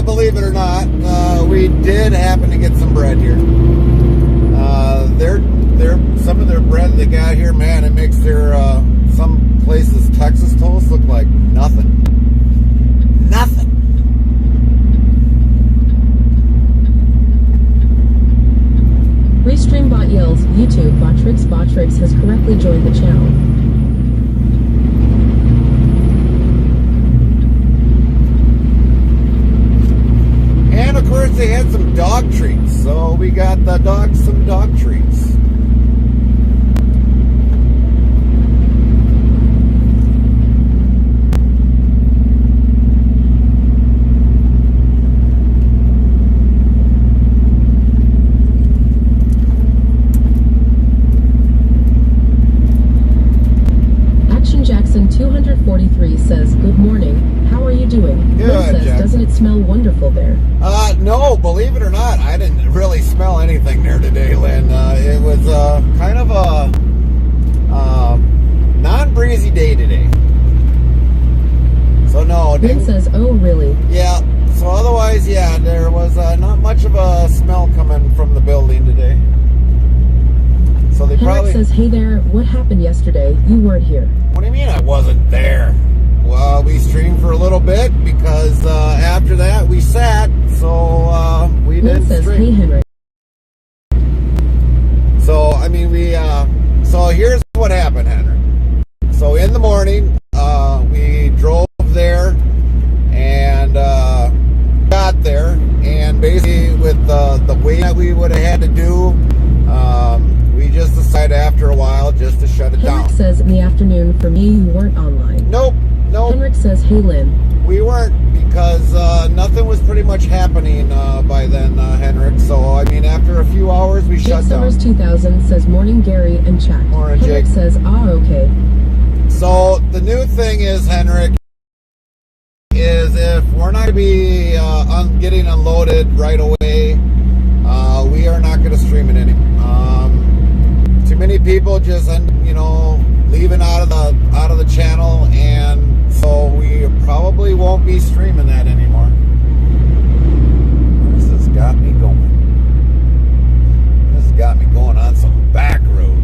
Believe it or not, we did happen to get some bread here. Some of their bread they got here, man, it makes their some places Texas toast look like nothing. Nothing. Restream bot yells, YouTube Botrix has correctly joined the channel. And of course they had some dog treats, so we got the dogs some dog treats. Action Jackson 243 says, "Good morning. How are you doing?" Good, Will says, Jack. "Doesn't it smell wonderful there?" No, believe it or not, I didn't really smell anything there today, Lynn. It was kind of a non-breezy day today. So no. Lynn says, "Oh, really?" Yeah. So otherwise, yeah, there was not much of a smell coming from the building today. So they Henrik probably says, "Hey there, what happened yesterday? You weren't here." What do you mean I wasn't there? Well, we streamed for a little bit because after that we sat, so we Lynn didn't says, stream. "Hey Henrik." So I mean so here's what happened, Henry. So in the morning, we drove there and got there, and basically with the wait that we would have had to do, we just decided after a while just to shut it down. Henrik says, "In the afternoon, for me, you weren't online." Nope. Henrik says, "Hey Lynn." We weren't, because nothing was pretty much happening by then, Henrik. So, I mean, after a few hours, we Jake shut down. Summers 2000 says, "Morning Gary and chat." Morning, Henrik Jake. says, "Ah, okay." So, the new thing is, Henrik, is if we're not going to be getting unloaded right away, we are not going to stream it anymore. Too many people just, leaving out of the channel, and so we probably won't be streaming that anymore. This has got me going. This has got me going on some back road.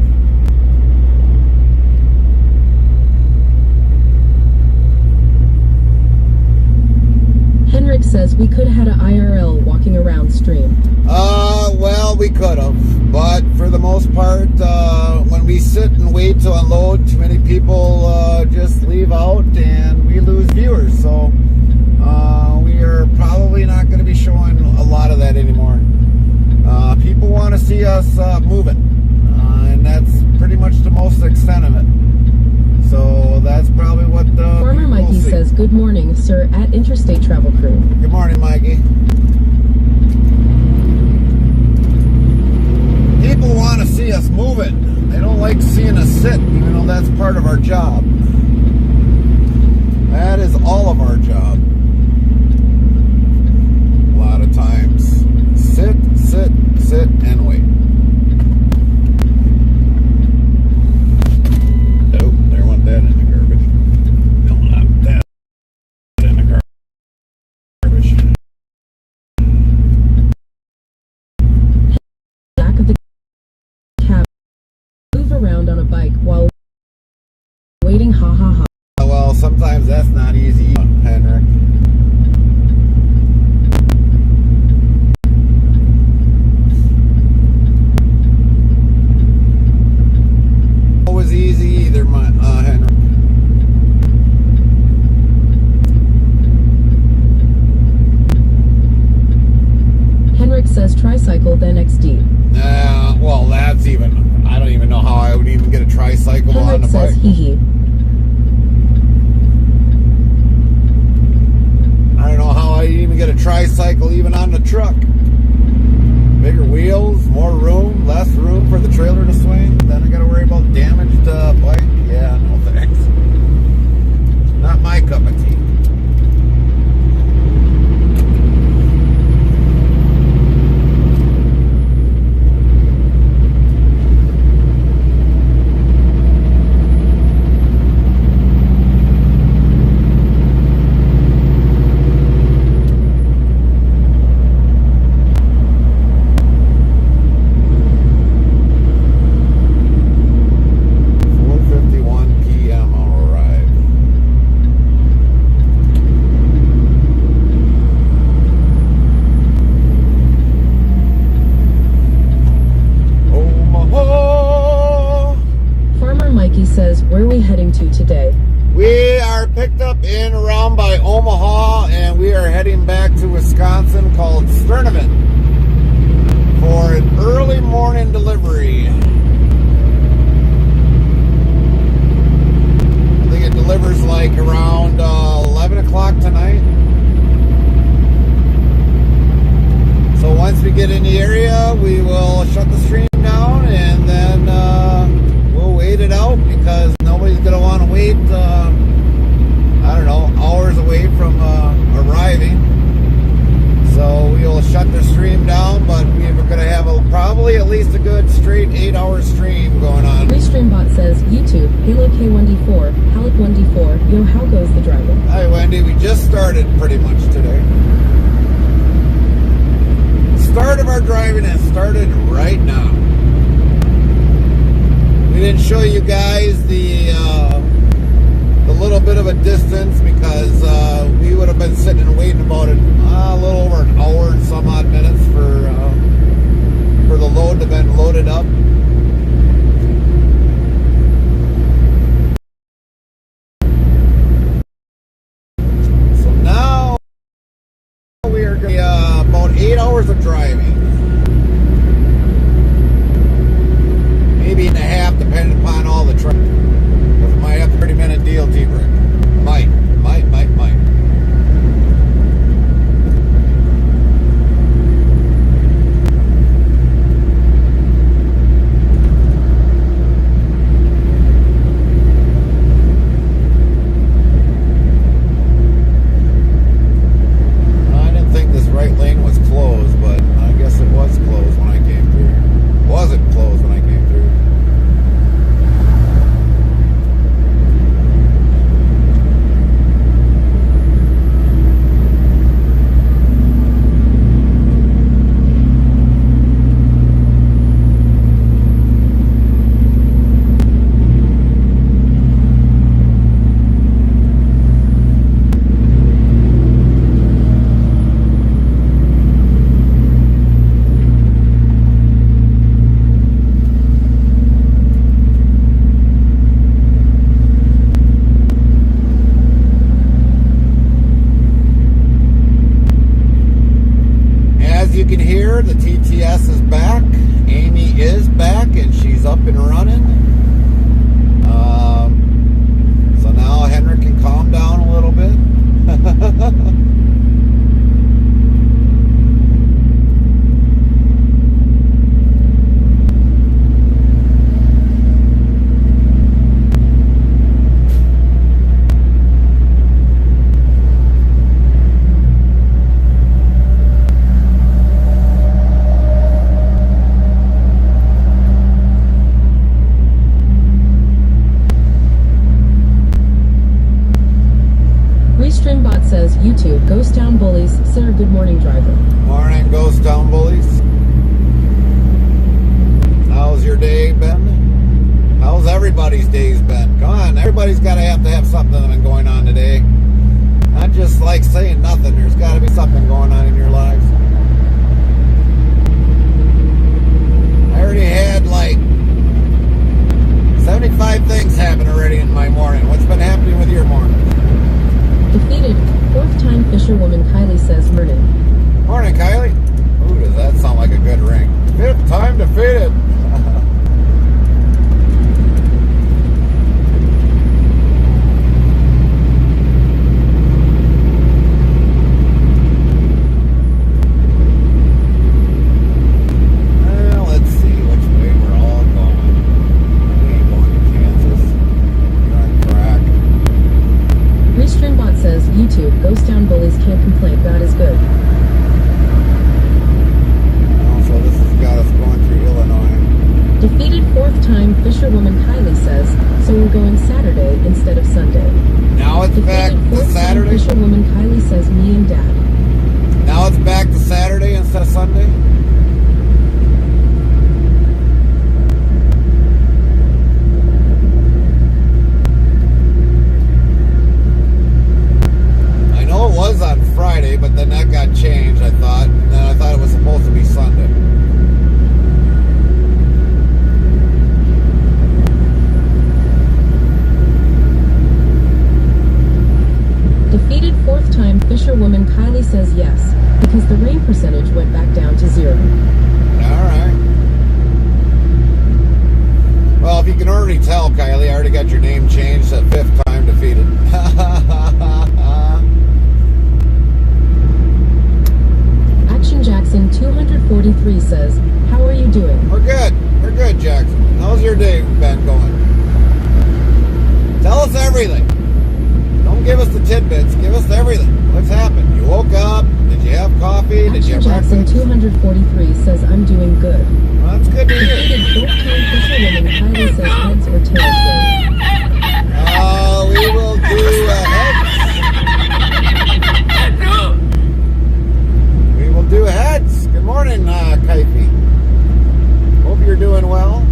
Henrik says, "We could have had an IRL walking around stream." Well, we could have, but for the most part, when we sit and wait to unload, too many people just leave out and we lose viewers. So we are probably not going to be showing a lot of that anymore. People want to see us moving, and that's pretty much the most extent of it. So that's probably what Farmer Mikey we'll see. says, "Good morning, sir, at Interstate Travel Crew." Good morning, Mikey. People want to see us moving. They don't like seeing us sit, even though that's part of our job. That is all of our job. A lot of times. Sit, and wait. goof around on a bike while waiting, ha ha ha. Well, sometimes that's not easy, Henrik. Always easy either, Henrik. Henrik says tricycle then XD. Well, that's even, I don't even know how I would even get a tricycle on Henrik the says bike. hee hee. I don't know how I even get a tricycle even on the truck. Bigger wheels, more room, less room for the trailer to swing. Then I gotta worry about damaged bike. Yeah, no thanks. Not my cup of tea. Says, where are we heading to today? We are picked up in around by Omaha, and we are heading back to Wisconsin called Sturdivant for an early morning delivery. I think it delivers like around 11 o'clock tonight. So once we get in the area, we will shut the stream down, and then we'll wait it out because nobody's going to want to wait, I don't know, hours away from arriving. So we will shut the stream down, but we're going to have probably at least a good straight 8-hour stream going on. Restreambot says, YouTube, Halo K1D4, Halleck 1D4, yo, how goes the driving? Hi, Wendy. We just started pretty much today. Start of our driving has started right now. We didn't show you guys the little bit of a distance because we would have been sitting and waiting about a little over an hour and some odd minutes for the load to have been loaded up. So now we are going to about 8 hours of driving. Maybe and a half, depending upon all the traffic. Because we might have a 30-minute DLT break. Might. I didn't think this right lane was closed, but I guess it was closed when I came through. Wasn't closed when I came through. You can hear the TTS is back. Amy is back and she's up and running. So now Henrik can calm down a little bit. Restreambot says, YouTube, Ghost Town Bullies, Sir, good morning, driver. Morning, Ghost Town Bullies. How's your day been? everybody's got to have something going on today. Not just like saying nothing. There's got to be something going on in your lives. I already had like 75 things happen already in my morning. What's been happening with your morning? Defeated. Fourth time fisherwoman Kylie says morning. Morning, Kylie. Ooh, does that sound like a good ring? Fifth time defeated. YouTube, ghost town bullies can't complain, God is good. Also, this has got us going through Illinois. Defeated fourth time fisherwoman Kylie says, so we're going Saturday instead of Sunday. Now it's back to Saturday? Fisherwoman Kylie says, me and Dad. Now it's back to Saturday instead of Sunday? It was on Friday, but then that got changed, I thought. And then I thought it was supposed to be Sunday. Defeated fourth time fisherwoman Kylie says yes, because the rain percentage went back down to 0. Alright. Well, if you can already tell, Kylie, I already got your name changed at fifth time defeated. Jackson 243 says, how are you doing? We're good. We're good, Jackson. How's your day been going? Tell us everything. Don't give us the tidbits. Give us everything. What's happened? You woke up? Did you have coffee? Did you have Jackson breakfast? 243 says, I'm doing good. Well, that's good to hear. Defeated fourth-time fisherwoman Kylie says heads or tails. We will do heads. Do heads. Good morning, Kaifi. Hope you're doing well.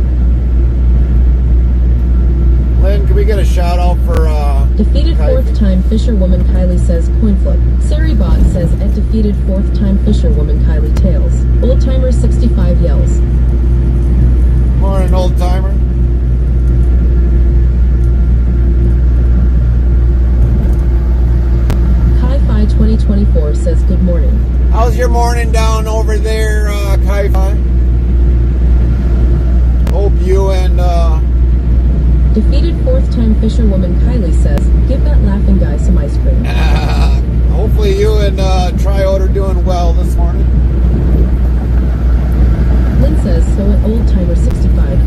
Lynn, can we get a shout out for defeated Kaifi? Fourth time fisherwoman Kylie says coin flip. Saribot says at defeated fourth time fisherwoman Kylie tails. Old timer 65 yells. Morning, old timer. Kai-Fi 2024 says good morning. How's your morning down over there, Kai-Fi? Hope you and, defeated fourth time fisherwoman Kylie says, give that laughing guy some ice cream. Hopefully you and, Triode are doing well this morning. Lynn says, so at old timer 65.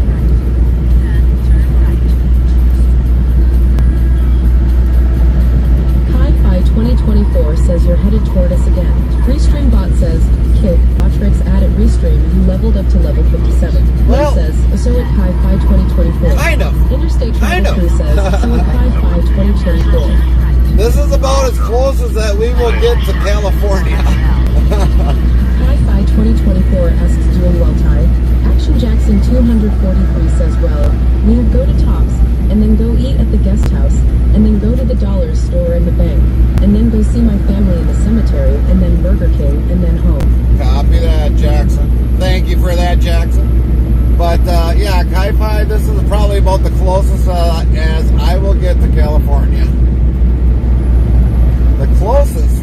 Kai-Fi 2024 says you're headed toward us again. Restream bot says, kid, Otrix added Restream, you leveled up to level 57. Well, Lynn says, so at Kai-Fi 2024. Kind of. Interstate Travel Crew says, so at Kai-Fi 2024. This is about as close as that we will get to California. Kai-Fi 2024 asks, doing well, Ty? Action Jackson 243 says, well, we have go to Tops, and then go eat at the guest house, and then go to the dollar store and the bank, and then go see my family in the cemetery, and then Burger King, and then home. Copy that, Jackson. Thank you for that, Jackson. But, yeah, Kai-Fi, this is probably about the closest as I will get to California. The closest.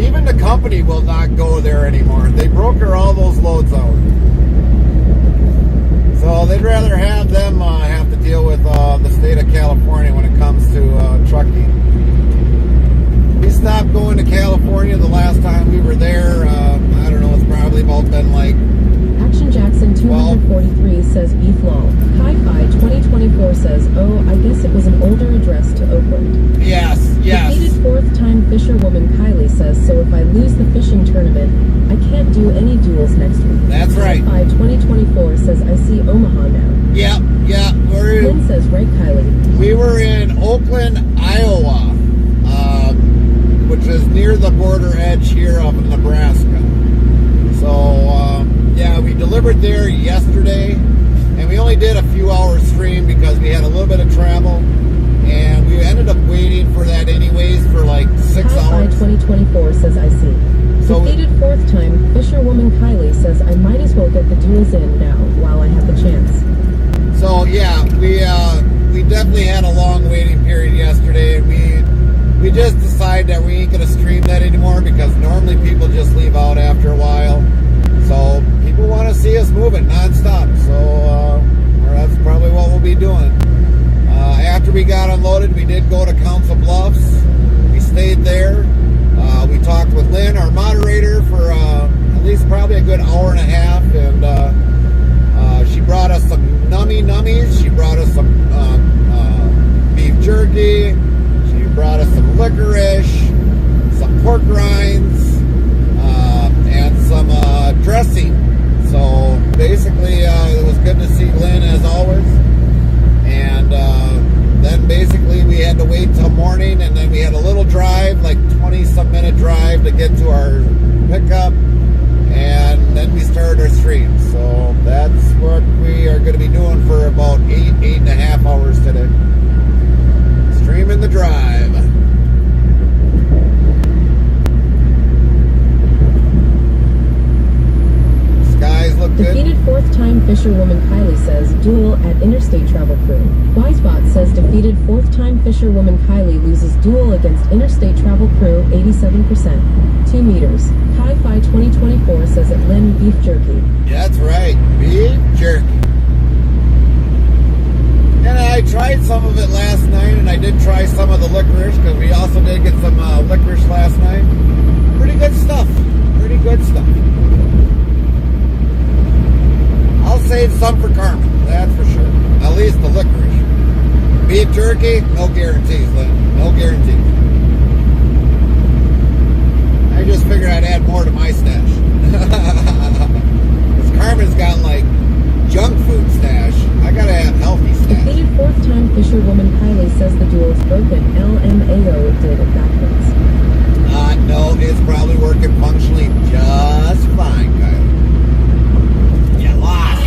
Even the company will not go there anymore. They broker all those loads out. So they'd rather have them have to deal with the state of California when it comes to trucking. We stopped going to California the last time we were there. I don't know, it's probably about been like Action Jackson 243 says beef lol. Kai-Fi 2024 says, oh, I guess it was an older address to Oakland. Yes. Defeated fourth time fisherwoman Kylie says, so if I lose the fishing tournament, I can't do any duels next week. That's right. Kai-Fi 2024 says, I see Omaha now. Yeah, Lynn says, right, Kylie. We were in Oakland, Iowa, which is near the border edge here of Nebraska. So, only did a few hours stream because we had a little bit of travel, and we ended up waiting for that anyways for like 6 Hi-Fi hours. 2024 says I see. So Defeated fourth time, Fisherwoman Kylie says I might as well get the duels in now while I have the chance. So yeah, we definitely had a long waiting period yesterday, and we just decided that we ain't gonna stream that anymore because normally people just leave out after a while. So people want to see us moving nonstop. So that's probably what we'll be doing. After we got unloaded, we did go to Council Bluffs. We stayed there. We talked with Lynn, our moderator, for at least probably a good hour and a half, and she brought us some nummies. She brought us some beef jerky. She brought us some licorice, some pork rinds, and some dressing. So basically, it was good to see Lynn as always. And then basically we had to wait till morning, and then we had a little drive, like 20-some minute drive to get to our pickup, and then we started our stream. So that's what we are going to be doing for about 8.5 hours today. Streaming the drive. Skies look good. Defeated fourth time Fisherwoman Kylie says duel at Interstate Travel Crew. Wisebot says defeated fourth time Fisherwoman Kylie loses duel against Interstate Travel Crew 87%. 2 meters. Hi-Fi 2024 says it Lynn beef jerky. Yeah, that's right. Beef jerky. And I tried some of it last night, and I did try some of the licorice because we also did get some licorice last night. Pretty good stuff. Pretty good stuff. I'll save some for Carmen, that's for sure. At least the licorice. Beef jerky, no guarantees, Lynn. No guarantees. I just figured I'd add more to my stash. Because Carmen's got like junk food stash. I gotta have healthy stash. Defeated fourth time Fisherwoman Kylie says the duel's broken. LMAO did it backwards. No, it's probably working functionally just fine, Kylie. You lost.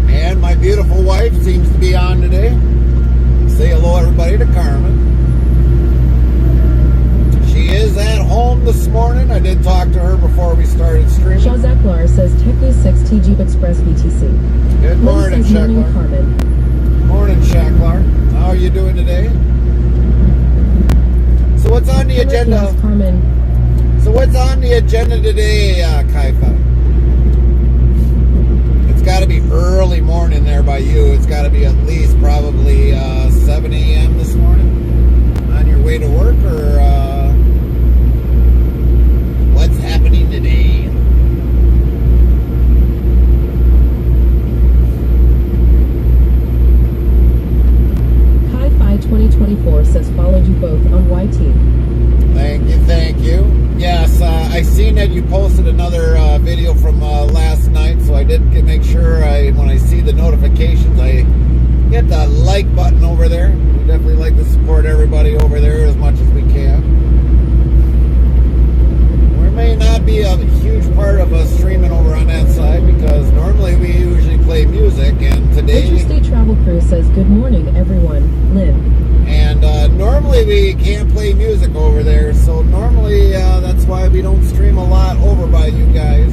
And my beautiful wife seems to be on today. Say hello, everybody, to Carmen. She is at home this morning. I did talk to her before we started streaming. Shazaklar says Teku 6 T Jeep Express VTC. Good morning, Lynn says morning, Shaklar. Carmen. Morning, Shaklar. How are you doing today? So what's on the Henrik agenda? asks Carmen. So what's on the agenda today, Kaifa? It's got to be early morning there by you. It's got to be at least probably 7 a.m. this morning. On your way to work, or what's happening today? Hi-Fi 2024 says followed you both on YT. Thank you. Yes, I seen that you posted another video from last night, so I did make sure when I see the notifications, I hit the like button over there. We definitely like to support everybody over there as much as we can. We may not be a huge part of us streaming over on that side because normally we usually play music, and today... Interstate Travel Crew says good morning, everyone. Lynn. And normally we can't play music over there, so normally that's why we don't stream a lot over by you guys.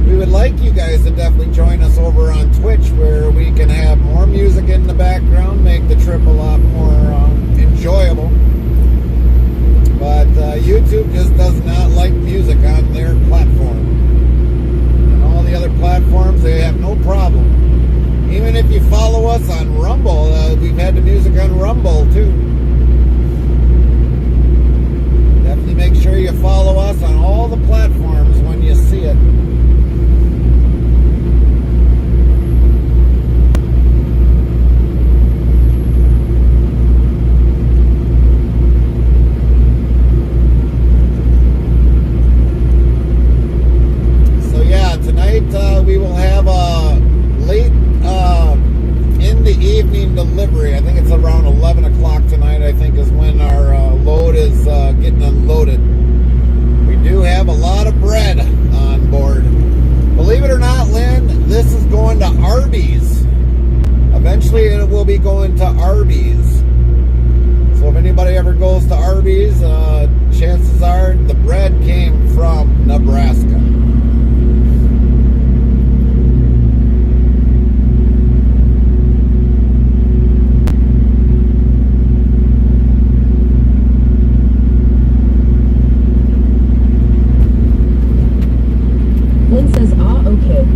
We would like you guys to definitely join us over on Twitch, where we can have more music in the background, make the trip a lot more enjoyable. But YouTube just does not like music on their platform. And all the other platforms, they have no problem. Even if you follow us on Rumble, we've had the music on Rumble too. Definitely make sure you follow us on all the platforms when you see it. So yeah, tonight we will have a late in the evening delivery. I think it's around 11 o'clock tonight, I think, is when our load is Arby's. Eventually it will be going to Arby's. So if anybody ever goes to Arby's, chances are the bread came from Nebraska. Lynn says, okay.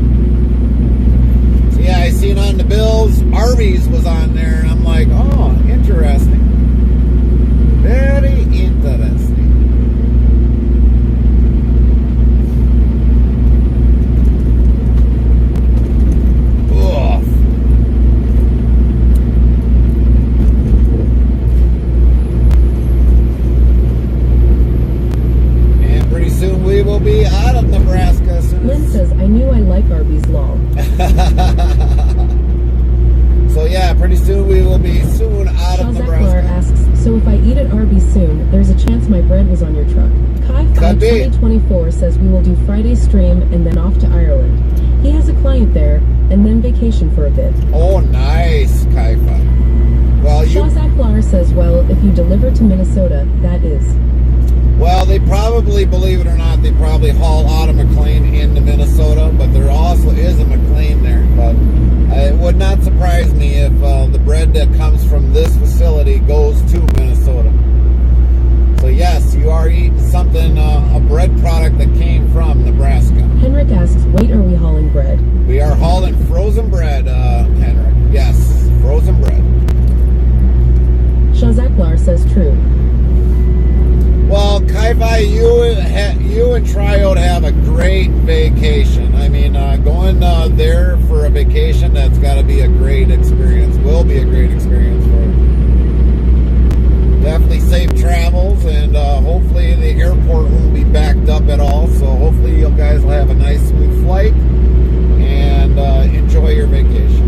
So yeah, I seen on the bills, Arby's was on there, and I'm like, oh, interesting. Very interesting. Ugh. And pretty soon we will be out of Nebraska. As soon Lynn as... says, I knew I like Arby's, lol. So yeah, pretty soon we will be soon out of Shazaklar Nebraska. asks, so if I eat at Arby's soon, there's a chance my bread was on your truck. Could be. 2024 says we will do Friday stream and then off to Ireland. He has a client there, and then vacation for a bit. Oh, nice, Kaifa. Well, Shazaklar says, well, if you deliver to Minnesota, that is. Well, they probably, believe it or not, they probably haul out of McLean into Minnesota, but there also is a McLean there. But it would not surprise me if the bread that comes from this facility goes to Minnesota. So yes, you are eating something, a bread product that came from Nebraska. Henrik asks, wait, are we hauling bread? We are hauling frozen bread, Henrik. Yes, frozen bread. Shazaklar says, true. Well, Kai-Fi, you and Triode have a great vacation. I mean, going there for a vacation, that's got to be a great experience. Will be a great experience for you. Definitely safe travels, and hopefully the airport won't be backed up at all. So hopefully you guys will have a nice, smooth flight and enjoy your vacation.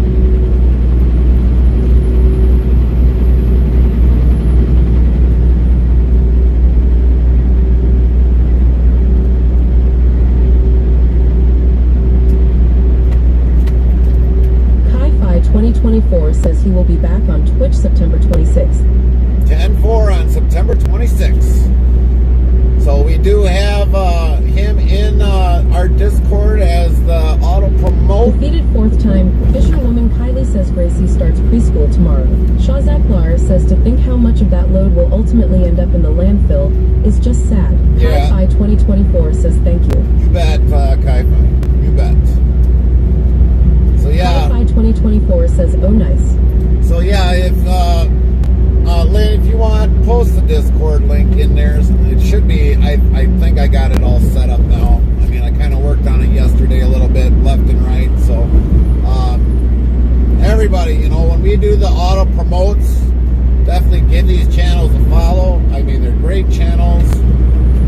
Kai-Fi 2024 says he will be back on Twitch September 26th. 10-4 on September 26th. So we do have him in our Discord as the auto promote. Defeated fourth time, fisherwoman Kylie says Gracie starts preschool tomorrow. Shazaklar says to think how much of that load will ultimately end up in the landfill is just sad. Yeah. Kai-Fi 2024 says thank you. You bet, Kai-Fi. You bet. So yeah. Kai-Fi 2024 says oh nice. So yeah, if Lynn, if you want, post the Discord link in there. It should be. I think I got it all set up now. I mean, I kind of worked on it yesterday a little bit, left and right. So everybody, you know, when we do the auto promotes, definitely give these channels a follow. I mean, they're great channels,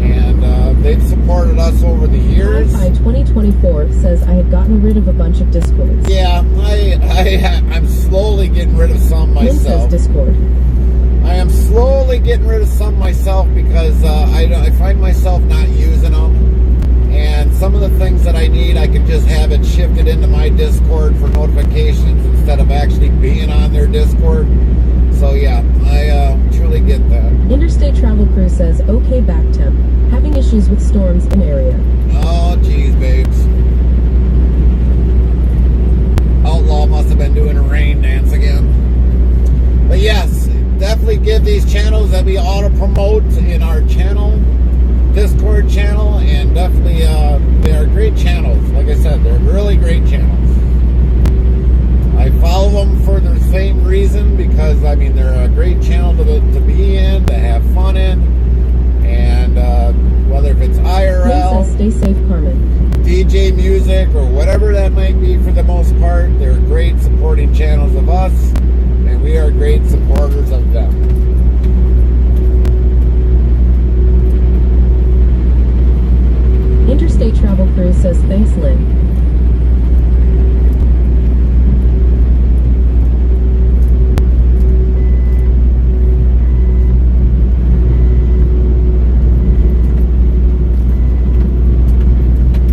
and they've supported us over the years. Kai-Fi 2024 says I had gotten rid of a bunch of Discords. Yeah, I'm slowly getting rid of some Lynn says myself. Discord. I am slowly getting rid of some myself because I find myself not using them. And some of the things that I need, I can just have it shifted into my Discord for notifications instead of actually being on their Discord. So yeah, I truly get that. Interstate Travel Crew says okay back temp. Having issues with storms in area. Oh, geez, babes. Outlaw must have been doing a rain dance again. But yes, definitely give these channels that we auto promote in our channel, Discord channel, and definitely they are great channels. Like I said, they're really great channels. I follow them for the same reason because I mean they're a great channel to be in, to have fun in, and whether if it's Lynn IRL, says stay safe, Carmen. DJ music, or whatever that might be, for the most part, they're great supporting channels of us, and we are great supporters of them. Interstate Travel Crew says thanks, Lynn.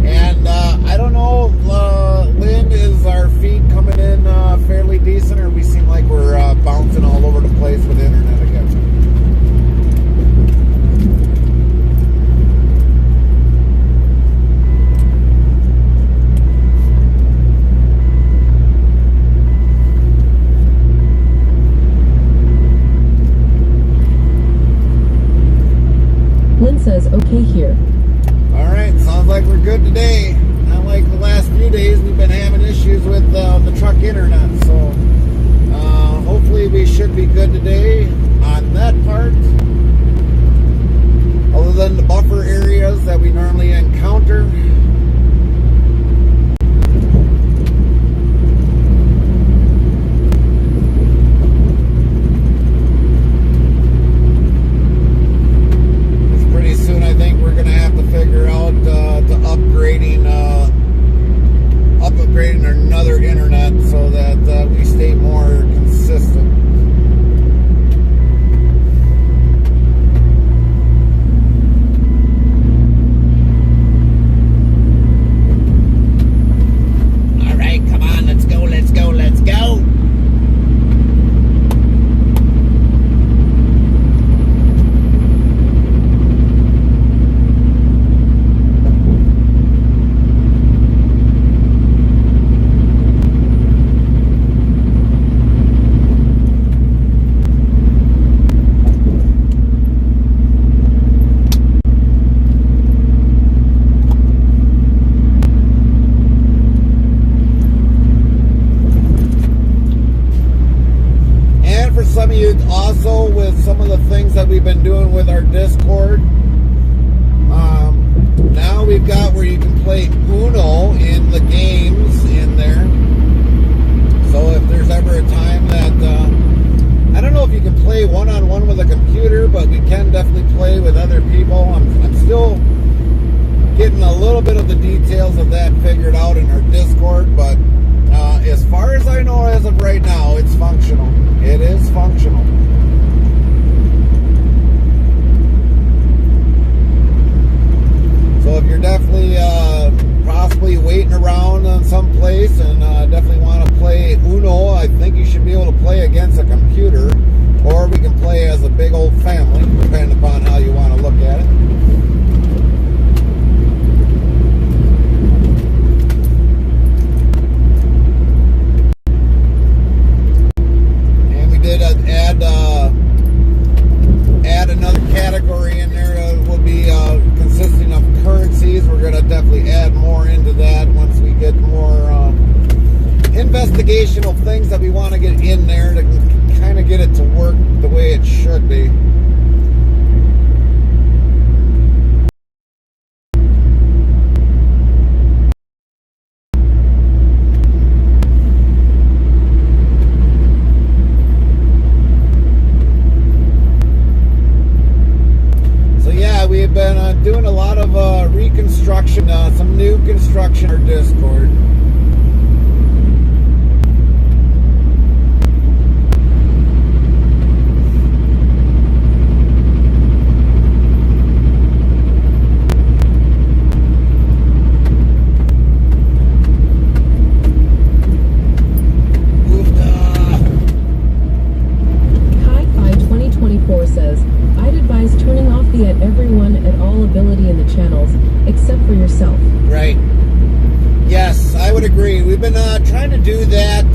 And I don't know, Lynn, is our feed coming in says okay here. All right, sounds like we're good today. Not like the last few days we've been having issues with the truck internet, so hopefully we should be good today on that part. Other than the buffer areas that we normally encounter. Pretty soon I think we're going to have to figure out to upgrading another internet so that we stay more consistent. All right, come on, let's go. Some of you also with some of the things that we've been doing with our Discord. Now we've got where you can play Uno in the games in there. So if there's ever a time that I don't know if you can play one-on-one with a computer, but we can definitely play with other people. I'm still getting a little bit of the details of that figured out in our Discord, but as far as I know as of right now, it's functional. It is functional. So if you're definitely possibly waiting around on some place and definitely want to play Uno, I think you should be able to play against a computer, or we can play as a big old family, depending upon how you want to look at it. Add another category in there that will be consisting of currencies. We're going to definitely add more into that once we get more investigational things that we want to get in there to kind of get it to work the way it should be. We've been doing a lot of reconstruction, some new construction in our Discord. Hi-Fi 2024 says, I'd advise turning off the at everyone at all ability in the channels, except for yourself. Right. Yes, I would agree. We've been trying to do that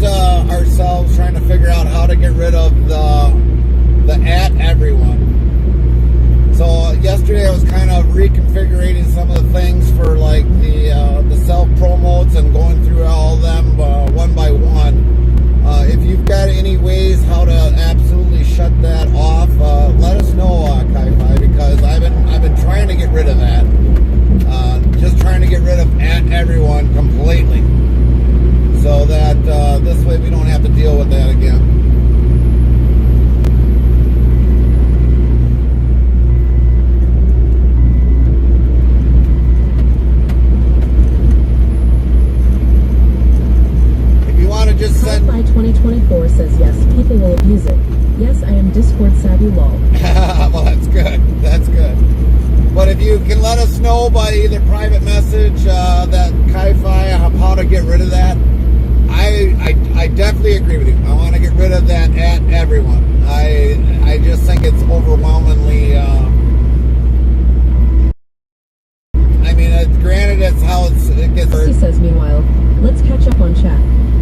ourselves, trying to figure out how to get rid of the at everyone. So yesterday I was kind of reconfiguring some of the things for like the self promotes and going through all of them one by one. If you've got any ways how to absolutely shut that off, let us know, Kai-Fi, because I've been trying to get rid of that. Just trying to get rid of at everyone completely, so that this way we don't have to deal with that again. Just send... Hi-Fi 2024 says yes, people will abuse it. Yes, I am Discord savvy lol. Well, that's good. That's good. But if you can let us know by either private message that Kai-Fi how to get rid of that, I definitely agree with you. I want to get rid of that at everyone. I just think it's overwhelmingly. I mean, granted, it's how it gets. He says, meanwhile, let's catch up on chat.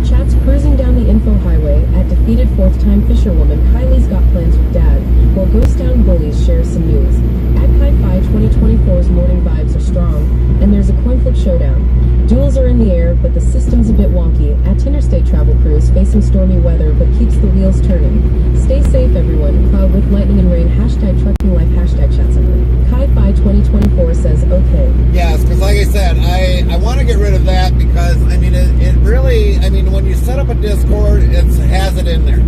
Chat's cruising down the info highway at defeated fourth-time fisherwoman Kylie's got plans with dad, while Ghost Town Bullies shares some news. At Kai-Fi 2024's morning vibes are strong, and there's a coin flip showdown. Duels are in the air, but the system's a bit wonky. At interstate travel crews facing stormy weather, but keeps the wheels turning. Stay safe, everyone. Cloud with lightning and rain. Hashtag trucking life. Hashtag chat center. Kai-Fi 2024 says okay. Yes, because like I said, I want to get rid of that because, I mean, it really, I mean, when you set up a Discord, it has it in there.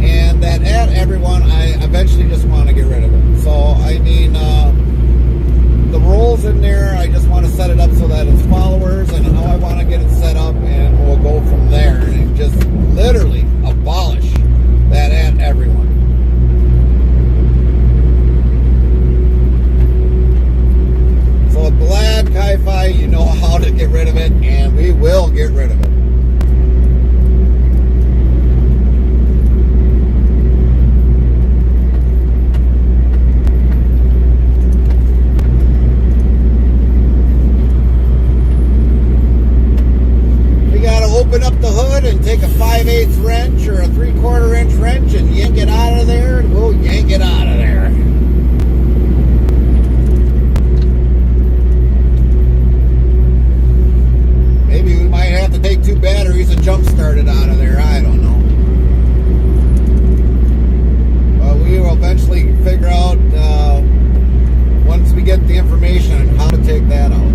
And that at everyone, I eventually just want to get rid of it. So, I mean, the roles in there, I just want to set it up so that it's followers and how I want to get it set up, and we'll go from there and just literally abolish that at everyone. So glad, Kai-Fi, you know how to get rid of it, and we will get rid of it. Open up the hood and take a 5/8 wrench or a 3/4 inch wrench and yank it out of there, and we'll yank it out of there. Maybe we might have to take 2 batteries and jump start it out of there. I don't know. But we will eventually figure out once we get the information on how to take that out.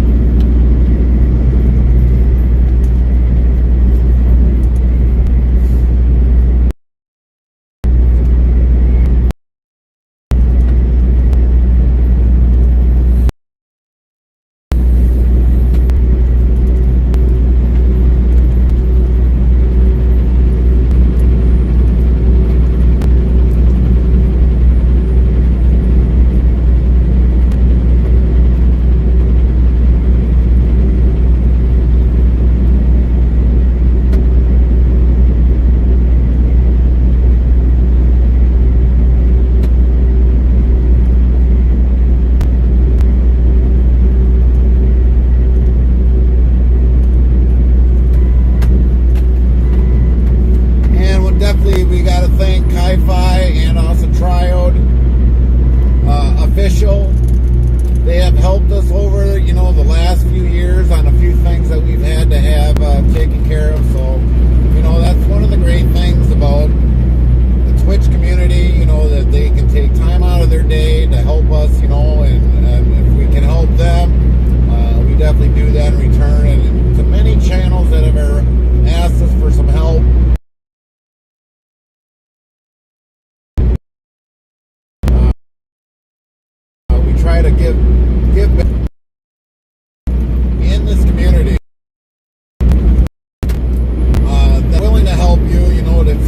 We got to thank Kai-Fi and also Triode Official. They have helped us over, you know, the last few years on a few things that we've had to have taken care of. So, you know, that's one of the great things about the Twitch community, you know, that they can take time out of their day to help us, you know, and if we can help them, we definitely do that in return. And to many channels that have ever asked us for some help, try to give back in this community. They're willing to help you, you know, if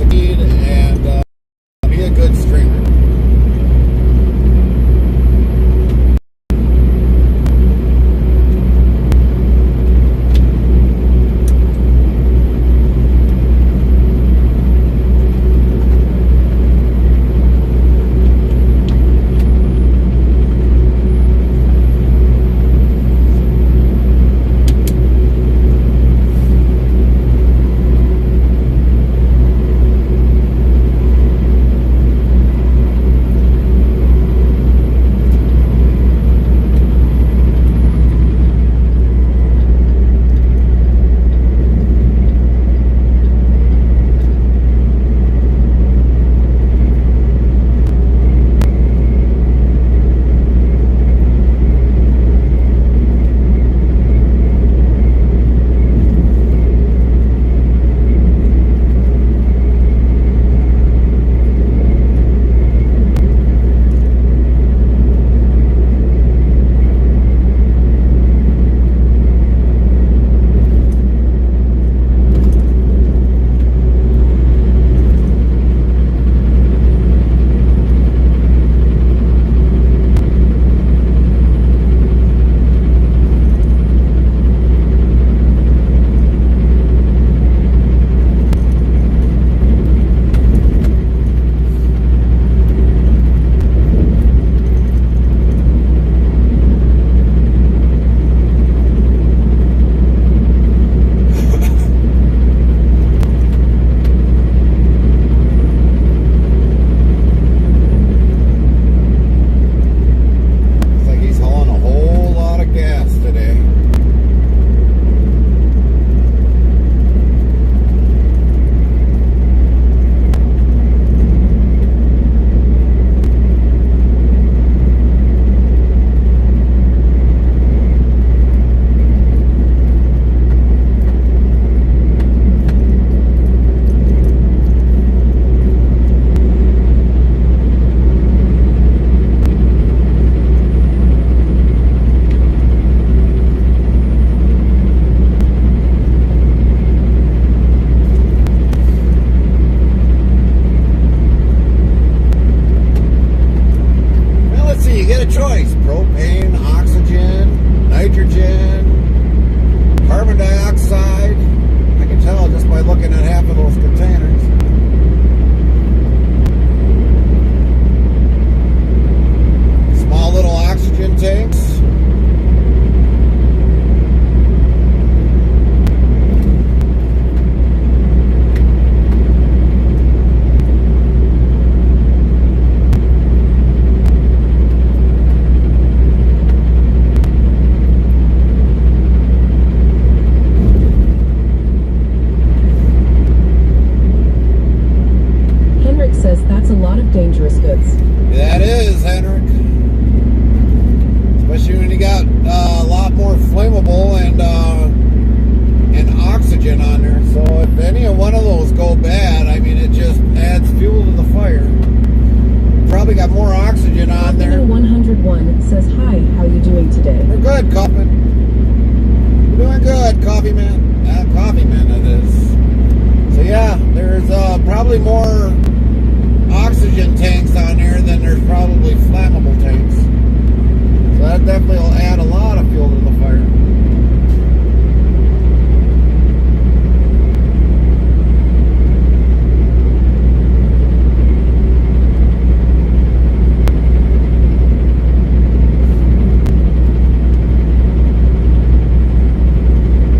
says that's a lot of dangerous goods. That is, Henrik. Especially when you got a lot more flammable and oxygen on there. So if any of one of those go bad, I mean, it just adds fuel to the fire. Probably got more oxygen on there. 101 says, hi, how you doing today? We're good, Coffee. We're doing good, Coffee Man. Coffee Man, it is. So yeah, there's probably more oxygen tanks on here than there's probably flammable tanks. So that definitely will add a lot of fuel to the fire.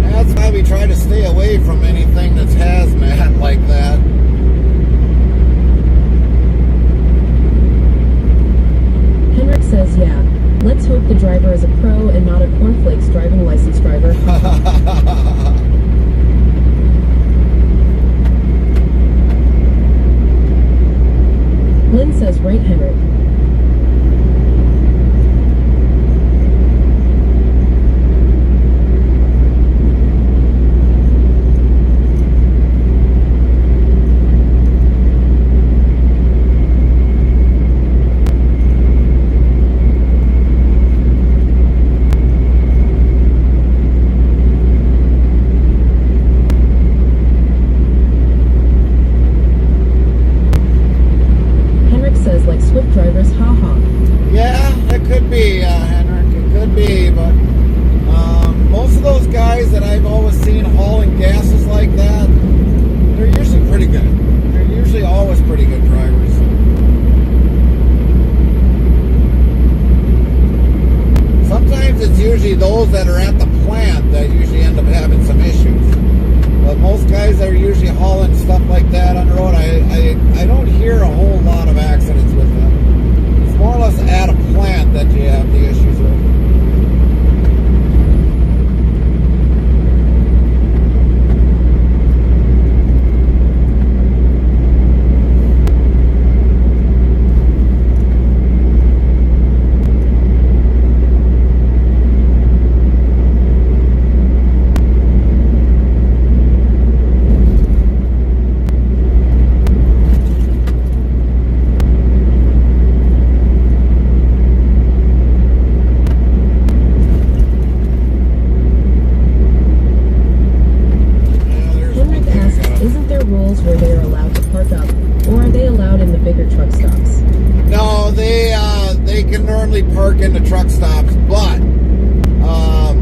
That's why we try to stay away from anything that's hazmat like that. Henrik says, yeah. Let's hope the driver is a pro and not a cornflakes driving license driver. Lynn says, right, Henrik. Drivers, haha. Yeah, it could be, Henrik. It could be, but most of those guys that I've always seen hauling gases like that, they're usually pretty good. They're usually always pretty good drivers. Sometimes it's usually those that are at the plant that usually end up having some issues. But most guys that are usually hauling stuff like that on the road, I don't hear a whole lot of accidents with them. It's more or less at a plant that you have the issues with. Where they are allowed to park up, or are they allowed in the bigger truck stops? No, they can normally park in the truck stops, but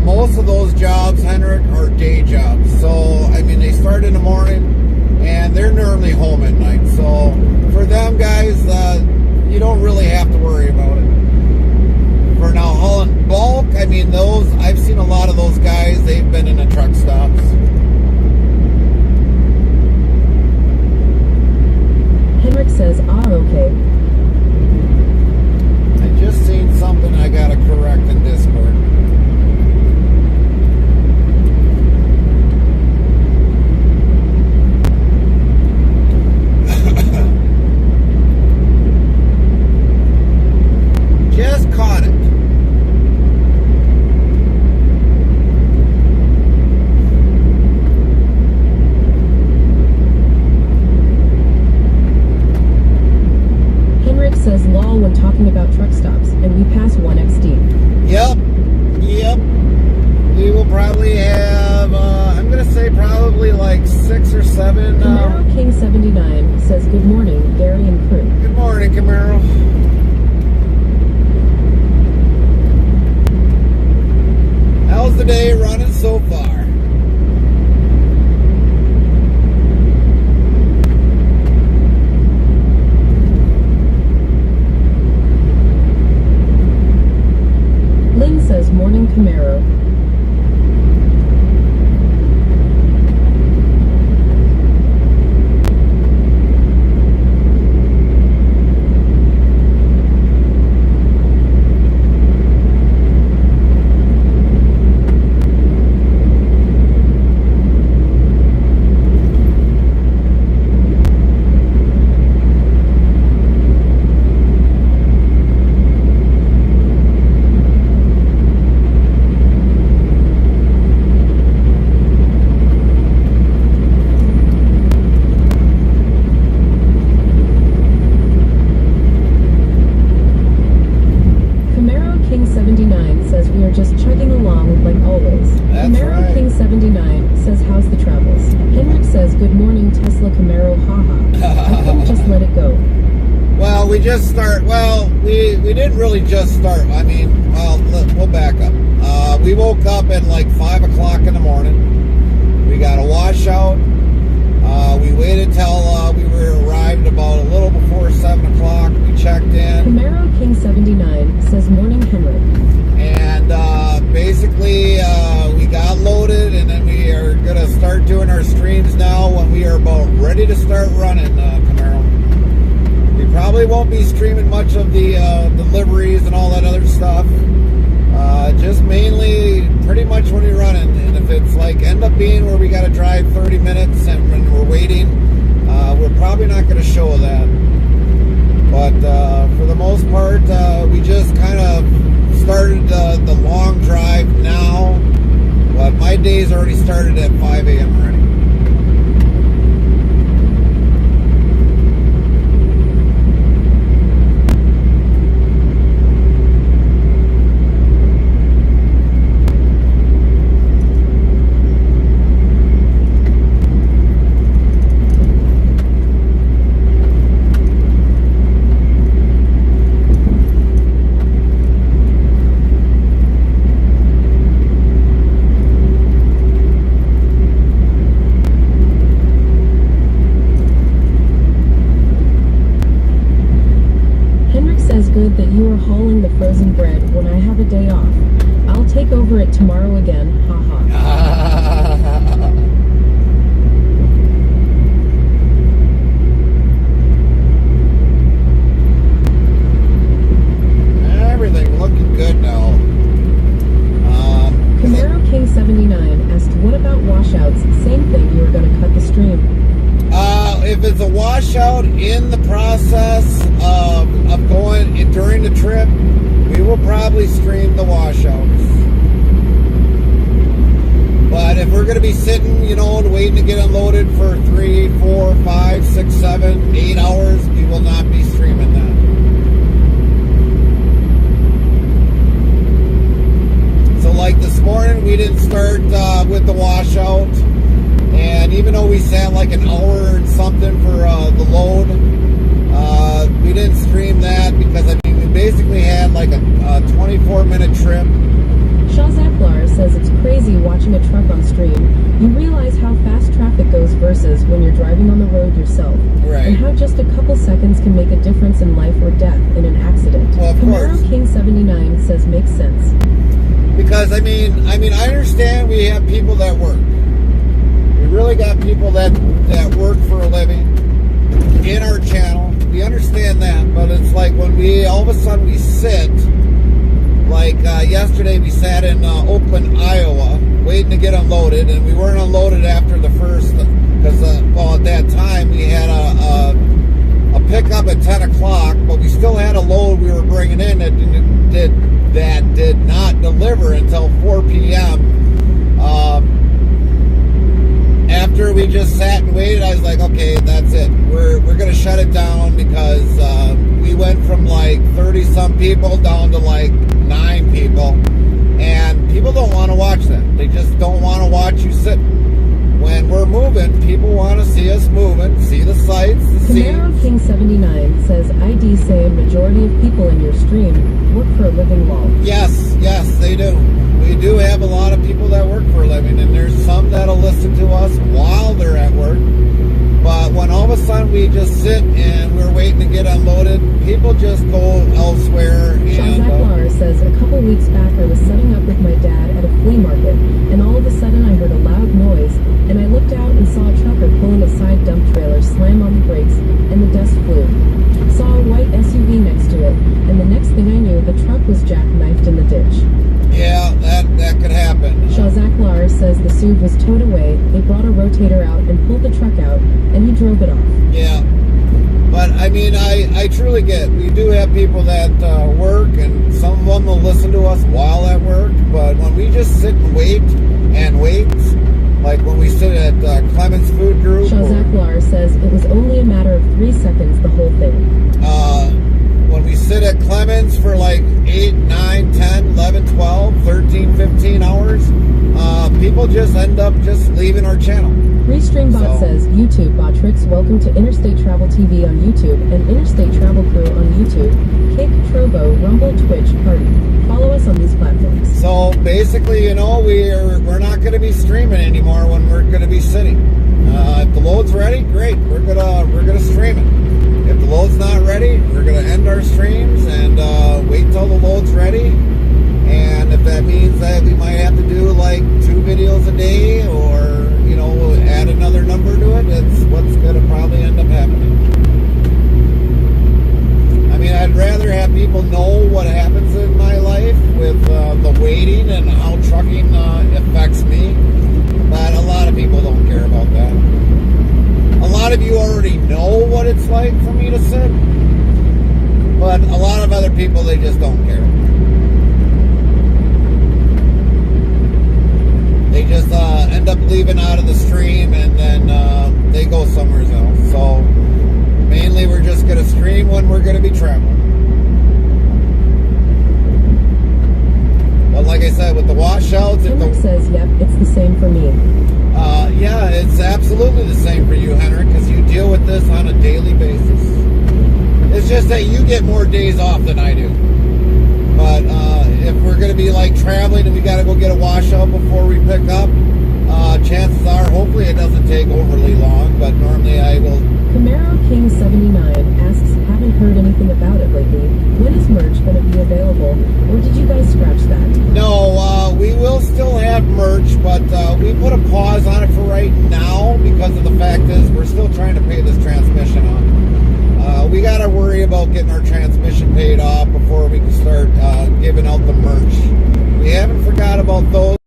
most of those jobs, Henrik, are day jobs. So I mean, they start in the morning and they're normally home at night. So for them guys, you don't really have to worry about it. For now, hauling bulk, I mean, those I've seen a lot of those guys. They've been in the truck stops. Henrik says, okay. I just seen something I gotta correct in Discord. Just caught it. Says lol when talking about truck stops, and we pass 1XD. Yep. We will probably have, I'm going to say probably like 6 or 7. Camaro King 79 says good morning, Gary and crew. Good morning, Camaro. How's the day running so far? Lynn says morning Camaro. just start. Well, we didn't really just start. I mean, well, we'll back up. We woke up at like 5 o'clock in the morning. We got a washout. We waited till we were arrived about a little before 7 o'clock. We checked in. Camaro King 79 says morning Henrik. And basically, we got loaded, and then we are going to start doing our streams now when we are about ready to start running, Camaro. We probably won't be streaming much of the deliveries and all that other stuff. Just mainly pretty much when we're running. And if it's like end up being where we got to drive 30 minutes and when we're waiting, we're probably not going to show that. But for the most part, we just kind of started the long drive now. But my day's already started at 5 a.m. already. Good that you are hauling the frozen bread when I have a day off. I'll take over it tomorrow again. Haha. Everything looking good now. Camaro King 79 asked, what about washouts? Same thing, you were going to cut the stream. If it's a washout in the process of going during the trip, we will probably stream the washouts. But if we're going to be sitting, you know, waiting to get unloaded for 3, 4, 5, 6, 7, 8 hours, we will not be streaming that. So like this morning, we didn't start with the washout. And even though we sat like an hour and something for the load, we didn't stream that because, I mean, we basically had like a 24-minute trip. Shaw Zaklar says it's crazy watching a truck on stream. You realize how fast traffic goes versus when you're driving on the road yourself. Right. And how just a couple seconds can make a difference in life or death in an accident. Well, of Camaro course. King 79 says makes sense. Because, I mean, I understand we have people that work. We really got people that work for a living in our channel. We understand that, but it's like when we all of a sudden we sit, like yesterday we sat in Oakland, Iowa, waiting to get unloaded, and we weren't unloaded after the first, because well, at that time we had a pickup at 10 o'clock, but we still had a load we were bringing in that did not deliver until 4 p.m. After we just sat and waited, I was like, okay, that's it. We're going to shut it down because we went from like 30-some people down to like 9 people. And people don't want to watch that. They just don't want to watch you sit. When we're moving, people want to see us moving, see the sights. Camaro King 79 says, ID say majority of people in your stream work for a living law. Yes, they do. We do have a lot of people that work for a living, and there's some that'll listen to us while they're at work. But when all of a sudden we just sit and we're waiting to get unloaded, people just go elsewhere. Shaw Zaklar says, a couple weeks back I was setting up with my dad at a flea market, and all of a sudden I heard a loud noise, and I looked out and saw a trucker pulling a side dump trailer slam on the brakes, and the dust flew. Saw a white SUV next to it, and the next thing I knew, the truck was jackknifed in the ditch. Yeah, that could happen. Shaw Zaklar says the SUV was towed away, they brought a rotator out and pulled the truck out, and he drove it off. Yeah. But, I mean, I truly get it. We do have people that work, and some of them will listen to us while at work. But when we just sit and wait, like when we sit at Clemens Food Group. Shaw Zaklar says it was only a matter of 3 seconds, the whole thing. When we sit sit at Clemens for like 8, 9, 10, 11, 12, 13, 15 hours. People just end up just leaving our channel. Restreambot says, YouTube Botrix, welcome to Interstate Travel TV on YouTube and Interstate Travel Crew on YouTube. Kick, Trovo, Rumble, Twitch, Party. Follow us on these platforms. So basically, you know, we're not going to be streaming anymore when we're going to be sitting. If the load's ready, great. We're gonna stream it. If the load's not ready, we're gonna end our streams and wait till the load's ready. And if that means that we might have to do like 2 videos a day, or you know, add another number to it, that's what's gonna probably end up happening. I mean, I'd rather have people know what happens in my life with the waiting and how trucking affects me. But a lot of people don't care about that. A lot of you already know what it's like for me to sit. But a lot of other people, they just don't care. They just end up leaving out of the stream and then they go somewhere else. So mainly we're just going to stream when we're going to be traveling. But like I said, with the washouts... Henrik says, yep, it's the same for me. Yeah, it's absolutely the same for you, Henrik, because you deal with this on a daily basis. It's just that you get more days off than I do. But if we're going to be like traveling and we got to go get a washout before we pick up, chances are, hopefully it doesn't take overly long, but normally I will... Camaro King 79 asks, haven't heard anything about it lately. When is merch going to be available? Or did you guys scratch that? No, we will still have merch, but we put a pause on it for right now because of the fact is we're still trying to pay this transmission off. We got to worry about getting our transmission paid off before we can start giving out the merch. We haven't forgot about those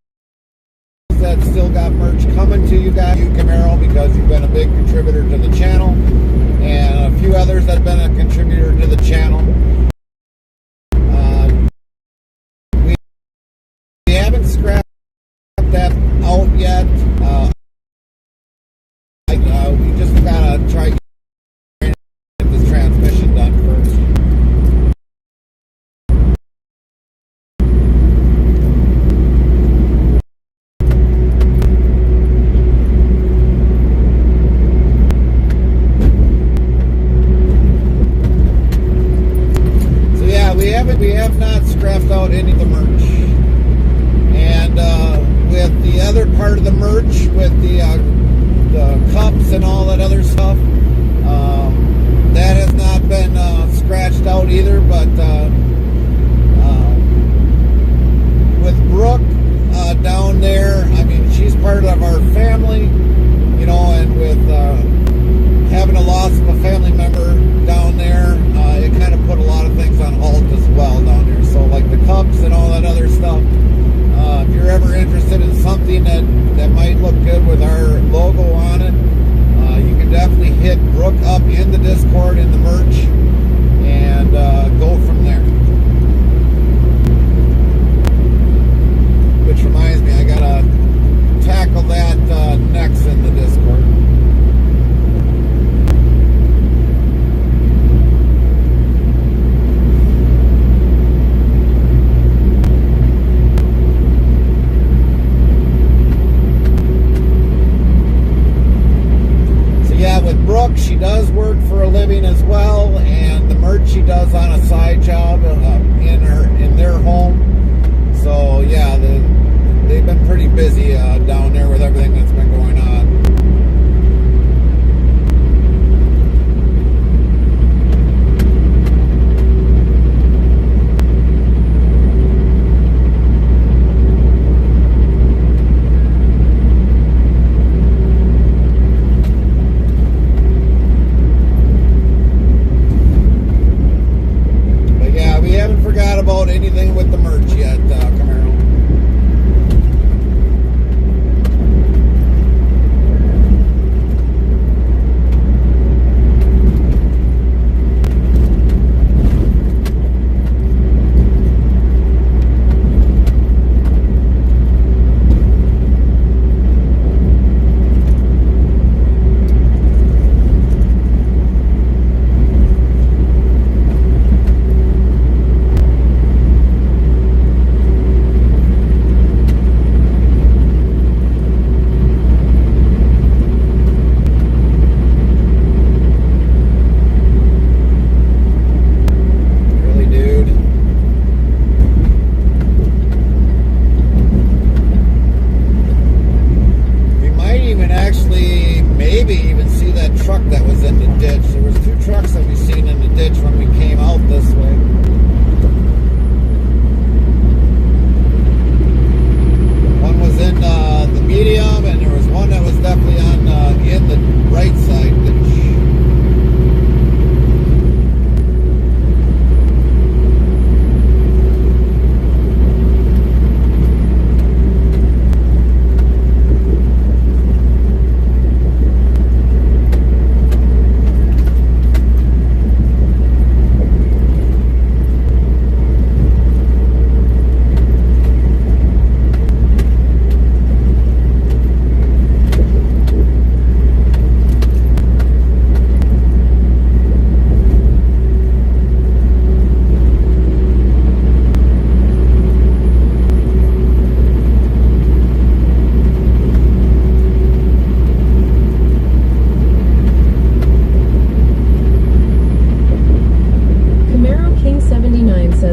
that still got merch coming to you guys, you Camaro, because you've been a big contributor to the channel, and a few others that have been a contributor to the channel. We haven't scrapped that out yet. We just gotta try to get this transmission done first. We have not scrapped out any of the merch, and with the other part of the merch, with the cups and all that other stuff, that has not been scratched out either. But with Brooke down there, I mean, she's part of our family, you know, and with having a loss of a family member down there, it kind of put a lot of things on hold as well down there. So like the cups and all that other stuff, if you're ever interested in something that might look good with our logo on it, you can definitely hit Brooke up in the Discord in the merch and go from there. Which reminds me, I gotta tackle that next in the Discord. With Brooke, she does work for a living as well, and the merch she does on a side job in their home. So yeah, they've been pretty busy down there with everything that's been going on.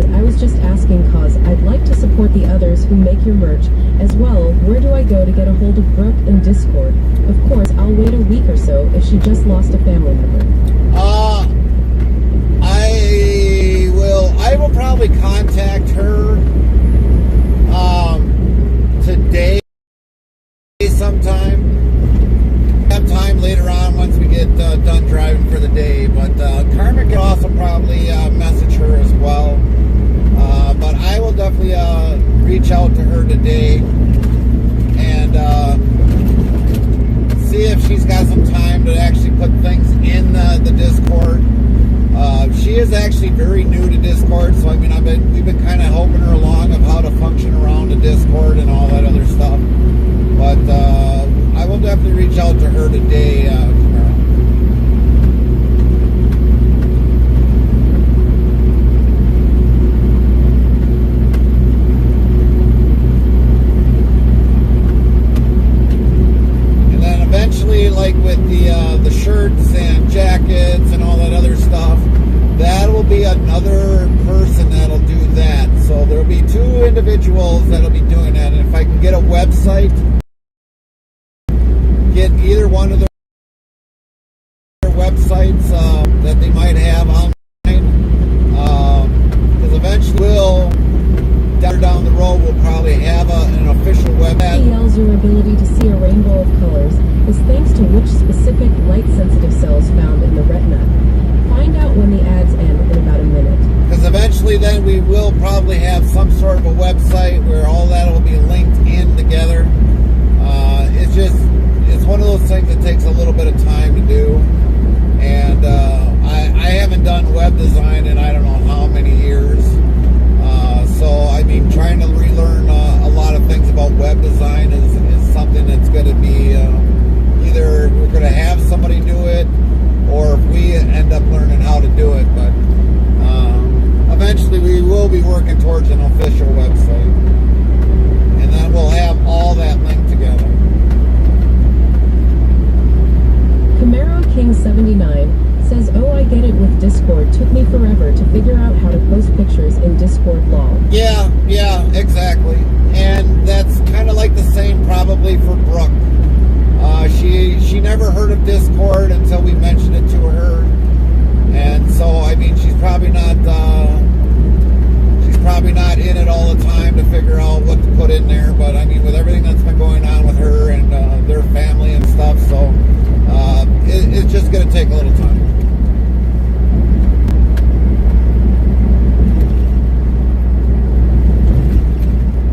says, I was just asking cause I'd like to support the others who make your merch as well. Where do I go to get a hold of Brooke in Discord? Of course, I'll wait a week or so if she just lost a family member. I will probably contact her today sometime. Have time later on once we get done driving for the day, but Carmen can also probably message her as well. But I will definitely reach out to her today and see if she's got some time to actually put things in the Discord. She is actually very new to Discord, so I mean we've been kind of helping her along of how to function around the Discord and all that other stuff. But I will definitely reach out to her today, tomorrow. And then eventually, like with the shirts and jackets and all that other stuff, that will be another person that'll do that. So there'll be two individuals that'll be doing that. And if I can get a website, get either one of their websites that they might have online, because eventually down the road we'll probably have an official website. EL's your ability to see a rainbow of colors is thanks to which specific light-sensitive cells found in the retina. Find out when the ads end in about a minute. Because eventually then we will probably have some sort of a website where all that will be linked in together. It's one of those things that takes a little bit of time to do. And I haven't done web design in I don't know how many years. So, I mean, trying to relearn a lot of things about web design is something that's going to be either we're going to have somebody do it, or if we end up learning how to do it. But eventually we will be working towards an official website. And then we'll have all that linked together. Camaro King 79 says, oh, I get it with Discord. Took me forever to figure out how to post pictures in Discord lol. Yeah, exactly. And that's kind of like the same probably for Brooke. She never heard of Discord until we mentioned it to her. And so, I mean, she's probably not in it all the time to figure out what to put in there. But, I mean, with everything that's been going on with her and their family and stuff, so it's just going to take a little time.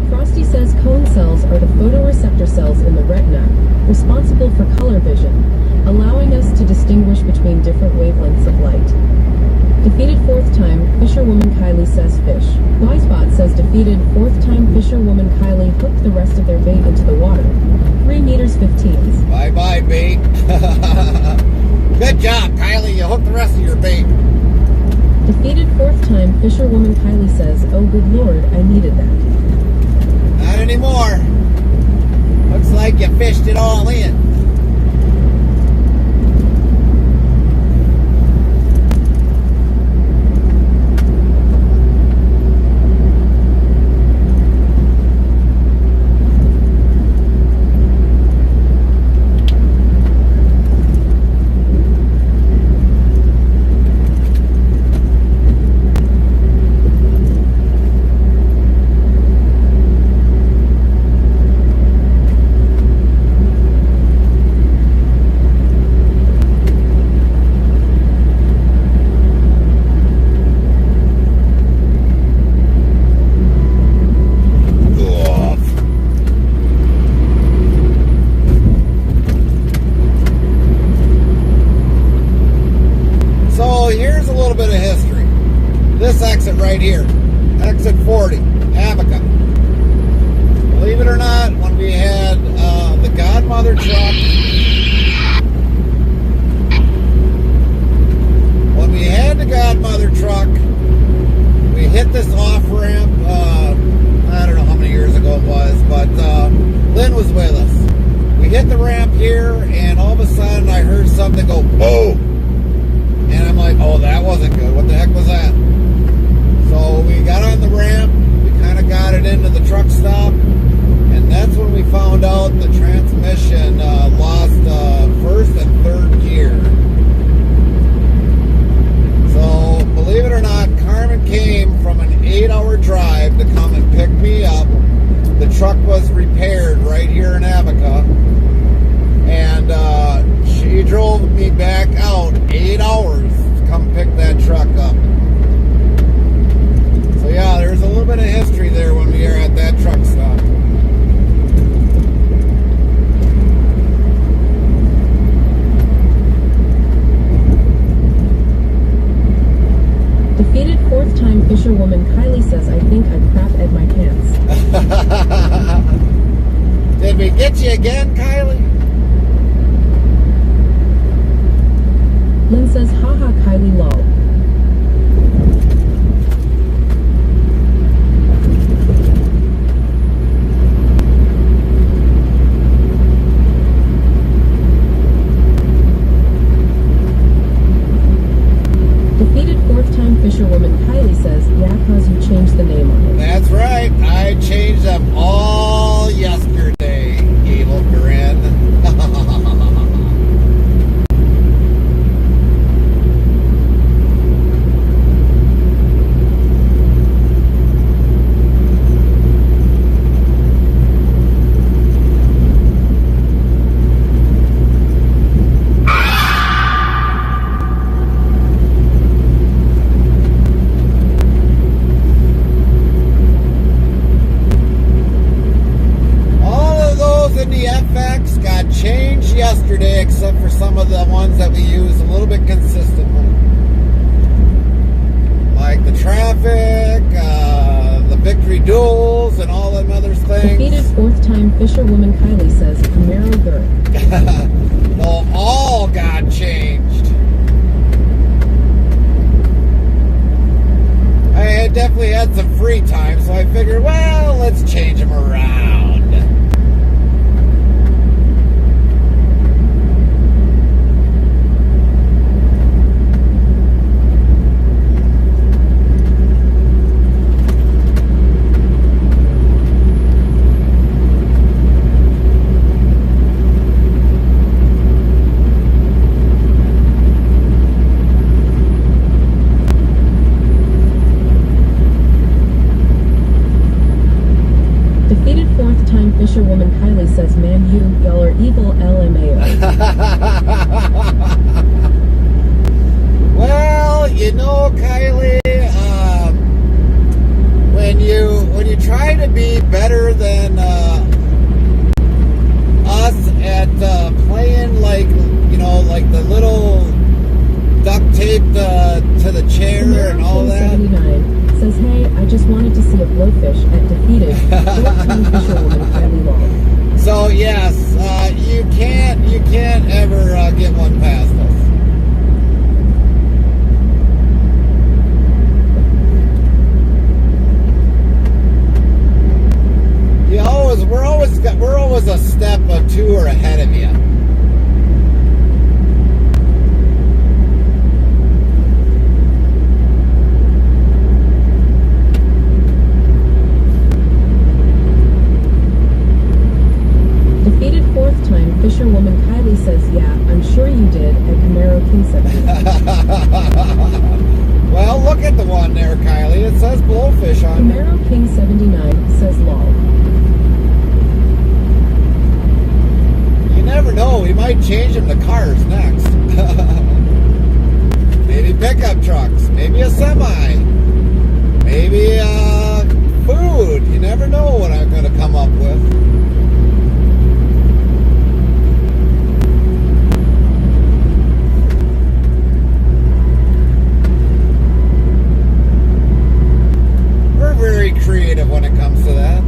Frosty says cone cells are the photoreceptor cells in the retina, responsible for color vision, allowing us to distinguish between different wavelengths of light. Defeated fourth time, fisherwoman Kylie says fish. Wisebot says defeated fourth time, fisherwoman Kylie hooked the rest of their bait into the water. 3 meters 15. Bye-bye, bait. Good job, Kylie. You hooked the rest of your bait. Defeated fourth time, fisherwoman Kylie says, oh good lord, I needed that. Not anymore. Looks like you fished it all in. Right here, exit 40, Abaca. Believe it or not, when we had the Godmother truck, we hit this off ramp. I don't know how many years ago it was, but Lynn was with us. We hit the ramp here, and all of a sudden I heard something go boom, and I'm like, oh, that wasn't good. What the heck was that? So we got truck was repaired right here in Abaca. And she drove me back out 8 hours to come pick that truck up. So yeah, there's a little bit of history there when we were at that truck stop. Defeated fourth-time fisherwoman Kylie says, I think I crap at my pants. Did we get you again, Kylie? Lynn says, haha, Kylie lol. Defeated fourth-time fisherwoman Kylie says, yeah, cause you changed the name on it. That's right. I changed them all yesterday. Evil grin. Changed yesterday, except for some of the ones that we use a little bit consistently, like the traffic, the victory duels, and all them other things. Defeated fourth-time fisherwoman Kylie says, Camaro Gert. Well, all got changed. I had definitely had some free time, so I figured, well, let's change them around. Fisherwoman Kylie says, man, y'all are evil LMAO. Well, you know, Kylie, when you try to be better than us at playing like the little duct tape to the chair and all that. 79 says, hey, I just wanted to see a blowfish at defeated fourth-time fisherwoman Kylie Law. So yes, you can't ever get one past us. We're always a step or two or ahead of you. Fisherwoman Kylie says, yeah, I'm sure you did at Camaro King 79. Well, look at the one there, Kylie. It says blowfish on there. Camaro King 79 says lol. You never know. We might change them to cars next. Maybe pickup trucks. Maybe a semi. Maybe food. You never know what I'm going to come up with. Very creative when it comes to that.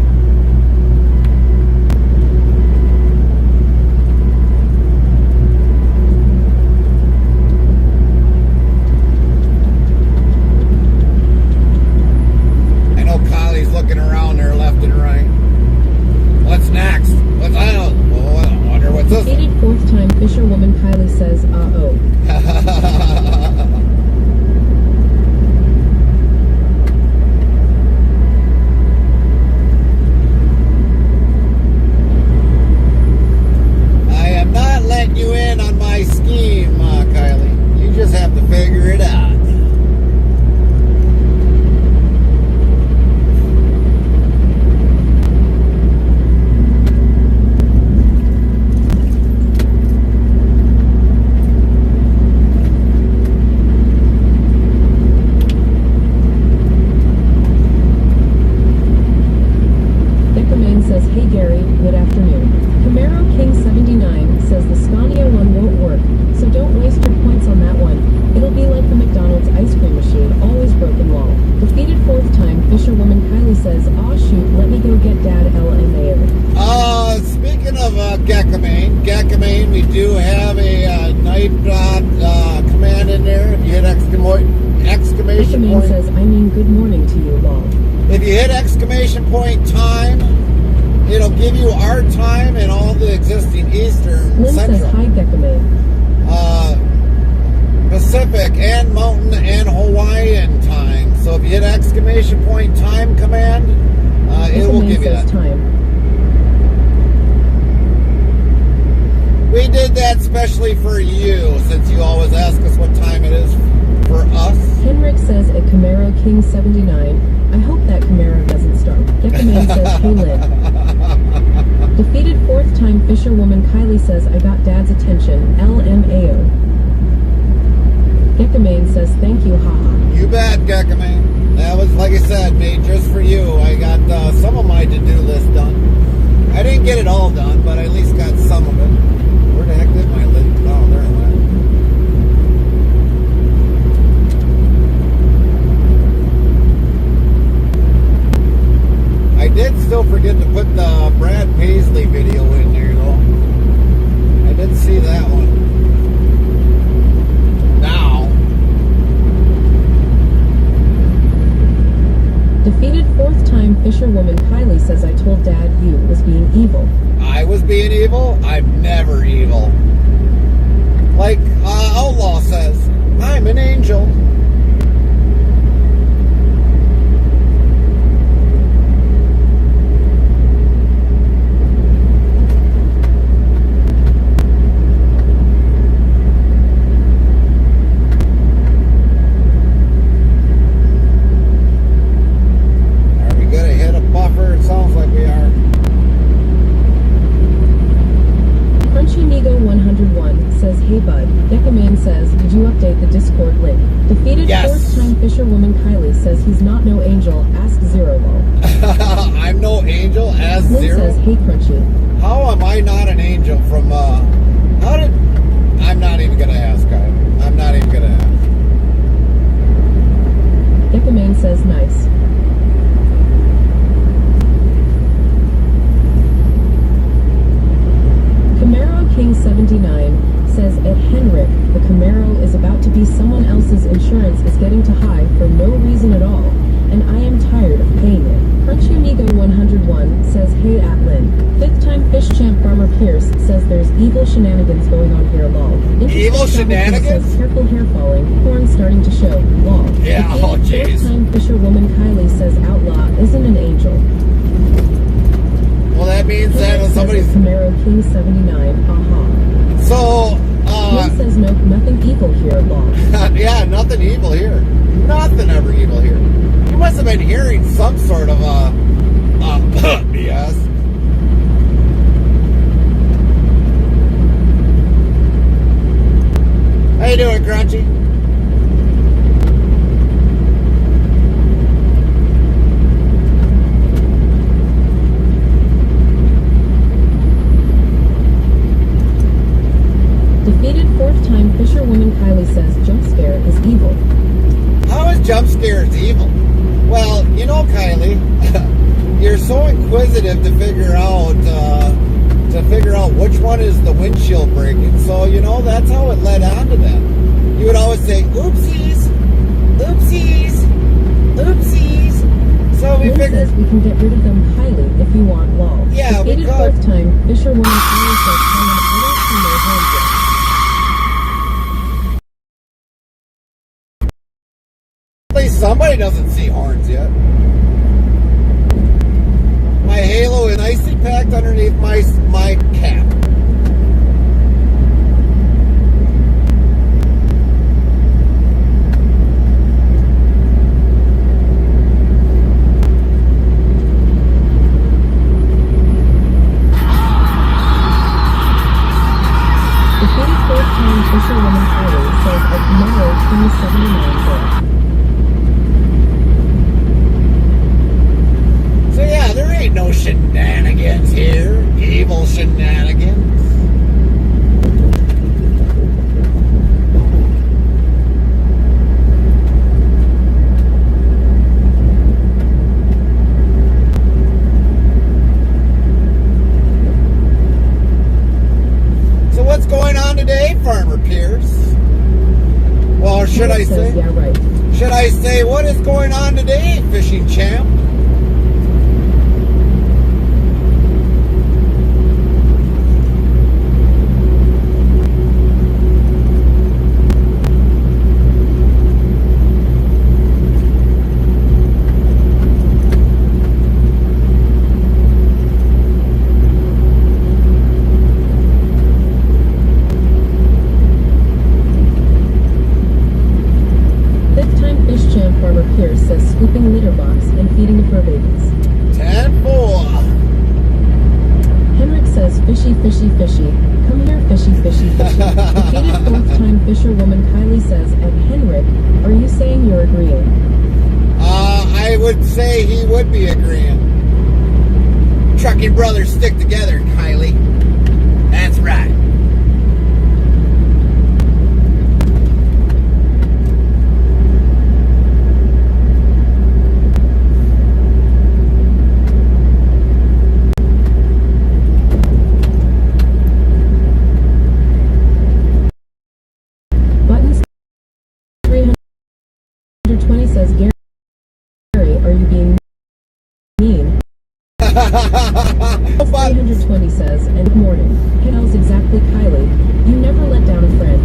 I know Kylie's looking around there left and right. What's next? like the McDonald's ice cream machine, always broken wall. Defeated fourth time, fisherwoman Kylie says, aw shoot, let me go get dad LMAO. Speaking of Gacamane, we do have a night command in there. If you hit exclamation Gacamane point. says, I mean good morning to you, lol. If you hit exclamation point time, it'll give you our time and all the existing Eastern, Lynn Central, says, hi Gacamane. Pacific, and Mountain and Hawaiian time. So if you hit exclamation point time command, it will give you that time. We did that specially for you, since you always ask us what time it is for us. Henrik says a Camaro King 79. I hope that Camaro doesn't start. Geckamane says, hey Lynn. Defeated fourth time fisherwoman Kylie says, I got dad's attention. LMAO. Geckamane says, thank you, haha. You bet, Geckamane. That was, like I said, made just for you. I got some of my to-do list done. I didn't get it all done, but I at least got some of it. Where the heck did my list? Oh, there it went. I did still forget to put the Brad Paisley video in there, though. I did see that one. Now. Defeated fourth time fisherwoman Kylie says, I told dad you was being evil. I was being evil? I'm never evil. Like Outlaw says, I'm an angel. Are we gonna hit a buffer? It sounds like we are. Crunchy Nego 101 says, hey bud. Geckamane says, did you update the Discord link? Defeated Yes. fourth time fisherwoman Kylie says, he's not no angel. Ask Zero lol. I'm no angel, as Lynn zero. says, hey Crunchy. How am I not an angel from, how did, I'm not even gonna ask, guys. I'm not even gonna ask. Geckamane says, nice. Camaro King 79 says, Ed Henrik, the Camaro is about to be someone else's. Insurance is getting too high for no reason at all, and I am tired of paying it. Crunchy Amigo 101 says, hey Atlin. Fifth time fish champ Farmer Pierce says there's evil shenanigans going on here, lol. Evil shenanigans? Says, careful hair falling, horn starting to show, lol. Yeah, oh, jeez. Fourth time fisherwoman Kylie says outlaw isn't an angel. Well, that means that Henrik somebody's, says Camaro King 79, haha. so, Lynn says nope, nothing evil here, lol. yeah, nothing evil here. Nothing ever evil here. You must have been hearing some sort of, BS. How you doing, Crunchy? Defeated fourth time fisherwoman Kylie says jump scare is evil. How is jump scares evil? Well, you know, Kylie, you're so inquisitive to figure out which one is the windshield breaking. So, you know, that's how it led on to that. You would always say, oopsies, oopsies, oopsies. So we Lynn figured, says we can get rid of them, Kylie, if you want, lol. Yeah, we Defeated could. fourth time fisherwoman Kylie says Carmen, I don't see no horns yet. at least somebody doesn't see horns yet. My halo is nicely packed underneath my cap. Defeated fourth time fisherwoman Kylie says a Camaro King 79 girl. So yeah, there ain't no shenanigans here. Evil shenanigans. yeah, right. Should I say, what is going on today, fishing champ? Farmer Pierce says scooping litter box and feeding the fur babies. 10-4. Henrik says fishy, fishy, fishy. Come here, fishy, fishy, fishy. Defeated fourth-time fisherwoman Kylie says, at Henrik, are you saying you're agreeing? I would say he would be agreeing. Trucking brothers stick together, Kylie. That's right. Says Gary, are you being mean? 320 says, and good morning. Hell's exactly Kylie. You never let down a friend.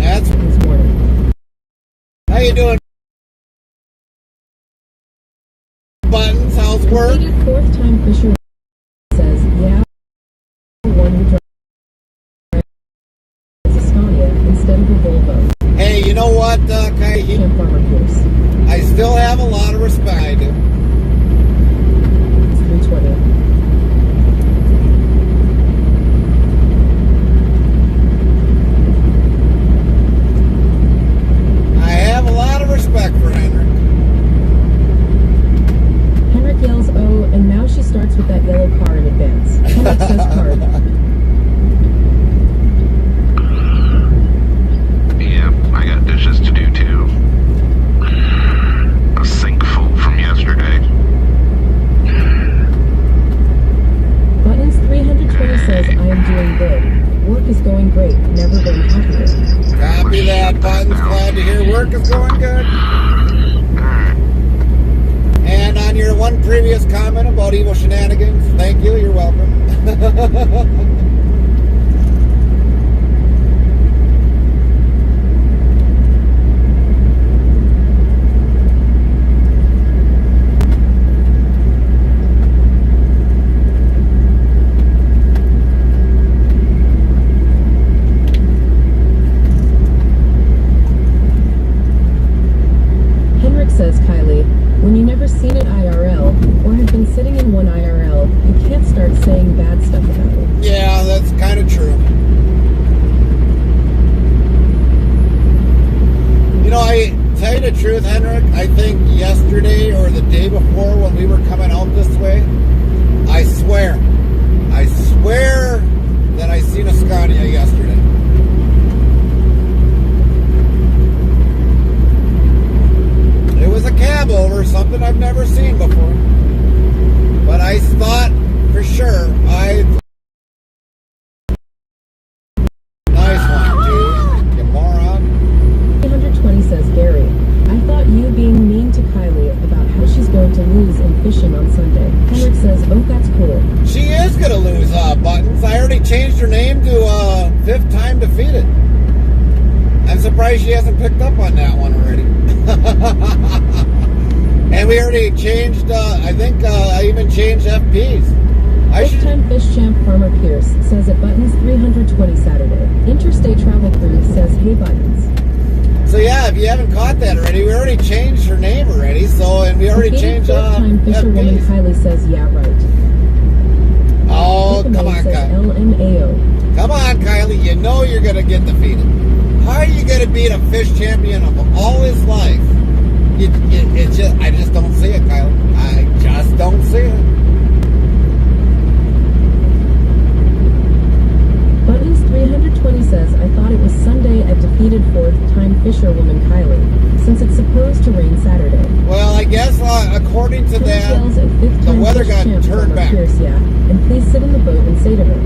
That's this morning. How you doing? Buttons, how's work? Completed fourth-time fisher says, yeah, one who drives a Scania instead of a Volvo. Hey, you know what, Kylie? Farmer Pierce. I still have a lot of respect. I do. 320. I have a lot of respect for Henrik. Henrik yells, oh, and now she starts with that yellow car in advance. Henrik says card. Yeah, I got dishes to do too. A sink full from yesterday. Buttons 320 says, I am doing good. Work is going great. Never been happier. Copy that, Buttons. Glad to hear work is going good. And on your one previous comment about evil shenanigans, thank you. You're welcome. Says Kylie, when you never seen an IRL or have been sitting in one IRL, you can't start saying bad stuff about it. Yeah, that's kind of true. You know, I tell you the truth, Henrik, I think yesterday or the day before when we were coming out this way, I swear that I seen a Scania yesterday. It was a cab over, something I've never seen before. But I thought for sure Nice one, dude. You moron. 320 says Gary, I thought you being mean to Kylie about how she's going to lose in fishing on Sunday. Henrik says, oh, that's cool. She is gonna lose Buttons. I already changed her name to fifth time defeated. I'm surprised she hasn't picked up on that one already. And we already changed, I think I even changed FPs. Fifth-time fish champ Farmer Pierce says at Buttons 320 Saturday. Interstate Travel Crew says, hey Buttons. So yeah, if you haven't caught that already, we already changed her name already, and we already changed Fifth-time fisherwoman FPs. Kylie says, yeah, right. Oh, come on, Kylie. LMAO. Come on, Kylie, you know you're gonna get defeated. How are you gonna beat a fish champion of all his life? I just don't see it, Kylie. I just don't see it. Buttons 320 says, I thought it was Sunday at defeated fourth-time fisherwoman Kylie, since it's supposed to rain Saturday. Well, I guess according to Thomas that, yells at fifth the time weather fish got champ turned Farmer back. Pierce, yeah. And please sit in the boat and say to her,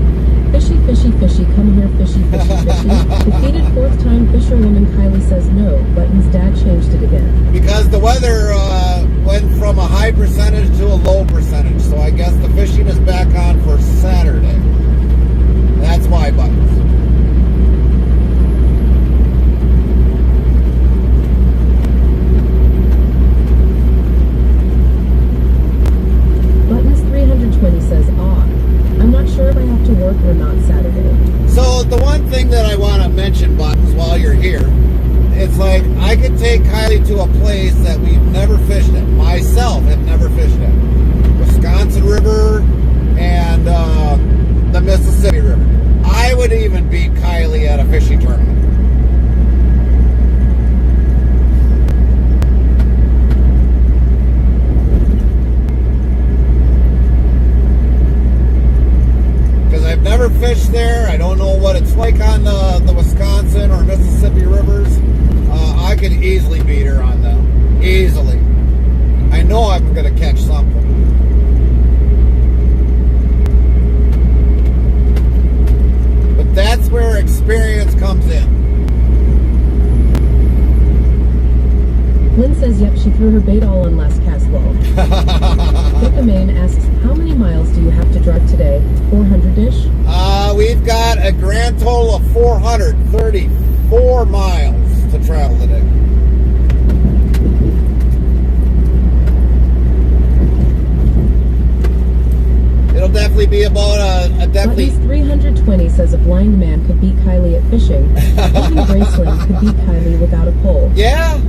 fishy, fishy, fishy, come here, fishy, fishy, fishy. Defeated fourth time fisherwoman Kylie says no. Button's dad changed it again. Because the weather went from a high percentage to a low percentage. So I guess the fishing is back on for Saturday. That's why, Buttons. Buttons 320 says, I'm not sure if I have to work or not Saturday. So the one thing that I want to mention, Buttons, while you're here, it's like I could take Kylie to a place that we've never fished at. Myself have never fished at. Wisconsin River and the Mississippi River. I would even beat Kylie at a fishing tournament. I've never fished there. I don't know what it's like on the Wisconsin or Mississippi rivers. I could easily beat her on them. Easily. I know I'm going to catch something. But that's where experience comes in. Lynn says, yep, she threw her bait all on last cast lol. Maine asks, how many miles do you have to drive today? 400-ish? We've got a grand total of 434 miles to travel today. It'll definitely be about a definitely... Buttons 320 says a blind man could beat Kylie at fishing. Even Graceland could beat Kylie without a pole. Yeah.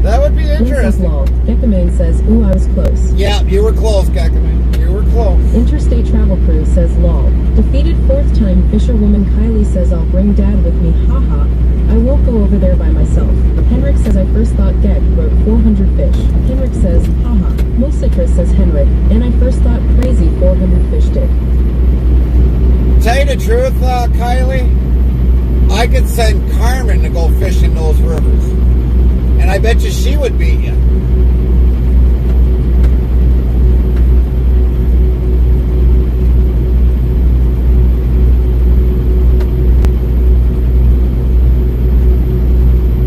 That would be interesting. Gekkamane says, ooh, I was close. Yeah, you were close, Gekkamane. You were close. Interstate Travel Crew says, lol. Defeated fourth time fisherwoman Kylie says, I'll bring dad with me, haha. I won't go over there by myself. Henrik says, I first thought Gek wrote 400 fish. Henrik says, haha. Most citrus says Henrik, and I first thought crazy 400 fish did. Tell you the truth, Kylie, I could send Carmen to go fish in those rivers. And I bet you she would beat you.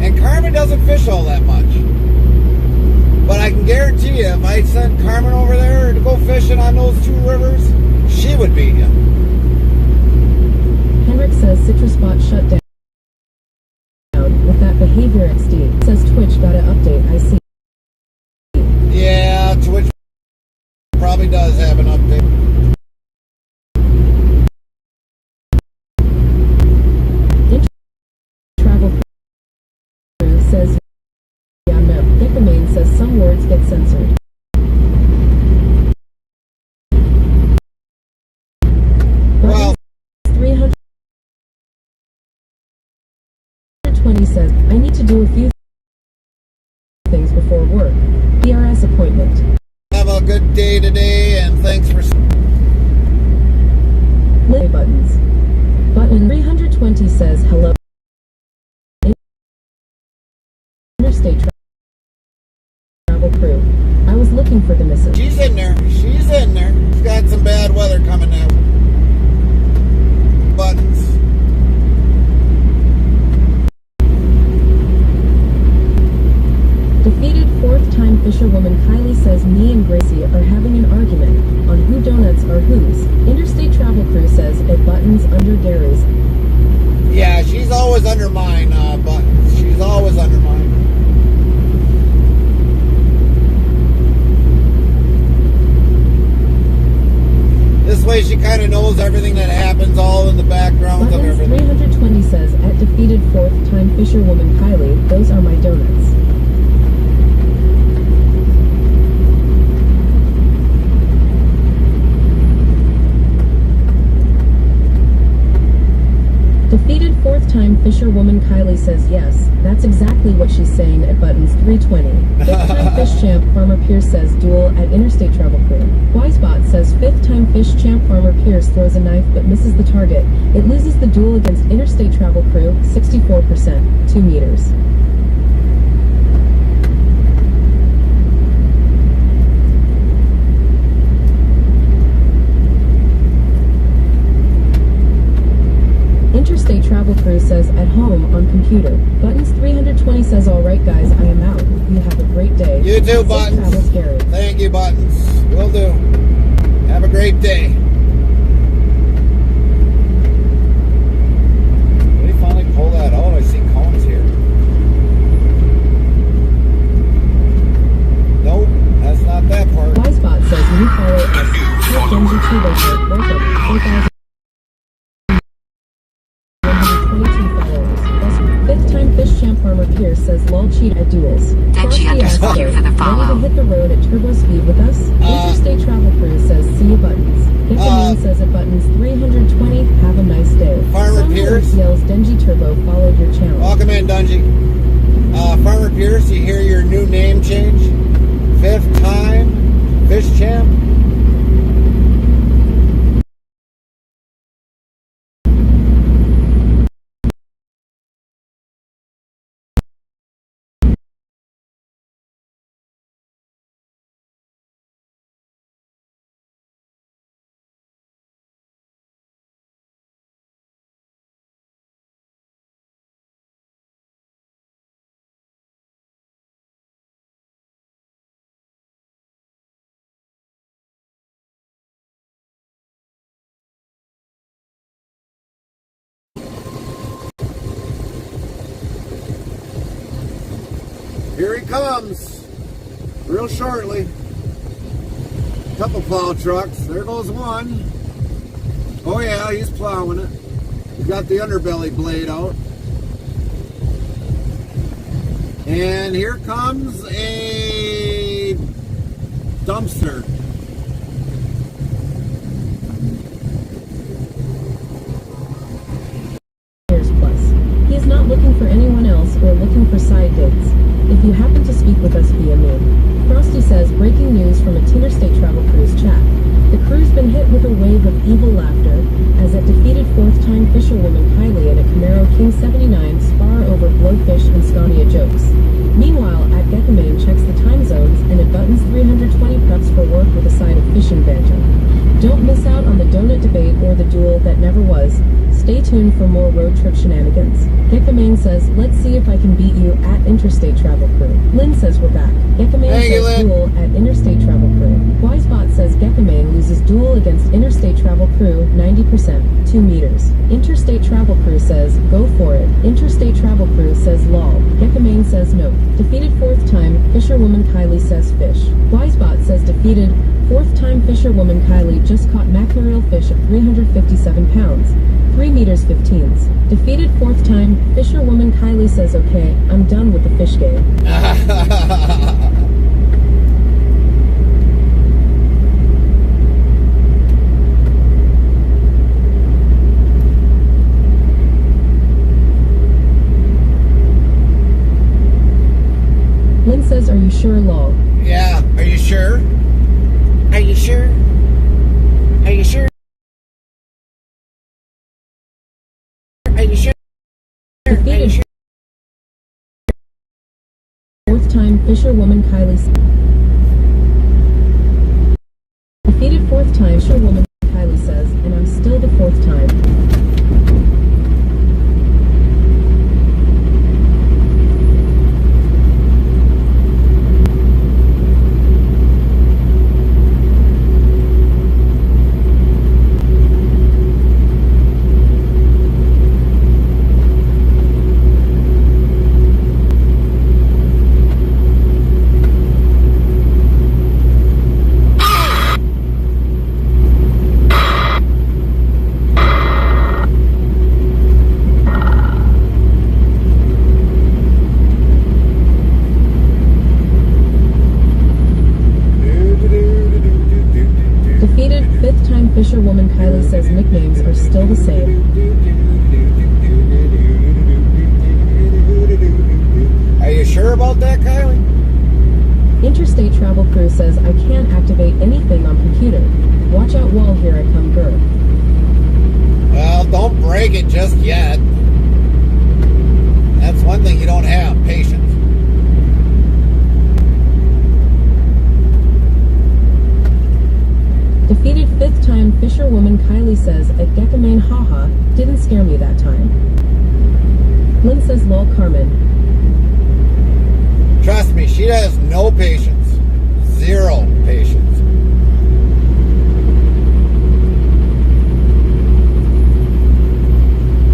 And Carmen doesn't fish all that much. But I can guarantee you, if I sent Carmen over there to go fishing on those two rivers, she would beat you. Henrik says Citrus Bot shut down. With that behavior XD. Says Twitch got an update, I see. Yeah, Twitch probably does have an update. Travel Crew says, yeah, no. Gekkamane says some words get censored. Well, 320 says, I need to do a few things before work. PRS appointment. have a good day today, and thanks for... Play buttons. Button 320 says, hello. Interstate Travel Crew. I was looking for the missus. She's in there. She's in there. She's got some bad weather coming now. Buttons. Defeated fourth-time fisherwoman Kylie says me and Gracie are having an argument on who donuts are whose. Interstate Travel Crew says at Buttons under Gary's. Yeah, she's always under mine, Buttons. She's always under mine. This way she kind of knows everything that happens all in the background of Buttons everything. 320 says at defeated fourth-time fisherwoman Kylie, those are my donuts. Defeated fourth-time fisherwoman Kylie says yes, that's exactly what she's saying at Buttons 320. Fifth-time fish champ Farmer Pierce says duel at Interstate Travel Crew. Wisebot says fifth-time fish champ Farmer Pierce throws a knife but misses the target. It loses the duel against Interstate Travel Crew, 64%, 2 meters. on computer. Buttons 320 says, alright guys, I am out. You have a great day. You too, Safe Buttons. travels, Gary. Thank you, Buttons. Will do. Have a great day. Did he finally pull that out? I see cones here. Nope, that's not that part. Wisebot says, you follow us. Hit Genji Turbo Heart. Welcome. 4,122 followers. Best fifth time Fish Champ Farmer Pierce says, lol cheat at duels. Denji underscore you for the follow. Ready to hit the road at turbo speed with us? Interstate Travel Crew says, see you Buttons. Hit the moon says at Buttons 320, have a nice day. Farmer Someone Pierce? yells, Denji Turbo followed your channel. Welcome in, Dungy. Farmer Pierce, you hear your new name change? Fifth time Fish Champ? Here he comes, real shortly. Couple plow trucks. There goes one. Oh yeah, he's plowing it. He's got the underbelly blade out. And here comes a dumpster. Plus. He is not looking for anyone else or looking for side gigs. If you happen to speak with us via me. Frosty says, breaking news from a Interstate Travel Cruise chat. The crew's been hit with a wave of evil laughter as it defeated fourth-time fisherwoman Kylie in a Camaro King 79 spar over blowfish and Scania jokes. Meanwhile, at Gekamane checks the time zones and at Buttons 320 preps for work with a side of fishing banter. Don't miss out on the donut debate or the duel that never was. Stay tuned for more road trip shenanigans. Gekamane says, let's see if I can beat you at Interstate Travel Crew. Lynn says we're back. Gekamane says duel at Interstate Travel Crew. Wisebot says Gekamane loses duel against Interstate Travel Crew 90%, 2 meters. Interstate Travel Crew says, go for it. Interstate Travel Crew says lol. Gekamane says nope. Defeated fourth time, fisherwoman Kylie says fish. Wisebot says defeated fourth time fisherwoman Kylie just caught mackerel fish at 357 pounds. 3 meters 15s. Defeated fourth time, fisherwoman Kylie says okay, I'm done with the fish game. Lynn says, are you sure, lol? Yeah, are you sure? Are you sure? Are you sure? Are you sure? Defeated fourth time, fisherwoman Kylie defeated fourth time, fisherwoman Kylie says, and I'm still the fourth time. Defeated fifth time, fisherwoman Kylie says nicknames are still the same. Are you sure about that, Kylie? Interstate Travel Crew says I can't activate anything on computer. Watch out, wall, here I come, grr. Well, don't break it just yet. That's one thing you don't have, patience. Defeated fifth time, fisherwoman Kylie says at Gekamane haha, didn't scare me that time. Lynn says says lol Carmen. Trust me, she has no patience. Zero patience.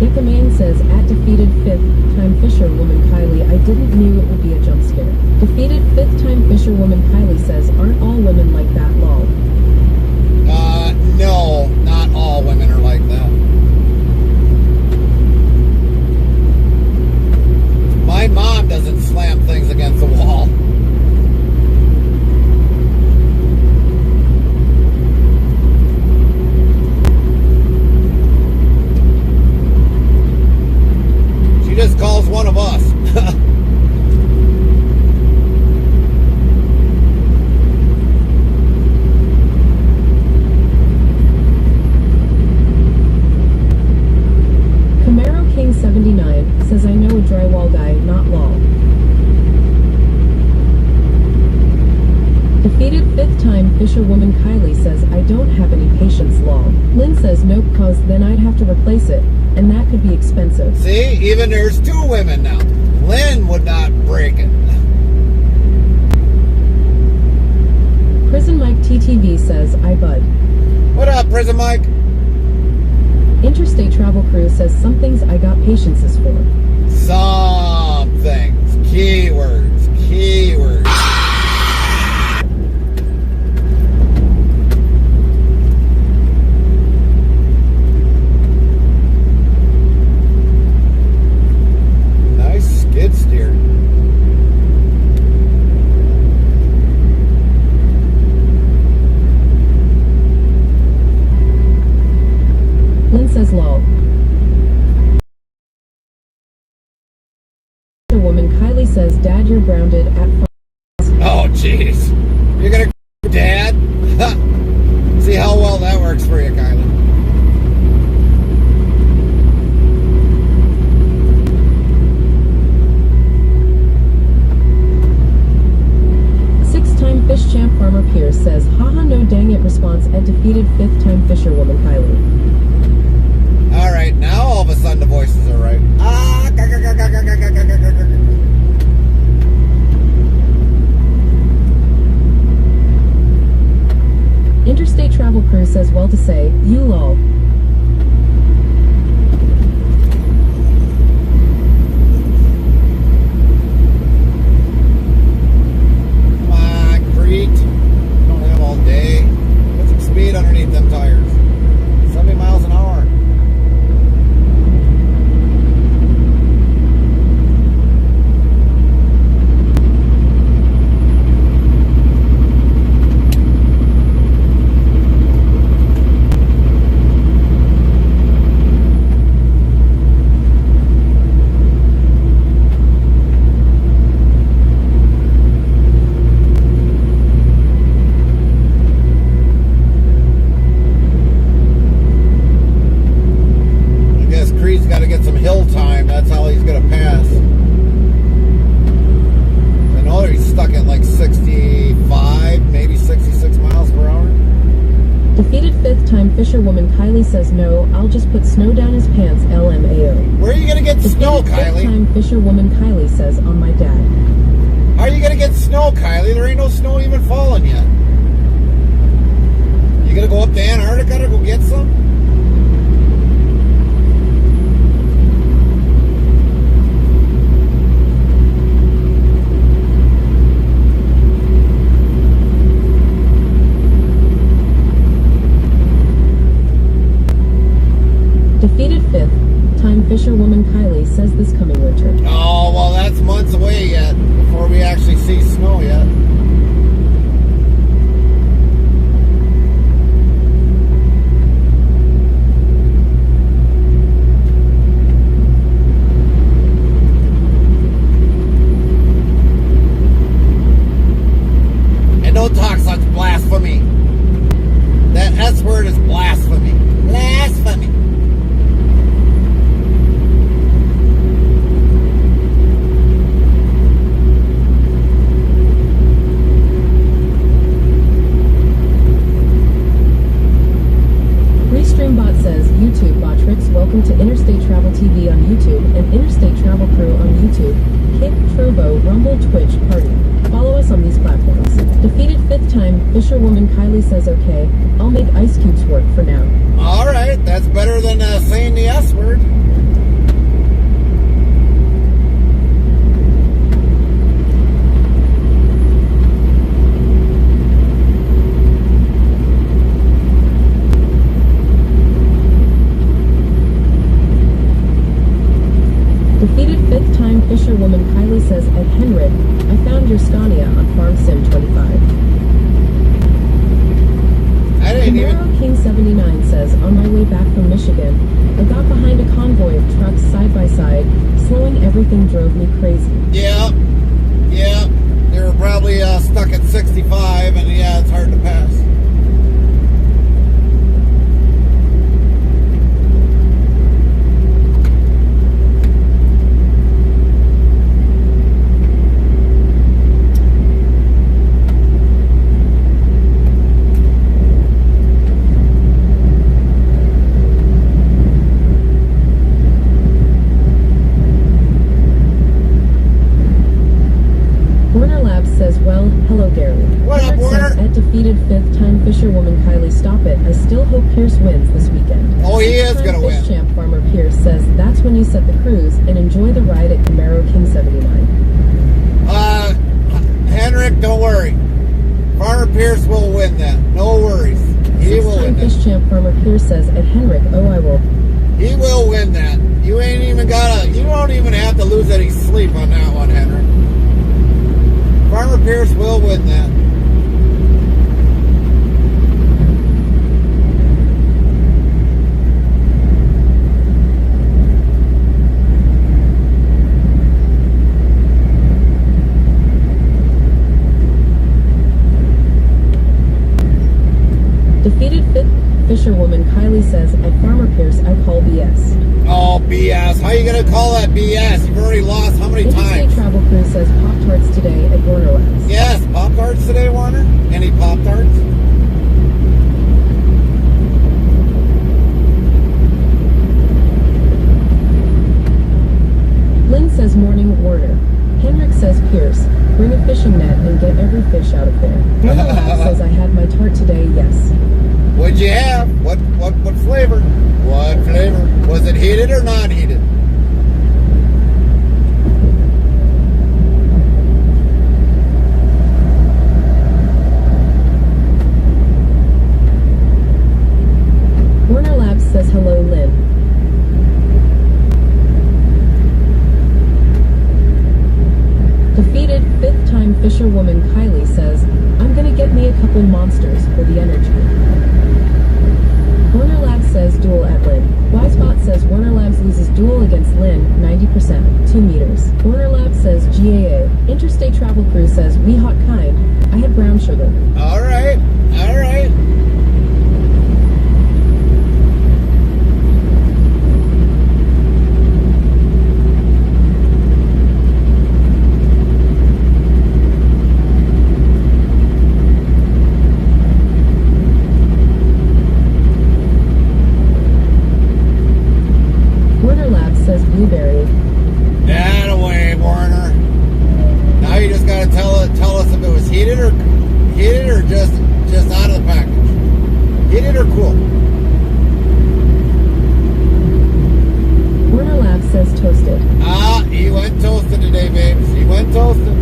Geckamane says, at defeated fifth time fisherwoman Kylie, I didn't knew it would be a jump scare. Defeated fifth time fisherwoman Kylie says, aren't all women like that, lol? No, not all women are like that. My mom doesn't slam things against the wall. She just calls one of us. Camaro King 79 says, I know a drywall guy, not lol. Defeated fifth time fisherwoman Kylie says, I don't have any patience, lol. Lynn says, nope, cause then I'd have to replace it, and that could be expensive. See, even there's two women now. Lynn would not break it. Prison Mike TTV says, I bud. What up, Prison Mike? Interstate Travel Crew says, some things I got patiences for. Some things. Keywords. Keywords. Nice skid steer. Lynn says, lol. The woman Kylie says, Dad, you're grounded at Oh, jeez. You're gonna Dad? See how well that works for you, Kylie. Six-time fish champ Farmer Pierce says, haha no dang it response at defeated fifth-time fisherwoman Kylie. All right, now all of a sudden the voices are right. Interstate Travel Crew says, well to say, you lol. Come on, Crete. Don't have all day. Put some speed underneath them tires. 70 miles an hour. Creed's got to get some hill time. That's how he's going to pass. I know he's stuck at like 65, maybe 66 miles per hour. Defeated fifth-time fisherwoman Kylie says, no, I'll just put snow down his pants, LMAO. Where are you going to get Defeated snow, Kylie? fifth-time fisherwoman Kylie says, on my dad. How are you going to get snow, Kylie? There ain't no snow even falling yet. You going to go up to Antarctica to go get some? Defeated fifth-time fisherwoman Kylie says this coming winter. Oh, well, that's months away yet before we actually see snow yet. And don't talk such blasphemy. That S word is blasphemy. Blasphemy. Rumble, Twitch, Party. Follow us on these platforms. Defeated fifth time, Fisherwoman Kylie says okay, I'll make ice cubes work for now. All right, that's better than saying the S word. Defeated fifth time, Fisherwoman Kylie says Ed Henrik, I found your Scania on Farm Sim 25. I didn't even. Camaro King 79 says, on my way back from Michigan, I got behind a convoy of trucks side by side. Slowing everything drove me crazy. Yeah. They were probably stuck at 65, and yeah, it's hard to pass. Hello, Gary. What up, Warner? At defeated fifth time Fisherwoman Kylie, stop it. I still hope Pierce wins this weekend. Oh, he is going to win. Fish champ Farmer Pierce says that's when you set the cruise and enjoy the ride at Camaro King 79. Henrik, don't worry. Farmer Pierce will win that. No worries. He will win that. Fish champ Farmer Pierce says at Henrik, oh, I will. He will win that. You ain't even you don't even have to lose any sleep on that one, Henrik. Farmer Pierce will win that. Defeated fifth Fisherwoman Kylie says at Farmer Pierce, I call BS. Oh, BS. How are you going to call that BS? You've already lost how many Interstate times? Travel Crew says Pop-Tarts today at Warner Labs. Yes, Pop-Tarts today, Warner? Any Pop-Tarts? Lynn says morning, Warner. Henrik says Pierce, bring a fishing net and get every fish out of there. Warner Labs says I had my tart today, yes. What'd you have? What flavor? What flavor? Was it heated or not heated? Warner Labs says hello, Lynn. Defeated fifth time Fisherwoman Kylie says, I'm gonna get me a couple monsters for the energy. Warner Labs says duel at Lynn. Wisebot says Warner Labs loses duel against Lynn, 90%, 2 meters. Warner Labs says GAA. Interstate Travel Crew says we hot kind. I had brown sugar. All right. Says blueberry. That away, Warner. Now you just gotta tell us if it was heated or just out of the package. Heated or cool? Warner Labs says toasted. Ah, he went toasted today, babes. He went toasted.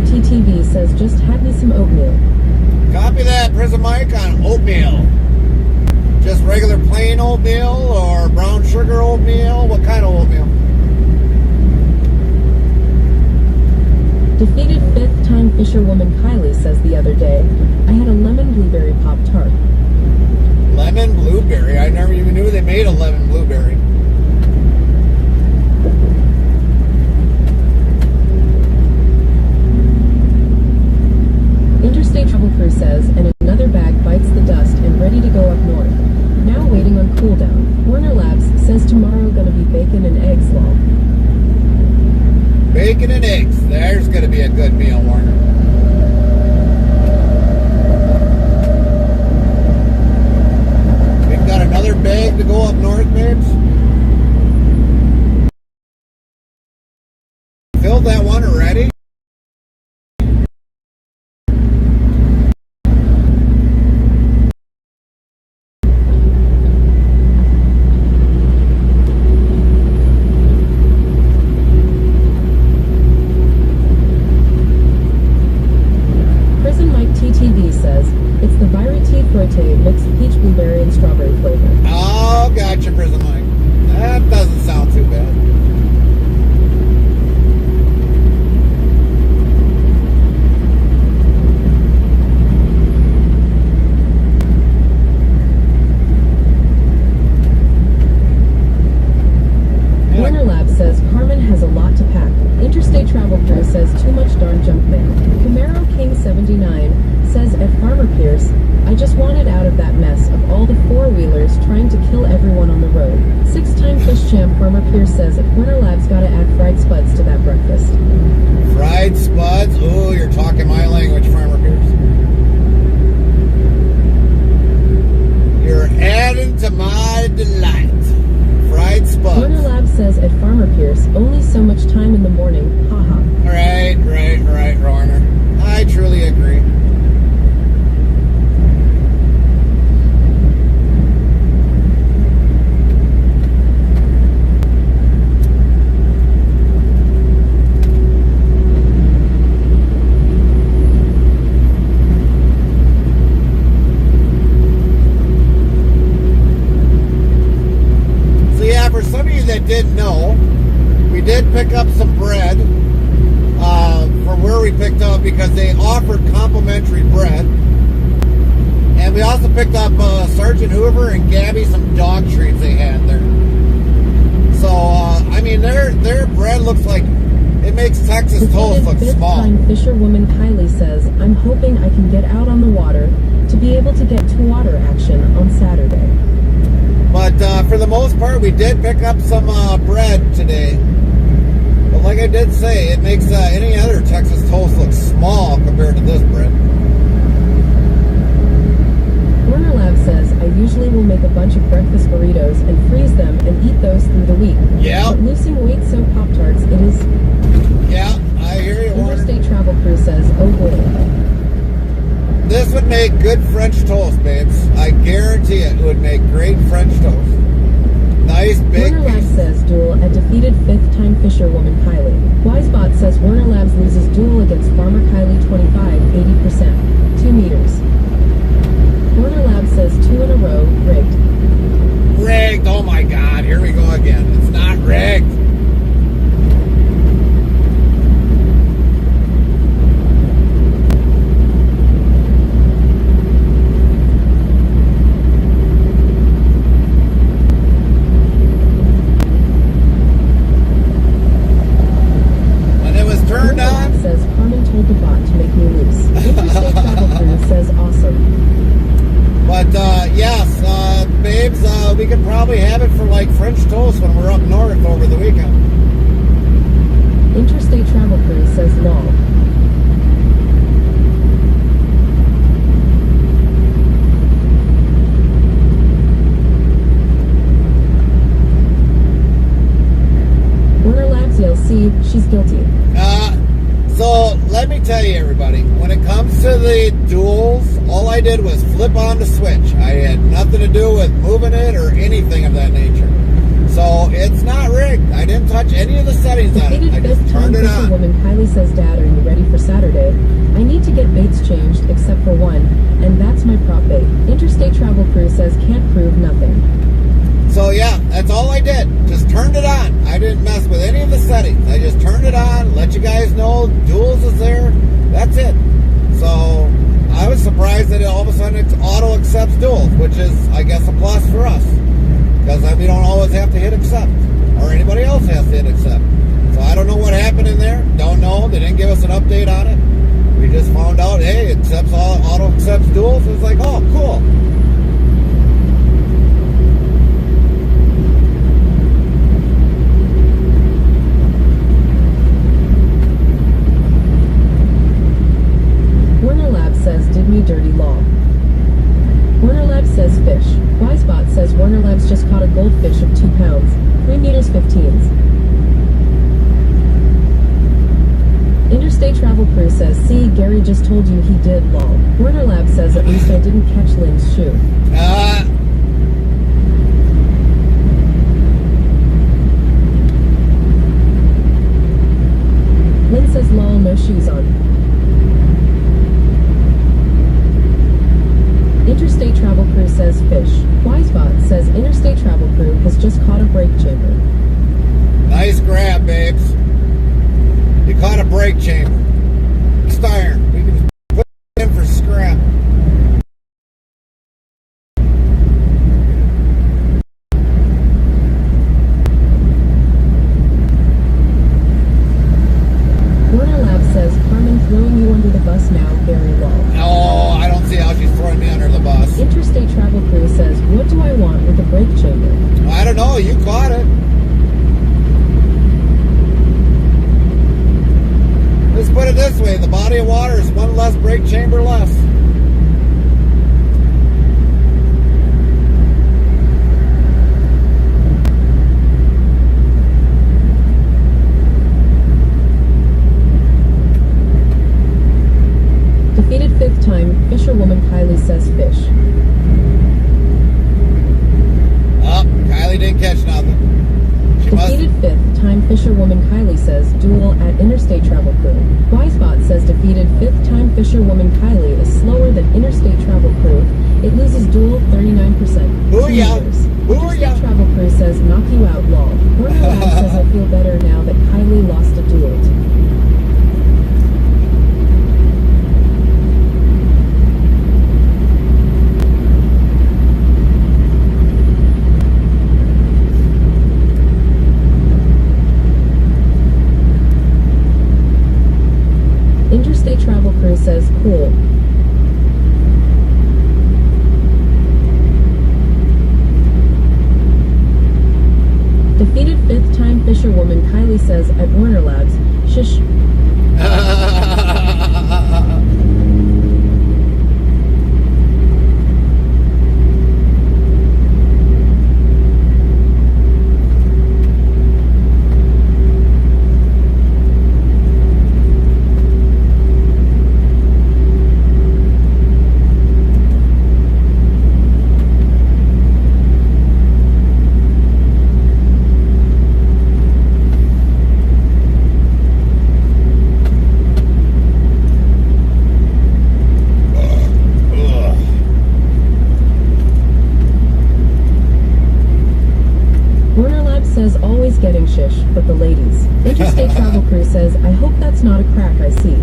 TTV says just had me some oatmeal. Copy that, Prison Mike, on oatmeal. Just regular plain oatmeal or brown sugar oatmeal? What kind of oatmeal? Defeated fifth time Fisherwoman Kylie says the other day, I had a lemon blueberry Pop-Tart. Lemon blueberry? I never even knew they made a lemon blueberry. Interstate Travel Crew says, and another bag bites the dust and ready to go up north. Now waiting on cool down. Warner Labs says tomorrow gonna be bacon and eggs, lol. Bacon and eggs. There's gonna be a good meal, Warner. Tutti Frutti mixed peach, blueberry, and strawberry flavor. Oh, gotcha, Prison Mike. That doesn't sound too bad. Warner Lab says Carmen has a lot to pack. Interstate Travel Crew says too much darn junk mail. Camaro King 79 says at Farmer Pierce, I just wanted out of that mess of all the four-wheelers trying to kill everyone on the road. Six-time fish champ Farmer Pierce says at Warner Lab's gotta add fried spuds to that breakfast. Fried spuds? Ooh, you're talking my language, Farmer Pierce. You're adding to my delight. Fried spuds. Warner Lab says at Farmer Pierce, only so much time in the morning, haha. Right, Warner. I truly agree. For some of you that didn't know, we did pick up some bread from where we picked up because they offered complimentary bread. And we also picked up Sergeant Hoover and Gabby some dog treats they had there. So, I mean, their bread looks like it makes Texas toast look small. Fifth-time fisherwoman Kylie says, I'm hoping I can get out on the water to be able to get to water action on Saturday. But for the most part, we did pick up some bread today. But like I did say, it makes any other Texas toast look small compared to this bread. Warner Lab says, I usually will make a bunch of breakfast burritos and freeze them and eat those through the week. Yeah. But losing weight so Pop-Tarts, it is... Yeah, I hear you, Warner. Interstate Travel Crew says, oh boy. This would make good French toast, babes. I guarantee it would make great French toast. Nice big Warner Labs piece. says duel at defeated fifth-time fisherwoman Kylie. Wisebot says Warner Labs loses duel against Farmer Kylie 25, 80%. 2 meters. Warner Labs says 2 in a row, rigged. Rigged, oh my God, here we go again. It's not rigged. Turned on. Says Carmen told the bot to make me loose. Interstate Travel Crew says awesome. But yes, babes, we could probably have it for like French toast when we're up north over the weekend. Interstate Travel Crew says lol. Warner Labs yells, see, she's guilty. So let me tell you, everybody, when it comes to the duels, all I did was flip on the switch. I had nothing to do with moving it or anything of that nature. So it's not rigged. I didn't touch any of the settings on it. I just turned it on. Woman Kylie says, Dad, are you ready for Saturday? I need to get baits changed except for one, and that's my prop bait. Interstate Travel Crew says can't prove nothing. So yeah, that's all I did. Just turned it on. I didn't mess with any of the settings. I just turned it on, let you guys know duels is there. That's it. So I was surprised that all of a sudden it auto accepts duels, which is, I guess, a plus for us. Because we don't always have to hit accept. Or anybody else has to hit accept. So I don't know what happened in there. Don't know. They didn't give us an update on it. We just found out, hey, it accepts auto accepts duels. It's like, oh, cool. Did me dirty law. Warner Labs says fish. Wisebot says Warner Labs just caught a goldfish of 2 pounds, 3 meters 15s. Interstate Travel Crew says, see, Gary just told you he did lol. Warner Labs says at least I didn't catch Lynn's shoe. Lynn says lol, no shoes on. Interstate fish. Wisebot says interstate travel crew has just caught a brake chamber. Nice grab, babes. You caught a brake chamber. Cast iron. We can put it in for scrap. Warner Lab says Carmen throwing you under the bus now, very low. No, I don't see how she's throwing me under the bus. Interstate travel crew says, what do I want with a brake chamber? I don't know. You caught it. Let's put it this way. The body of water is one less brake chamber less. Defeated fifth time, fisherwoman Kylie says fish. Oh, Kylie didn't catch nothing. She Defeated fifth time, fisherwoman Kylie says duel at interstate travel crew. Wisebot says defeated fifth time, fisherwoman Kylie is slower than interstate travel crew. It loses duel 39%. Booyah! Booyah! Interstate travel crew says knock you out, lol. Warner Lab says I feel better now that Kylie lost a duel. Interstate travel crew says cool. Defeated fifth time, fisherwoman Kylie says at Warner Labs, shush. Says always getting shish, but the ladies. Interstate travel crew says, I hope that's not a crack I see.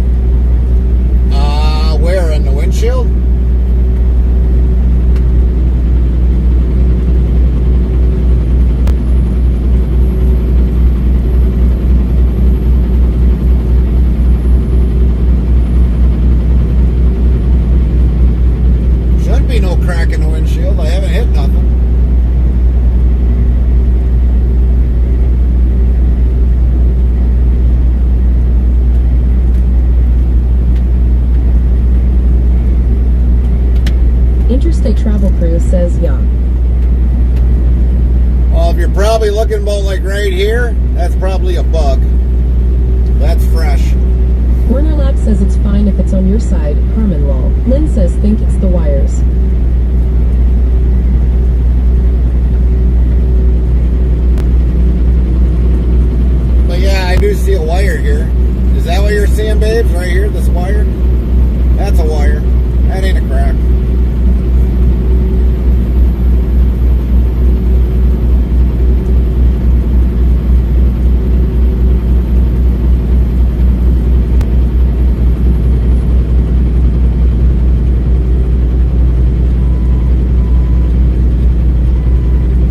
Where? In the windshield? Shouldn't be no crack in the windshield. I haven't hit nothing. Interstate travel crew says yeah. Well, if you're probably looking about like right here, that's probably a bug. That's fresh. Warner Lab says it's fine if it's on your side, Carmen lol. Lynn says think it's the wires. But yeah, I do see a wire here. Is that what you're seeing, babes? Right here, this wire? That's a wire. That ain't a crack.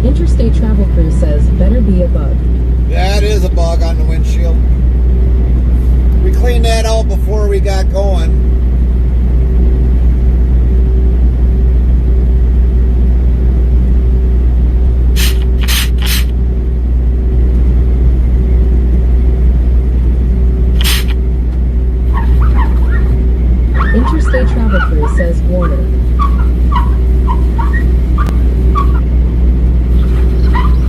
Interstate travel crew says better be a bug. That is a bug on the windshield. We cleaned that out before we got going. Interstate travel crew says Warner.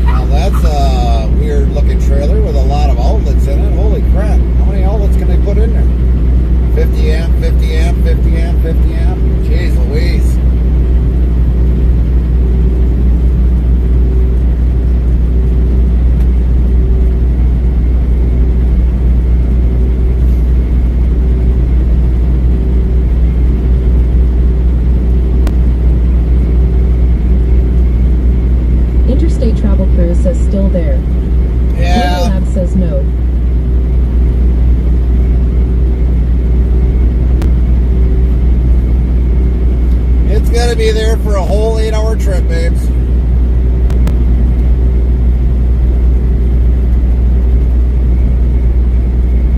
Now that's a weird looking trailer with a lot of outlets in it. Holy crap. How many outlets can they put in there? 50 amp, 50 amp, 50 amp, 50 amp. Jeez Louise. Interstate Travel Crew says still there. Yeah. Weather Lab says no. It's gonna be there for a whole 8-hour trip, babes.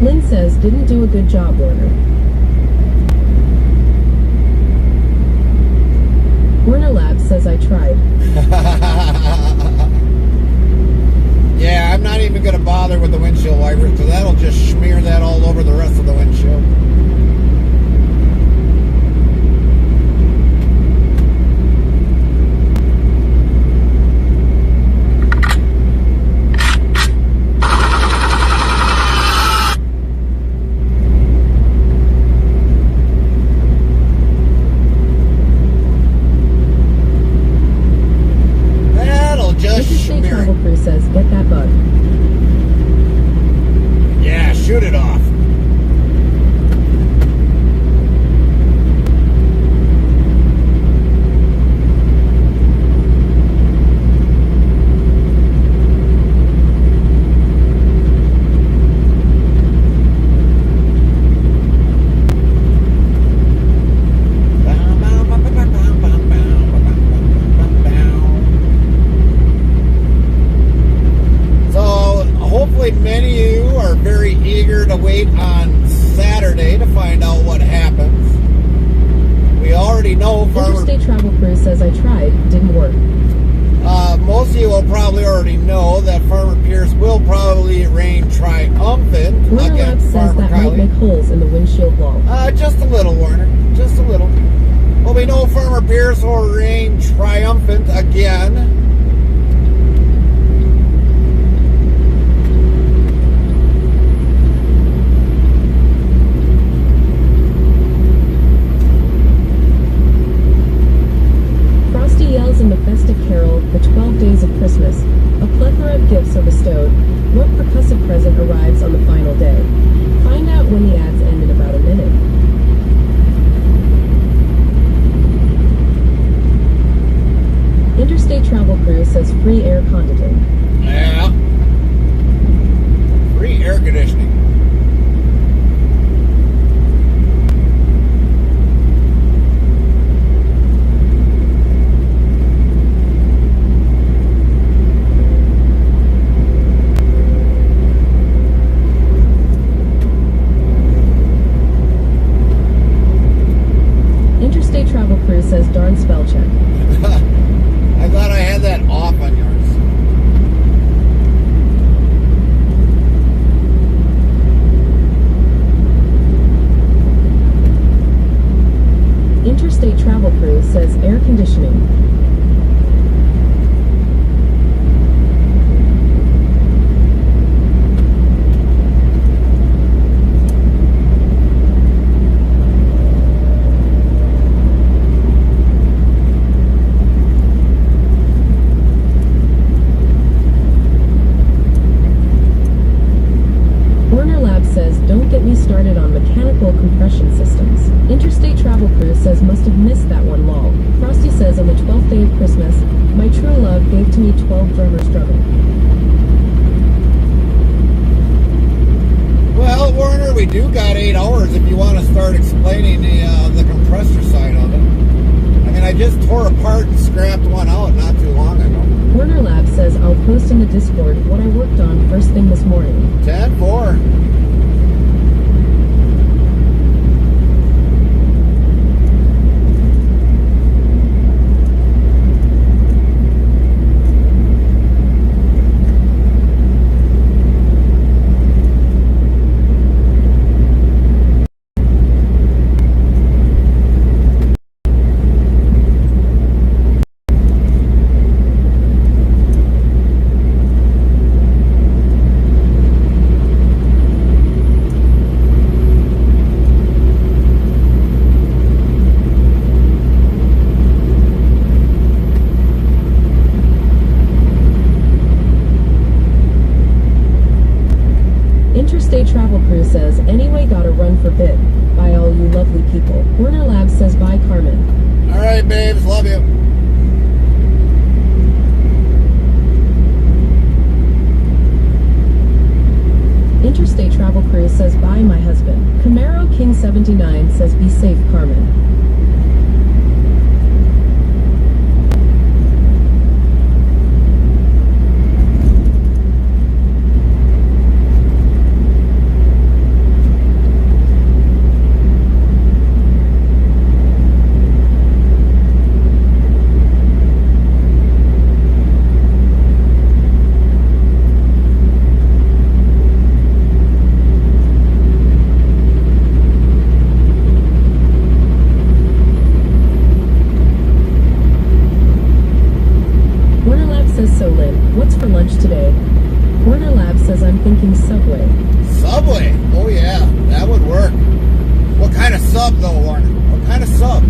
Lynn says didn't do a good job, Warner. Warner Lab says I tried. Yeah, I'm not even gonna bother with the windshield wipers because that'll just smear that all over the rest of the windshield. Interstate Travel Crew says get that bug. Yeah, shoot it off. Many of you are very eager to wait on Saturday to find out what happens. We already know Interstate Travel Crew says I tried, didn't work. Most of you will probably already know that Farmer Pierce will probably reign triumphant Warner Lab against says Farmer that might Kylie. make holes in the windshield wall. Just a little, Warner. Just a little. Well, we know Farmer Pierce will reign triumphant again. In the festive carol, the 12 days of Christmas, a plethora of gifts are bestowed. What percussive present arrives on the final day? Find out when the ads end in about a minute. Interstate Travel Crew says free air conditioning. Yeah. Free air conditioning. Interstate Travel Crew says darn spell check. I thought I had that off on yours. Interstate Travel Crew says air conditioning. Don't get me started on mechanical compression systems. Interstate Travel Crew says must have missed that one lol. Frosty says on the 12th day of Christmas, my true love gave to me 12 drummers drumming. Well, Warner, we do got 8 hours if you want to start explaining the compressor side of it. I mean, I just tore apart and scrapped one out not too long ago. Warner Lab says I'll post in the Discord what I worked on first thing this morning. 10-4. Interstate Travel Crew says, anyway, gotta run for bid. Bye all you lovely people. Warner Labs says, bye Carmen. All right, babes, love you. says, so Lynn, what's for lunch today? Warner Lab says, I'm thinking Subway. Subway. Oh yeah, that would work. What kind of sub though, Warner? What kind of sub?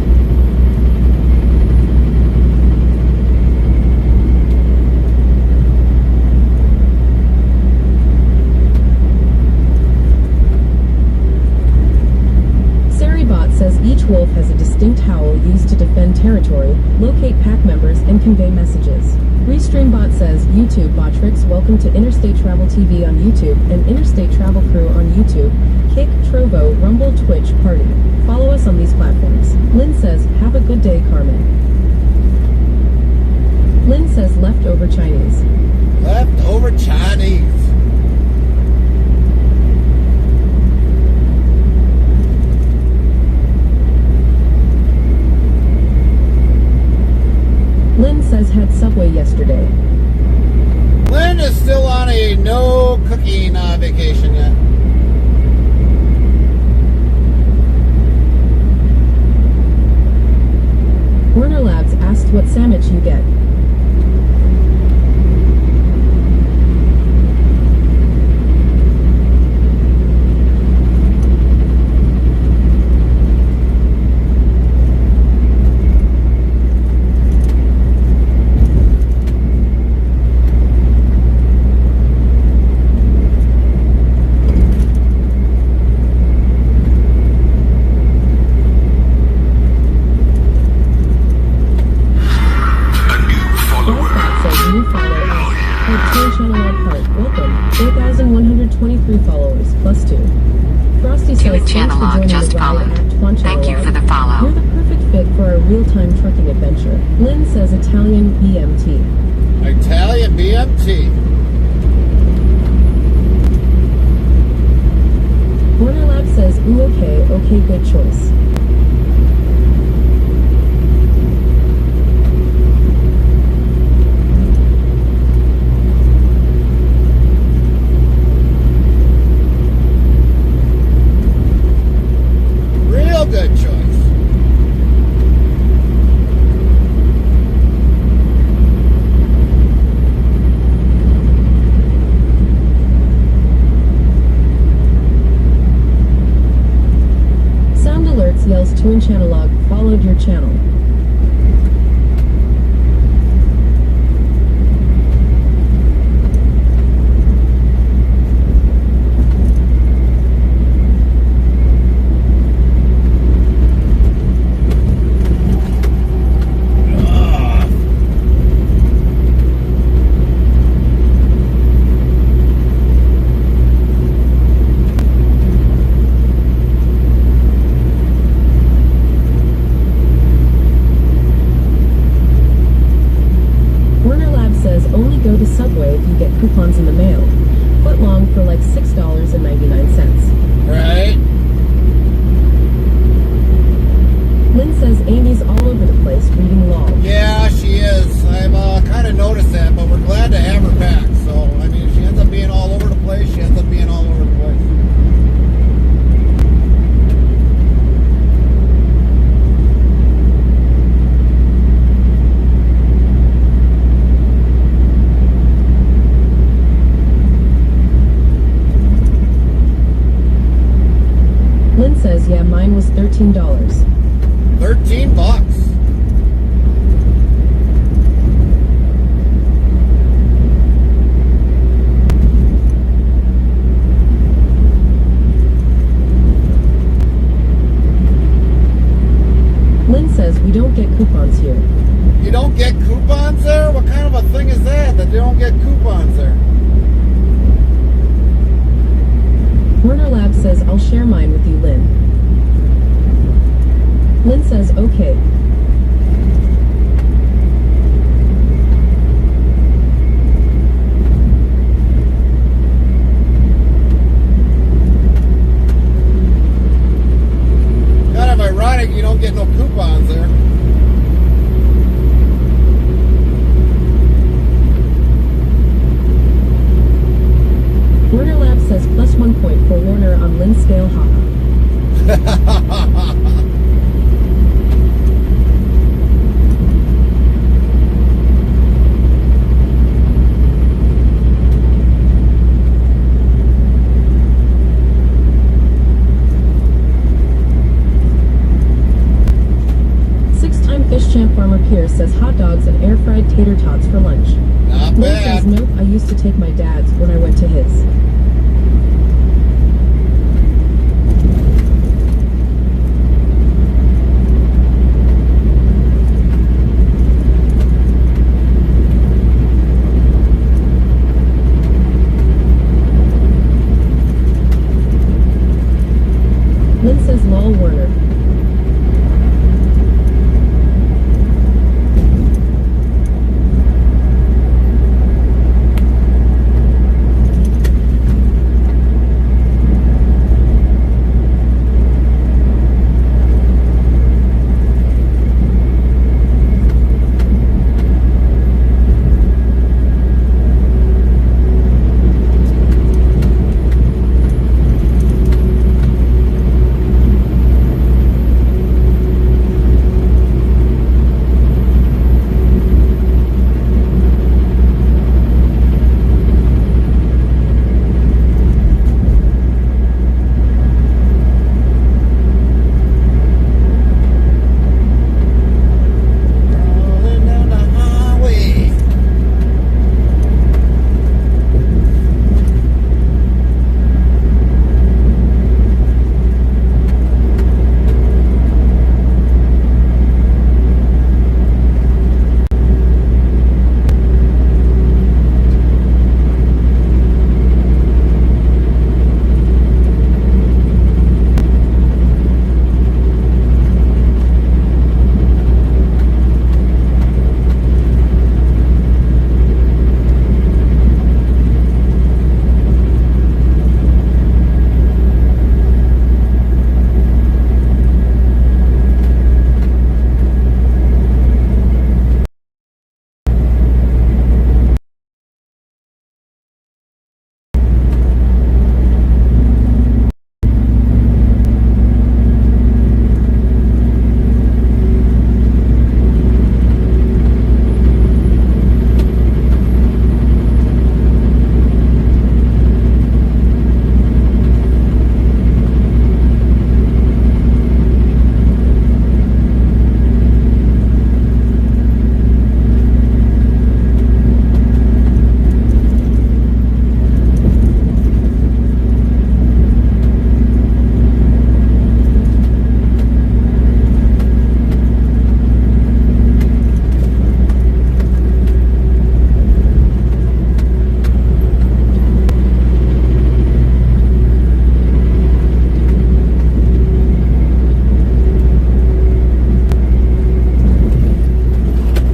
Saribot says each wolf has a distinct howl used to defend territory, locate pack members, and convey messages. Restreambot says, YouTube Botrix, welcome to Interstate Travel TV on YouTube and Interstate Travel Crew on YouTube, Kick, Trovo, Rumble, Twitch, Party. Follow us on these platforms. Lynn says, have a good day, Carmen. Lynn says, leftover Chinese. Leftover Chinese. Lynn says, had Subway yesterday. Lynn is still on a no cooking vacation yet. Warner Labs asked what sandwich you get. Followers, +2. Frosty says, thanks for Channelog joining just the ride followed. at Twanchallawag. Thank you for the follow. You're the perfect fit for a real-time trucking adventure. Lynn says Italian BMT. Italian BMT. Warner Lab says, ooh, okay, good choice. Good choice. Sound Alerts yells 2 in Channelog, followed your channel. Only go to Subway if you get coupons in the mail. Foot long for like $6.99. Right. Lynn says Amy's all over the place reading law. Yeah, she is. I've kind of noticed that, but we're glad to have her back. So, I mean, if she ends up being all over the place, she ends up being all over the place. Lynn says, yeah, mine was $13. 13 bucks. Lynn says, we don't get coupons here. You don't get coupons there? What kind of a thing is that they don't get coupons there? Warner Lab says, I'll share mine with you, Lynn. Lynn says, okay. Kind of ironic you don't get no coupons there. Warner Lab says +1 point for Warner on Lynn's scale, haha. here says hot dogs and air fried tater tots for lunch. Not Lynn bad. says nope, I used to take my dad's when I went to his. Lynn says lol Werner. Rolling down the highway.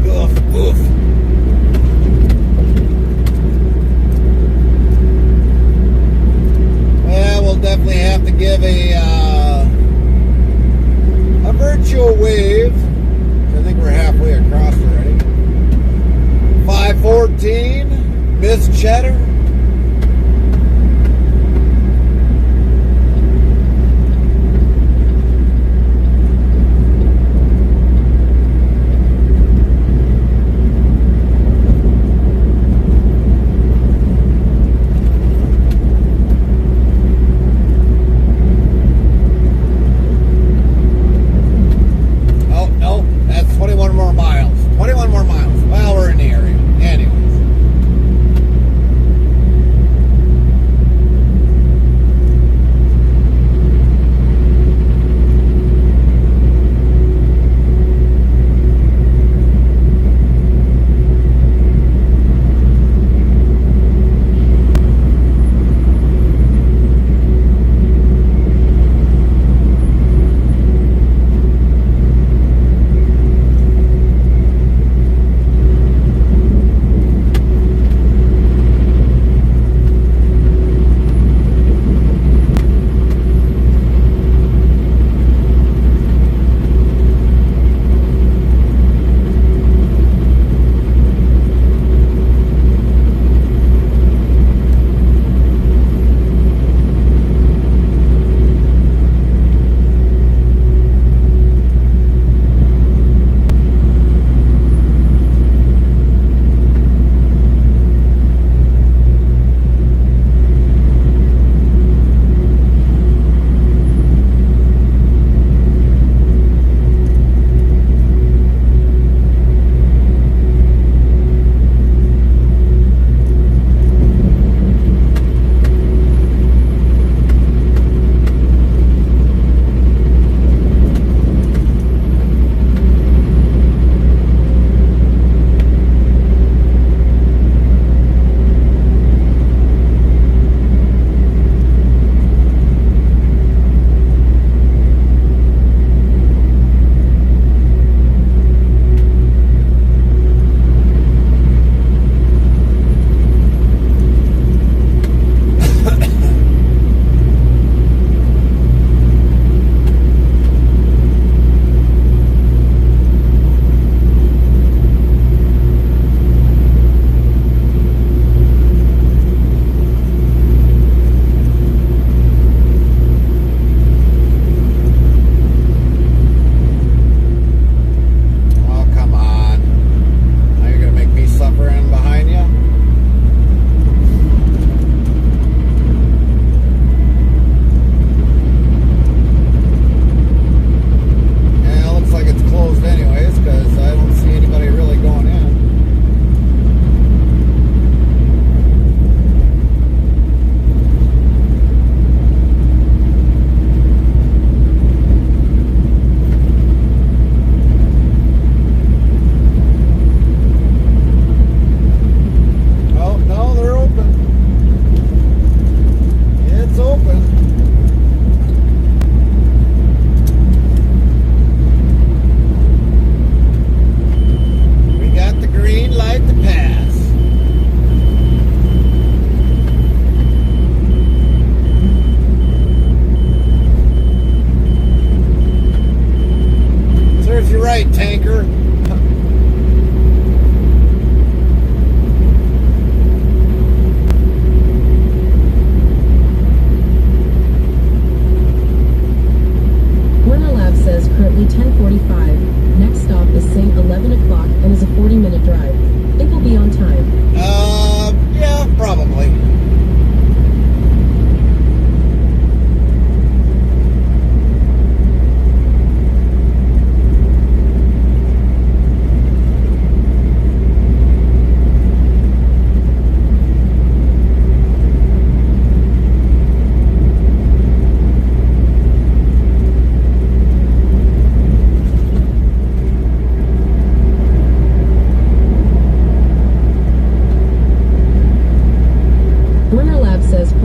Oof, oof. Well, we'll definitely have to give a virtual wave. I think we're halfway across already. 514, Miss Cheddar. Oh, no, that's 21 more miles. 21 more miles. Well, we're in the area. Anyways.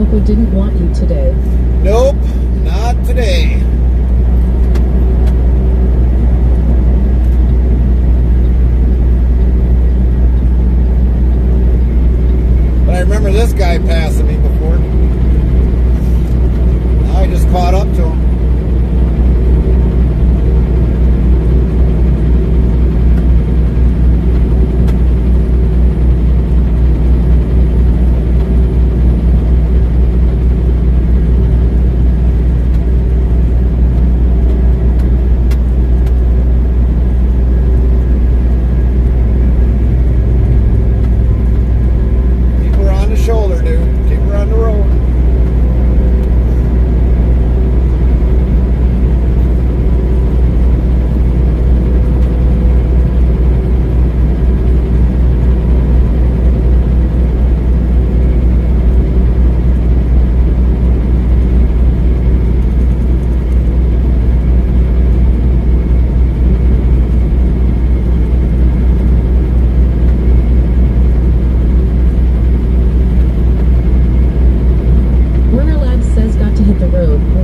Papa didn't want you today. Nope, not today. But I remember this guy passing me before. Now I just caught up to him. Shoulder, dude. Keep her on the road.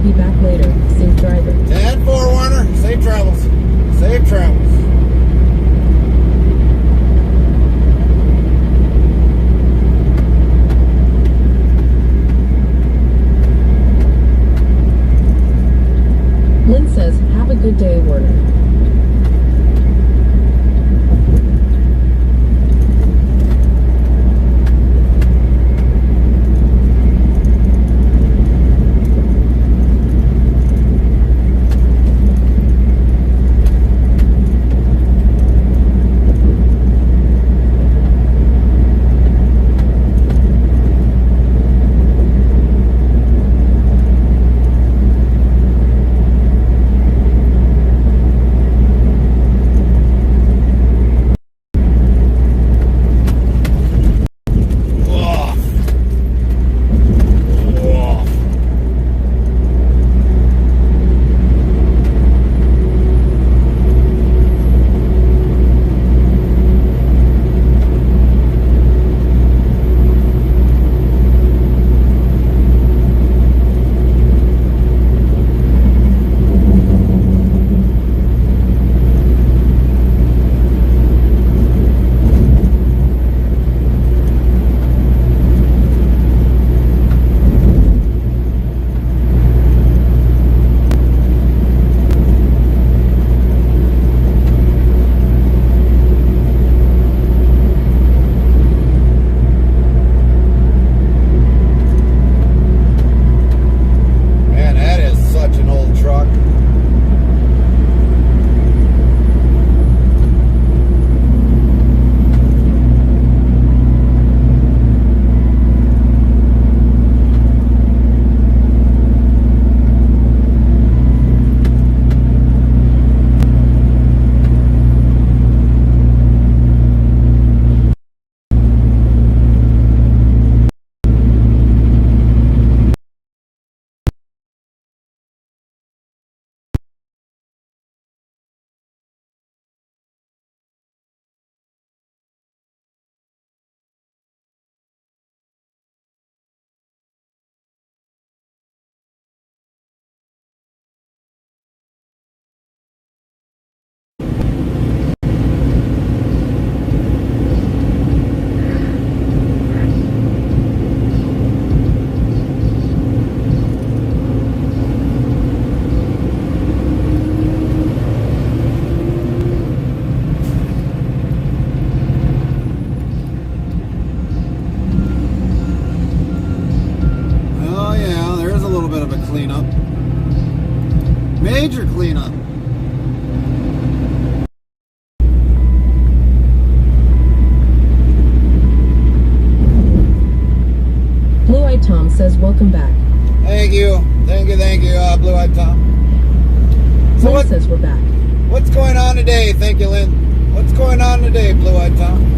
Be back later. Safe driving. 10-4, Warner. Safe travels. Safe travels. Lynn says, have a good day, Warner. cleanup. Major cleanup. Blue-Eyed Tom says, welcome back. Thank you. Thank you, Blue-Eyed Tom. So Lynn says we're back. What's going on today? Thank you, Lynn. What's going on today, Blue-Eyed Tom?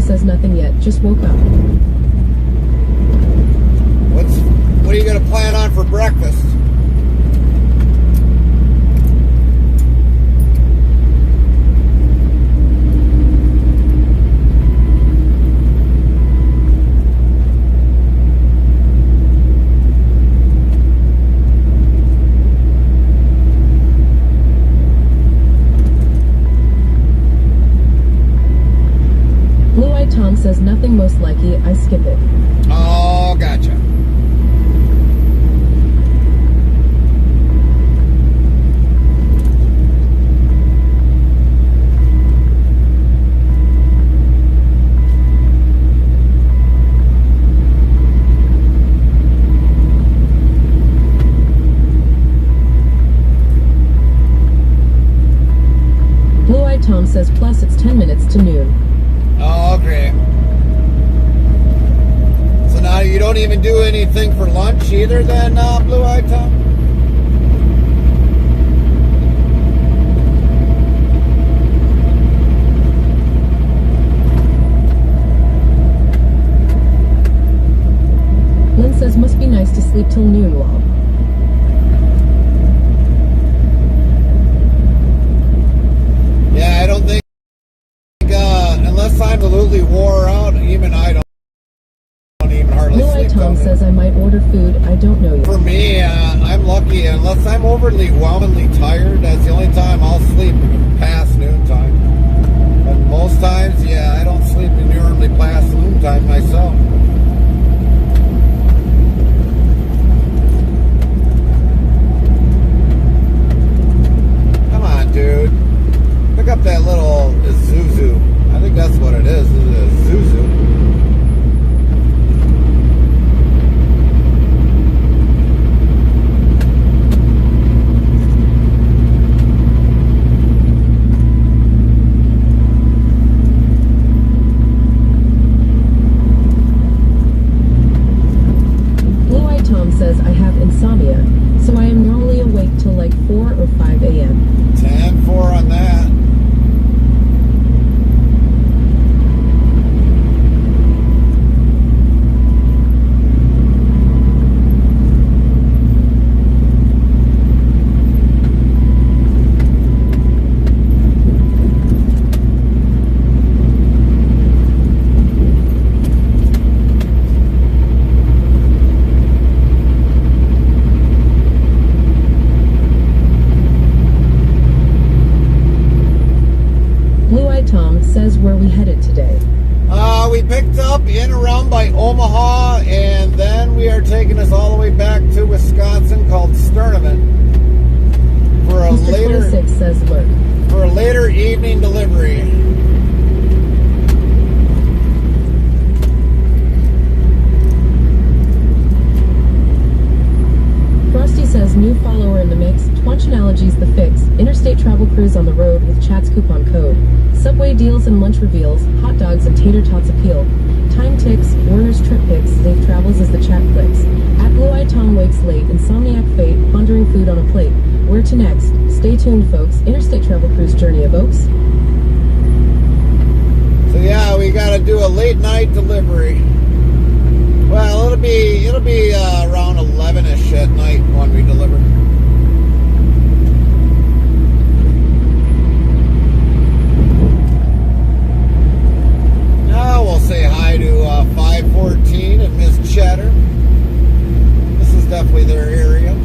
says nothing yet, just woke up. What are you going to plan on for breakfast? Blue-eyed Tom says nothing, most likely, I skip it. Oh, gotcha. Blue-eyed Tom says plus it's 10 minutes to noon. Oh, okay. So now you don't even do anything for lunch either then, Blue-eyed Tom? Lynn says must be nice to sleep till noon, lol. Yeah, I don't think, unless I'm absolutely wore out, even I don't even hardly Blue-eyed sleep. Tom says I might order food, I don't know yet. For me, I'm lucky. Unless I'm overwhelmingly tired, that's the only time I'll sleep past noontime. But most times, yeah, I don't sleep nearly past noontime myself. Come on, dude. Pick up that little Isuzu. I think that's what it is. It's a Isuzu. Blue-eyed Tom says I have insomnia, so I am normally awake till like 4 or 5 a.m. 10-4 on that. Blue-eyed Tom says where we headed today. We picked up in around by Omaha, and then we are taking us all the way back to Wisconsin, called Sturdivant, for a Mr. later 26 says lurk. for a later evening delivery. Frosty says new follower in the mix, Twunchinology's the fix, interstate travel cruise on the road with Chat's coupon code, Subway deals and lunch reveals, hot dogs and tater tots appeal, time ticks, Werner's trip picks, safe travels as the chat clicks, at Blue-eyed Tom wakes late, insomniac fate, pondering food on a plate, where to next? Stay tuned folks, interstate travel cruise journey evokes. So yeah, we got to do a late night delivery. Well, it'll be around 11ish at night when we deliver. Now we'll say hi to 514 and Miss Cheddar. This is definitely their area.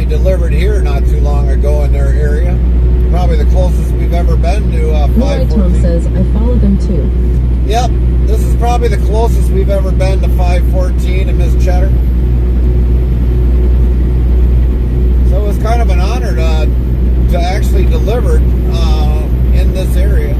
Delivered here not too long ago in their area. Probably the closest we've ever been to Blue-eyed 514. Tom says I follow them too. Yep, this is probably the closest we've ever been to 514 and Miss Cheddar. So it was kind of an honor to actually deliver in this area.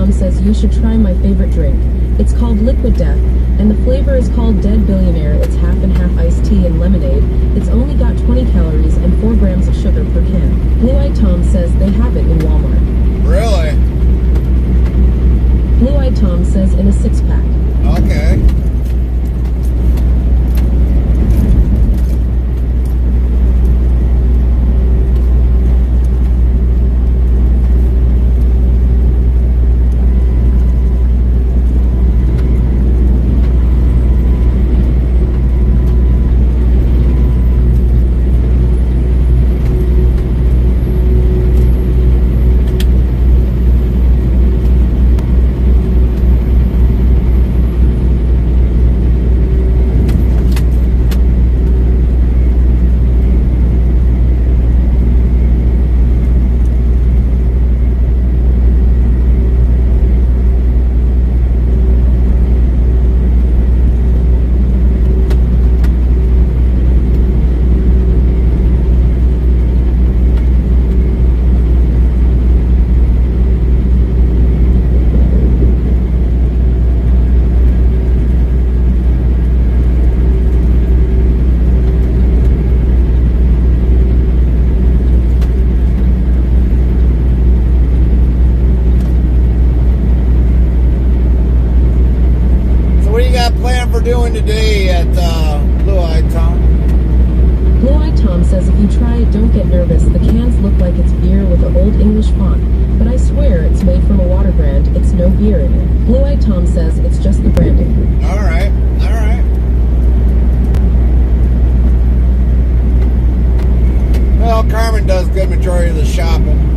Tom says you should try my favorite drink. It's called Liquid Death, and the flavor is called Dead Billionaire. It's half and half iced tea and lemonade. It's only got 20 calories and 4 grams of sugar per can. Blue-Eyed Tom says they have it in Walmart. Really? Blue-Eyed Tom says in a 6-pack. Okay. Doing today at Blue-Eyed Tom? Blue-Eyed Tom says if you try it, don't get nervous. The cans look like it's beer with an old English font, but I swear it's made from a water brand. It's no beer in it. Blue-Eyed Tom says it's just the branding. All right, all right. Well, Carmen does good majority of the shopping.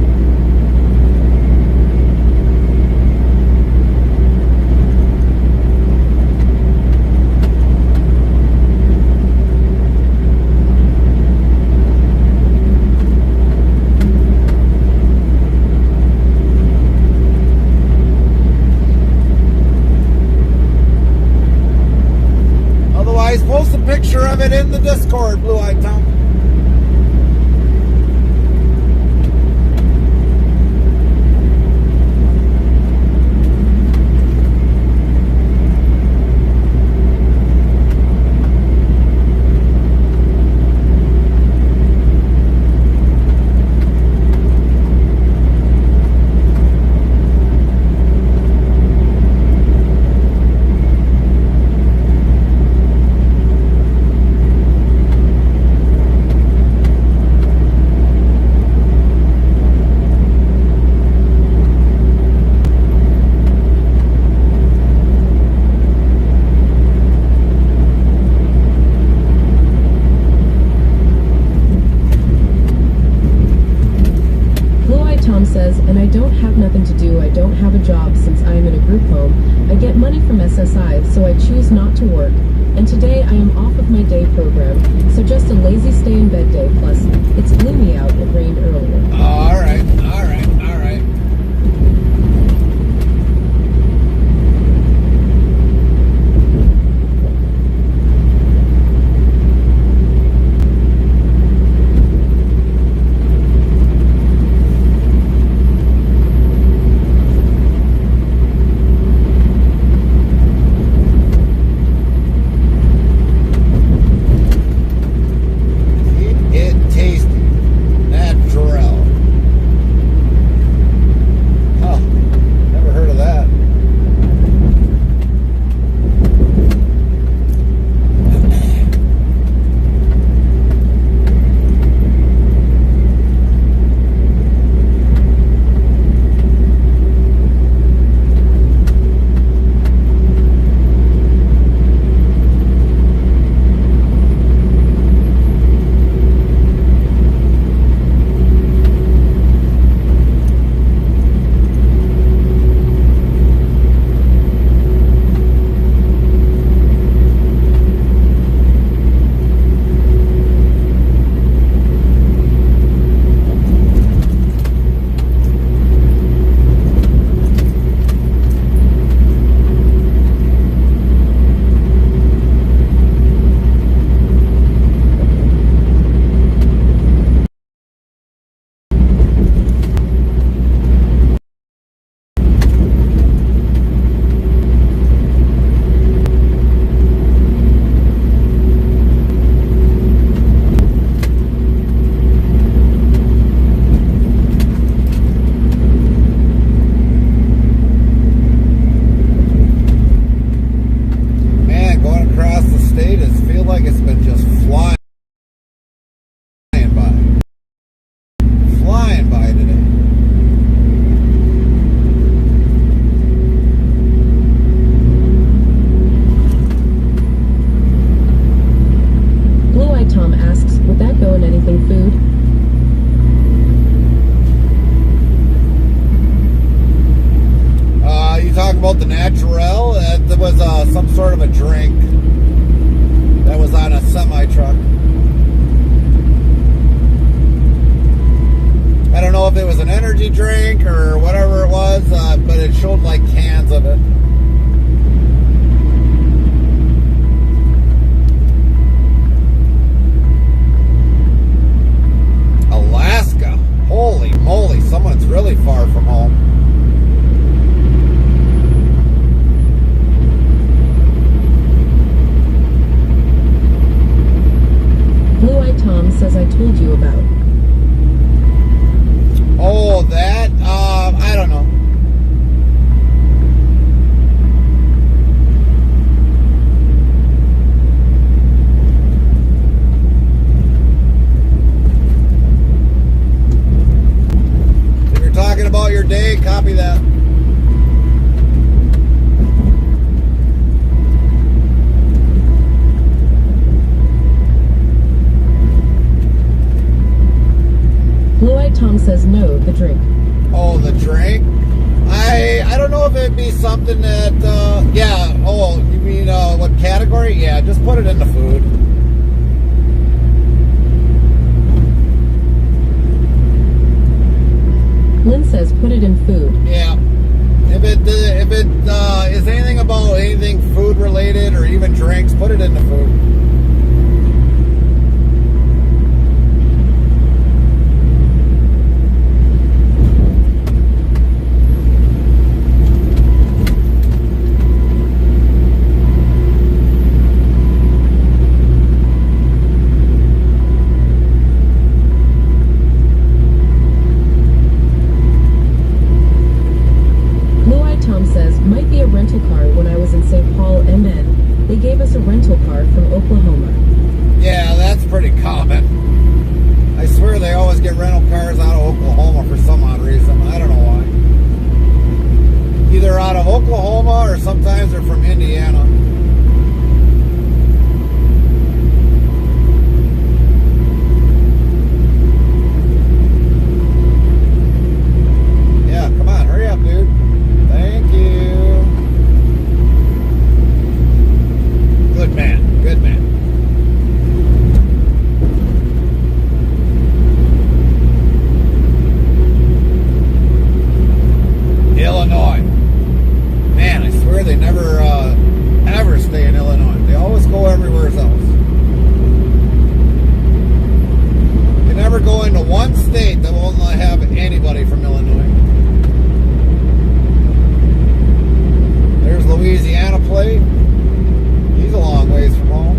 Post a picture of it in the Discord, Blue-Eyed Tom. And I don't have nothing to do. I don't have a job since I am in a group home. I get money from SSI, so I choose not to work. And today I am off of my day program, so just a lazy stay in bed day. Plus, it's gloomy out. It rained earlier. All right, all right, all right. about the Natural. There was some sort of a drink that was on a semi-truck. I don't know if it was an energy drink or whatever it was, but it showed like cans of it. Alaska. Holy moly, someone's really far from home. Blue-Eyed Tom says I told you about. Oh, that? I don't know. If you're talking about your day, copy that. Blue-Eyed Tom says no, the drink. Oh, the drink? I don't know if it'd be something that, yeah, oh, you mean, what category? Yeah, just put it in the food. Lynn says put it in food. Yeah. If it is anything about anything food related or even drinks, put it in the food. Might be a rental car. When I was in St. Paul, MN, they gave us a rental car from Oklahoma. Yeah, that's pretty common. I swear they always get rental cars out of Oklahoma for some odd reason. I don't know why. Either out of Oklahoma or sometimes they're from Indiana. Yeah, come on, hurry up, dude. Thank you. Good man. Good man. Illinois. Man, I swear they never ever stay in Illinois. They always go everywhere else. They never go into one state that won't have anybody from Illinois. There's Louisiana plate. He's a long ways from home.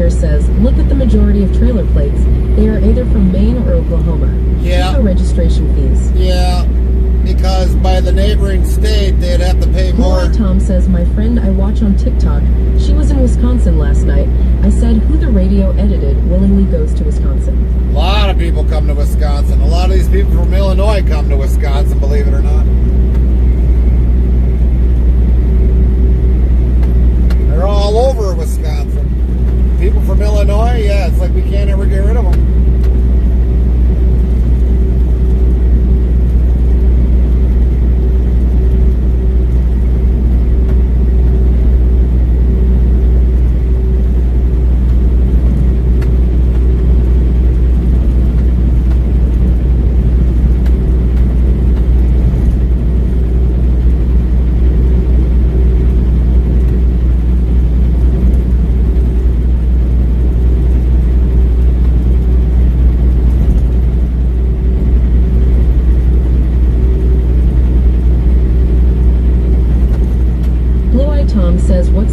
Says, look at the majority of trailer plates. They are either from Maine or Oklahoma. Yeah. No registration fees. Yeah, because by the neighboring state, they'd have to pay more. Blue-Eyed Tom says, my friend I watch on TikTok, she was in Wisconsin last night. I said, who the radio edited willingly goes to Wisconsin. A lot of people come to Wisconsin. A lot of these people from Illinois come to Wisconsin, believe it or not. They're all over Wisconsin. People from Illinois, yeah, it's like we can't ever get rid of them.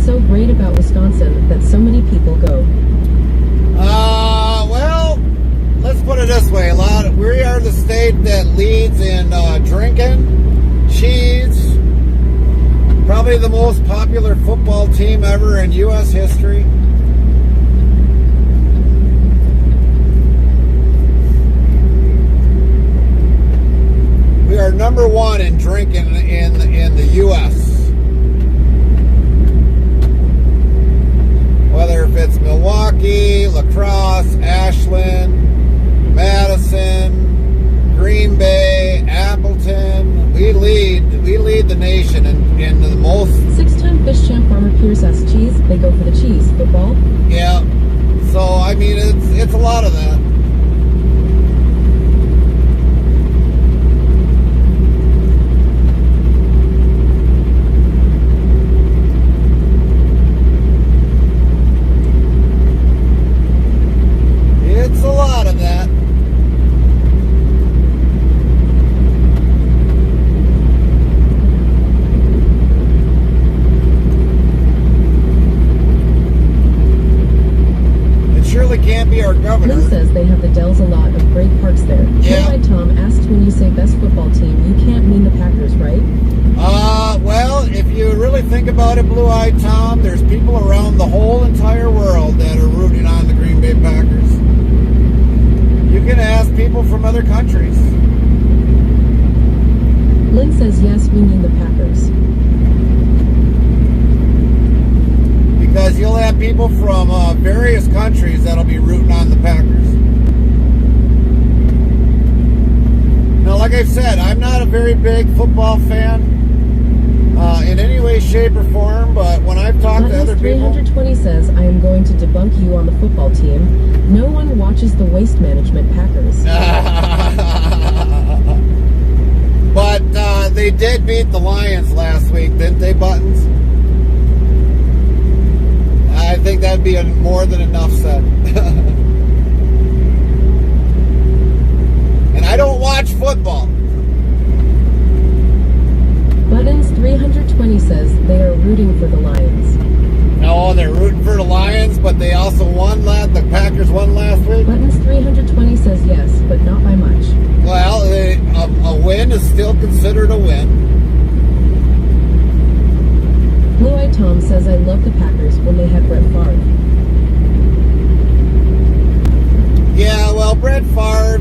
so great about Wisconsin that so many people go? Well, let's put it this way. We are the state that leads in drinking, cheese, probably the most popular football team ever in U.S. history. We are number one in drinking in the U.S. Whether if it's Milwaukee, La Crosse, Ashland, Madison, Green Bay, Appleton, we lead the nation in the most. 6-time fish champ Farmer Pierce asks cheese. They go for the cheese. Football? Yeah. So I mean, it's a lot of that. It's a lot of that. It surely can't be our governor. Lynn says they have the Dells a lot of great parks there. Yeah. Blue-eyed Tom asked when you say best football team, you can't mean the Packers, right? Well, if you really think about it, Blue-eyed Tom, there's people around the whole entire world that are rooting on the Green Bay Packers. You can ask people from other countries. Lynn says yes, we mean the Packers. Because you'll have people from various countries that'll be rooting on the Packers. Now, like I've said, I'm not a very big football fan in any way, shape, or form, but when I've talked to other people... 320 says, I am going to debunk you on the football team. No one watches the Waste Management Packers. But they did beat the Lions last week, didn't they, Buttons? I think that'd be more than enough said. And I don't watch football. Buttons 320 says they are rooting for the Lions. No, they're rooting for the Lions, but they also won the Packers won last week. Buttons 320 says yes, but not by much. Well, a win is still considered a win. Blue-eyed Tom says I love the Packers when they had Brett Favre. Yeah, well, Brett Favre,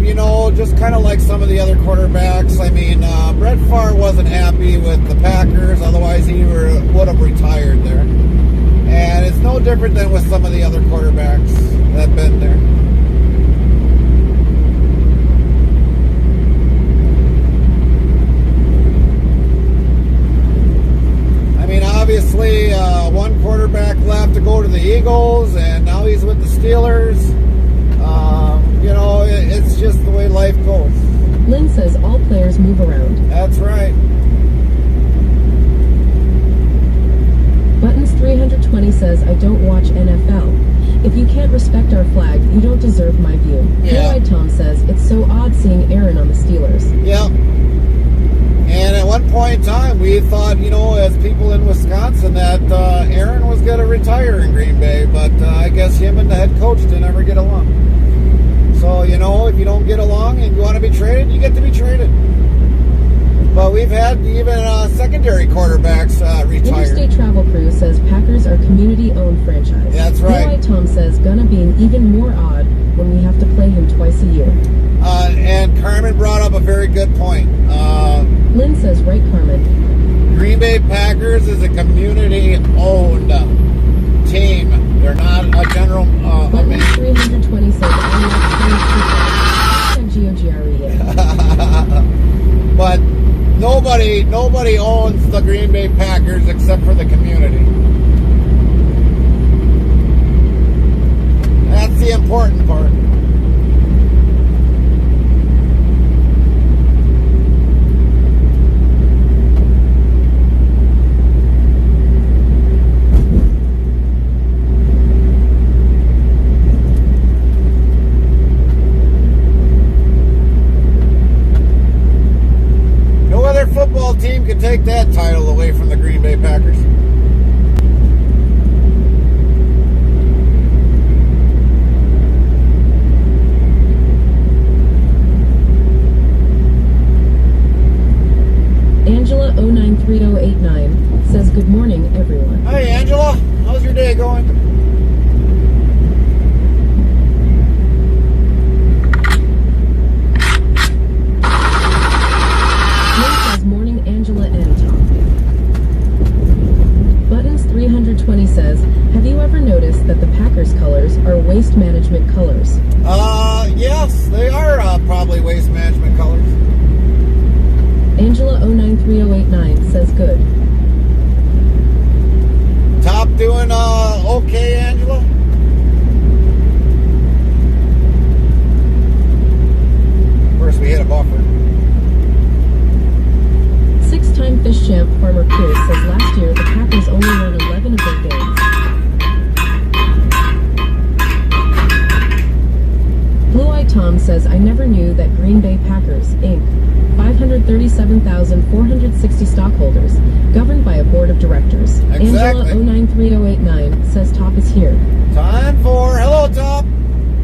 just kind of like some of the other quarterbacks. I mean, Brett Favre wasn't happy with the Packers, otherwise he would have retired there. And it's no different than with some of the other quarterbacks that have been there. I mean, obviously, one quarterback left to go to the Eagles, and now he's with the Steelers. It's just the way life goes. Lynn says all players move around. That's right. Buttons 320 says I don't watch NFL. If you can't respect our flag, you don't deserve my view. Yeah. Blue-eyed Tom says it's so odd seeing Aaron on the Steelers. Yeah. And at one point in time, we thought, as people in Wisconsin, that Aaron was going to retire in Green Bay, but I guess him and the head coach didn't ever get along. So, if you don't get along and you want to be traded, you get to be traded. But we've had even secondary quarterbacks retire. Interstate Travel Crew says Packers are community-owned franchise. That's right. Blue-eyed Tom says gonna be even more odd when we have to play him twice a year. And Carmen brought up a very good point. Lynn says, right, Carmen. Green Bay Packers is a community-owned team. They're not a general... Buttons 320 says I love G-O-G-R-E. But nobody owns the Green Bay Packers except for the community. That's the important part. Football team could take that title away from the Green Bay Packers. 093-089 says, good morning, everyone. Hi, Angela. How's your day going? Lynn says, morning, Angela and Tom. Buttons 320 says, have you ever noticed that the Packers colors are waste management colors? Yes, they are probably waste management colors. Angela 093-089 says, good. Top doing okay, Angela? Of course, we hit a buffer. Six-time fish champ Farmer Pierce says last year the Packers only won 11 of their games. Blue-Eyed Tom says, I never knew that Green Bay Packers, Inc., 537,460 stockholders, governed by a board of directors. Exactly. Angela 093-089 says Top is here. Time for hello, Top.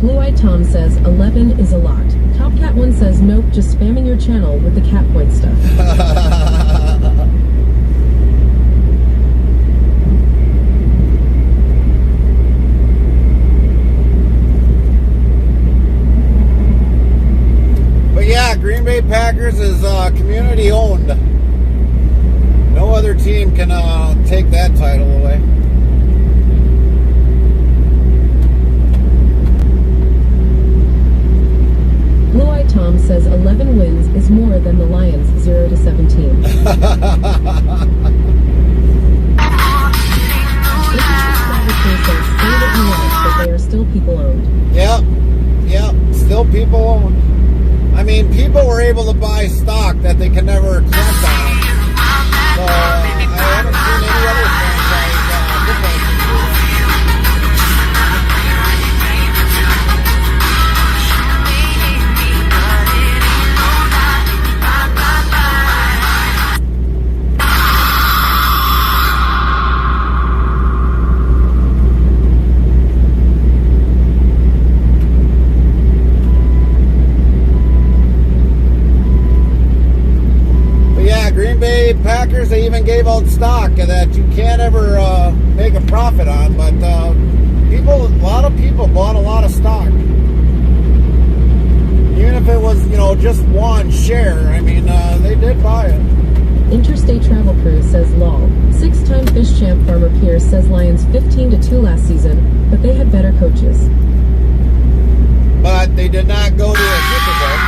Blue-Eyed Tom says 11 is a lot. Top Cat 1 says nope, just spamming your channel with the cat point stuff. But yeah, Green Bay Packers is community owned. No other team can take that title away. Blue-Eyed Tom says 11 wins is more than the Lions 0-17. Says, say what you want, but they are still people owned. Yep, still people owned. I mean, people were able to buy stock that they could never count on. So I haven't seen any other franchise football team do that. Green Bay Packers, they even gave out stock that you can't ever make a profit on, but a lot of people bought a lot of stock. Even if it was, just one share, I mean, they did buy it. Interstate Travel Crew says lol. Six-time fish champ Farmer Pierce says Lions 15-2 last season, but they had better coaches. But they did not go to a Super Bowl.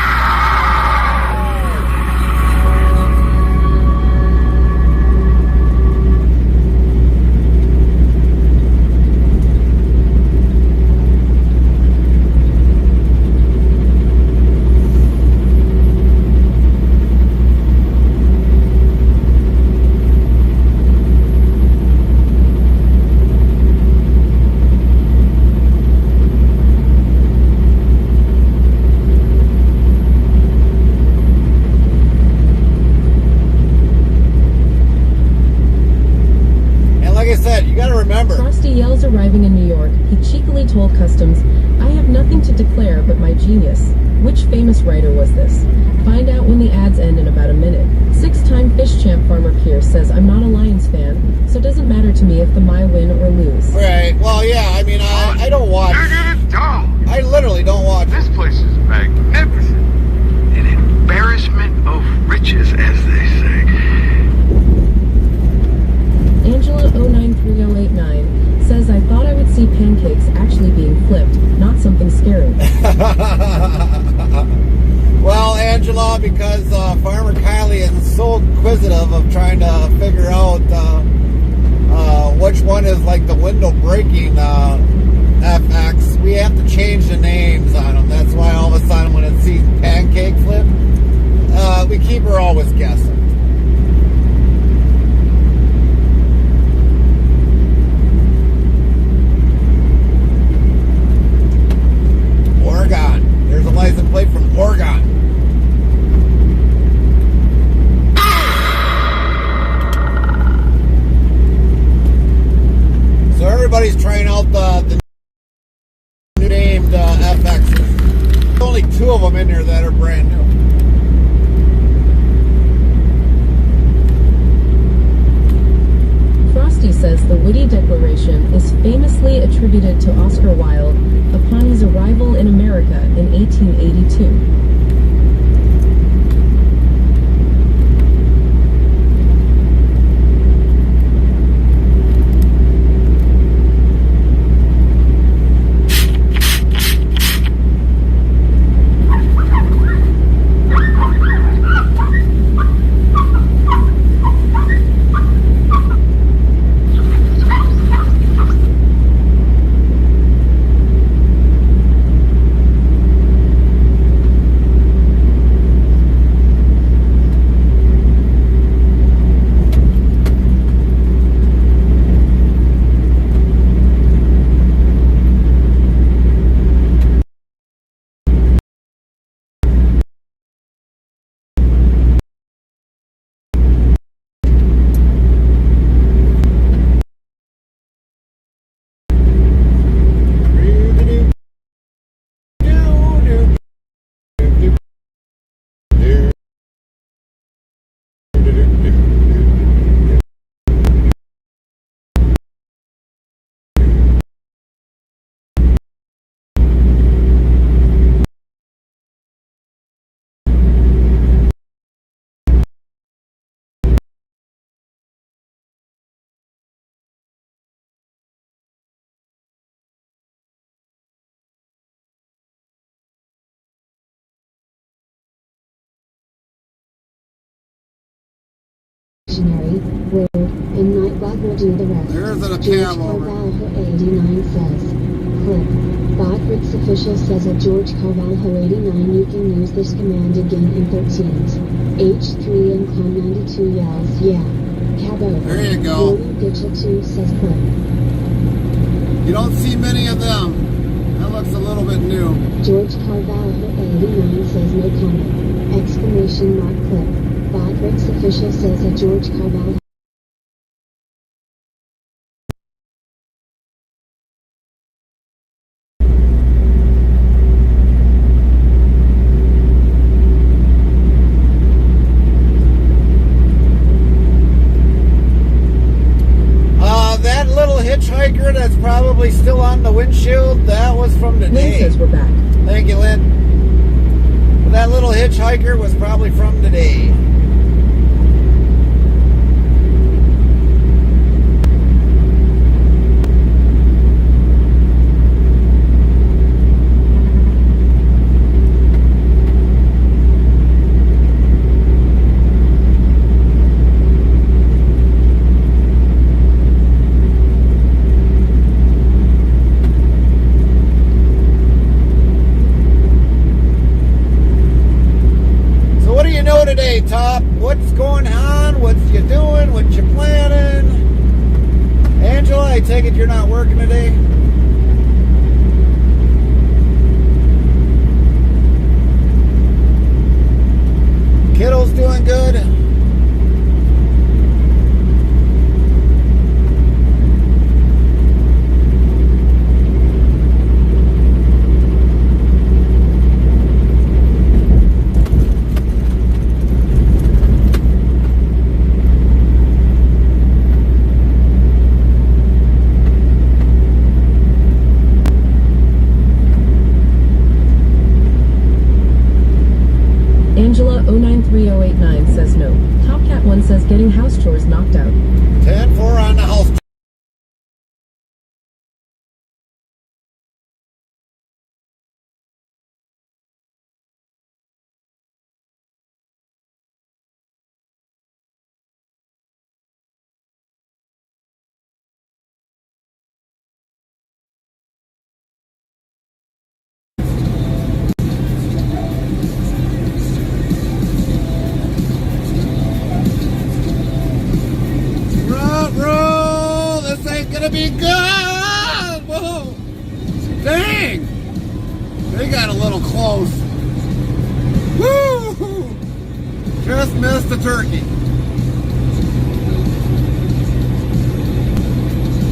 Frosty yells arriving in New York. He cheekily told Customs, I have nothing to declare but my genius. Which famous writer was this? Find out when the ads end in about a minute. Six-time fish champ Farmer Pierce says, I'm not a Lions fan, so it doesn't matter to me if the my win or lose. Right. Well, yeah, I mean, I don't watch. I literally don't watch. This place is magnificent. An embarrassment of riches, as they say. Angela 093-089 says, I thought I would see pancakes actually being flipped, not something scary. Well, Angela, because Farmer Kylie is so inquisitive of trying to figure out which one is like the window breaking FX, we have to change the names on them. That's why all of a sudden when it sees pancake flip, we keep her always guessing. Oregon. There's a license plate from Oregon. So everybody's trying out the new named FXs. There's only two of them in there that are brand new. says the witty declaration is famously attributed to Oscar Wilde upon his arrival in America in 1882. Road and Nightbug will do the rest. There's a George cab over. Carvalho 89 says. Clip. Botbricks official says at George Carvalho 89 you can use this command again in 13s. H3 and Clone 92 yells, yeah. Cab over. There you go. William Gitchell 2 says clip. You don't see many of them. That looks a little bit new. George Carvalho 89 says no comment. Exclamation mark clip. Botbricks official says at George Carvalho. That little hitchhiker that's probably still on the windshield, that was from Lynn today. says we're back. Thank you, Lynn. That little hitchhiker was probably from today. Today, Top. What's going on? What you doing? What you planning? Angela, I take it you're not working today? Kiddo's doing good? Angela 093089 says no. Topcat 1 says getting house chores knocked out. 10-4 on the house. Gonna be good. Whoa. Dang. They got a little close. Woo. Just missed the turkey.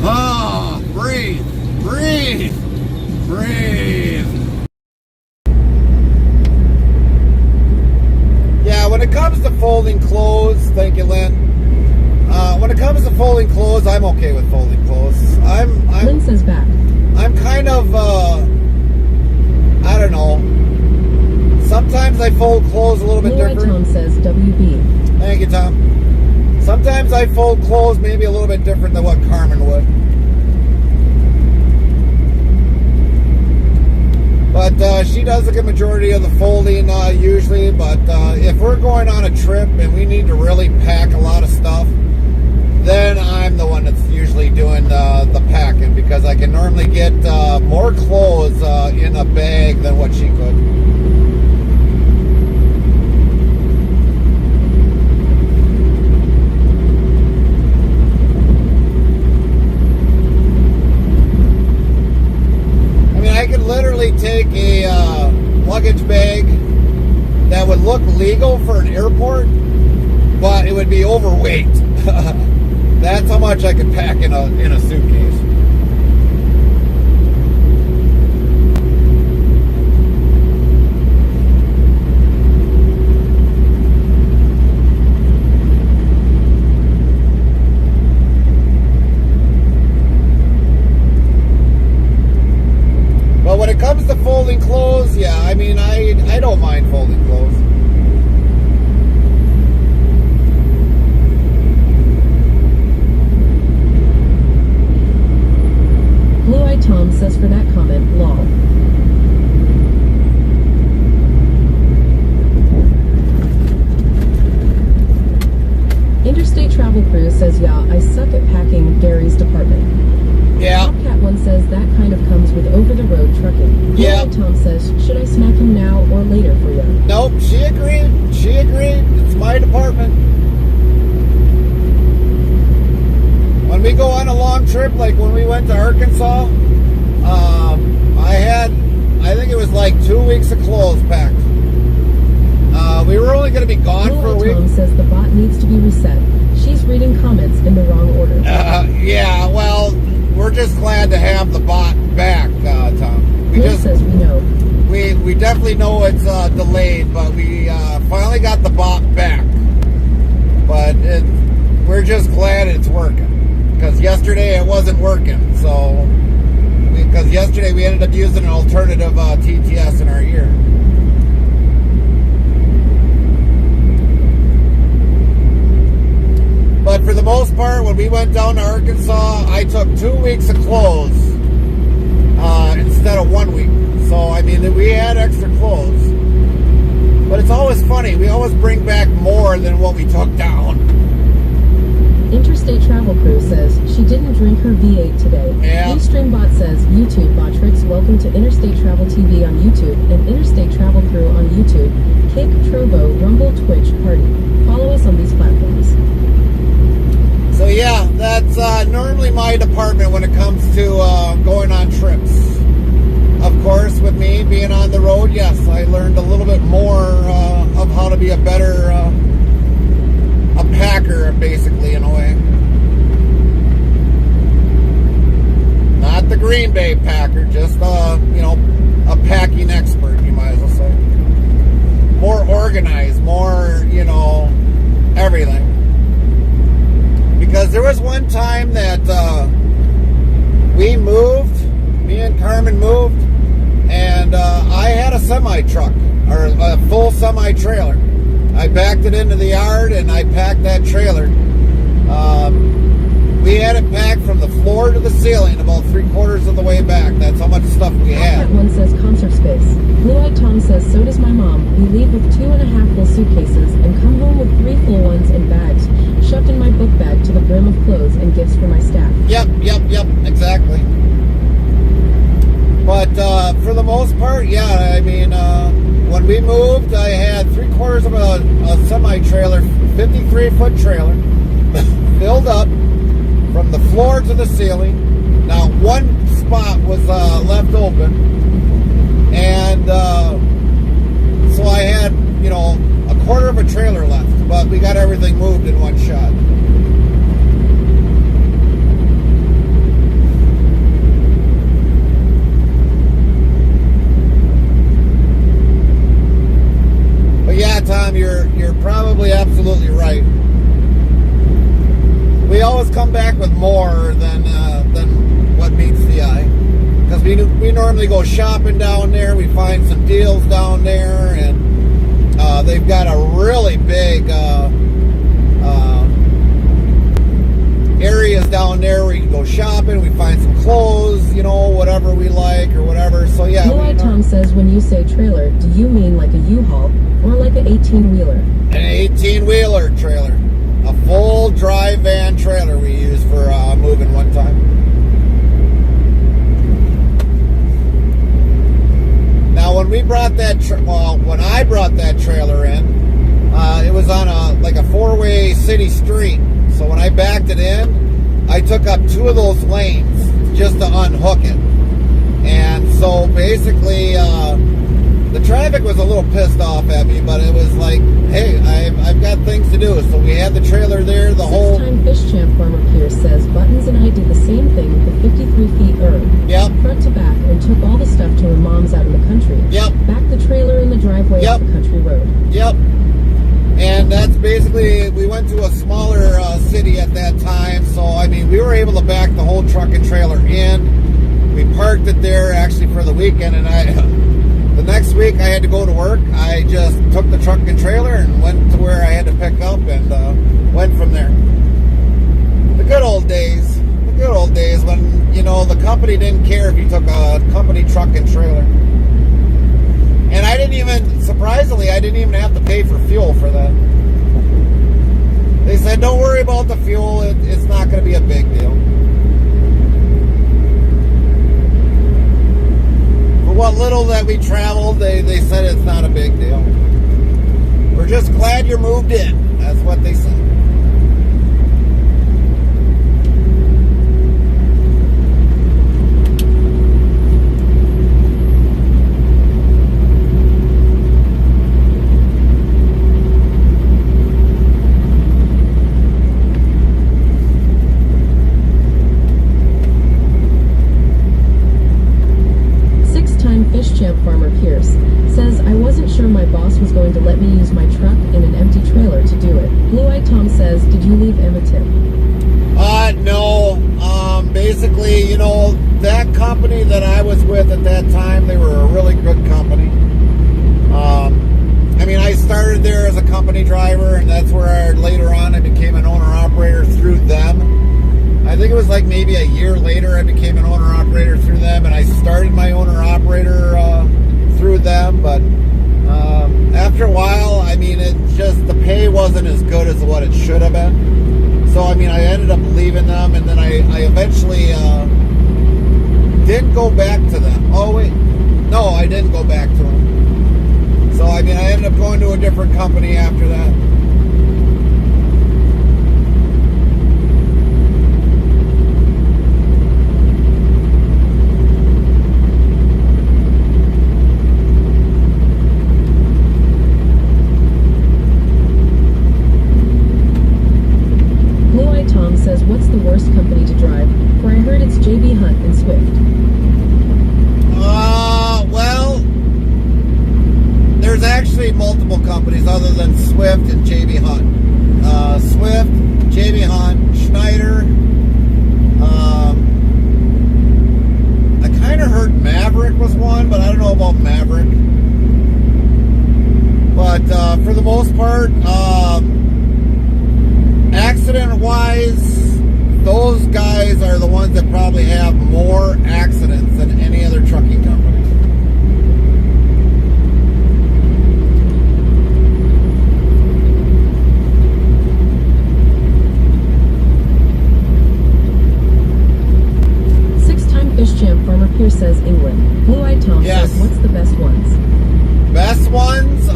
Oh, breathe. Breathe. Breathe. Yeah, when it comes to folding clothes, thank you, Lynn. When when it comes to folding clothes, I'm okay with folding clothes. Lynn says back. I'm kind of, I don't know. Sometimes I fold clothes a little bit Blue Eyed different. Tom says WB. Thank you, Tom. Sometimes I fold clothes maybe a little bit different than what Carmen would. But she does a good majority of the folding usually. But if we're going on a trip and we need to really pack a lot of stuff, then I'm the one that's usually doing the packing, because I can normally get more clothes in a bag than what she could. I could literally take a luggage bag that would look legal for an airport, but it would be overweight. That's how much I could pack in a suitcase. But when it comes to folding clothes, yeah, I mean, I don't mind folding clothes. Blue Eyed Tom says for that comment, lol. Interstate Travel Crew says, yeah, I suck at packing Gary's department. Yeah. Bobcat one says that kind of comes with over-the-road trucking. Blue Yeah. Eyed Tom says, should I smack him now or later for you? Nope, she agreed. She agreed. It's my department. When we go on a long trip, like when we went to Arkansas, I think it was like 2 weeks of clothes packed. We were only going to be gone for a Blue Eyed Tom week. says the bot needs to be reset. She's reading comments in the wrong order. Yeah, well, we're just glad to have the bot back, Tom. Lynn says we know. We definitely know it's delayed, but we finally got the bot back. But we're just glad it's working, because yesterday it wasn't working. So, because yesterday we ended up using an alternative TTS in our ear. But for the most part, when we went down to Arkansas, I took 2 weeks of clothes instead of 1 week. So, I mean, we had extra clothes. But it's always funny. We always bring back more than what we took down. Interstate Travel Crew says she didn't drink her V8 today. Yeah. Ustreambot says, YouTube Botrix, welcome to Interstate Travel TV on YouTube and Interstate Travel Crew on YouTube. Cake, Trovo, Rumble, Twitch, Party. Follow us on these platforms. So yeah, that's normally my department when it comes to going on trips. Of course, with me being on the road, yes, I learned a little bit more of how to be a better a packer, basically, in a way. Not the Green Bay Packer, just a packing expert, you might as well say. More organized, more, everything. Because there was one time that me and Carmen moved, and I had a semi-truck, or a full semi-trailer. I backed it into the yard, and I packed that trailer. We had it packed from the floor to the ceiling, about 3/4 of the way back. That's how much stuff we had. That one says concert space. Blue Eyed Tom says, so does my mom. We leave with 2.5 full suitcases and come home with 3 full ones in bags, shoved in my book bag to the brim of clothes and gifts for my staff. Yep, exactly. But for the most part, yeah, I mean, when we moved, I had 3/4 of a semi-trailer, 53-foot trailer, filled up from the floor to the ceiling. Now, one spot was left open, and so I had, 1/4 of a trailer left, but we got everything moved in one shot. But yeah, Tom, you're probably absolutely right. we always come back with more than what meets the eye. Because we normally go shopping down there. We find some deals down there, and they've got a really big areas down there where you can go shopping. We find some clothes, you know, whatever we like or whatever. So yeah. Blue Eye Tom says, when you say trailer, do you mean like a U-Haul or like an 18-wheeler? An 18-wheeler trailer, a full drive van trailer we use for moving one time. Now, when we brought that, when I brought that trailer in, it was on a 4-way city street. So when I backed it in, I took up 2 of those lanes just to unhook it. And so basically, the traffic was a little pissed off at me, but it was like, hey, I've got things to do. So we had the trailer there, the whole... Six-time Fish Champ Farmer Pierce says, Buttons and I did the same thing with the 53 feet Yep. front to back, and took all the stuff to her mom's out in the country. Yep. Backed the trailer in the driveway Yep. off the country road. Yep. And that's basically, we went to a smaller city at that time. So, I mean, we were able to back the whole truck and trailer in. We parked it there actually for the weekend, and the next week I had to go to work. I just took the truck and trailer and went to where I had to pick up and went from there. The good old days. The good old days when, you know, the company didn't care if you took a company truck and trailer. And I didn't even, surprisingly, I didn't even have to pay for fuel for that. They said, don't worry about the fuel. It's not going to be a big deal. For what little that we traveled, they said it's not a big deal. We're just glad you're moved in. That's what they said. Fish Champ Farmer Pierce says, I wasn't sure my boss was going to let me use my truck in an empty trailer to do it. Blue Eye Tom says, did you leave him a tip? No. Basically, you know, that company that I was with at that time, they were a really good company. I mean, I started there as a company driver, and that's where later on I became an owner-operator through them. I think it was like maybe a year later I became an owner-operator through them, and I started my owner-operator through them, but after a while, I mean, it just, the pay wasn't as good as what it should have been. So, I mean, I ended up leaving them, and then I eventually didn't go back to them. Oh, wait. No, I didn't go back to them. So, I mean, I ended up going to a different company after that. Says, what's the worst company to drive? For I heard it's JB Hunt and Swift. Well, there's actually multiple companies other than Swift and JB Hunt. Swift, JB Hunt, Schneider. I kind of heard Maverick was one, but I don't know about Maverick. But for the most part, accident-wise, those guys are the ones that probably have more accidents than any other trucking company. Six-time Fish Champ Farmer Pierce says England. Blue Eye Tom Yes. says, what's the best ones? Best ones?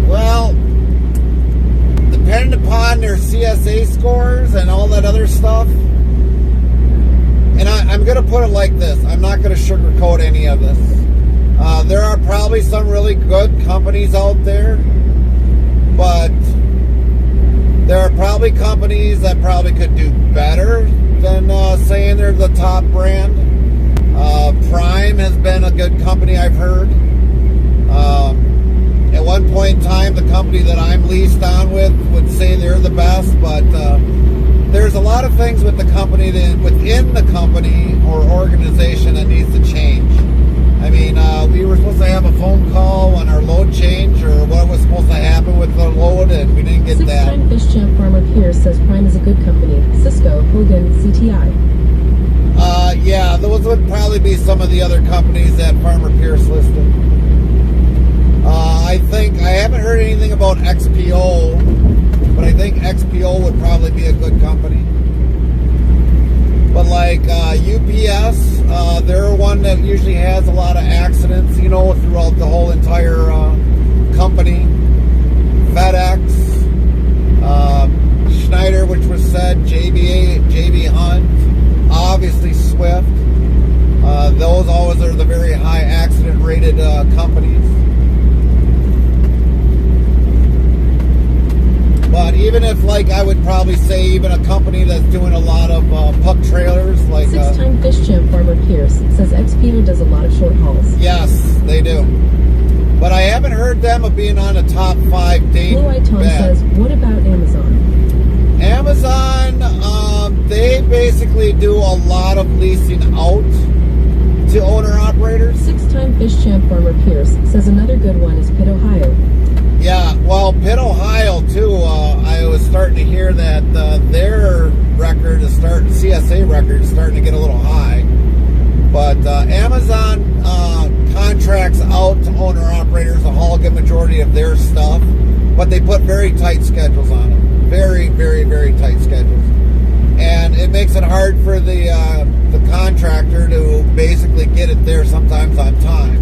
Well, depending upon their CSA scores and all that other stuff, and I'm going to put it like this. I'm not going to sugarcoat any of this. There are probably some really good companies out there, but there are probably companies that probably could do better than saying they're the top brand. Prime has been a good company, I've heard. At one point in time, the company that I'm leased on with would say they're the best, but there's a lot of things with the company within the company or organization that needs to change. I mean, we were supposed to have a phone call on our load change or what was supposed to happen with the load, and we didn't get that. Six-time fish champ Farmer Pierce says Prime is a good company. Cisco, Hogan, CTI. Yeah, those would probably be some of the other companies that Farmer Pierce listed. I haven't heard anything about XPO, but I think XPO would probably be a good company. But like UPS, they're one that usually has a lot of accidents, throughout the whole entire company. FedEx, Schneider, which was said, JB Hunt, obviously Swift. Those always are the very high accident rated companies. But even if, I would probably say even a company that's doing a lot of pup trailers, like... Six-time fish champ Farmer Pierce says XPO does a lot of short hauls. Yes, they do. But I haven't heard them of being on the top 5 daily. Blue Eye Tom says, what about Amazon? Amazon, they basically do a lot of leasing out to owner-operators. Six-time fish champ Farmer Pierce says another good one is Pitt, Ohio. Yeah, well, Pitt, Ohio, too, I was starting to hear that their record CSA record is starting to get a little high. But Amazon contracts out to owner-operators a whole good majority of their stuff, but they put very tight schedules on it. Very, very, very tight schedules. And it makes it hard for the contractor to basically get it there sometimes on time.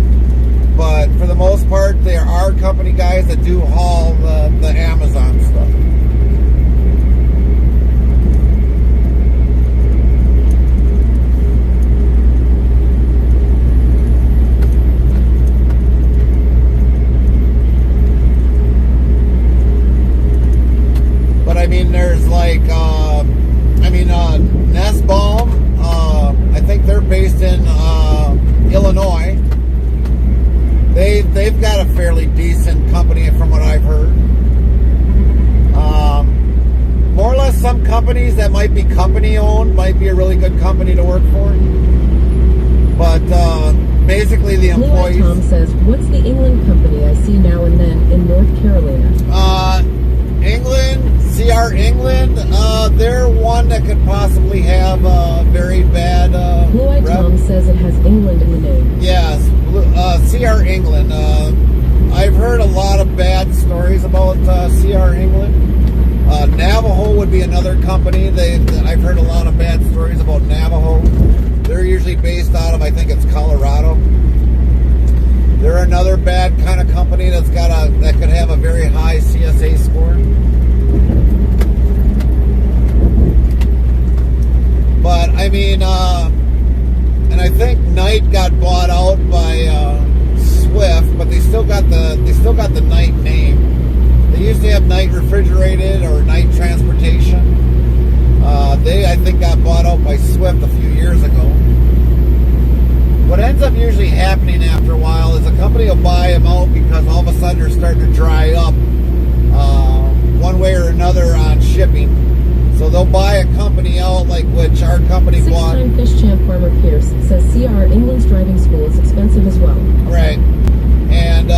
But for the most part, there are company guys that do haul the Amazon stuff. But I mean, there's Nussbaum. I think they're based in Illinois. They've got a fairly decent company from what I've heard. More or less some companies that might be company owned might be a really good company to work for. But basically the employees... Blue Eye Tom says, what's the England company I see now and then in North Carolina? England, CR England, they're one that could possibly have a very bad... Blue Eye Tom says it has England in the name. Yes, CR England. I've heard a lot of bad stories about CR England. Navajo would be another company. I've heard a lot of bad stories about Navajo. They're usually based out of, I think it's Colorado. They're another bad kind of company that could have a very high CSA score. But I mean, and I think Knight got bought out by Swift, but they still got the Knight name. They used to have Knight Refrigerated or Knight Transportation. They, I think, got bought out by Swift a few years ago. What ends up usually happening after a while is a company will buy them out because all of a sudden they're starting to dry up one way or another on shipping. So they'll buy a company out, like which our company bought. Six-time fish champ Farmer Pierce says CR England's driving school is expensive as well. Right. And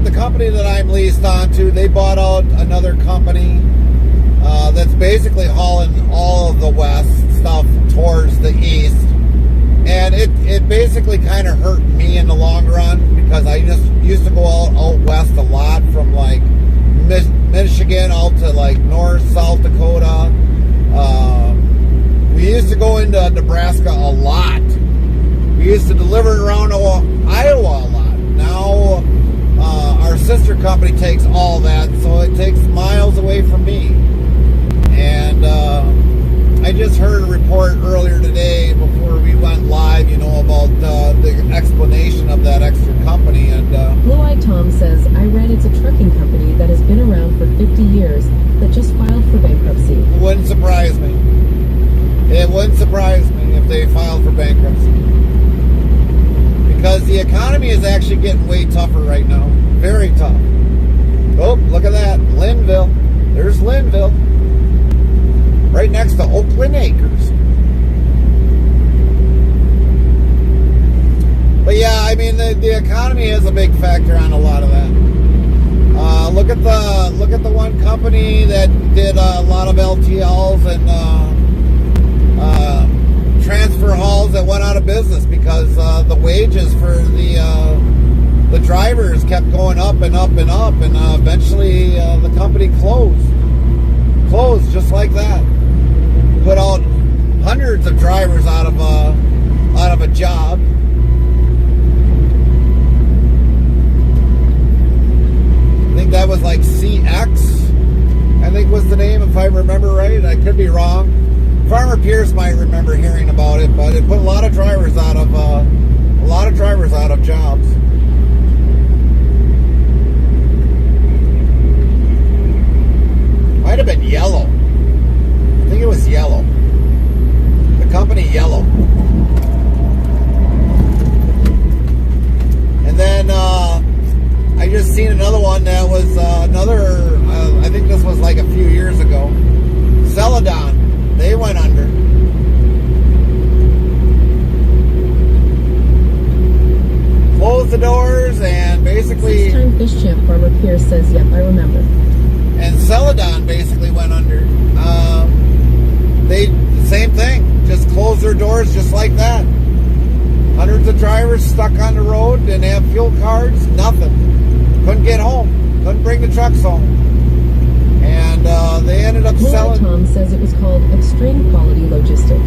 the company that I'm leased onto, they bought out another company that's basically hauling all of the west stuff towards the east. And it basically kind of hurt me in the long run because I just used to go out west a lot from like Michigan out to like North, South Dakota. We used to go into Nebraska a lot. We used to deliver around Iowa a lot. Now our sister company takes all that, so it takes miles away from me. And I just heard a report earlier today before we went live, about the explanation of that extra company. And Blue Eye Tom says, I read it's a trucking company that has been around for 50 years that just filed for bankruptcy. It wouldn't surprise me. It wouldn't surprise me if they filed for bankruptcy. Because the economy is actually getting way tougher right now. Very tough. Oh, look at that. Linville. There's Linville. Right next to Oakland Acres. But yeah, I mean, the economy is a big factor on a lot of that. Look at the one company that did a lot of LTLs and transfer hauls that went out of business because the wages for the drivers kept going up and up and up, and eventually the company closed just like that. Put out hundreds of drivers out of a job. I think that was like CX, I think was the name, if I remember right. I could be wrong. Farmer Pierce might remember hearing about it, but it put a lot of drivers out of jobs. Might have been Yellow. I think it was Yellow. The company Yellow. And then I just seen another one that was I think this was like a few years ago. Celadon, they went under. Closed the doors and basically... Six-time fish champ Farmer Pierce says, yep, I remember. And Celadon basically went under. They, the same thing, just closed their doors just like that. Hundreds of drivers stuck on the road, didn't have fuel cards, nothing. Couldn't get home, couldn't bring the trucks home. And they ended up selling... Tom says it was called Extreme Quality Logistic.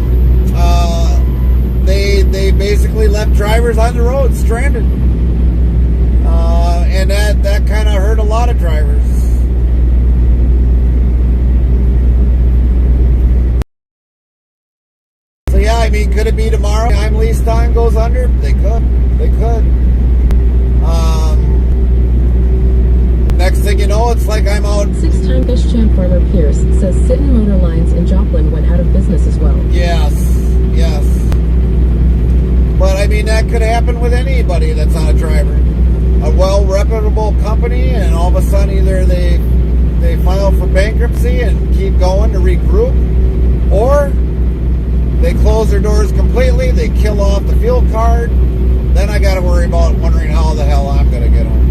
They basically left drivers on the road, stranded. And that kind of hurt a lot of drivers. So yeah, I mean, could it be tomorrow? I'm leased on goes under? They could. Next thing you know, it's like I'm out. Six-time fish champ Farmer Pierce says Sitton Motor Lines in Joplin went out of business as well. Yes. But I mean, that could happen with anybody that's not a driver. A well-reputable company, and all of a sudden either they file for bankruptcy and keep going to regroup, or they close their doors completely, they kill off the fuel card, then I got to worry about wondering how the hell I'm going to get home.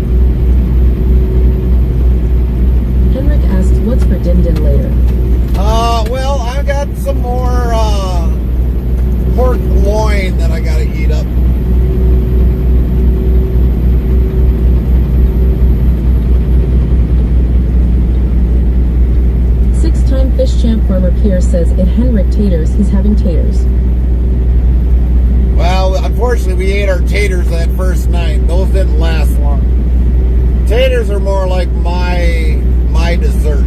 Henrik asks, what's for Din Din later? Well, I've got some more pork loin that I got to eat up. Six-time fish champ Farmer Pierce says at Henrik Taters, he's having taters. Well, unfortunately, we ate our taters that first night. Those didn't last long. Taters are more like my dessert.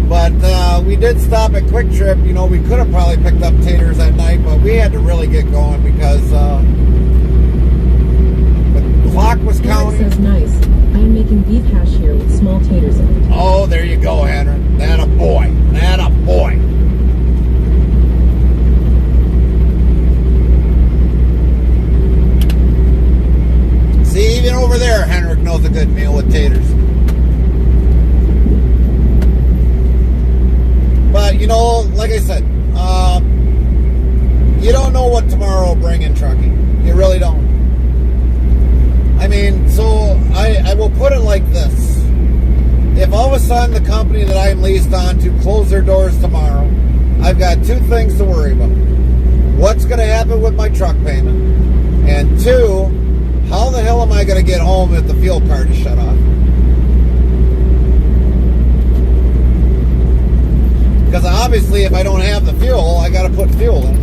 But we did stop at Quick Trip. You know, we could have probably picked up taters that night, but we had to really get going because the clock was counting. Henrik says, nice. I am making beef hash here with small taters in it. Oh, there you go, Henry. That a boy. See, even over there, Henrik knows a good meal with taters. But, you know, like I said, you don't know what tomorrow will bring in trucking. You really don't. I mean, so I will put it like this. If all of a sudden the company that I'm leased on to close their doors tomorrow, I've got two things to worry about. What's going to happen with my truck payment? And two, how the hell am I going to get home if the fuel card is shut off? Because obviously if I don't have the fuel, I got to put fuel in.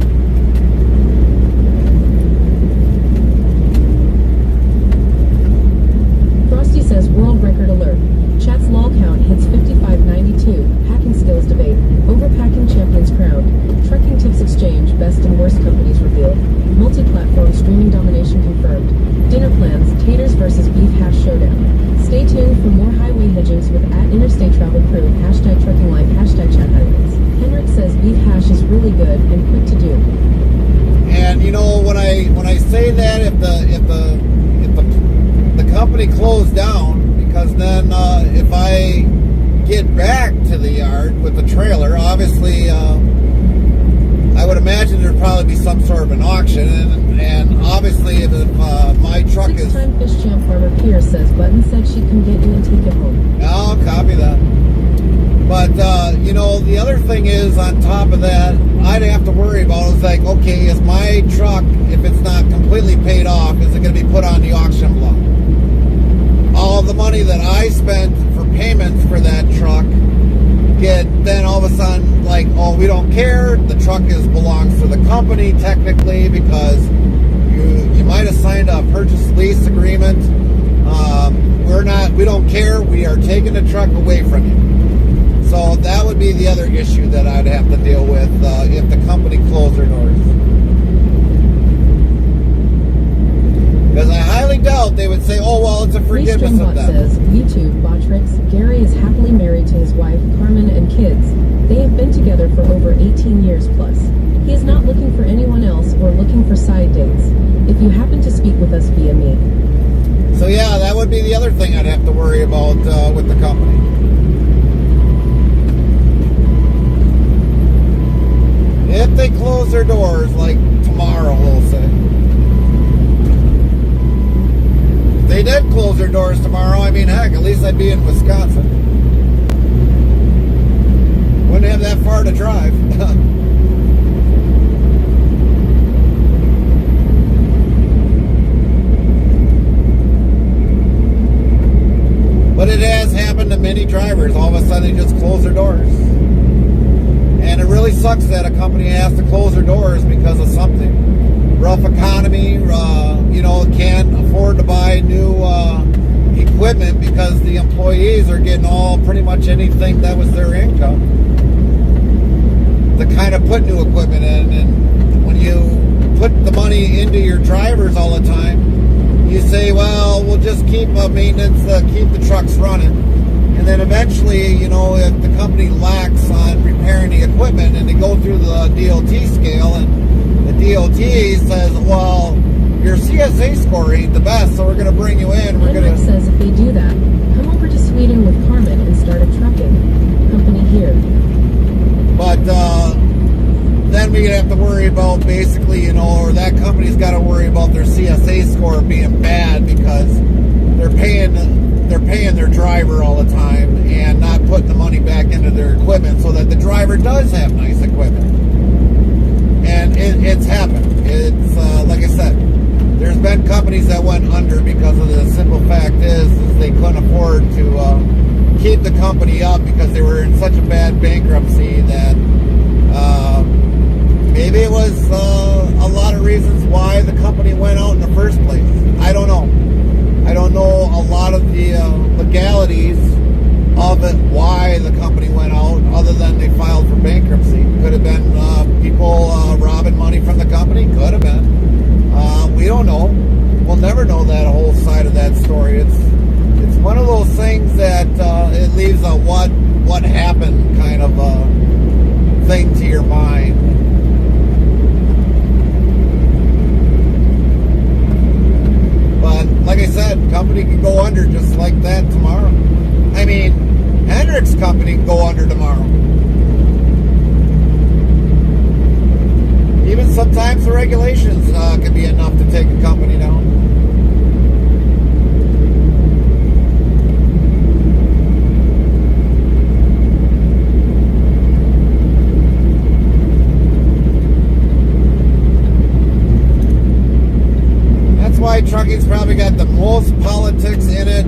Frosty says world record alert. Chat's lol count hits 5592. Hacking skills debate. Overpacking champions crowned. Trucking tips exchange. Best and worst companies revealed. Multi-platform streaming domination confirmed. Dinner plans. Taters versus beef hash showdown. Stay tuned for more highway hedgings with @Interstate Travel Crew. #Trucking Life. #Chat highlights. Henrik says beef cash is really good and quick to do. And you know, when I say that, if the company closed down, because then if I get back to the yard with the trailer, obviously I would imagine there'd probably be some sort of an auction, and obviously if my truck is... Six-time Fish Champ Farmer Pierce says Button said she'd come get you and take it home. I'll copy that. But, you know, the other thing is, on top of that, I'd have to worry about is like, okay, is my truck, if it's not completely paid off, is it going to be put on the auction block? All the money that I spent for payments for that truck get then all of a sudden like, oh, we don't care. The truck belongs to the company technically because you might have signed a purchase lease agreement. We don't care. We are taking the truck away from you. So that would be the other issue that I'd have to deal with if the company closed their doors. Because I highly doubt they would say, oh, well, it's a forgiveness of that. says, YouTube, Botrix, Gary is happily married to his wife, Carmen, and kids. They have been together for over 18 years plus. He is not looking for anyone else or looking for side dates. If you happen to speak with us via me. So yeah, that would be the other thing I'd have to worry about with the company. If they close their doors, like tomorrow, we'll say. If they did close their doors tomorrow, I mean, heck, at least I'd be in Wisconsin. Wouldn't have that far to drive. But it has happened to many drivers. All of a sudden, they just close their doors. And it really sucks that a company has to close their doors because of something. Rough economy, you know, can't afford to buy new equipment because the employees are getting all pretty much anything that was their income to kind of put new equipment in. And when you put the money into your drivers all the time, you say, well, we'll just keep maintenance, keep the trucks running. And then eventually, you know, if the company lacks on repairing the equipment and they go through the DOT scale and the DOT says, well, your CSA score ain't the best, so we're going to bring you in. Henrik says if they do that, come over to Sweden with Carmen and start a trucking company here. But then we have to worry about basically, you know, or that company's got to worry about their CSA score being bad because they're paying their driver all the time and not putting the money back into their equipment so that the driver does have nice equipment. And it's happened. It's like I said, there's been companies that went under because of the simple fact is they couldn't afford to keep the company up because they were in such a bad bankruptcy that maybe it was a lot of reasons why the company went out in the first place. I don't know. I don't know a lot of the legalities of it, why the company went out, other than they filed for bankruptcy. Could have been people robbing money from the company. Could have been. We don't know. We'll never know that whole side of that story. It's one of those things that it leaves a what happened kind of thing to your mind. But like I said, company can go under just like that tomorrow. I mean, Hendrick's company can go under tomorrow. Even sometimes the regulations can be enough to take a company down. That's why trucking's probably got the most politics in it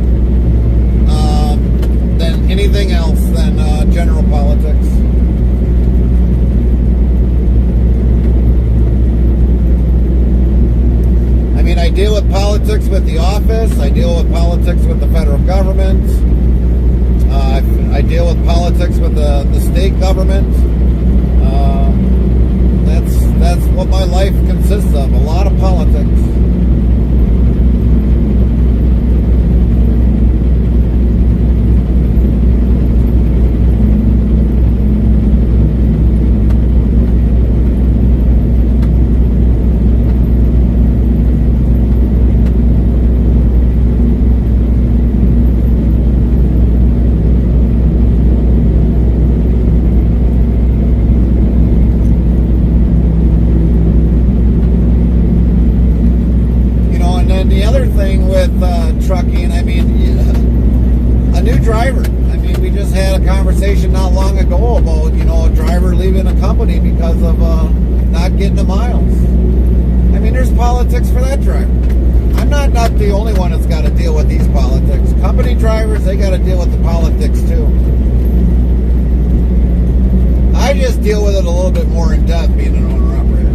than anything else than general politics. I mean, I deal with politics with the office. I deal with politics with the federal government. I deal with politics with the state government. That's what my life consists of. A lot of politics. driver. I mean, we just had a conversation not long ago about, a driver leaving a company because of not getting the miles. I mean, there's politics for that driver. I'm not the only one that's got to deal with these politics. Company drivers, they got to deal with the politics too. I just deal with it a little bit more in depth being an owner-operator.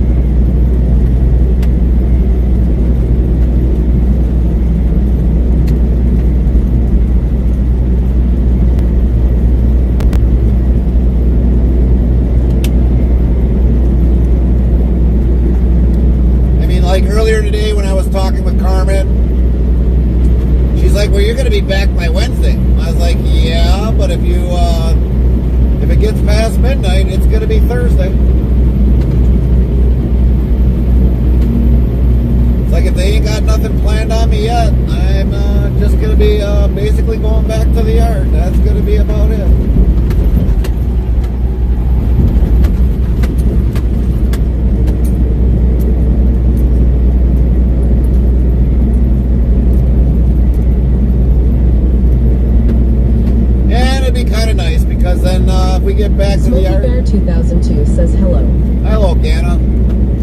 Like earlier today when I was talking with Carmen, she's like, well, you're going to be back by Wednesday. I was like, yeah, but if it gets past midnight, it's going to be Thursday. It's like if they ain't got nothing planned on me yet, I'm just going to be basically going back to the yard. That's going to be about it. Kind of nice because then if we get back to the yard. Bear 2002 says hello. Hello, Ganna.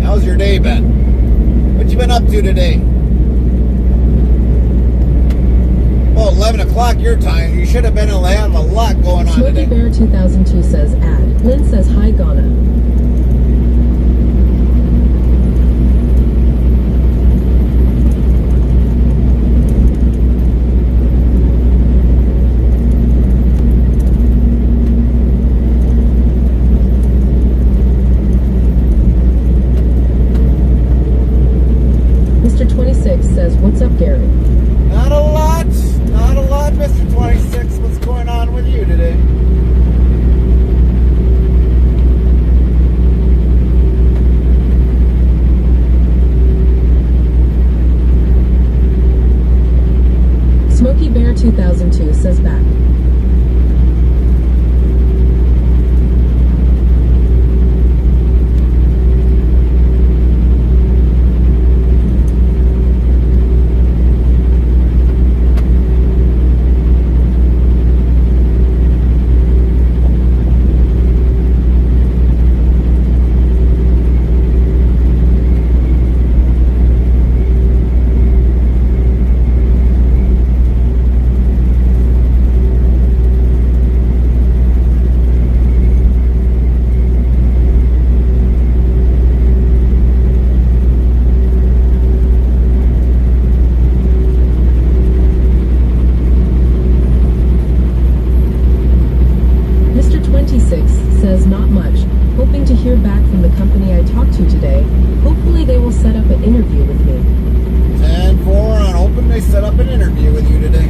How's your day been? What you been up to today? Well, 11 o'clock your time. You should have been able to have a lot going on today. Bear 2002 says add. Lynn says hi, Ganna. Says, what's up, Gary? Not a lot, Mr. 26. What's going on with you today? Smokey Bear 2002 says back. Says not much. Hoping to hear back from the company I talked to today. Hopefully they will set up an interview with me. 10-4 on hoping they set up an interview with you today.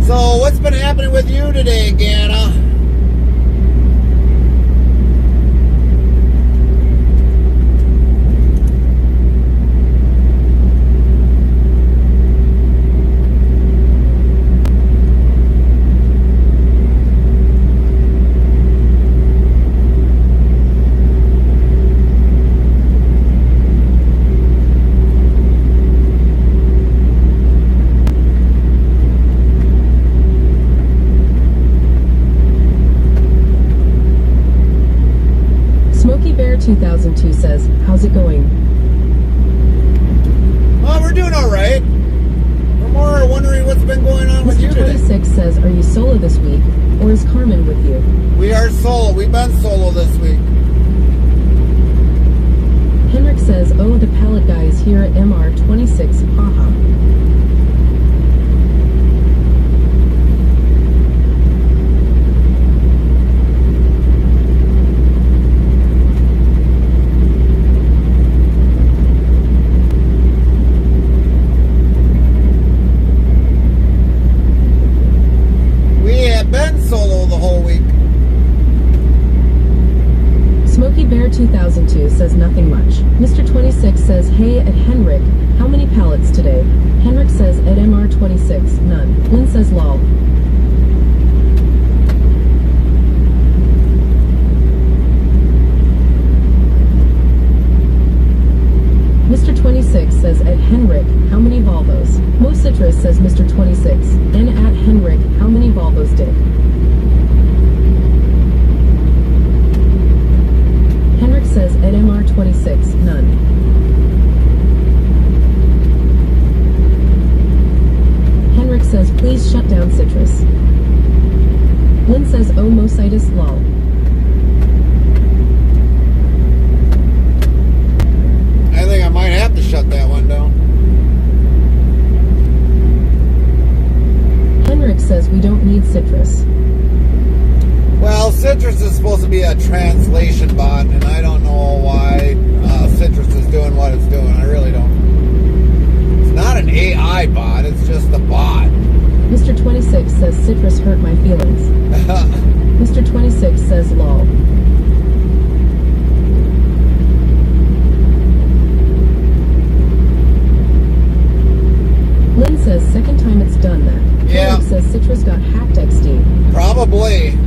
So what's been happening with you today, Ganna? Bear 2002 says, how's it going? Well, we're doing all right. We're more wondering what's been going on with you today. Mr. 26 says, are you solo this week, or is Carmen with you? We are solo. We've been solo this week. Henrik says, oh, the pallet guy is here at MR26, haha. Solo the whole week. Smokey Bear 2002 says nothing much. Mr. 26 says, hey, at Henrik, how many pallets today? Henrik says, at MR26, none. Lynn says, lol. Henrik, how many Volvos? Mo Citrus says Mr. 26. N at Henrik, how many Volvos did? Henrik says at MR 26, none. Henrik says please shut down Citrus. Lynn says oh Mositis lol. I think I might have to shut that one down. Henrik says we don't need Citrus. Well, Citrus is supposed to be a translation bot, and I don't know why Citrus is doing what it's doing. I really don't. It's not an AI bot, it's just a bot. Mr. 26 says Citrus hurt my feelings. Mr. 26 says lol. Lynn says second time it's done that. Yeah. Henrik says Citrus got hacked XD. Probably.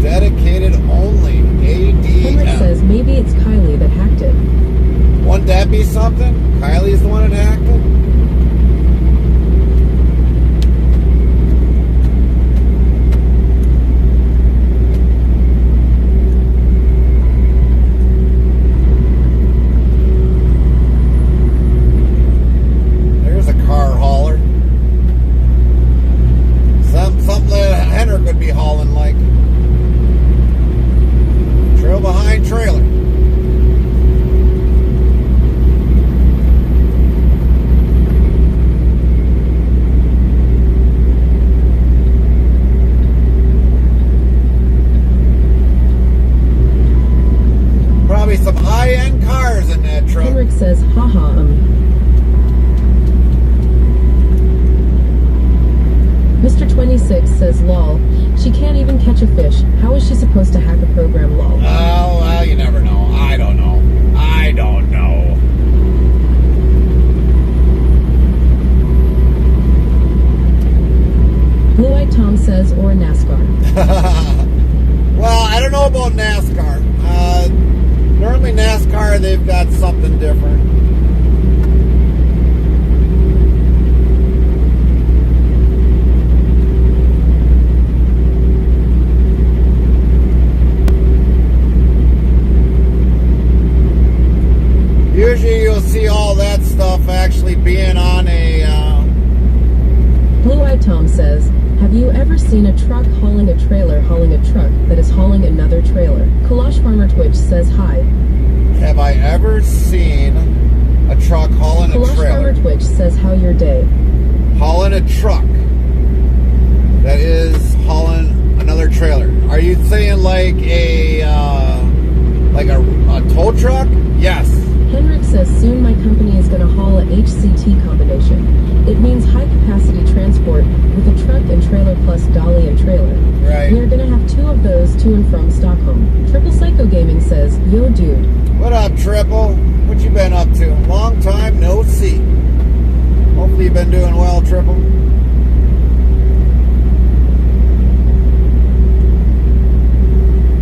Dedicated only. Henrik ADM. says maybe it's Kylie that hacked it. Wouldn't that be something? Kylie's the one that hacked it? There's a car hauler. Something that Henrik would be hauling like. Trail behind trailer. Probably some high-end cars in that truck. Henrik says haha Mr. 26 says lol. She can't even catch a fish. How is she supposed to hack a program lol? Oh, well, you never know. I don't know. I don't know. Blue-eyed Tom says or a NASCAR. Well, I don't know about NASCAR. Normally NASCAR, they've got something different. Usually you'll see all that stuff actually being on a... Blue-eyed Tom says, have you ever seen a truck hauling a trailer hauling a truck that is hauling another trailer? Kalash Farmer Twitch says hi. Have I ever seen a truck hauling a Kalash trailer? Farmer Twitch says how your day. Hauling a truck that is hauling another trailer. Are you saying like a tow truck? Yes. Henrik says soon my company is going to haul a HCT combination. It means high capacity transport with a truck and trailer plus dolly and trailer. Right. We are going to have 2 of those to and from Stockholm. Triple Psycho Gaming says, yo dude. What up, Triple? What you been up to? Long time no see. Hopefully you've been doing well, Triple.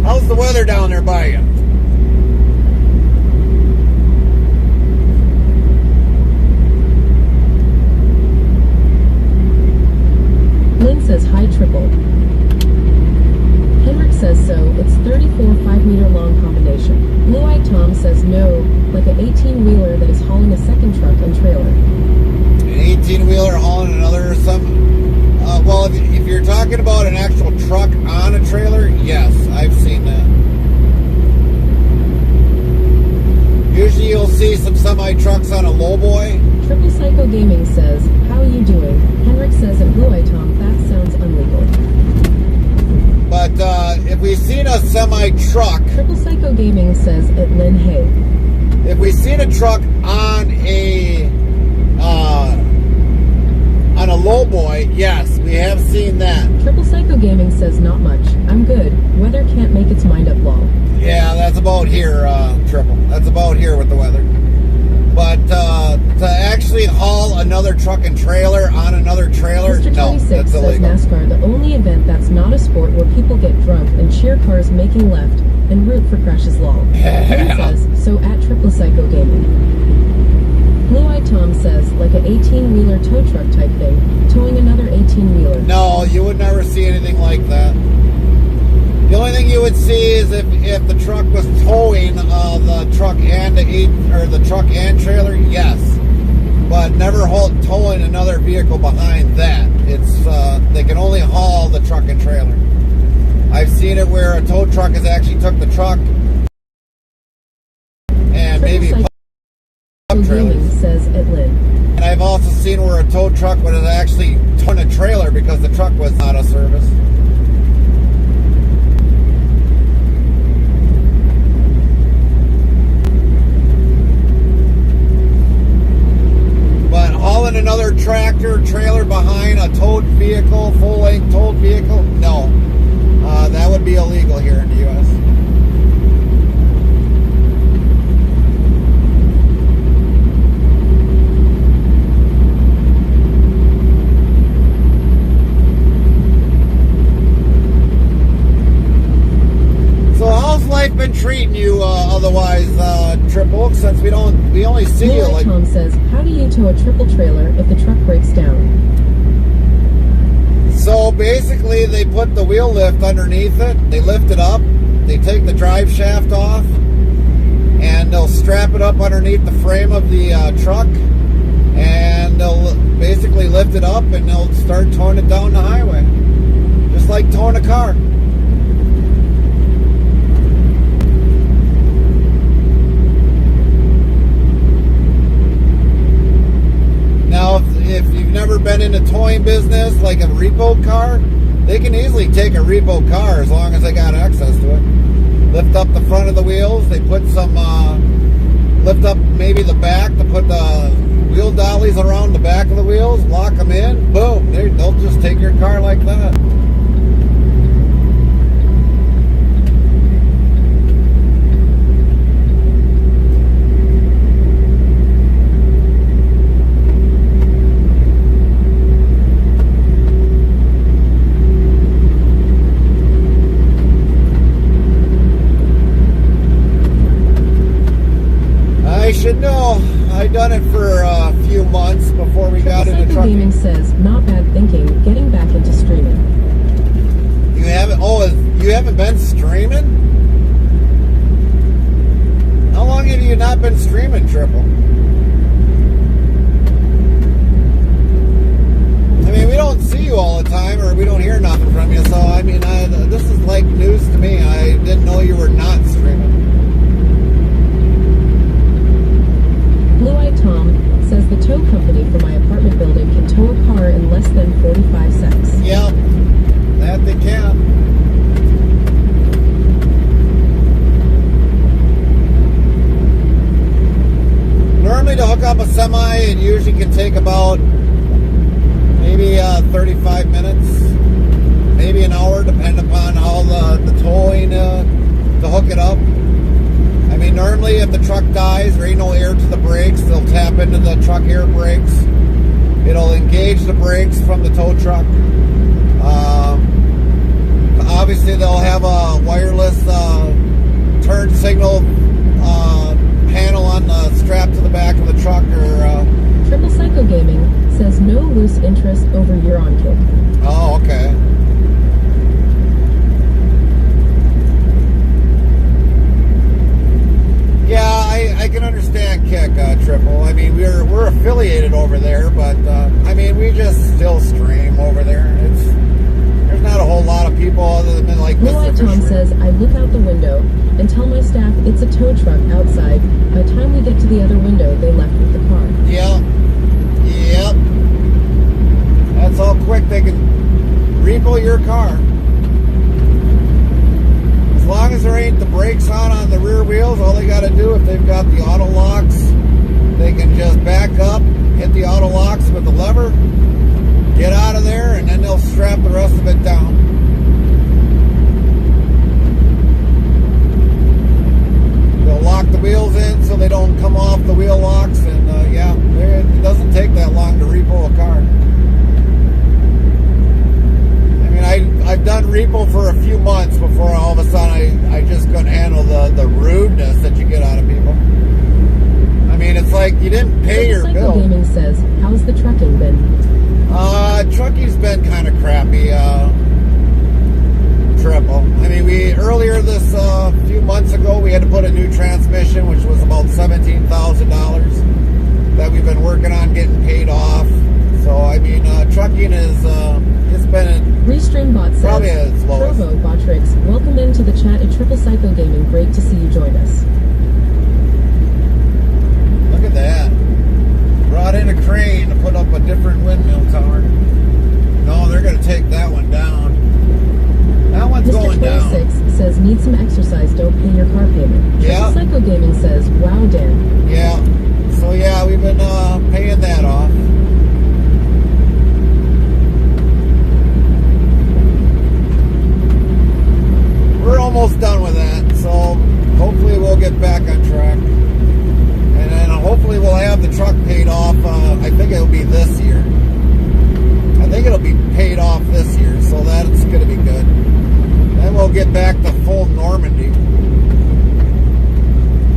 How's the weather down there by you? Lynn says hi triple. Henrik says so, it's 34 5-meter long combination. Blue-eyed Tom says no, like an 18-wheeler that is hauling a second truck and trailer. An 18-wheeler hauling another or something? Well, if you're talking about an actual truck on a trailer, yes, I've seen that. Usually you'll see some semi-trucks on a lowboy. Triple Psycho Gaming says, how you doing? Henrik says at Blue-eyed Tom, that sounds illegal. But if we've seen a semi-truck, Triple Psycho Gaming says at Lynn Hay. if we've seen a truck on a lowboy, yes, we have seen that. Triple Psycho Gaming says not much. I'm good. Weather can't make its mind up lol. Yeah, that's about here, Triple. That's about here with the weather. But to actually haul another truck and trailer on another trailer, Mr. no, 26 that's says illegal. NASCAR, the only event that's not a sport where people get drunk and cheer cars making left and root for crashes lol. Lynn says, so at Triple Psycho Gaming. Blue Eye Tom says, like an 18-wheeler tow truck type thing, towing another 18-wheeler. No, you would never see anything like that. The only thing you would see is if the truck was towing the truck and the truck and trailer, yes, but never towing another vehicle behind that. It's they can only haul the truck and trailer. I've seen it where a tow truck has actually took the truck and maybe Triple Psycho Gaming says at Lynn. And I've also seen where a tow truck would have actually towed a trailer because the truck was out of service. But hauling another tractor trailer behind a towed vehicle, full-length towed vehicle, no. That would be illegal here in the U.S. So how's life been treating you otherwise, Triple? Since we only see you like. Tom says, how do you tow a triple trailer if the truck breaks down? So basically, they put the wheel lift underneath it. They lift it up. They take the drive shaft off, and they'll strap it up underneath the frame of the truck, and they'll basically lift it up, and they'll start towing it down the highway, just like towing a car. Now, if you've never been in a towing business, like a repo car, they can easily take a repo car as long as they got access to it. Lift up the front of the wheels. They put some, lift up maybe the back to put the wheel dollies around the back of the wheels, lock them in, boom, they'll just take your car like that. I should know. I done it for a few months before we got into Psycho trucking. Gaming says, not bad thinking, getting back into streaming. You haven't? Oh, you haven't been streaming? How long have you not been streaming, Triple? I mean, we don't see you all the time, or we don't hear nothing from you. So, I mean, this is like news to me. I didn't know you were not streaming. Blue Eye Tom says the tow company for my apartment building can tow a car in less than 45 seconds. Yeah, that they can. Normally to hook up a semi, it usually can take about maybe 35 minutes, maybe an hour, depending upon how the towing to hook it up. I mean, normally if the truck dies, there ain't no air to the brakes, they'll tap into the truck air brakes. It'll engage the brakes from the tow truck. Obviously, they'll have a wireless turn signal panel on the strap to the back of the truck. Or Triple Psycho Gaming says no loose interest over Euron Kid. oh, okay. Yeah, I can understand Kick, Triple. I mean, we're affiliated over there, but I mean, we just still stream over there. There's not a whole lot of people other than like Blue Eye Mr. Tom Fisher. says, I look out the window and tell my staff it's a tow truck outside. By the time we get to the other window, they left with the car. Yeah. Yep. That's how quick they can repo your car. As long as there ain't the brakes on the rear wheels, all they got to do, if they've got the auto locks, they can just back up, hit the auto locks with the lever, get out of there, and then they'll strap the rest of it down. They'll lock the wheels in so they don't come off the wheel locks, repo for a few months before all of a sudden I just couldn't handle the rudeness that you get out of people. I mean, it's like you didn't pay your bill. Gaming says, how's the trucking been? Trucking's been kind of crappy. Triple. I mean, earlier this few months ago, we had to put a new transmission, which was about $17,000 that we've been working on getting paid off. So, I mean, trucking is, it's been Restreambot says, probably at its lowest. Provo Botrix, welcome into the chat at Triple Psycho Gaming. Great to see you join us. Look at that. Brought in a crane to put up a different windmill tower. No, they're going to take that one down. That one's going down. Mr. 26 says, need some exercise, don't pay your car payment. Yeah. Triple Psycho Gaming says, wow, Dan. Yeah. So, yeah, we've been paying that off. We're almost done with that, so hopefully we'll get back on track. And then hopefully we'll have the truck paid off. I think it'll be this year. I think it'll be paid off this year, so that's going to be good. Then we'll get back to full Normandy.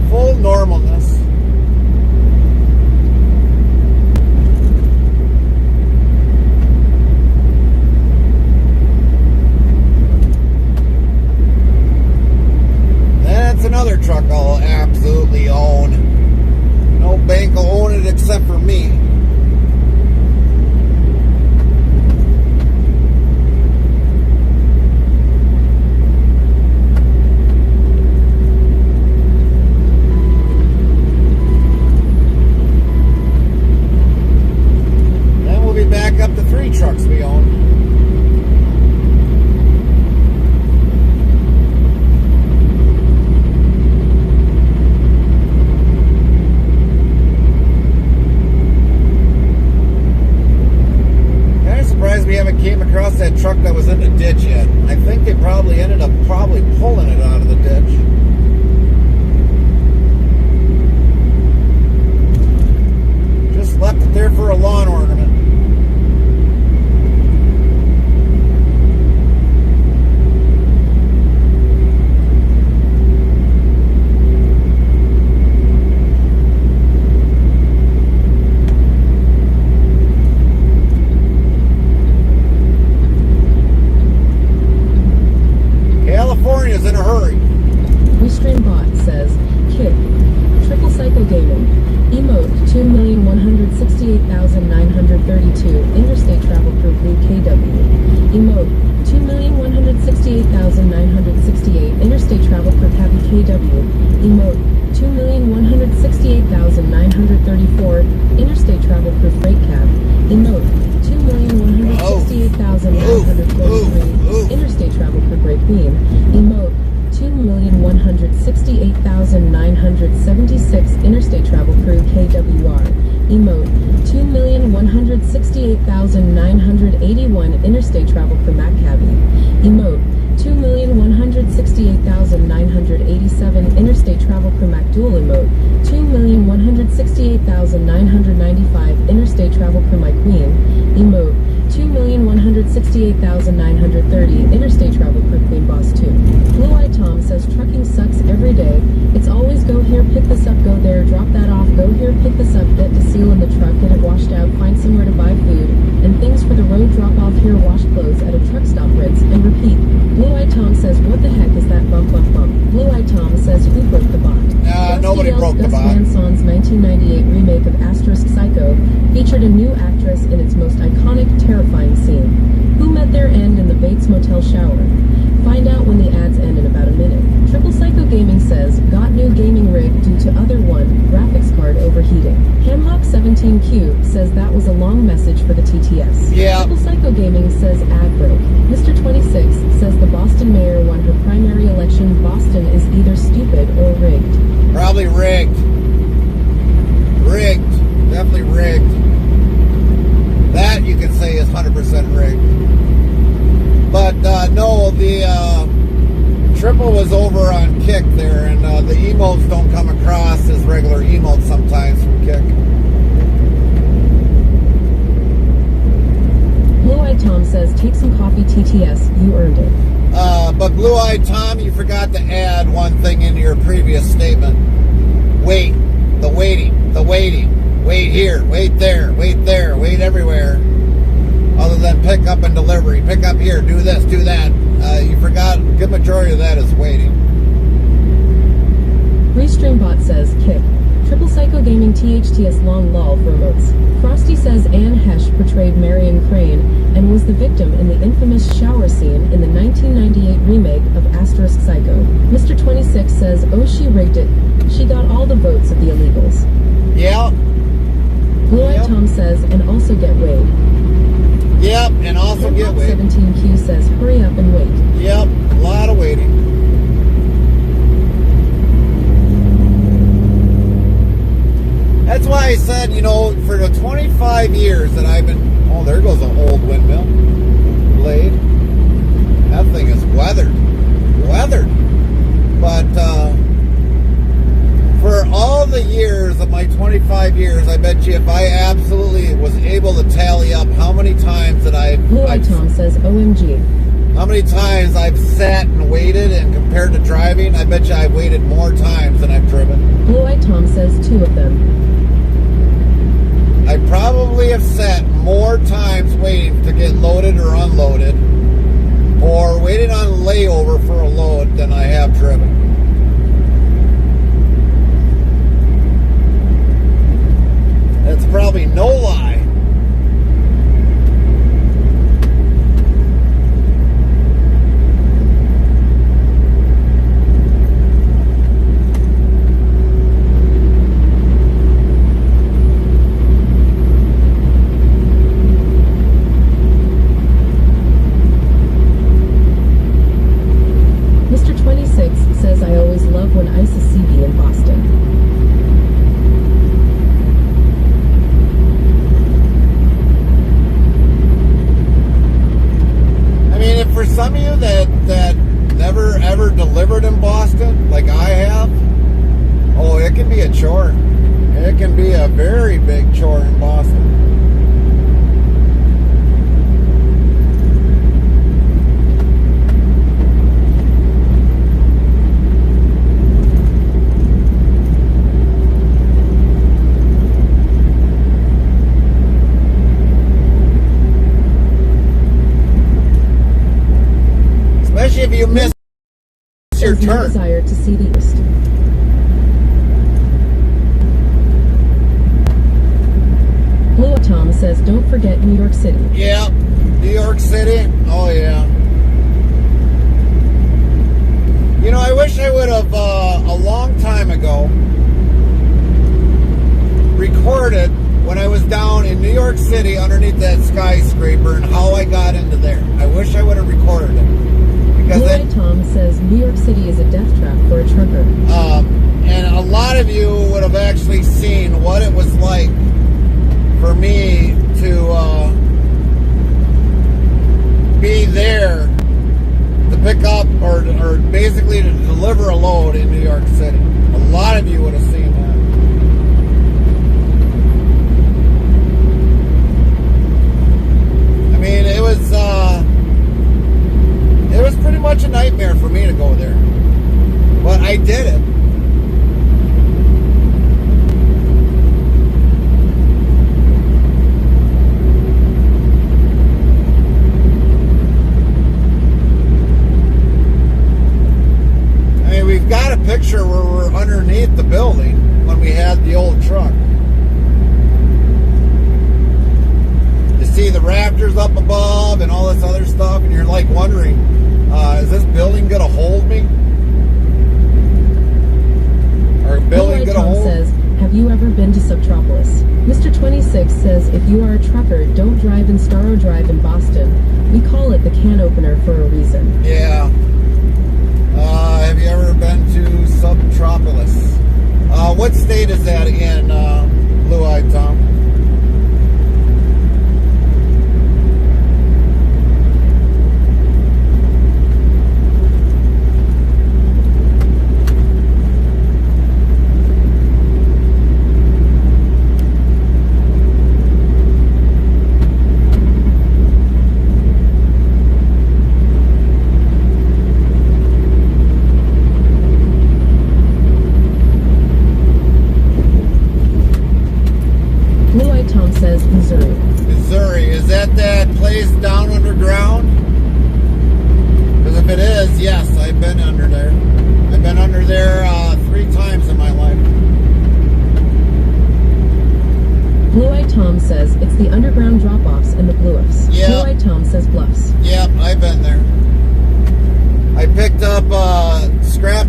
Full normalness. That's another truck I'll absolutely own. No bank will own it except for me. Then we'll be back up to 3 trucks we own. We haven't came across that truck that was in the ditch yet. I think they probably ended up pulling it out of the ditch. Just left it there for a lawn ornament. California's in a hurry. Restreambot says, Kick, Triple Psycho Gaming, Emote 2,168,932, Interstate Travel Crew Blue KW, Emote 2,168,968, Interstate Travel Crew Happy KW, Emote 2,168,934, Interstate Travel Crew Freight Cab, Emote 2,168,943, Interstate Travel Crew Great Queen, Emote 2,168,976, Interstate Travel Crew KWR, Emote 2,168,981, Interstate Travel Crew Maccabi, Emote 2,168,987, Interstate Travel Crew MacDual Emote 2,168,995, Interstate Travel Crew My Queen, Emote 2,168,930, Interstate Travel Crew Queen Boss 2. Blue Eye Tom says trucking sucks every day. It's always go here, pick this up, go there, drop that off, go here, pick this up, get to seal in the truck, get it washed out, find somewhere to buy food, and things for the road, drop off here, wash clothes at a truck stop, rinse, and repeat. Blue Eye Tom says, what the heck is that bump, bump, bump? Blue Eye Tom says, who broke the bot? Nobody broke the bot. Gus Van Sant's 1998 remake of Asterisk Psycho featured a new actress in its most iconic, terrifying scene. Who met their end in the Bates Motel shower? Find out when the ads end in about a minute. Triple Psycho Gaming says, got new gaming rig due to other one, graphics card overheating. Hamlock17Q says that was a long message for the TTS. Yeah. Triple Psycho Gaming says ad break. Mr. 26 says the Boston mayor won her primary election. Boston is either stupid or rigged. Probably rigged. Rigged. Definitely rigged. That you can say is 100% rigged. But no, the triple was over on Kick there, and the emotes don't come across as regular emotes sometimes from Kick. Blue Eye Tom says, take some coffee, TTS. You earned it. But Blue-Eyed Tom, you forgot to add one thing into your previous statement. Wait. The waiting. Wait here, wait there, wait everywhere. Other than pick up and delivery. Pick up here, do this, do that. You forgot a good majority of that is waiting. Restreambot says, kick. Triple Psycho Gaming THTS long lol for emotes. Frosty says Anne Hesh portrayed Marion Crane and was the victim in the infamous shower scene in the 1998 remake of Asterisk Psycho. Mr. 26 says, oh, she rigged it. She got all the votes of the illegals. Yeah. Blue-Eyed Tom says, and also get weighed. Yep, and also get weighed. 17Q says, hurry up and wait. Yep, a lot of waiting. That's why I said, for the 25 years that I've been... Oh, there goes an old windmill blade. That thing is weathered. But for all the years of my 25 years, I bet you if I absolutely was able to tally up how many times that Blue-Eyed Tom says, OMG. How many times I've sat and waited, and compared to driving, I bet you I've waited more times than I've driven. Blue-Eyed Tom says 2 of them. I probably have sat more times waiting to get loaded or unloaded, or waited on layover for a load than I have driven. That's probably no lie. Says I always love when ice is CB in Boston. I mean, if for some of you that never ever delivered in Boston, like I have, oh, it can be a chore. It can be a very big chore in Boston. If you miss your turn. Desire to see the East. Blue Tom says, don't forget New York City. Yeah, New York City. Oh yeah. I wish I would have a long time ago recorded when I was down in New York City underneath that skyscraper and how I got into there. I wish I would have recorded it. Blue-Eyed Tom says New York City is a death trap for a trucker. And a lot of you would have actually seen what it was like for me to be there to pick up or basically to deliver a load in New York City. A lot of you would have seen that. I mean, it was pretty much a nightmare for me to go there. But I did it. I mean, we've got a picture where we're underneath the building when we had the old truck. You see the rafters up above and all this other stuff, and you're like wondering, is this building gonna hold me? Or a building gonna hold? Says, have you ever been to Subtropolis? Mr. 26 says, if you are a trucker, don't drive in Starro Drive in Boston. We call it the can opener for a reason. Yeah. Have you ever been to Subtropolis? What state is that in, Blue-Eyed Tom?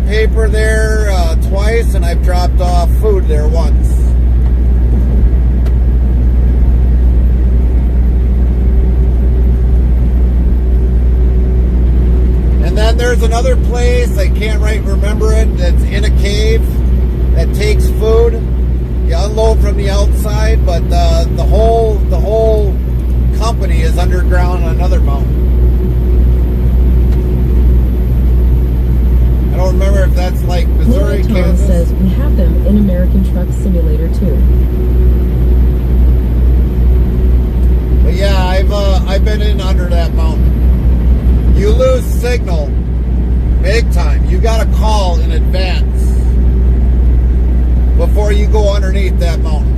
paper there twice, and I've dropped off food there once. And then there's another place, I can't right remember it, that's in a cave that takes food. You unload from the outside, but the whole company is underground on another mountain. I don't remember if that's like Missouri, Tom Kansas. says we have them in American Truck Simulator too. But yeah, I've been in under that mountain. You lose signal big time. You got to call in advance before you go underneath that mountain.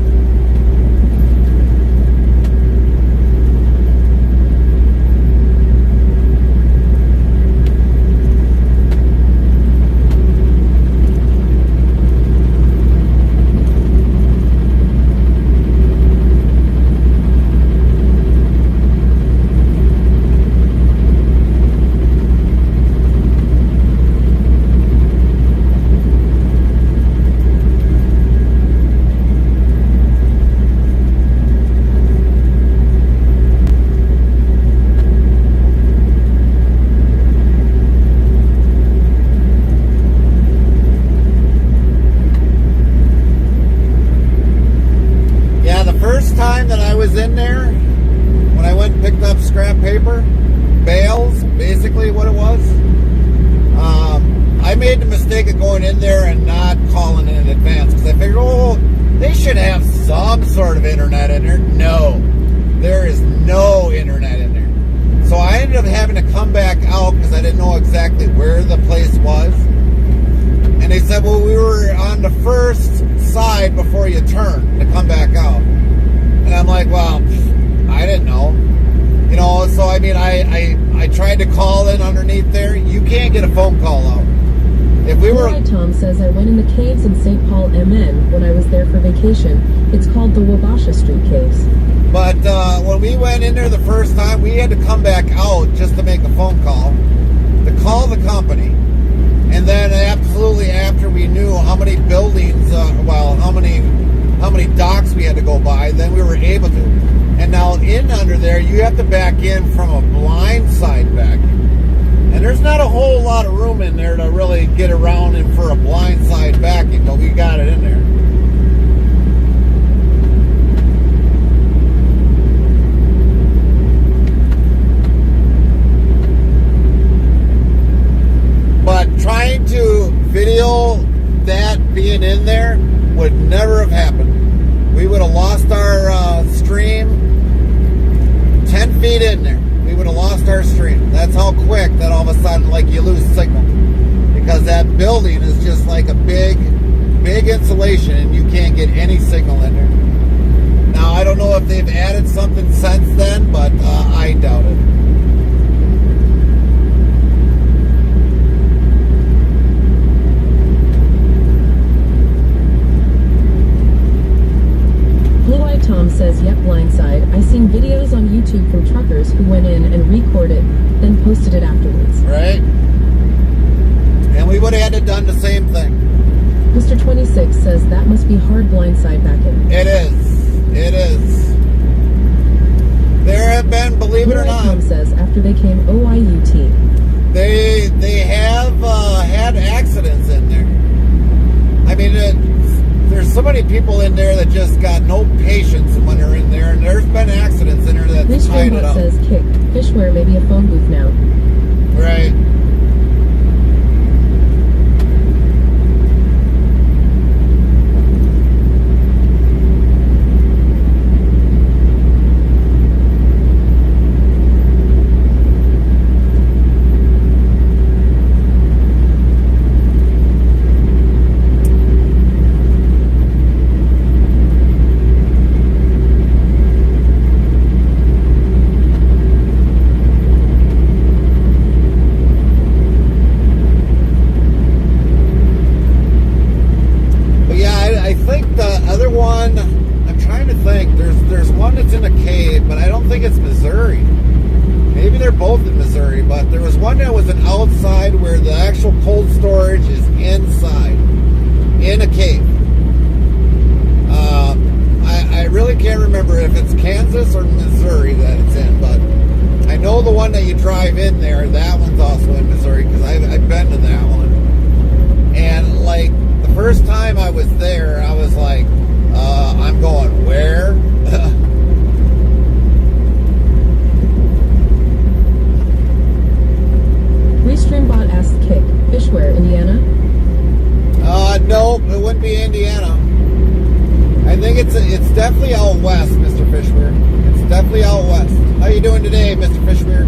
In there, when I went and picked up scrap paper, bales, basically what it was, I made the mistake of going in there and not calling in advance because I figured, oh, they should have some sort of internet in there. No, there is no internet in there. So I ended up having to come back out because I didn't know exactly where the place was. And they said, well, we were on the first side before you turn to come back out. And I'm like, well, I didn't know. You know, so I mean, I tried to call in underneath there. You can't get a phone call out. If we were... Tom says I went in the caves in St. Paul, MN when I was there for vacation. It's called the Wabasha Street Caves. But when we went in there the first time, we had to come back out just to make a phone call, to call the company. And then absolutely after we knew how many buildings, how many docks we had to go by, then we were able to. And now in under there, you have to back in from a blind side back. And there's not a whole lot of room in there to really get around in for a blind side backing, but we got it in there. But trying to video that being in there would never have happened. We would have lost our stream 10 feet in there. We would have lost our stream. That's how quick that all of a sudden, like, you lose signal. Because that building is just like a big insulation and you can't get any signal in there. Now, I don't know if they've added something since then, but I doubt it. Tom says, yep, blindside. I seen videos on YouTube from truckers who went in and recorded, then posted it afterwards. Right? And we would have had to done the same thing. Mr. 26 says that must be hard blindside back in. It is. It is. There have been, believe it or not, Tom says after they came OIUT. They have had accidents in there. I mean, there's so many people in there that just got no patience when they're in there, and there's been accidents in there that's tied it up. says kick. Fishware may be a phone booth now. Right. but there was one that was an outside where the actual cold storage is inside, in a cave. I really can't remember if it's Kansas or Missouri that it's in, but I know the one that you drive in there, that one's also in Missouri, because I've been to that one. And like the first time I was there, I was like, I'm going where? Restreambot asked Kick, Fishware, Indiana? Nope, it wouldn't be Indiana. I think it's definitely out west, Mr. Fishware. It's definitely out west. How you doing today, Mr. Fishware?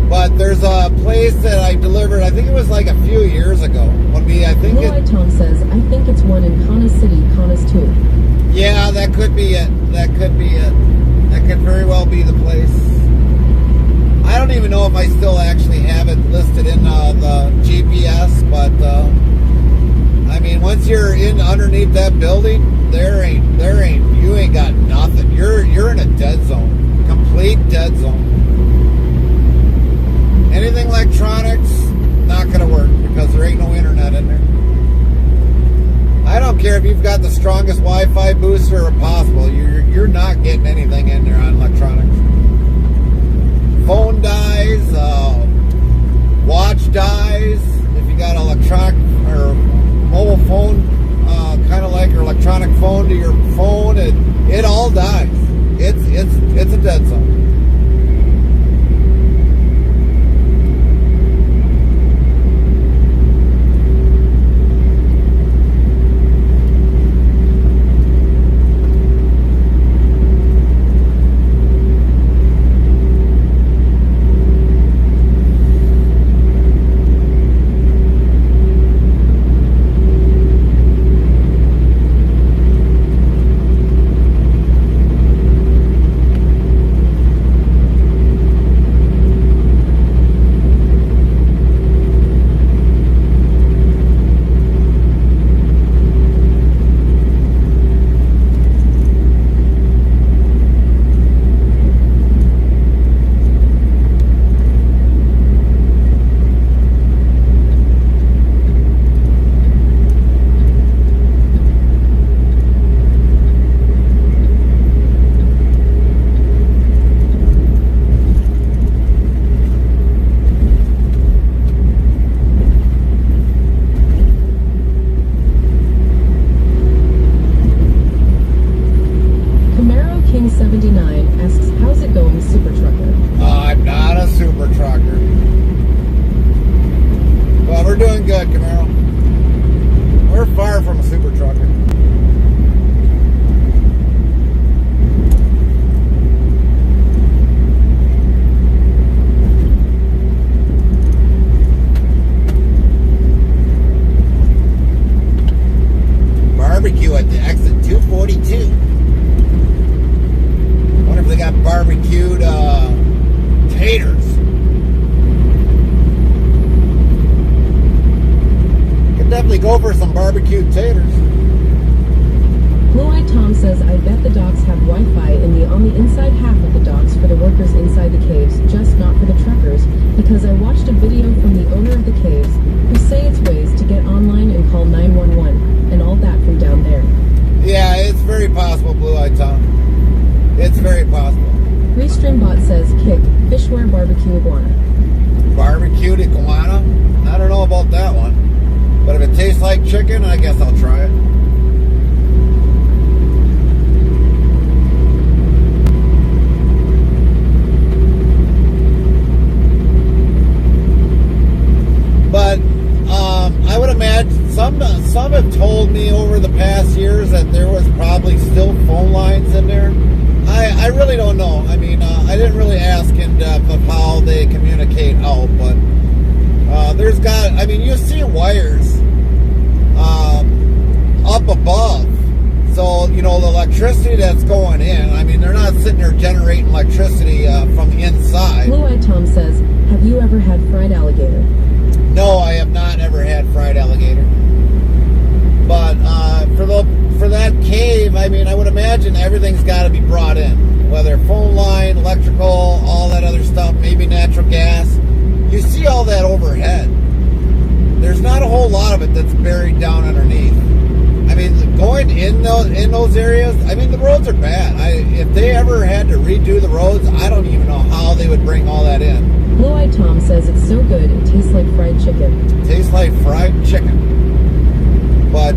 But there's a place that I delivered, I think it was like a few years ago. Blue-Eyed Tom says, I think it's one in Kaunas City, Kaunas 2. Yeah, that could be it. That could be it. That could very well be the place. I don't even know if I still actually have it listed in the GPS, but I mean, once you're in underneath that building, you ain't got nothing. You're in a dead zone, complete dead zone. Anything electronics, not gonna work because there ain't no internet in there. I don't care if you've got the strongest Wi-Fi booster possible. You're not getting anything in there on electronics. Phone dies, watch dies. If you got electronic or mobile phone, kind of like your electronic phone to your phone, it all dies. It's a dead zone. Barbecued taters. Could definitely go for some barbecued taters. Blue-Eyed Tom says, I bet the docks have Wi-Fi on the inside half of the docks for the workers inside the caves, just not for the truckers, because I watched a video from the owner of the caves who say it's ways to get online and call 911 and all that from down there. Yeah, it's very possible, Blue-Eyed Tom. It's very possible. Restreambot says, Kick, Fishware barbecue iguana. Barbecued iguana? I don't know about that one. But if it tastes like chicken, I guess I'll try it. But I would imagine some have told me over the past years that there was probably still phone lines in there. I really don't know. I mean, I didn't really ask in depth of how they communicate out, but there's got, I mean, you see wires up above. So, you know, the electricity that's going in, I mean, they're not sitting there generating electricity from inside. Blue-Eyed Tom says, have you ever had fried alligator? No, I have not ever had fried alligator. But for that cave, I mean, I would imagine everything's got to be brought in, whether phone line, electrical, all that other stuff, maybe natural gas. You see all that overhead. There's not a whole lot of it that's buried down underneath. I mean, going in those areas, I mean, the roads are bad. If they ever had to redo the roads, I don't even know how they would bring all that in. Blue-Eyed Tom says it's so good, it tastes like fried chicken. Tastes like fried chicken. But,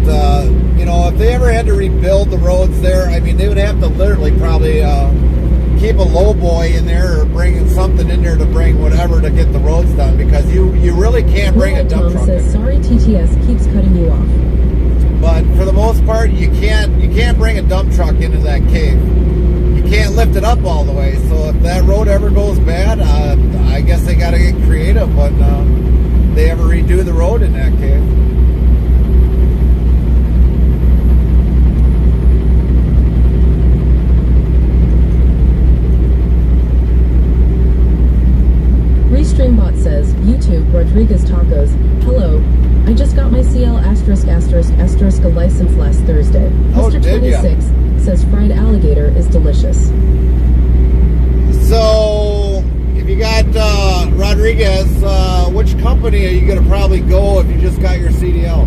if they ever had to rebuild the roads there, I mean, they would have to literally probably keep a low boy in there or bring something in there to bring whatever to get the roads done, because you really can't bring a dump truck in. Tom says, sorry TTS keeps cutting you off. But for the most part, you can't bring a dump truck into that cave. You can't lift it up all the way. So if that road ever goes bad, I guess they got to get creative when they ever redo the road in that cave. Restreambot says, YouTube, Rodriguez Tacos. Hello. I just got my CL *** license last Thursday. Oh, Mr. did ya? 26 says fried alligator is delicious. So, if you got Rodriguez, which company are you going to probably go if you just got your CDL?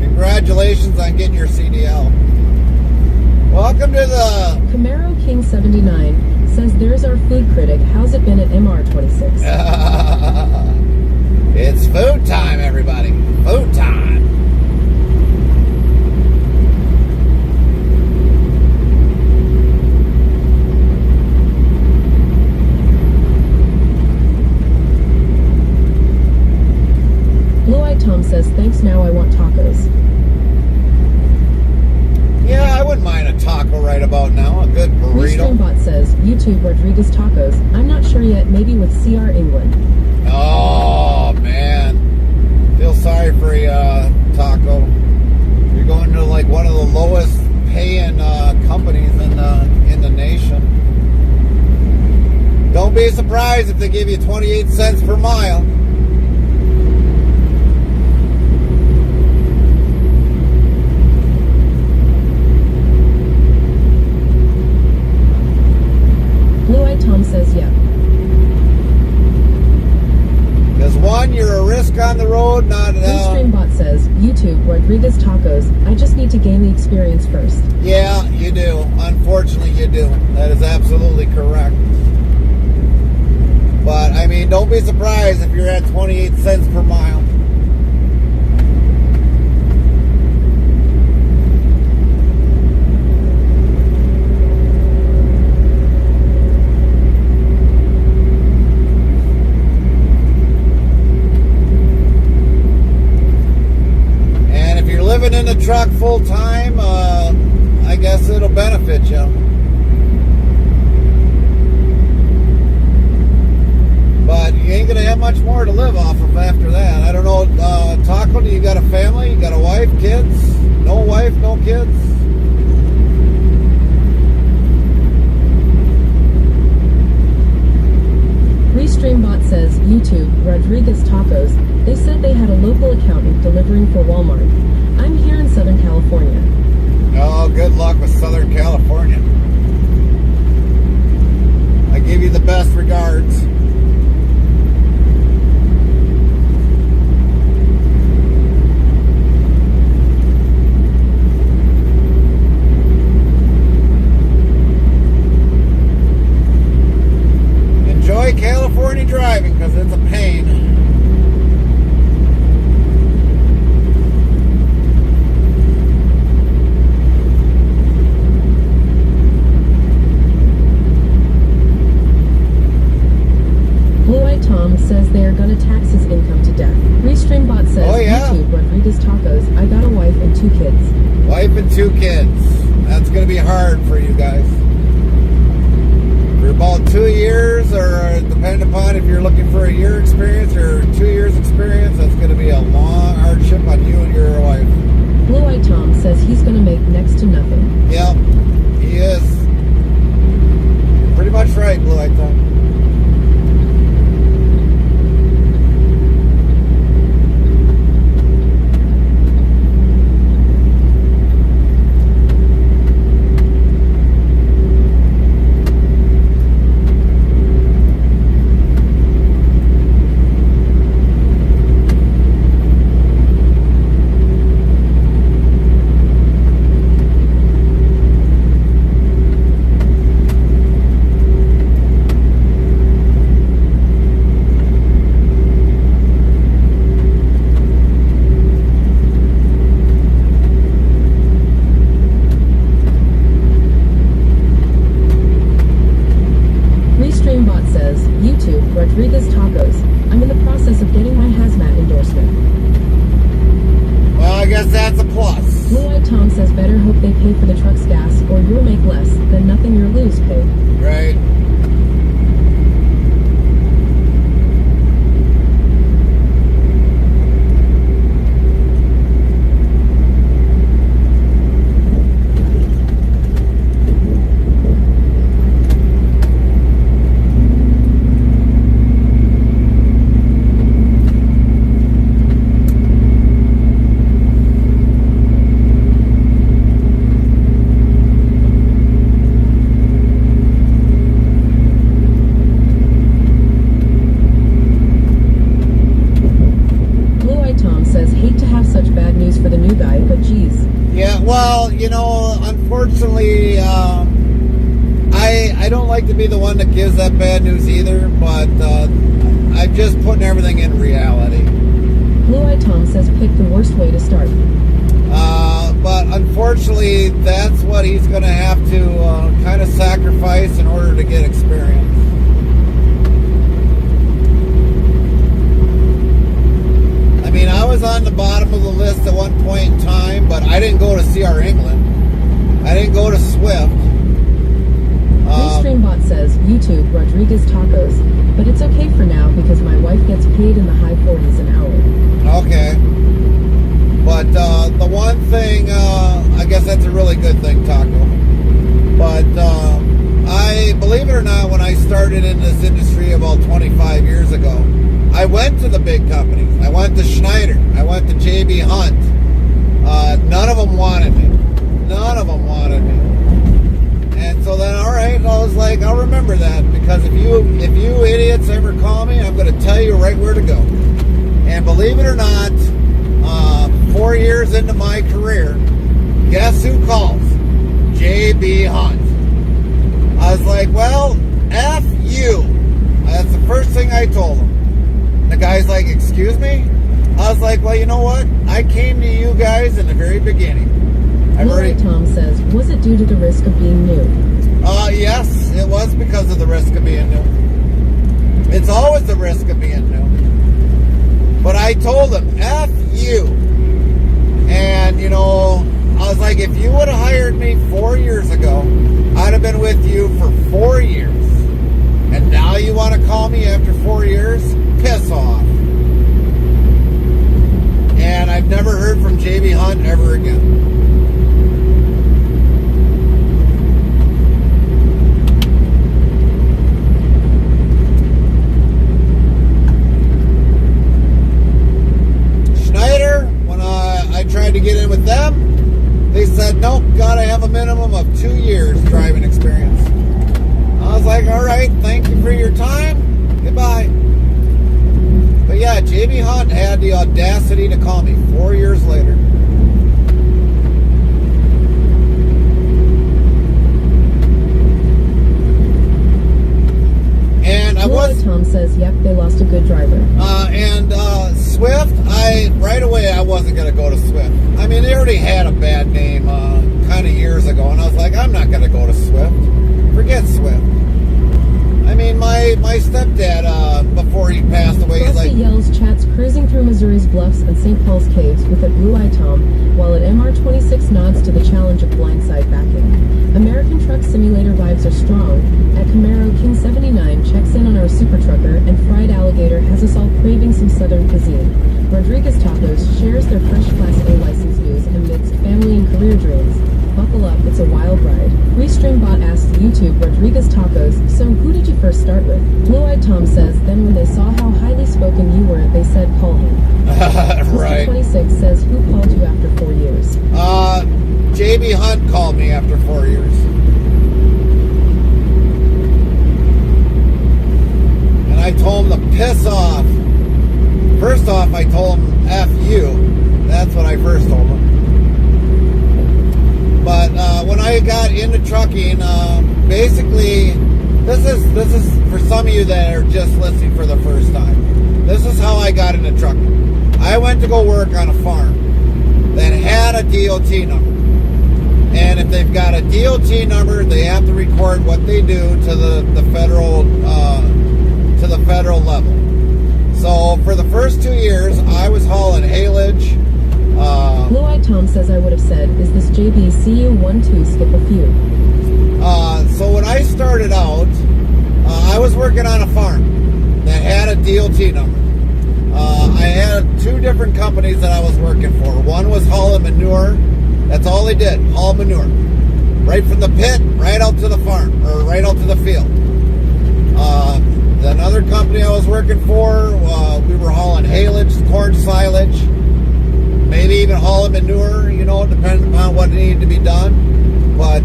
Congratulations on getting your CDL. Welcome to the... Camaro King 79 says there's our food critic. How's it been at MR 26? It's food time, everybody. Food time. Blue-Eyed Tom says, thanks, now I want tacos. Yeah, I wouldn't mind a taco right about now. A good burrito. Restreambot says, YouTube, Rodriguez Tacos. I'm not sure yet, maybe with CR England. Oh, man. Feel sorry for you, Taco. You're going to like one of the lowest paying companies in the nation. Don't be surprised if they give you 28 cents per mile. Blue-Eyed Tom says, yeah. Because one, you're a risk on the road, not... Restreambot says, YouTube, Rodriguez Tacos. I just need to gain the experience first. Yeah, you do. Unfortunately, you do. That is absolutely correct. But, I mean, don't be surprised if you're at 28 cents per mile. Living in the truck full time, I guess it'll benefit you. But you ain't gonna have much more to live off of after that. I don't know, Taco, do you got a family? You got a wife, kids? No wife, no kids? Restreambot says, YouTube, Rodriguez Tacos. They said they had a local accountant delivering for Walmart. I'm here in Southern California. Oh, good luck with Southern California. I give you the best regards. Enjoy California driving, because it's a pain. Blue-Eyed Tom says they are going to tax his income to death. Restreambot says, Oh, yeah. YouTube, Rodriguez Tacos. I got a wife and 2 kids. Wife and 2 kids. That's going to be hard for you guys. For about 2 years, or depending upon if you're looking for a year experience or 2 years experience, that's going to be a long hardship on you and your wife. Blue-Eyed Tom says he's going to make next to nothing. Yep, he is. Blue Eye Tom? Restreambot says, YouTube, Rodriguez Tacos. I'm in the process of getting my hazmat endorsement. Well, I guess that's a plus. Blue Eye Tom says, better hope they pay for the truck's gas, or you'll make less than nothing you'll lose pay. Right. For the new guy, but geez. Yeah, well, you know, unfortunately, I don't like to be the one that gives that bad news either, but I'm just putting everything in reality. Blue Eye Tom says pick the worst way to start. But unfortunately, that's what he's going to have to kind of sacrifice in order to get experience. I mean, I was on the bottom of the list at one point in time, but I didn't go to CR England. I didn't go to Swift. Restreambot says, YouTube, Rodriguez Tacos. But it's okay for now because my wife gets paid in the high 40s an hour. Okay. But the one thing, I guess that's a really good thing, Taco. But I, believe it or not, when I started in this industry about 25 years ago, I went to the big companies. I went to Schneider. I went to JB Hunt. None of them wanted me. None of them wanted me. And so then, all right, I was like, I'll remember that, because if you idiots ever call me, I'm going to tell you right where to go. And believe it or not, 4 years into my career, guess who calls? JB Hunt. I was like, well, F you. That's the first thing I told him. The guy's like, excuse me? I was like, well, you know what? I came to you guys in the very beginning. Tom says, was it due to the risk of being new? Yes, it was because of the risk of being new. It's always the risk of being new. But I told him, F you. And, you know, I was like, if you would have hired me 4 years ago, I'd have been with you for 4 years. And now you want to call me after 4 years? Piss off. And I've never heard from JB Hunt ever again. Schneider, when I tried to get in with them, they said, nope, gotta have a minimum of 2 years driving experience. I was like, all right, thank you for your time. Goodbye. But yeah, JB Hunt had the audacity to call me 4 years later. And I was... Tom says, yep, they lost a good driver. And Swift, right away I wasn't going to go to Swift. I mean, they already had a bad name kind of years ago, and I was like, I'm not going to go to Swift. Forget Swift. I mean, my stepdad, before he passed away, he's like... Yells chats cruising through Missouri's bluffs and St. Paul's caves with a Blue Eye Tom, while at MR26 nods to the challenge of blindside backing. American Truck Simulator vibes are strong. At Camaro, King 79 checks in on our super trucker, and Fried Alligator has us all craving some southern cuisine. Rodriguez Tacos shares their fresh Class A license news amidst family chasing career dreams. Buckle up, it's a wild ride. Restringbot asks YouTube Rodriguez Tacos, so who did you first start with? Blue-Eyed Tom says, then when they saw how highly spoken you were, they said call him. Right. Mr. 26 says, who called you after 4 years? JB Hunt called me after 4 years. And I told him to piss off. First off, I told him F you. That's what I first told him. But when I got into trucking, basically, this is for some of you that are just listening for the first time. This is how I got into trucking. I went to go work on a farm that had a DOT number. And if they've got a DOT number, they have to record what they do to the federal level. So for the first 2 years, I was hauling haylage. Blue-Eyed Tom says I would have said, is this JB CU12 skip a few? So when I started out, I was working on a farm that had a DOT number. I had 2 different companies that I was working for. One was hauling manure. That's all they did, haul manure. Right from the pit, right out to the farm, or right out to the field. Another company I was working for, we were hauling haylage, corn silage, maybe even hauling manure, depending upon what needed to be done. But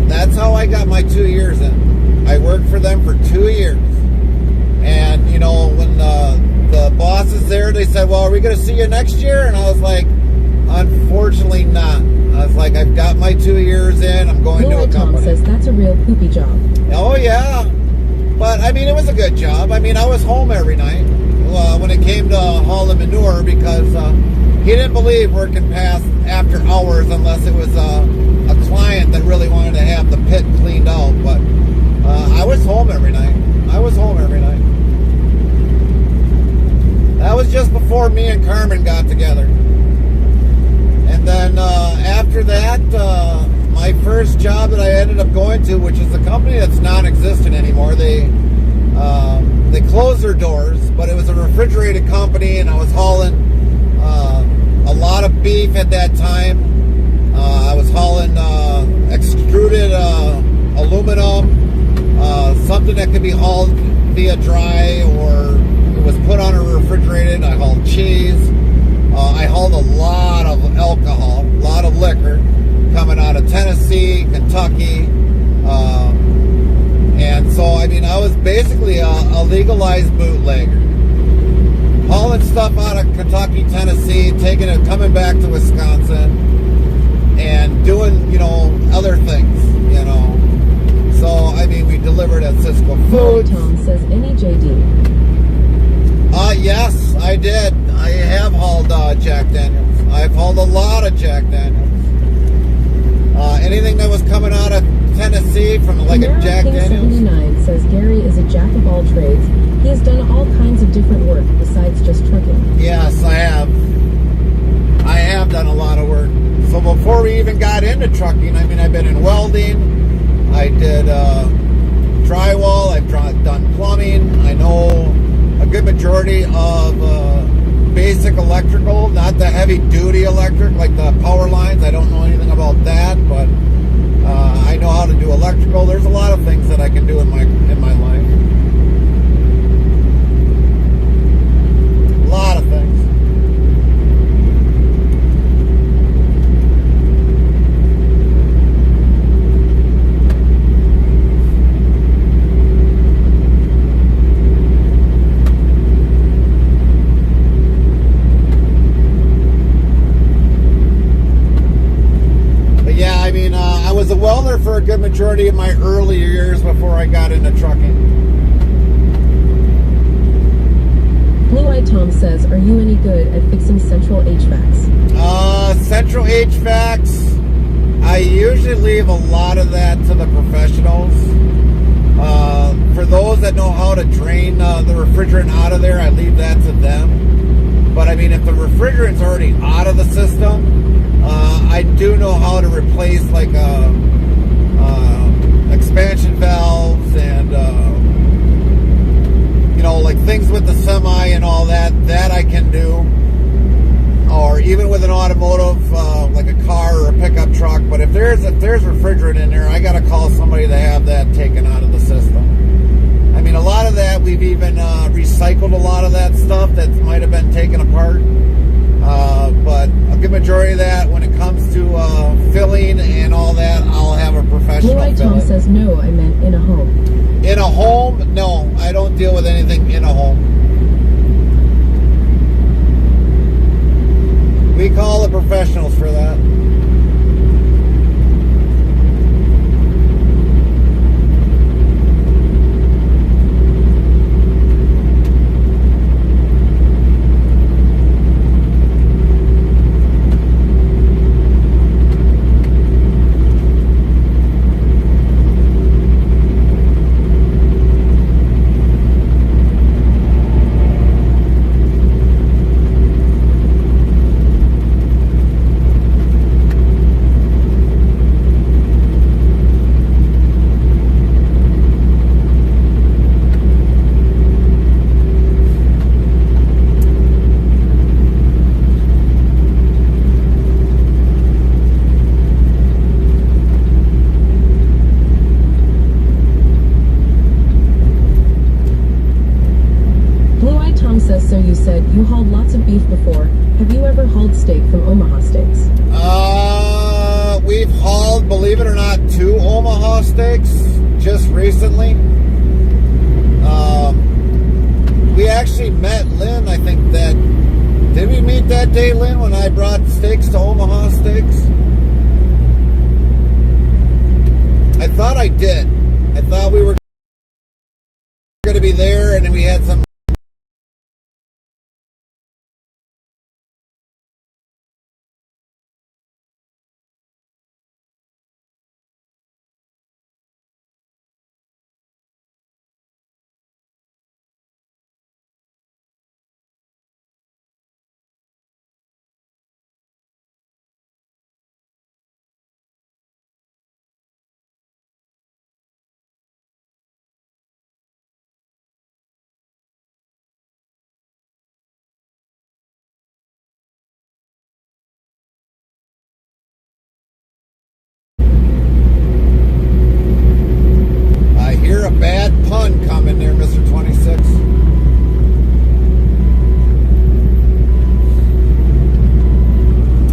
that's how I got my 2 years in. I worked for them for 2 years. And, when the bosses there, they said, well, are we going to see you next year? And I was like, unfortunately not. I was like, I've got my 2 years in. I'm going to a company. Tom says that's a real poopy job. Oh, yeah. But, it was a good job. I was home every night when it came to hauling manure because he didn't believe working past after hours unless it was a client that really wanted to have the pit cleaned out. But I was home every night. That was just before me and Carmen got together. And then after that, my first job that I ended up going to, which is a company that's non-existent anymore, they closed their doors, but it was a refrigerated company, and I was hauling a lot of beef at that time. I was hauling extruded aluminum, something that could be hauled via dry or it was put on a refrigerated. I hauled cheese. I hauled a lot of alcohol, a lot of liquor coming out of Tennessee, Kentucky. And so, I was basically a legalized bootlegger. Hauling stuff out of Kentucky, Tennessee, coming back to Wisconsin, and doing, other things, So, we delivered at Cisco Foods. Tom says NEJD. Yes, I did. I have hauled Jack Daniels. I've hauled a lot of Jack Daniels. Anything that was coming out of Tennessee from a Jack King Daniels. 79 says Gary is a jack of all trades. He has done all kinds of different work besides just trucking. Yes, I have. I have done a lot of work. So before we even got into trucking, I've been in welding. I did drywall. I've done plumbing. I know a good majority of basic electrical, not the heavy duty electric like the power lines. I don't know anything about that, but I know how to do electrical. There's a lot of things that I can do in my life. A lot of things. I was a welder for a good majority of my early years before I got into trucking. Blue-Eyed Tom says, are you any good at fixing central HVACs? Central HVACs, I usually leave a lot of that to the professionals. For those that know how to drain the refrigerant out of there, I leave that to them. But if the refrigerant's already out of the system, I do know how to replace expansion valves and things with the semi and all that I can do. Or even with an automotive, like a car there's refrigerant in there, I got to call somebody to have that taken out of the system. I mean, a lot of that, we've even recycled a lot of that stuff that might have been taken apart. But a good majority of that, when it comes to filling and all that, I'll have a professional Blue-Eyed fill Tom it. says no, I meant in a home. In a home? No, I don't deal with anything in a home. We call the professionals for that. Says so. You said you hauled lots of beef before. Have you ever hauled steak from Omaha Steaks? We've hauled, believe it or not, 2 Omaha Steaks just recently. We actually met Lynn, I think that, did we meet that day, Lynn, when I brought steaks to Omaha Steaks? I thought I did. I thought we were going to be there, and then we had some a bad pun coming there, Mr. 26.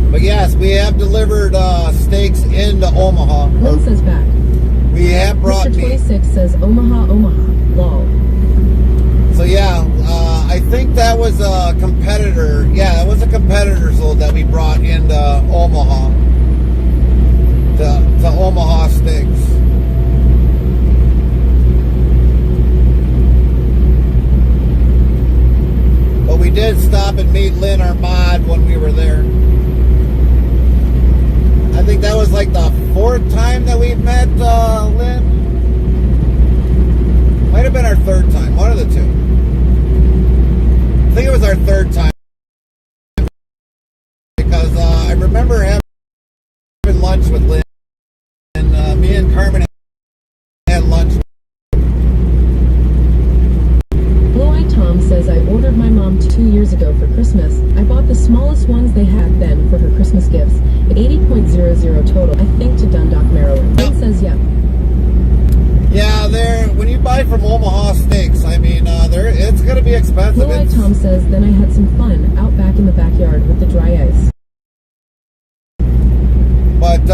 But yes, we have delivered steaks into Omaha. Lynn says back. We have brought Mr. meat. 26 says Omaha, lol. So yeah, I think that was a competitor. Yeah, that was a competitor's load that we brought into Omaha. To Omaha Steaks. But we did stop and meet Lynn, our mod, when we were there. I think that was like the 4th time that we've met Lynn. Might have been our 3rd time, one of the 2. I think it was our 3rd time. Because I remember having lunch with Lynn. And me and Carmen had lunch. Blue-Eyed Tom says I ordered my mom 2 years ago for Christmas. I bought the smallest ones they had then for her Christmas gifts. 80.00 total, I think, to Dundalk, Maryland. Lynn says yeah. Yeah, when you buy from Omaha Steaks, I mean, it's going to be expensive. Blue-Eyed Tom says then I had some fun out back in the backyard with the dry ice. But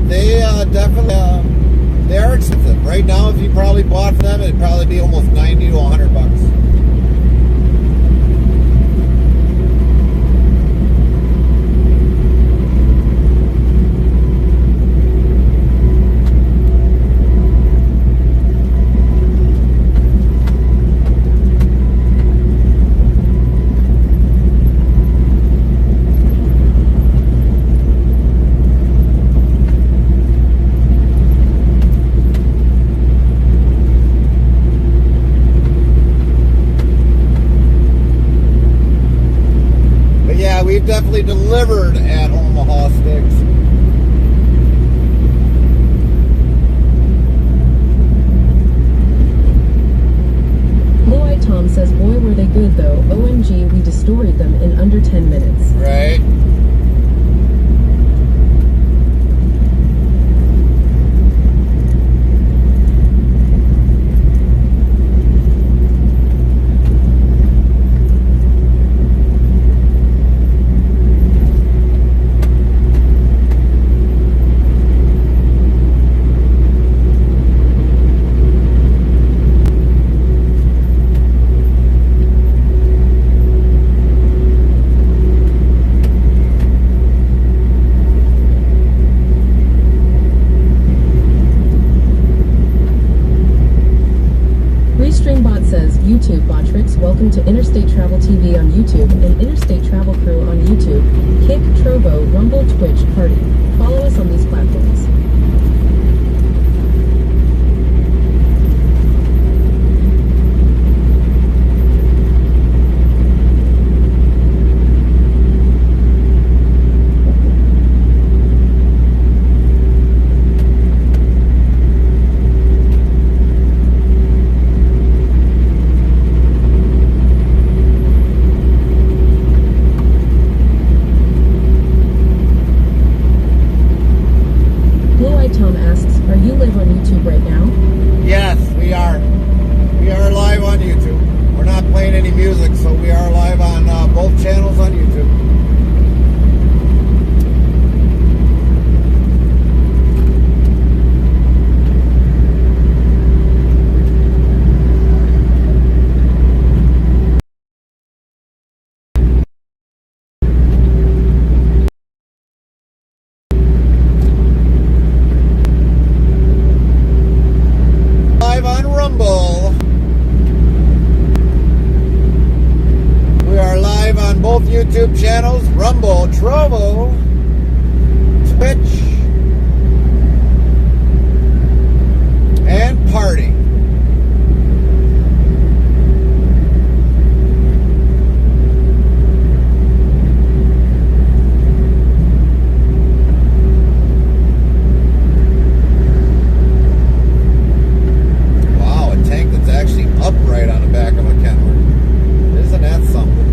they definitely they are expensive. Right now, if you probably bought from them, it'd probably be almost $90 to $100. We've definitely delivered at Omaha Steaks. Blue-Eyed Tom says, boy, were they good, though. OMG, we destroyed them in under 10 minutes. Right. YouTube, Botrix. Welcome to Interstate Travel TV on YouTube and Interstate Travel Crew on YouTube. Kick, Trovo, Rumble, Twitch, Party. Follow us on these platforms. Tom asks, are you live on YouTube right now? Yes, we are. We are live on YouTube. We're not playing any music, so we are live on both channels on YouTube. Both YouTube channels, Rumble, Trovo, Twitch, and Party. Wow, a tank that's actually upright on the back of a Kenworth. Isn't that something?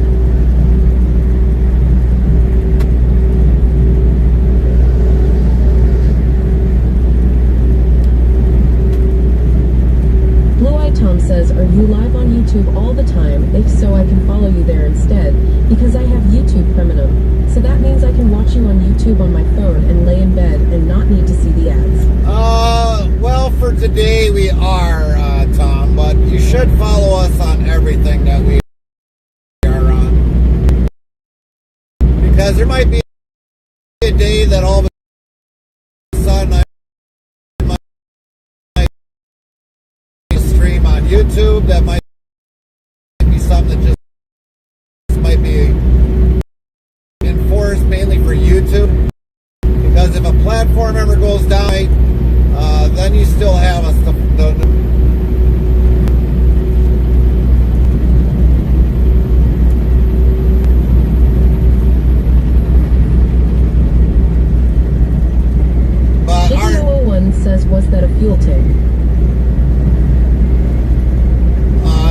Tom says, are you live on YouTube all the time? If so, I can follow you there instead, because I have YouTube Premium. So that means I can watch you on YouTube on my phone and lay in bed and not need to see the ads. Well, for today we are, Tom, but you should follow us on everything that we are on. Because there might be a day that all of a sudden I stream on YouTube. That might be something that just might be enforced mainly for YouTube, because if a platform ever goes down, then you still have us but JD001 says, was that a fuel tank?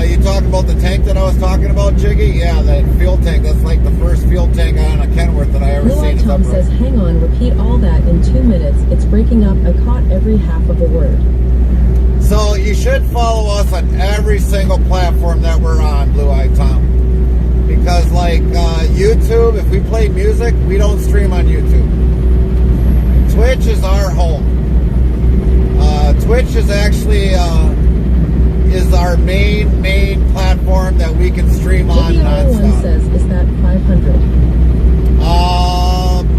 You talking about the tank that I was talking about, Jiggy? Yeah, that fuel tank. That's like the first fuel tank on a Kenworth that I ever seen. Tom says, hang on, repeat all that in 2 minutes. It's breaking up. I caught every half of a word. So you should follow us on every single platform that we're on, Blue Eye Tom. Because like YouTube, if we play music, we don't stream on YouTube. Twitch is our home. Twitch is actually is our main platform that we can stream on nonstop. Says, is that 500?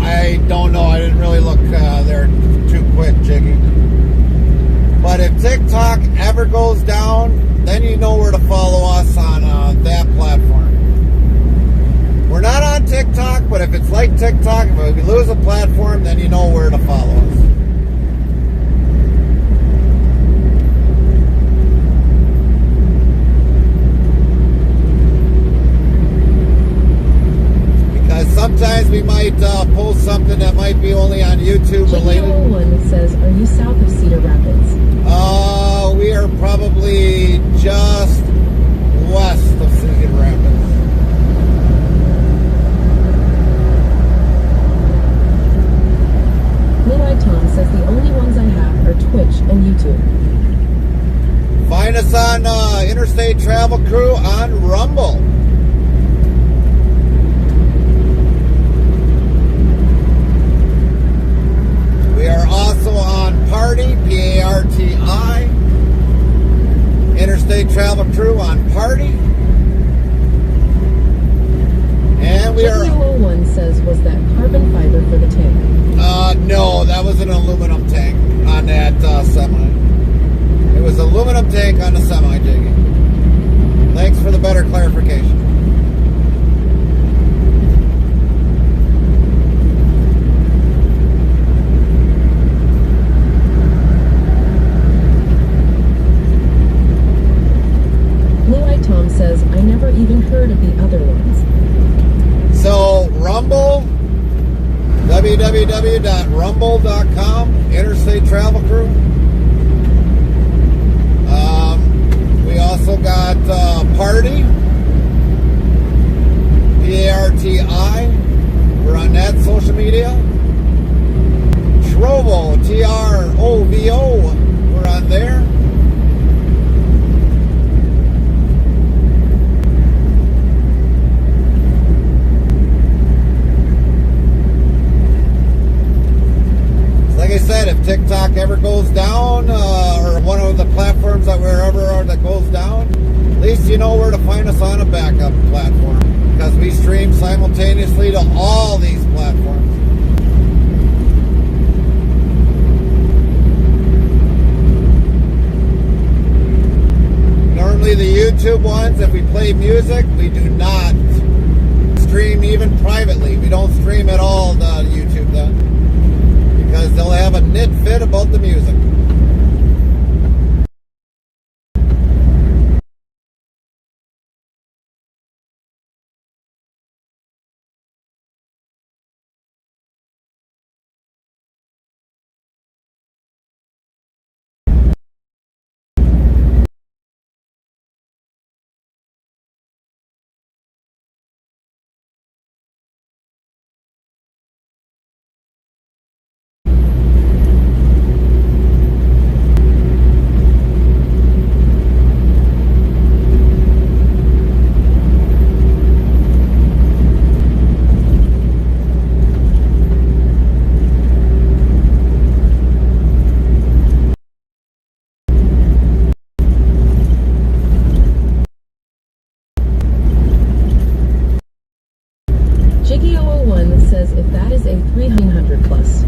I don't know. I didn't really look there too quick, Jiggy. But if TikTok ever goes down, then you know where to follow us on that platform. We're not on TikTok, but if it's like TikTok, if we lose a platform, then you know where to follow us. Sometimes we might post something that might be only on YouTube related. JD01 says, are you south of Cedar Rapids? We are probably just west of Cedar Rapids. Blue Eye Tom says, the only ones I have are Twitch and YouTube. Find us on Interstate Travel Crew on Rumble. We are also on Party, P-A-R-T-I. Interstate Travel Crew on Party. And we are... 01 says, was that carbon fiber for the tank? No, that was an aluminum tank on that semi. It was an aluminum tank on the semi, Jiggy. Thanks for the better clarification. Blue-Eyed Tom says, I never even heard of the other ones. So, Rumble, www.rumble.com, Interstate Travel Crew. We also got Party, P-A-R-T-I. We're on that social media. Trovo, T-R-O-V-O. We're on there. Like I said, if TikTok ever goes down, or one of the platforms that that goes down, at least you know where to find us on a backup platform, because we stream simultaneously to all these platforms. Normally the YouTube ones, if we play music, we do not stream even privately. We don't stream at all to YouTube then, because they'll have a nit fit about the music. Jiggy001 says, if that is a 300 plus.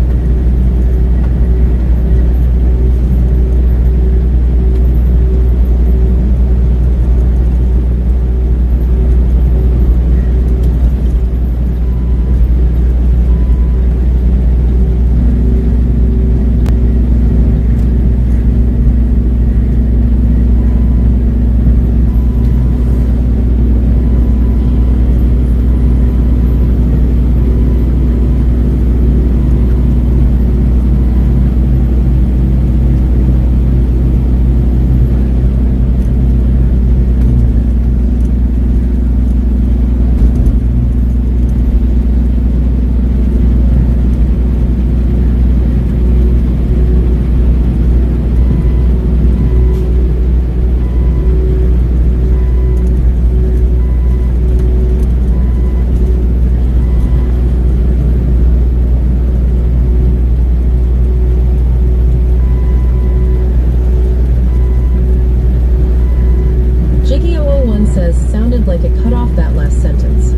Sounded like it cut off that last sentence.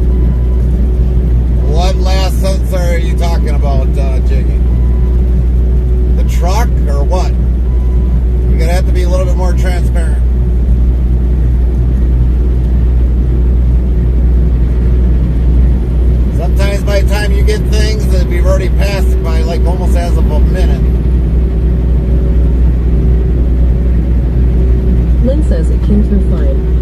What last sentence are you talking about, Jiggy? The truck or what? You're going to have to be a little bit more transparent. Sometimes by the time you get things, we've already passed it by like almost as of a minute. Lynn says it came through fine.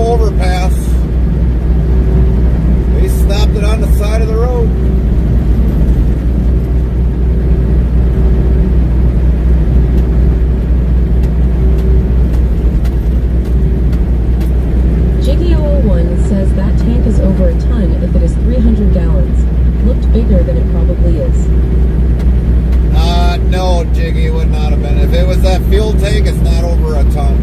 overpass. They stopped it on the side of the road. Jiggy001 says that tank is over a ton if it is 300 gallons. Looked bigger than it probably is. No, Jiggy, it would not have been. If it was that fuel tank, it's not over a ton.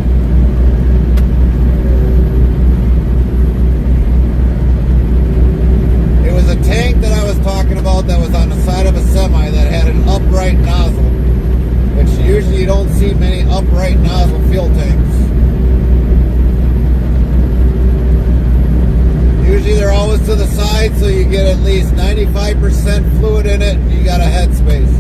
It was a tank that I was talking about that was on the side of a semi that had an upright nozzle, which usually you don't see many upright nozzle fuel tanks. Usually they're always to the side, so you get at least 95% fluid in it, and you got a headspace.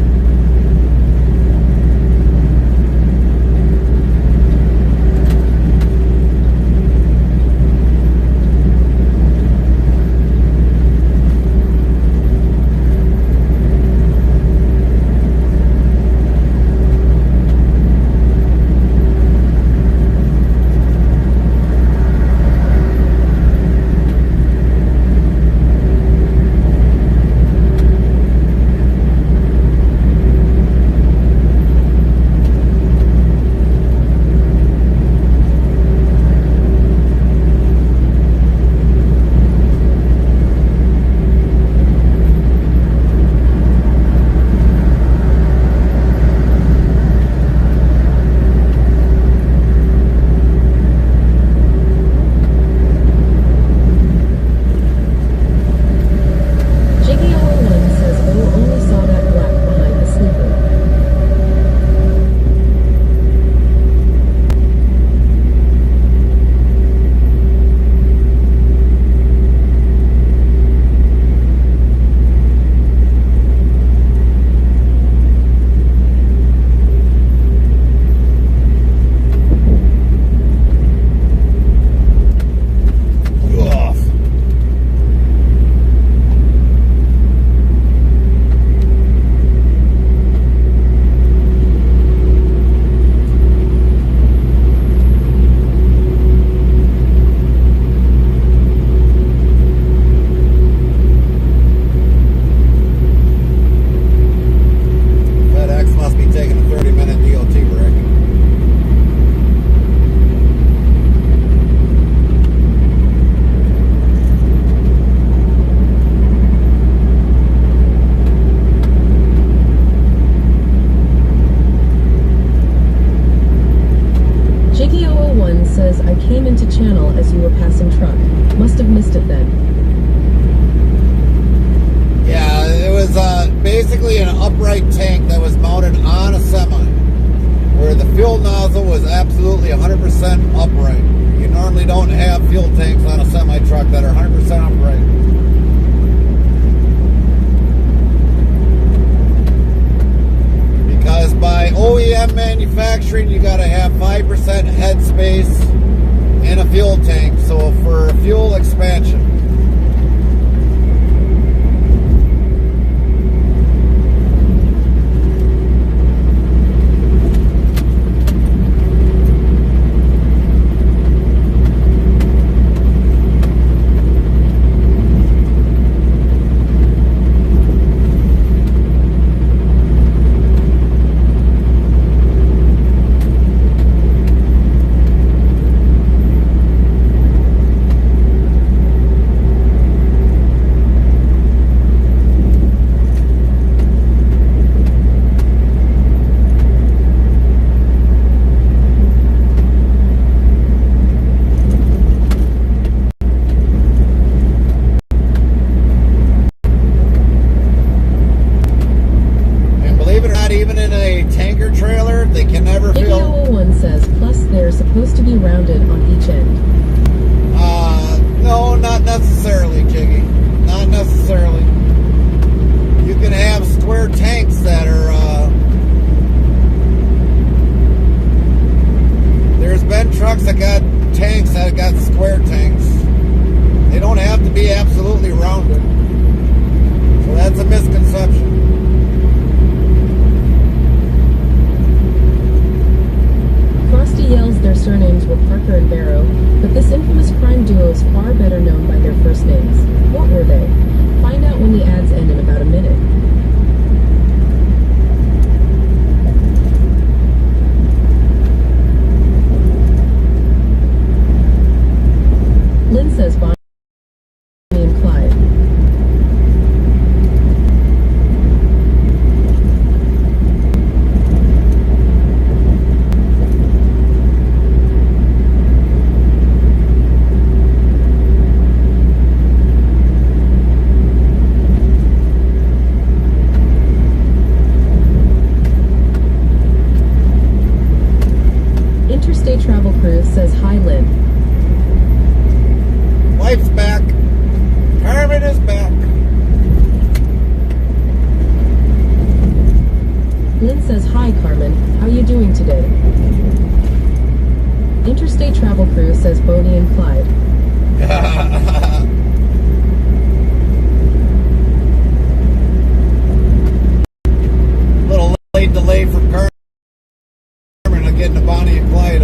Basically an upright tank that was mounted on a semi where the fuel nozzle was absolutely 100% upright. You normally don't have fuel tanks on a semi truck that are 100% upright. Because by OEM manufacturing, you got to have 5% headspace in a fuel tank, so for fuel expansion. Even in a tanker trailer, they can never fill. AO1 says, plus they're supposed to be rounded on each end. No, not necessarily, Jiggy. Not necessarily. You can have square tanks that are, there's been trucks that got tanks that got square tanks. They don't have to be absolutely rounded. So that's a misconception. Frosty yells they're surnames were Parker and Barrow, but this infamous crime duo is far better known by their first names. What were they? Find out when the ads end in about a minute. Lynn says Bonnie and Clyde. Interstate Travel Cruise says hi, Lynn. Wife's back. Carmen is back. Lynn says hi, Carmen. How you doing today? Interstate Travel Cruise says Bonnie and Clyde. Little late delay from Carmen on getting to Bonnie and Clyde.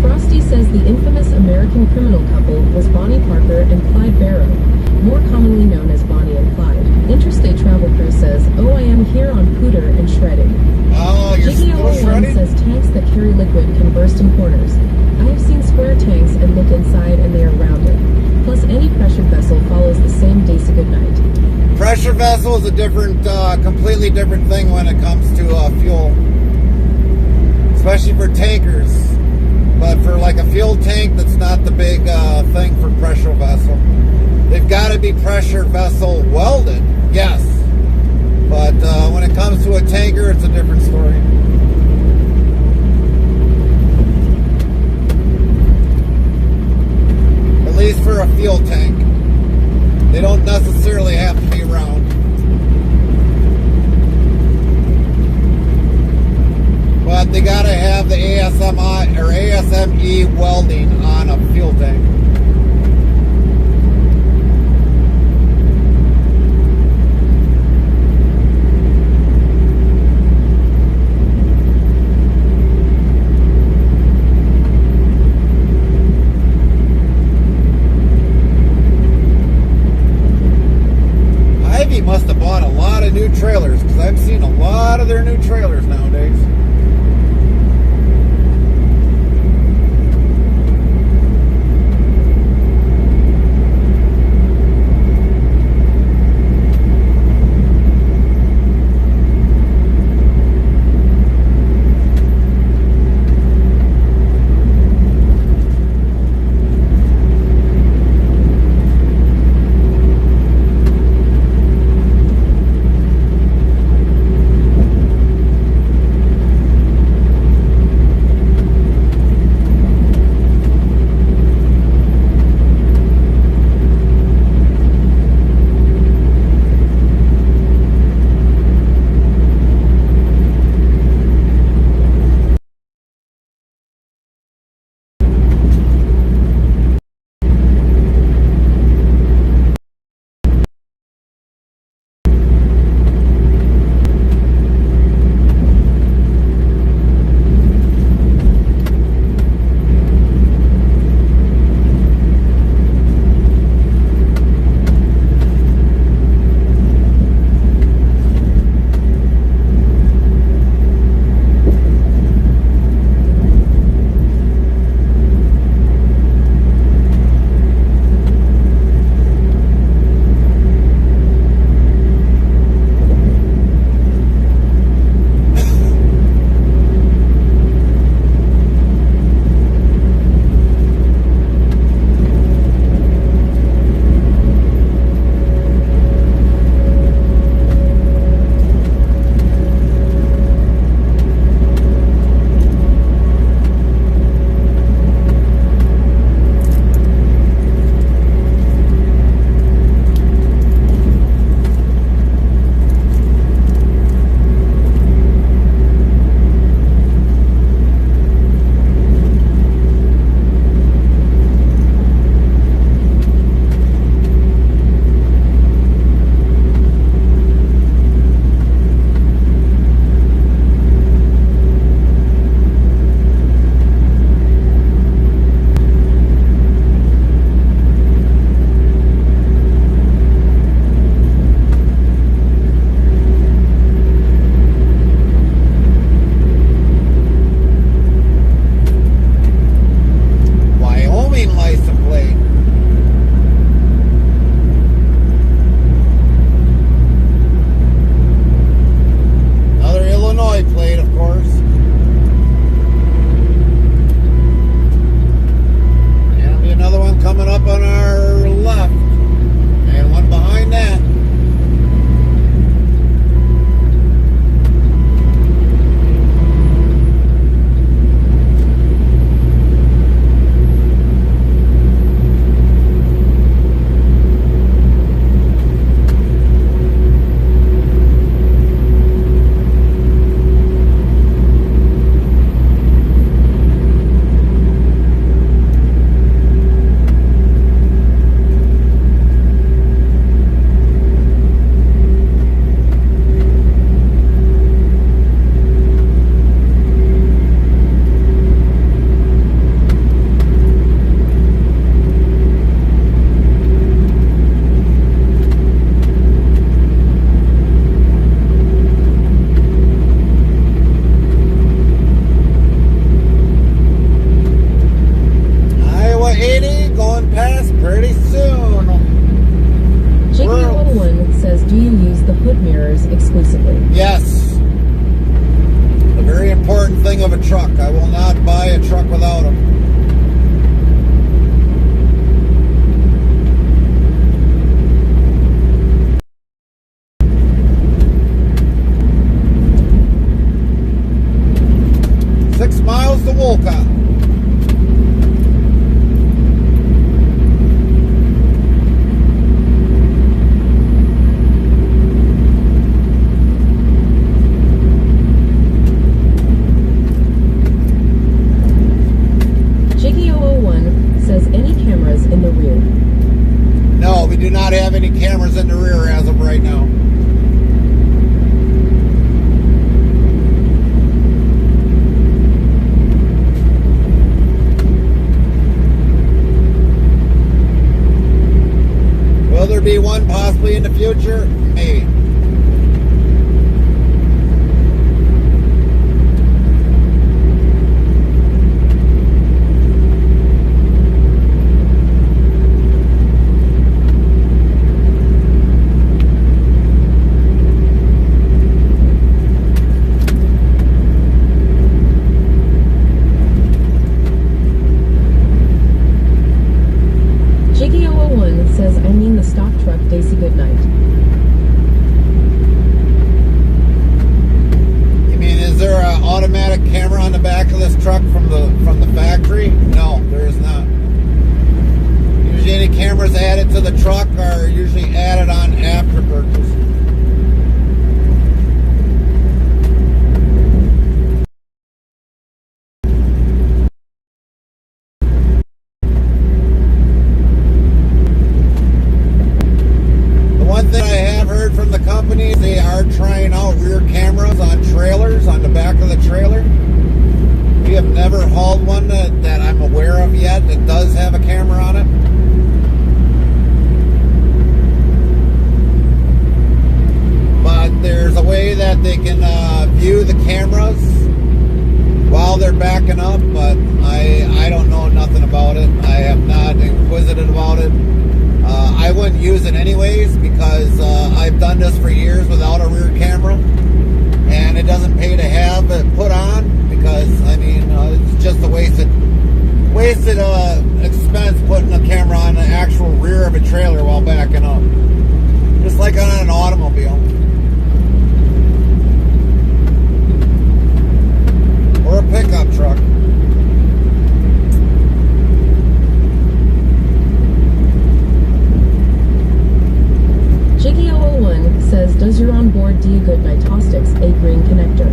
Frosty says the infamous American criminal couple was Bonnie Parker and Clyde Barrow, more commonly known as Bonnie and Clyde. Interstate Travel Cruise says, oh, I am here on Pooter and shredding. Oh, you're Jiggy still 01 shredding? says tanks that carry liquid can burst in corners. I have seen square tanks and looked inside and they are rounded. Plus, any pressured vessel follows the same Daisy Goodnight. Pressure vessel is a different, completely different thing when it comes to fuel. Especially for tankers. But for like a fuel tank, that's not the big thing for pressure vessel. They've got to be pressure vessel welded, yes. But when it comes to a tanker, it's a different story. At least for a fuel tank. They don't necessarily have to be round. But they gotta have the ASMI or ASME welding on a fuel tank. Ivy must have bought a lot of new trailers because I've seen a lot of their new trailers nowadays. do you use the hood mirrors exclusively? Yes. A very important thing of a truck. I will not buy a truck without them. To Wolcott. Jiggy001 says any cameras in the rear? No, we do not have any cameras in the rear as of right now. Will there be one possibly in the future? Maybe. Jiggy001 says, I mean the stock truck Daisy Goodnight. You mean, is there an automatic camera on the back of this truck from the factory? No, there is not. Usually any cameras added to the truck are usually added on after purchase. One thing I have heard from the company, they are trying out rear cameras on trailers, on the back of the trailer. We have never hauled one that I'm aware of yet that does have a camera on it. But there's a way that they can view the cameras while they're backing up, but I don't know nothing about it. I have not inquisited about it. I wouldn't use it anyways because I've done this for years without a rear camera, and it doesn't pay to have it put on because I mean it's just a wasted expense putting a camera on the actual rear of a trailer while backing up, just like on an automobile or a pickup truck. Jiggy001 says, does your onboard Dia Goodnight Tostix a green connector?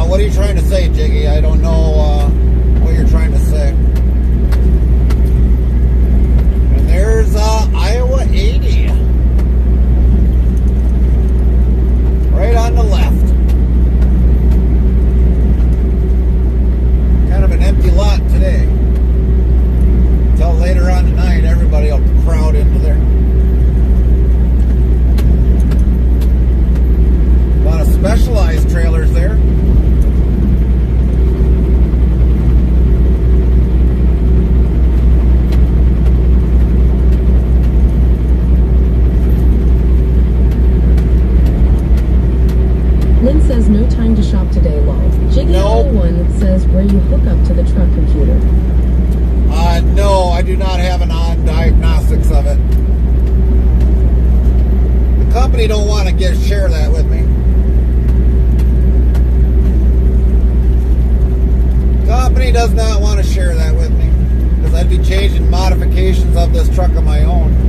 What are you trying to say, Jiggy? I don't know what you're trying to say. And there's Iowa 80. Right on the left. Kind of an empty lot today. Until later on tonight, everybody will crowd into there. A lot of specialized trailers there. Lynn says, no time to shop today, lol. Jiggy001 says, where you hook up to the truck computer? No, I do not have an on diagnostics of it. The company don't want to share that with me. The company does not want to share that with me because I'd be changing modifications of this truck on my own.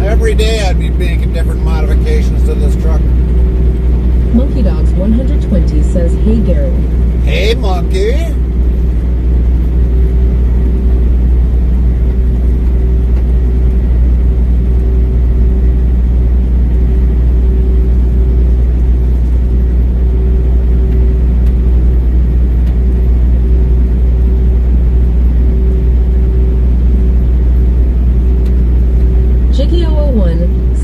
Every day I'd be making different modifications to this truck. Monkey Dogs 120 says, hey Gary. Hey monkey.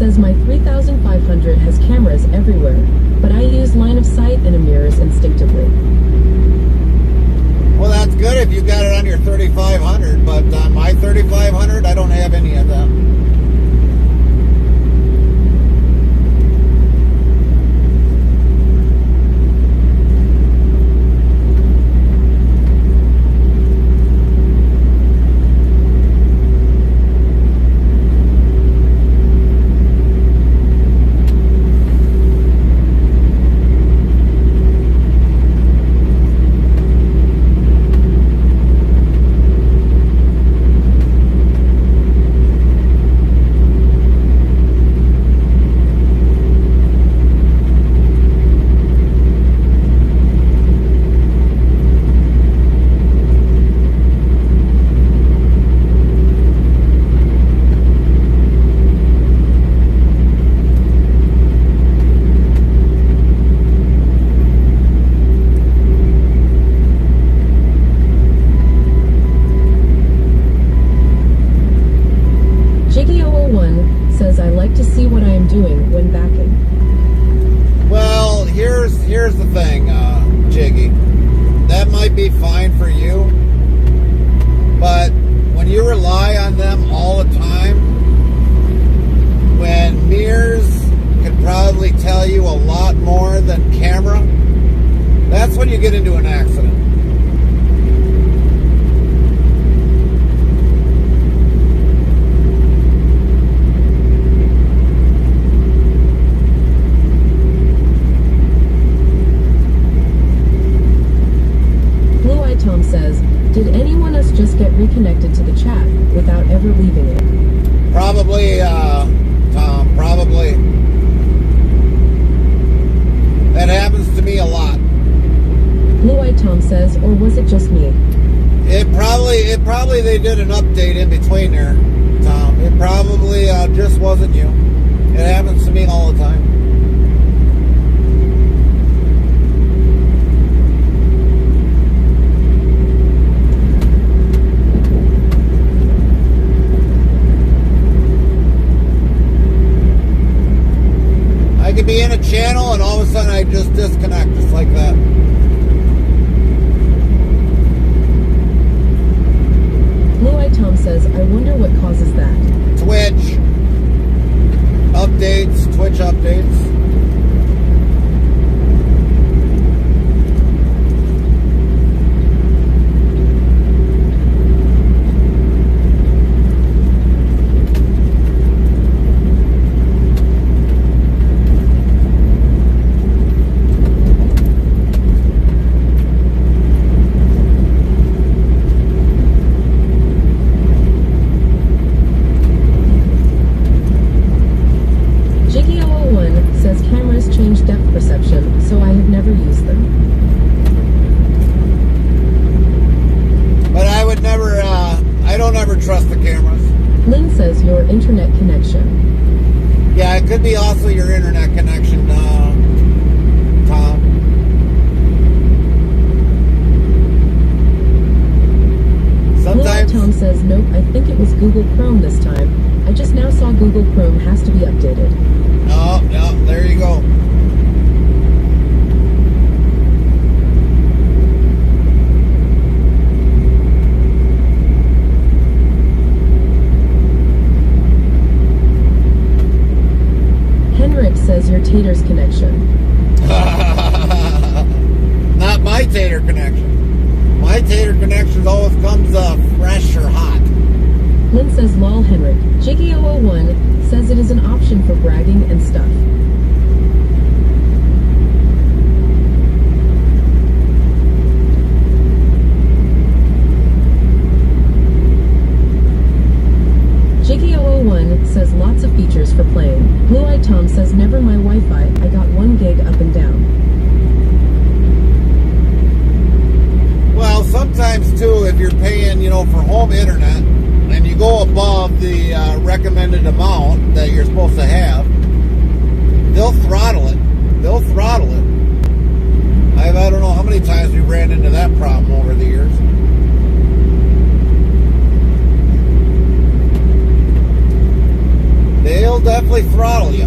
says my 3500 has cameras everywhere, but I use line of sight and a mirrors instinctively. Well, that's good if you got it on your 3500, but on my 3500, I don't have any of that. Here's the thing, Jiggy. That might be fine for you, but when you rely on them all the time, when mirrors can probably tell you a lot more than camera, that's when you get into an accident. Tom says, did anyone else just get reconnected to the chat without ever leaving it? Probably, Tom, probably. That happens to me a lot. Blue-Eyed Tom says, or was it just me? It probably they did an update in between there, Tom. It probably just wasn't you. It happens to me all the time. I could be in a channel and all of a sudden I just disconnect just like that. Blue-Eyed Tom says, I wonder what causes that. Twitch updates. So I have never used them. But I would never, I don't ever trust the cameras. Lynn says your internet connection. Yeah, it could be also your internet connection, Tom. Sometimes. Tom says, nope, I think it was Google Chrome this time. I just now saw Google Chrome has to be updated. Oh, yeah, there you go. Says your tater's connection. Not my tater connection. My tater connection always comes fresh or hot. Lynn says lol Henrik. Jiggy001 says it is an option for bragging and stuff. Jiggy001 says lots of features for playing. Blue-Eyed Tom says never my Wi-Fi, I got 1 gig up and down. Well, sometimes too, if you're paying, for home internet, and you go above the recommended amount that you're supposed to have, they'll throttle it. I don't know how many times we ran into that problem over the years. They'll definitely basically throttle you.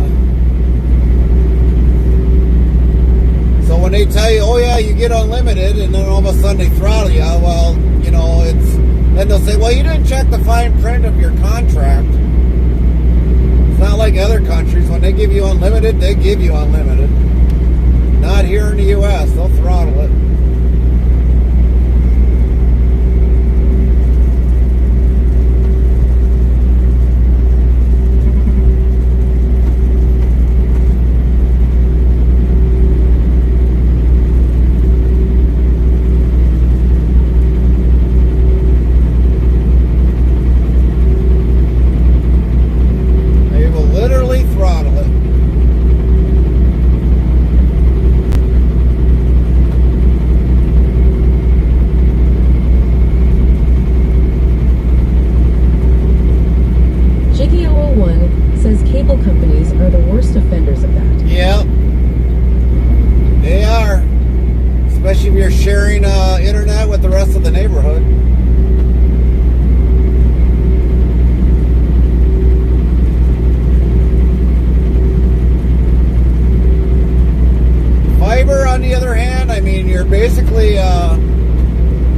So when they tell you, oh yeah, you get unlimited, and then all of a sudden they throttle you, well, you know, then they'll say, well, you didn't check the fine print of your contract. It's not like other countries. When they give you unlimited, they give you unlimited. Not here in the U.S. They'll throttle it. Sharing internet with the rest of the neighborhood. Fiber, on the other hand, I mean, you're basically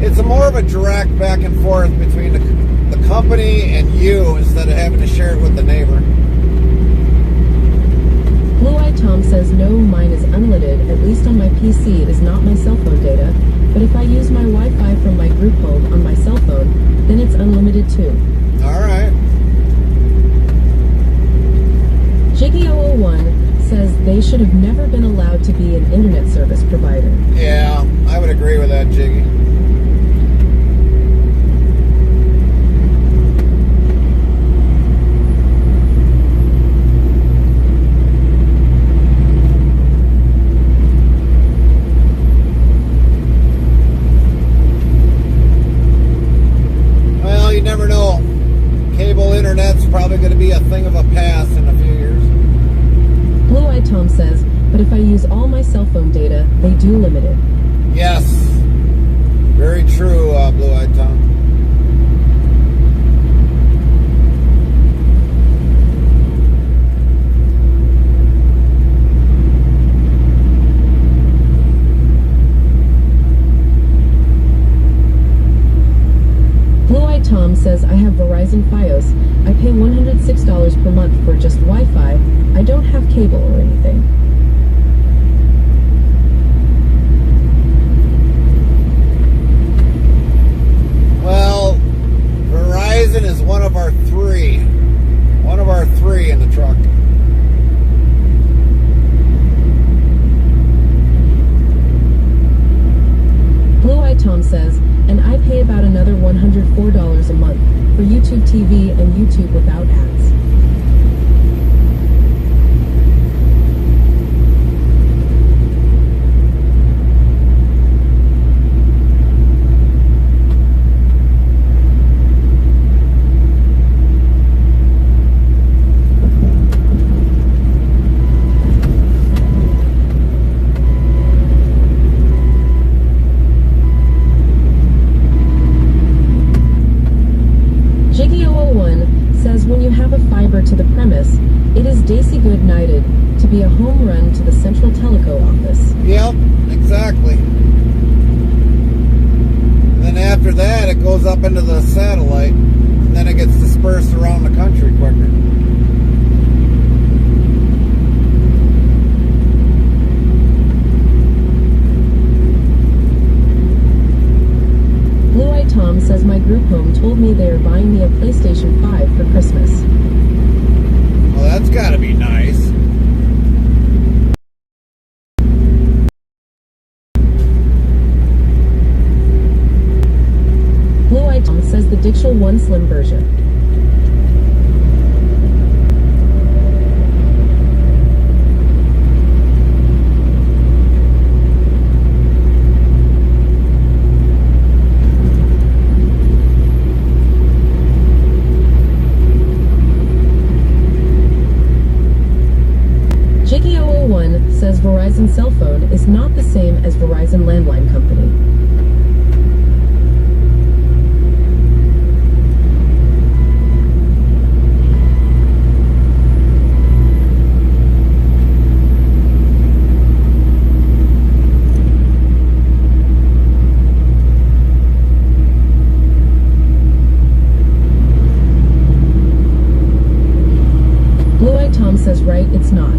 it's more of a direct back and forth between the company and you instead of having to share it with the neighbor. Blue-Eyed Tom says no, mine is unlimited, at least on my PC. It is not my cell phone data, but if I use my Wi-Fi from my group home on my cell phone, then it's unlimited too. Alright. Jiggy001 says they should have never been allowed to be an internet service provider. Yeah, I would agree with that, Jiggy. Probably going to be a thing of a past in a few years. Blue-Eyed Tom says, but if I use all my cell phone data, they do limit it. Yes. Very true, Blue-Eyed Tom. Blue-Eyed Tom says, I have Verizon Fios. I pay $106 per month for just Wi-Fi. I don't have cable or anything. Well, Verizon is one of our three. One of our three in the truck. Blue-Eyed Tom says, and I pay about another $104 a month for YouTube TV and YouTube without ads. To the premise, it is Daisy Good Nighted to be a home run to the Central Teleco office. Yep, exactly. And then after that, it goes up into the satellite, and then it gets dispersed around the country quicker. Blue-Eyed Tom says my group home told me they are buying me a PlayStation 5 for Christmas. Well, that's gotta be nice. Blue-Eyed Tom says the Dixel One Slim version. Says Verizon cell phone is not the same as Verizon landline company. it's not.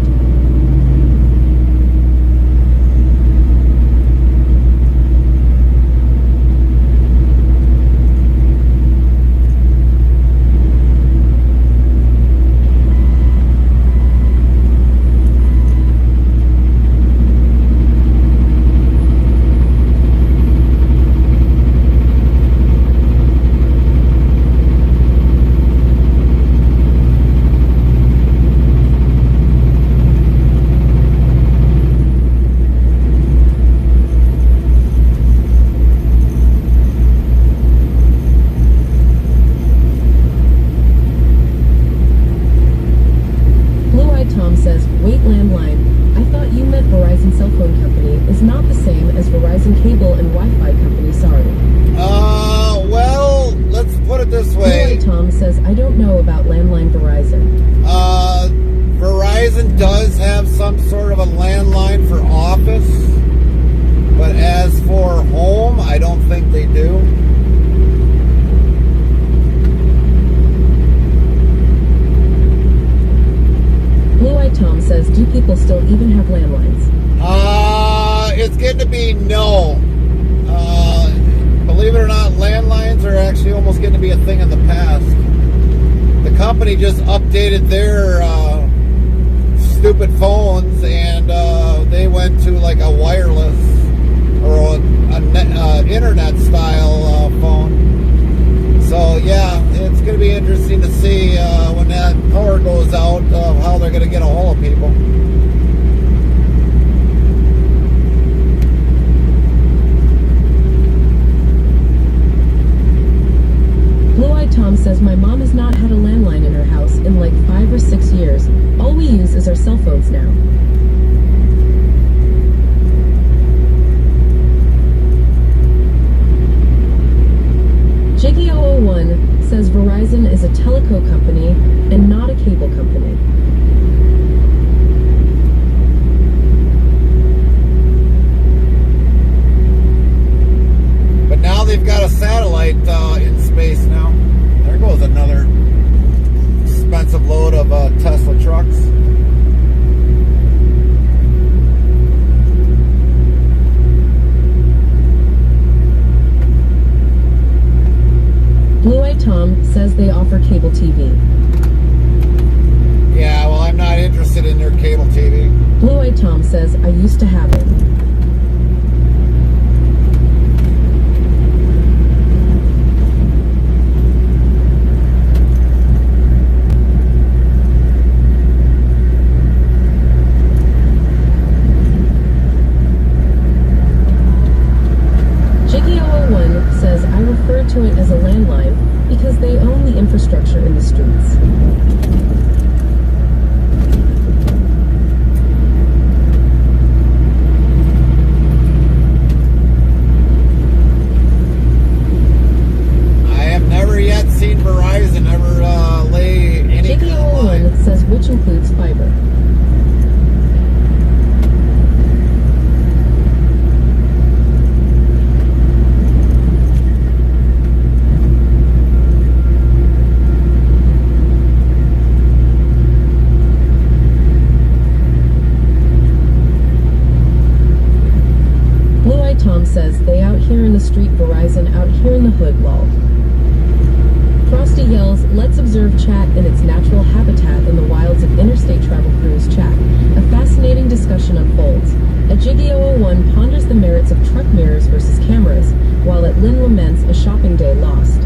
Tom says, wait, landline. I thought you meant Verizon cell phone company is not the same as Verizon cable and Wi-Fi company, sorry. Well, let's put it this way. Blue-eyed Tom says, I don't know about landline Verizon. Verizon does have some sort of a landline for office, but as for home, I don't think they do. Blue-eyed Tom says, do people still even have landlines? It's getting to be no. Believe it or not, landlines are actually almost getting to be a thing in the past. The company just updated their stupid phones, and they went to like a wireless or a internet style phone. So yeah, it's going to be interesting to see when that power goes out, how they're going to get a hold of people. Blue-eyed Tom says, my mom has not had a landline in her house in like 5 or 6 years. All we use is our cell phones now. Jiggy001 says Verizon is a teleco company and not a cable company. But now they've got a satellite in space now. There goes another expensive load of Tesla trucks. Blue-eyed Tom says they offer cable TV. Yeah, well, I'm not interested in their cable TV. Blue-eyed Tom says, I used to have it. Jiggy001 says, I refer to it as a landline because they own the infrastructure in the streets. I have never yet seen Verizon ever lay any kind of line. Jiggy001 says, which includes fiber. Blue-eyed Tom says, they out here in the street Verizon, out here in the hood, lol. Frosty yells, let's observe chat in its natural habitat in the wilds of Interstate Travel Cruise chat. A fascinating discussion unfolds. A Jiggy001 ponders the merits of truck mirrors versus cameras, while at Lynn laments a shopping day lost.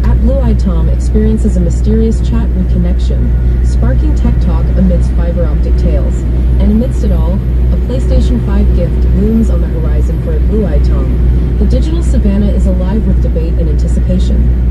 At Blue-eyed Tom experiences a mysterious chat reconnection, sparking tech talk amidst fiber optic tales. And amidst it all, a PlayStation 5 gift looms on the horizon for a Blue-eyed Tom. The digital savannah is alive with debate and anticipation.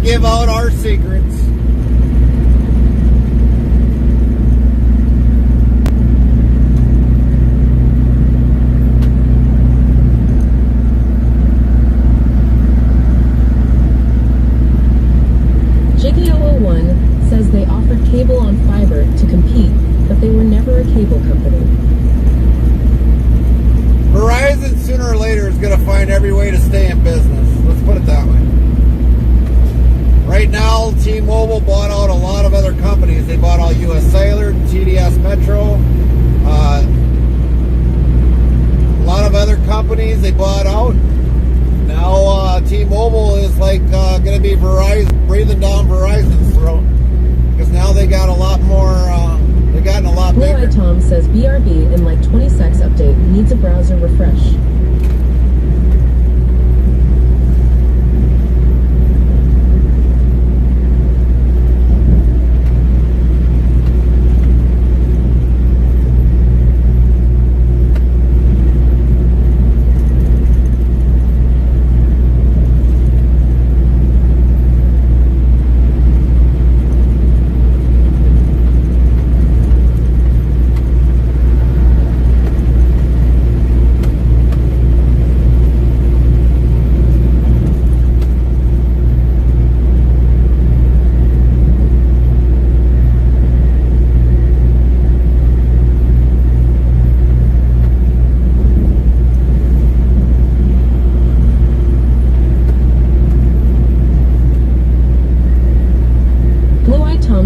give out our secrets. Jiggy001 says they offered cable on fiber to compete, but they were never a cable company. Verizon sooner or later is going to find every way to stay in business. Let's put it that way. Right now, T-Mobile bought out a lot of other companies. They bought out U.S. Cellular, TDS Metro, a lot of other companies they bought out. Now T-Mobile is like going to be Verizon, breathing down Verizon's throat, because now they got a lot more. They've gotten a lot Blue bigger. Eye Tom says BRB in like 20 secs update needs a browser refresh.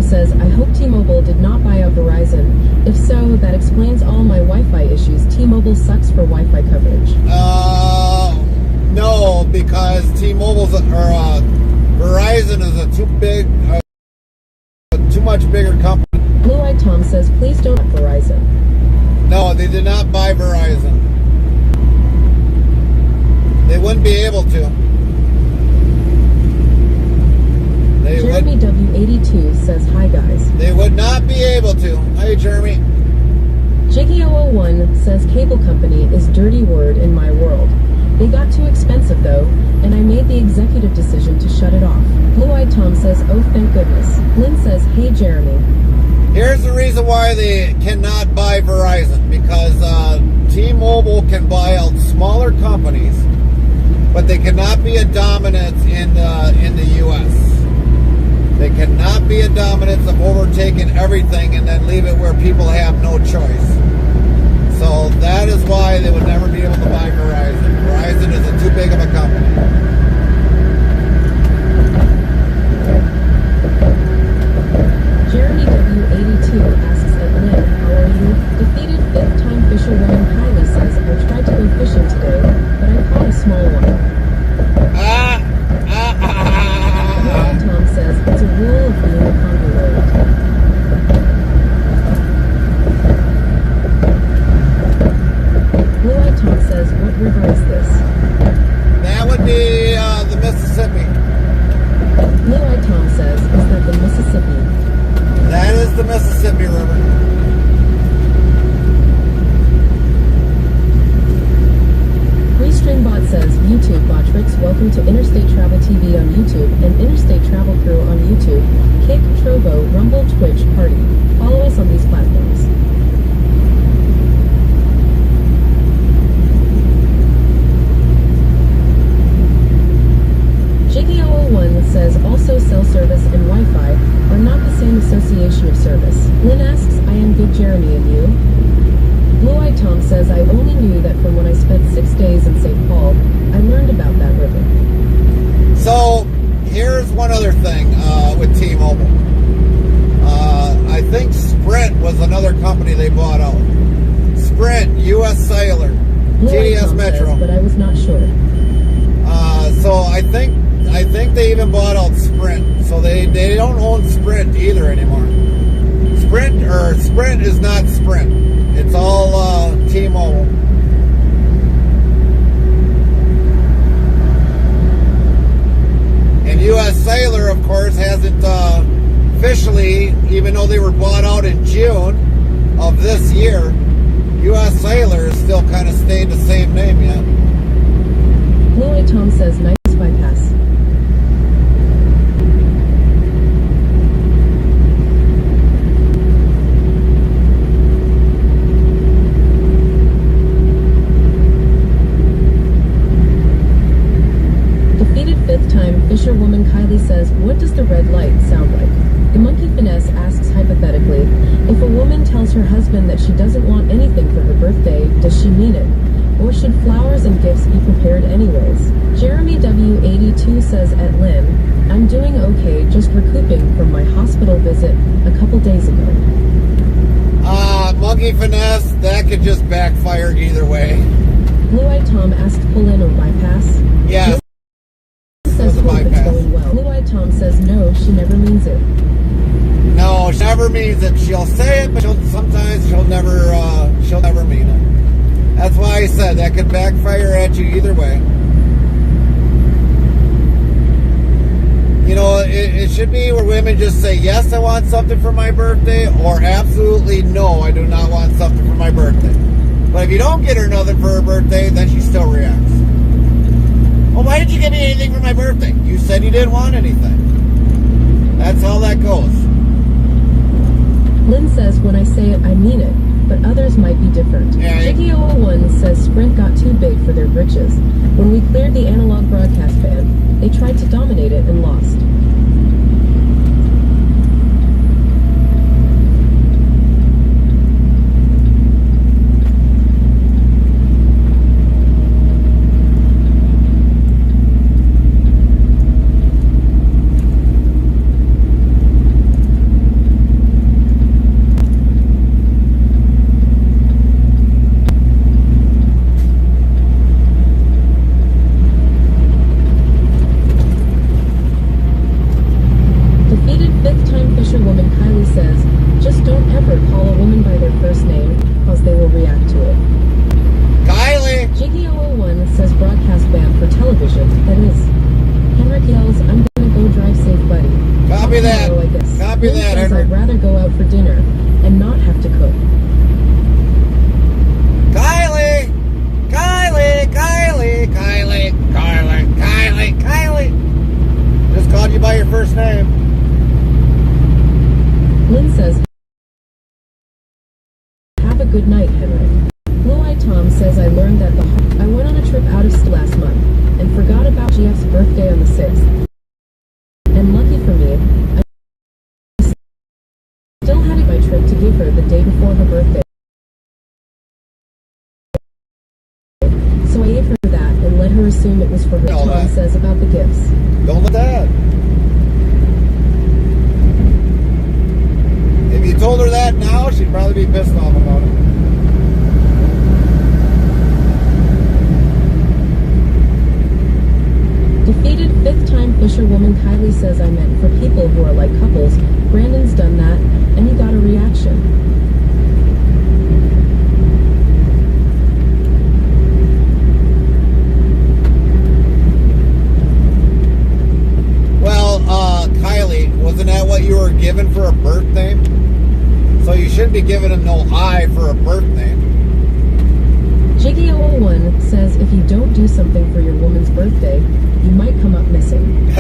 Says, I hope T-Mobile did not buy out Verizon. If so, that explains all my Wi-Fi issues. T-Mobile sucks for Wi-Fi coverage. No, because T-Mobile's or Verizon is a too much bigger company. Blue Eye Tom says, please don't buy Verizon. No, they did not buy Verizon. They wouldn't be able to. Jeremy W82 says, hi guys. They would not be able to. Hi, Jeremy. Jiggy001 says, cable company is dirty word in my world. They got too expensive though, and I made the executive decision to shut it off. Blue Eye Tom says, oh thank goodness. Lynn says, hey Jeremy. Here's the reason why they cannot buy Verizon, because T-Mobile can buy out smaller companies, but they cannot be a dominant in the U.S. They cannot be a dominance of overtaking everything and then leave it where people have no choice. So that is why they would never be able to buy Verizon. Verizon is too big of a company. Jeremy W82 asks Lynn, how are you? Defeated fifth-time fisher woman Kylie says, I tried to go fishing today, but I caught a small one. Tom says, it's a rule of being a Congo road. Blue Eye Tom says, what river is this? That would be the Mississippi. Blue Eye Tom says, is that the Mississippi? That is the Mississippi River. Restringbot says, YouTube Botrix, welcome to Interstate Travel TV on YouTube and Interstate Travel Crew on YouTube, Kick, Trovo, Rumble, Twitch, Party. Follow us on these platforms. Jiggy001 says, also cell service and Wi-Fi are not the same association of service. Lynn asks, I am good Jeremy and you? Blue Eye Tom says, I only knew that from when I spent 6 days in St. Paul, I learned about that river. So, here's one other thing with T-Mobile. I think Sprint was another company they bought out. Sprint, U.S. Cellular, Blue Eye TDS Tom Metro. says, but I was not sure. So I think they even bought out Sprint. So they don't own Sprint either anymore. Sprint is not Sprint. It's all T-Mobile. And U.S. Cellular, of course, hasn't officially, even though they were bought out in June of this year, U.S. Cellular has still kind of stayed the same name yet. Blue Eye Tom says, nice bypass. time fisherwoman Kylie says, what does the red light sound like? The monkey finesse asks hypothetically, if a woman tells her husband that she doesn't want anything for her birthday, does she mean it? Or should flowers and gifts be prepared anyways? Jeremy W82 says at Lynn, I'm doing okay, just recouping from my hospital visit a couple days ago. Monkey finesse, that could just backfire either way. Blue-Eyed Tom asked pull in or bypass? Yes. Says It was a hope it's bypass. going well. Blue-Eyed Tom says no, she never means it. No, she never means it. She'll say it, but sometimes she'll never mean it. That's why I said that could backfire at you either way. You know, it should be where women just say, yes, I want something for my birthday, or absolutely no, I do not want something for my birthday. But if you don't get her nothing for her birthday, then she still reacts. Well, why didn't you get me anything for my birthday? You said you didn't want anything. That's how that goes. Lynn says, when I say it, I mean it, but others might be different. Yeah. Jiggy001 says Sprint got too big for their britches. When we cleared the analog broadcast ban, they tried to dominate it and lost. Fisherwoman Kylie says, just don't ever call a woman by their first name, cause they will react to it. Kylie! Jiggy001 says broadcast ban for television, that is. Henrik yells, I'm gonna go drive safe, buddy. Copy that. Tomorrow, I guess. Copy Lynn that, says Henrik. I'd rather go out for dinner and not have to cook. Kylie! Kylie! Kylie! Kylie! Kylie! Kylie! Kylie! Just called you by your first name. Lynn says, have a good night, Henrik. Blue-Eyed Tom says I learned that I went on a trip out of state last month and forgot about GF's birthday on the 6th. And lucky for me, I still had my trip to give her the day before her birthday. So I gave her that and let her assume it was for her. Tom says about the gifts. Don't let that. If you told her that now, she'd probably be pissed off about it. Defeated fifth-time fisherwoman Kylie says I meant for people who are like couples. Brandon's done that, and he got a reaction. Well, Kylie, wasn't that what you were given for a birth name? So you shouldn't be giving him no I for a birth name. Jiggy001 says if you don't do something for your woman's birthday, you might come up missing.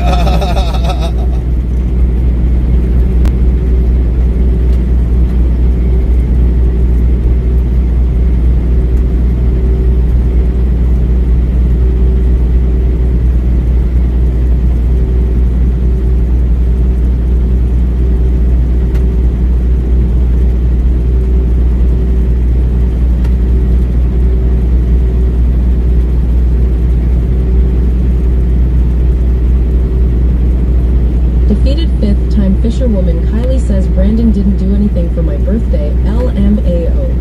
Defeated fifth-time fisherwoman Kylie says Brandon didn't do anything for my birthday. LMAO.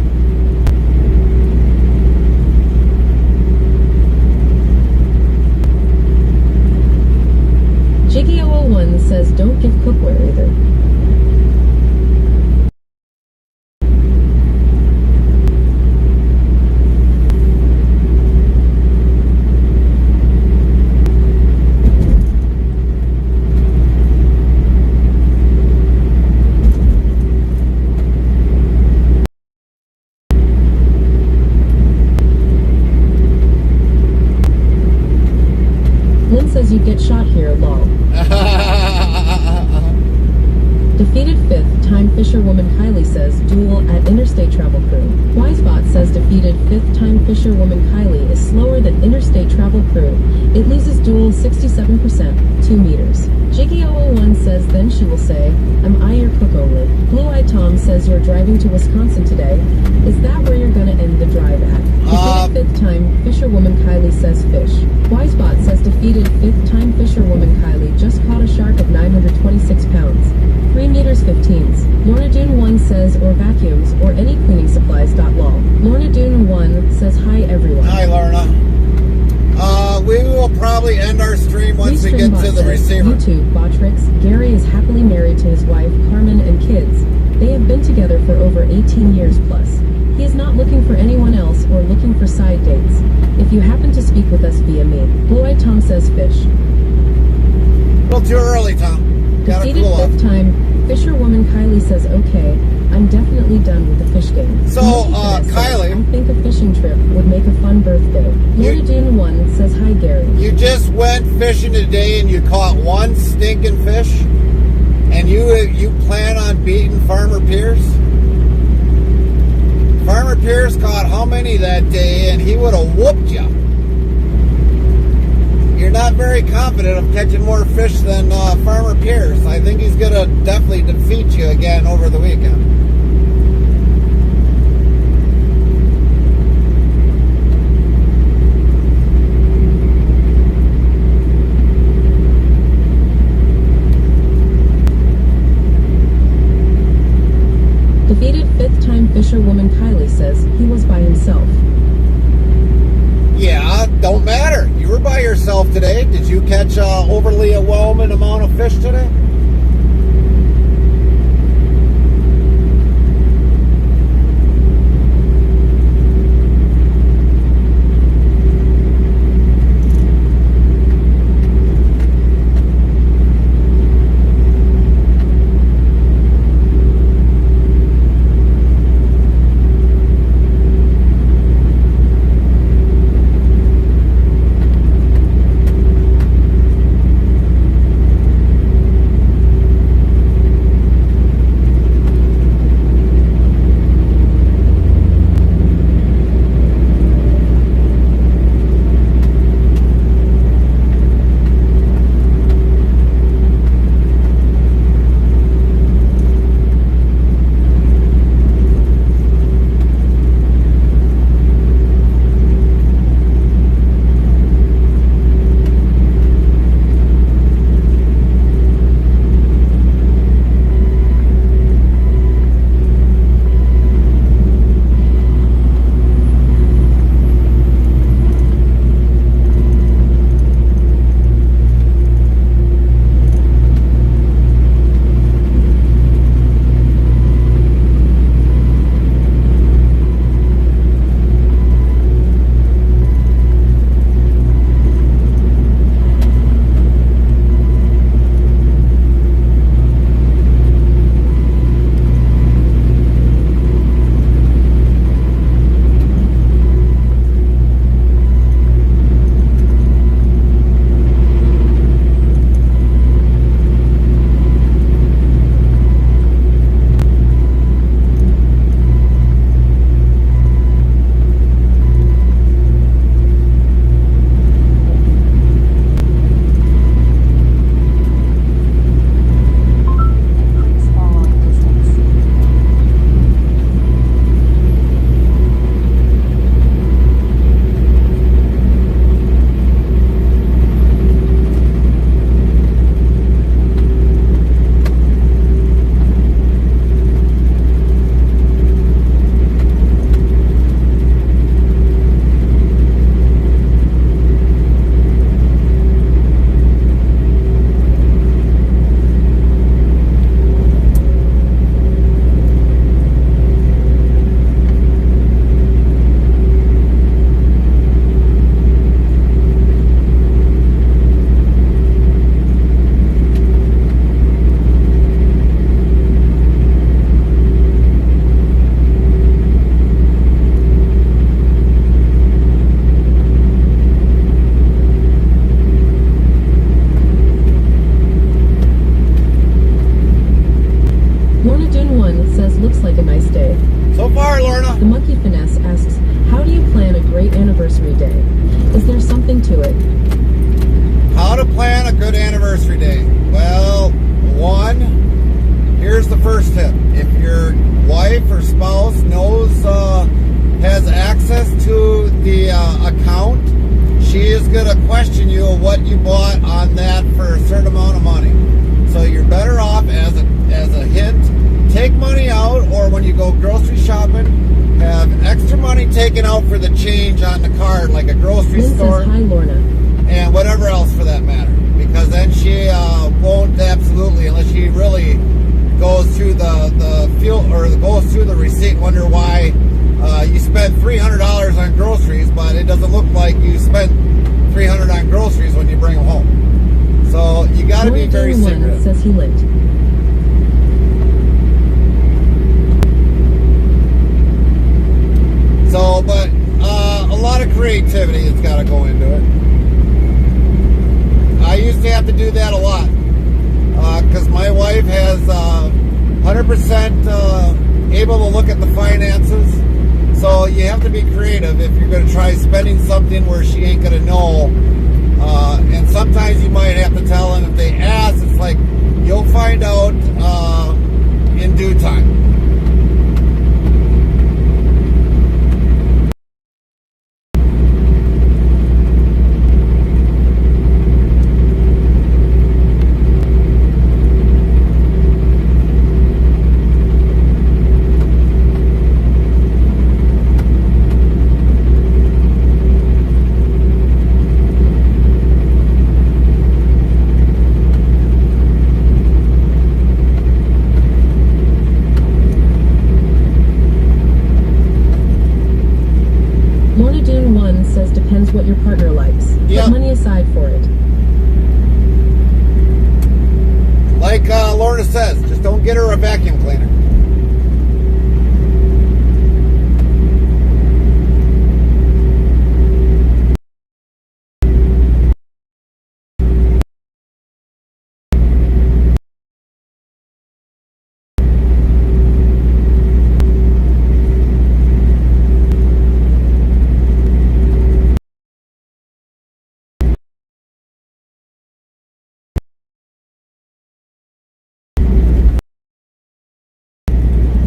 Jiggy001 says don't give cookware either. Lynn says you get shot here, lol. Defeated fifth time fisherwoman Kylie says duel at interstate travel crew. Wisebot says defeated fifth time fisherwoman Kylie is slower than interstate travel crew. It loses duel 67%, 2 meters. Jiggy001 says then she will say, am I your cook only? Blue-Eyed Tom says you're driving to Wisconsin today. Is that where you're gonna end the drive at? Defeated fifth time fisherwoman Kylie says fish. Wisebot says defeated fifth time fisherwoman Kylie just caught a shark of 926 pounds. 3 meters 15s. Lorna Dune 1 says or vacuums or any cleaning supplies. Lol. Lorna Dune 1 says hi everyone. Hi, Lorna. We will probably end our stream once we get to the receiver. YouTube, Botrix. Gary is happily married to his wife, Carmen, and kids. They have been together for over 18 years plus. He is not looking for anyone else or looking for side dates. If you happen to speak with us via me. Blue-Eyed Tom says fish. Well, too early, Tom. Gotta Defeated cool off. fifth time, fisherwoman Kylie says okay, I'm definitely done with the fish game. So, Kylie, I think a fishing trip would make a fun birthday. Lorna Dune 1 says hi Gary. you just went fishing today and you caught one stinking fish, and you plan on beating Farmer Pierce? Farmer Pierce caught how many that day, and he would have whooped you. You're not very confident of catching more fish than Farmer Pierce. I think he's going to definitely defeat you again over the weekend. Defeated fifth time fisherwoman Kylie says he was by himself. Yeah, don't matter. You were by yourself today. Did you catch overly overwhelming amount of fish today? day? So far, Lorna. The Monkey Finesse asks, how do you plan a great anniversary day? Is there something to it? How to plan a good anniversary day? Well, one, here's the first tip. If your wife or spouse has access to the account, she is going to question you of what you bought on that for a certain amount of money. So you're better off, as a hint, take money out, or when you go grocery shopping, have extra money taken out for the change on the card, like a grocery Lynn store. says, hi, Lorna. And whatever else for that matter, because then she won't absolutely, unless she really goes through the fuel or goes through the receipt and wonder why you spent $300 on groceries, but it doesn't look like you spent $300 on groceries when you bring them home. So you got to be very secretive. Says he lit. So, but a lot of creativity has got to go into it. I used to have to do that a lot because my wife has 100% able to look at the finances. So you have to be creative if you're going to try spending something where she ain't going to know. And sometimes you might have to tell them if they ask. It's like you'll find out in due time. What your partner likes. Yep. Put money aside for it. Like Lorna says, just don't get her a vacuum cleaner.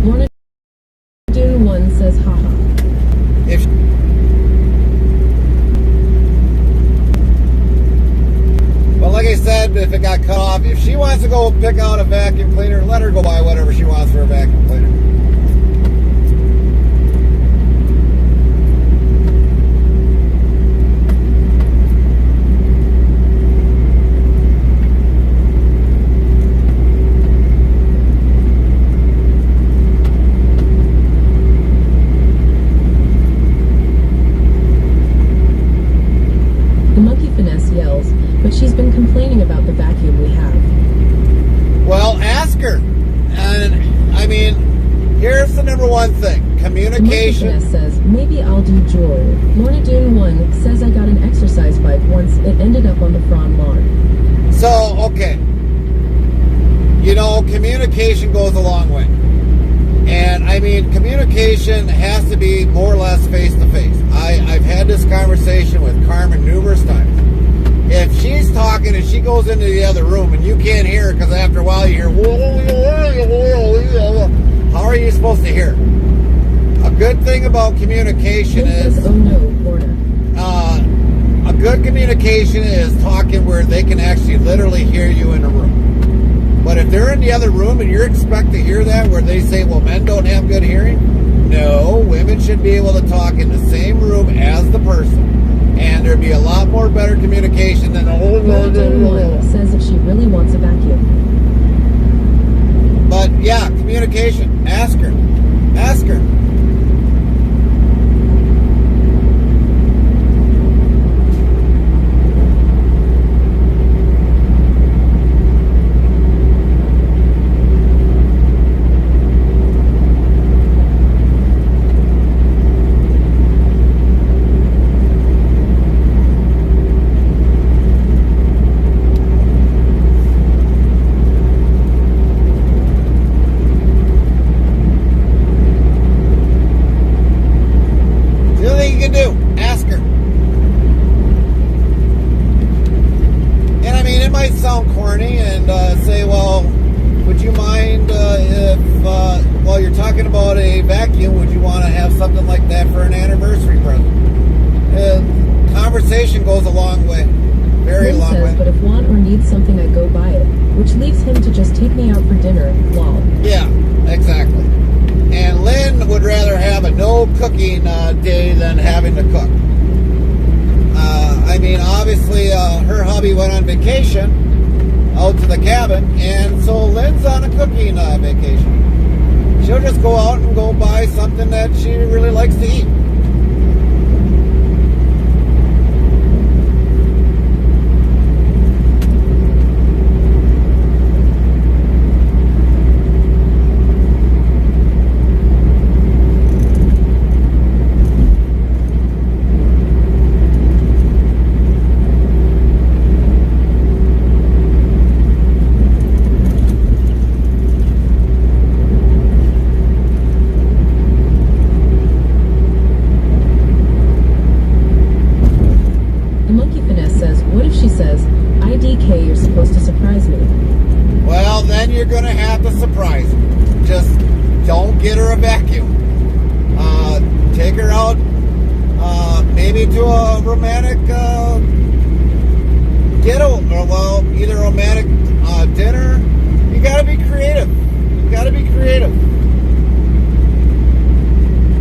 Lorna Dune 1 says haha. If well, like I said, if it got cut off, if she wants to go pick out a vacuum cleaner, let her go buy whatever she wants for a vacuum cleaner. But she's been complaining about the vacuum we have. Well, ask her. And I mean, here's the number one thing: communication. The says maybe I'll do jewelry. Lorna Dune 1 says I got an exercise bike once. It ended up on the front lawn. So okay, you know, communication goes a long way. And I mean, communication has to be more or less face to face. I've had this conversation with Carmen numerous times. If she's talking and she goes into the other room and you can't hear her because after a while you hear, how are you supposed to hear? A good thing about communication is, oh no, Lorna. A good communication is talking where they can actually literally hear you in a room. But if they're in the other room and you're expected to hear that, where they say, well, men don't have good hearing, no, women should be able to talk in the same room as the person. And there'd be a lot more better communication than Lorna Dune 1 says if she really wants a vacuum. But yeah, communication. Ask her. Ask her. me and say, well, would you mind if, while you're talking about a vacuum, would you want to have something like that for an anniversary present? Conversation goes a long way. Very Lynn long says, way. but if want or need something, I go buy it, which leaves him to just take me out for dinner, lol. Yeah, exactly. And Lynn would rather have a no cooking day than having to cook. I mean, obviously, her hubby went on vacation out to the cabin, and so Lynn's on a cooking vacation. She'll just go out and go buy something that she really likes to eat. The monkey finesse says, what if she says, IDK, you're supposed to surprise me? Well, then you're going to have to surprise her. Just don't get her a vacuum. Take her out, maybe to a romantic getaway, or well, either romantic dinner. You got to be creative. You got to be creative.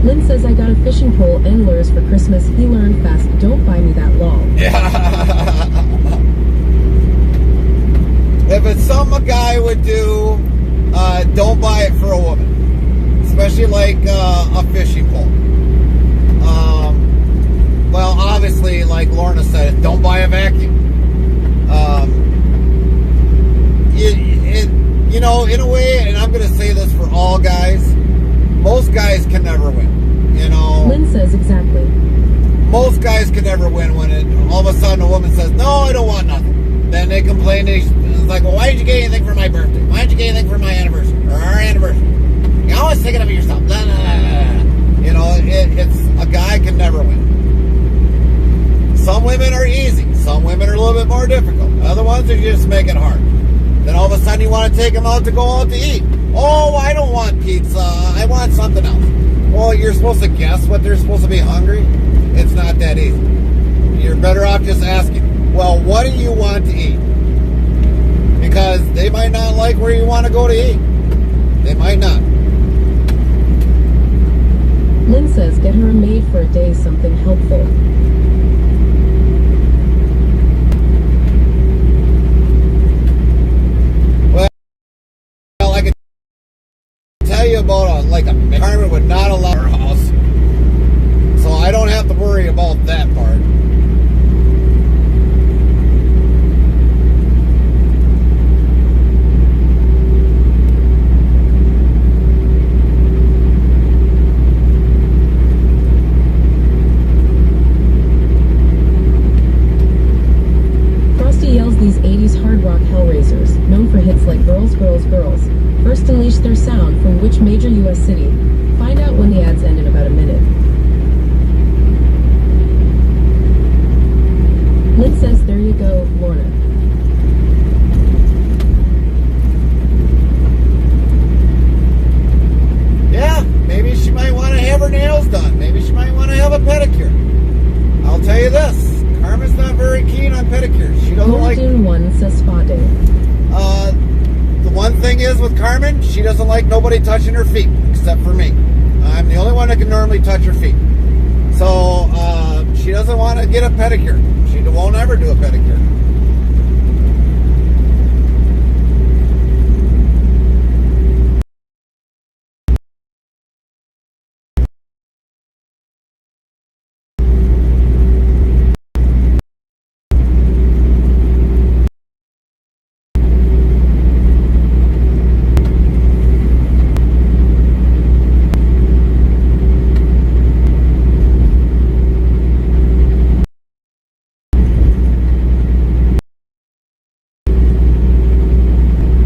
Lynn says, I got a fishing pole and lures for Christmas. He learned fast. Don't buy me that, lol. Yeah. If it's something a guy would do, don't buy it for a woman. Especially like a fishing pole. Well, obviously, like Lorna said, don't buy a vacuum. You know, in a way, and I'm going to say this for all guys, most guys can never win. You know, Lynn says, exactly. most guys can never win when all of a sudden a woman says, no, I don't want nothing. Then they complain. It's like, well, why didn't you get anything for my birthday? Why didn't you get anything for my anniversary? Or our anniversary? You're always thinking of yourself. Blah, blah, blah, blah. You know, it's a guy can never win. Some women are easy. Some women are a little bit more difficult. Other ones are just make it hard. Then all of a sudden you want to take them out to go out to eat. Oh, I don't want pizza. I want something else. Well, you're supposed to guess what they're supposed to be hungry. It's not that easy. You're better off just asking, well, what do you want to eat? Because they might not like where you want to go to eat. They might not. Lynn says, get her a maid for a day, something helpful. Well, I could tell you about a Carmen would not allow her house. So I don't have to worry about that part. These 80s hard rock hellraisers, known for hits like Girls, Girls, Girls, first unleashed their sound from which major U.S. city? Find out when the ads end in about a minute. Lynn says, there you go, Lorna. Yeah, maybe she might want to have her nails done. Maybe she might want to have a pedicure. I'll tell you this. Carmen's not very keen on pedicures. She doesn't like... Dune 1 says spa day. The one thing is with Carmen, she doesn't like nobody touching her feet, except for me. I'm the only one that can normally touch her feet. So, she doesn't want to get a pedicure. She won't ever do a pedicure.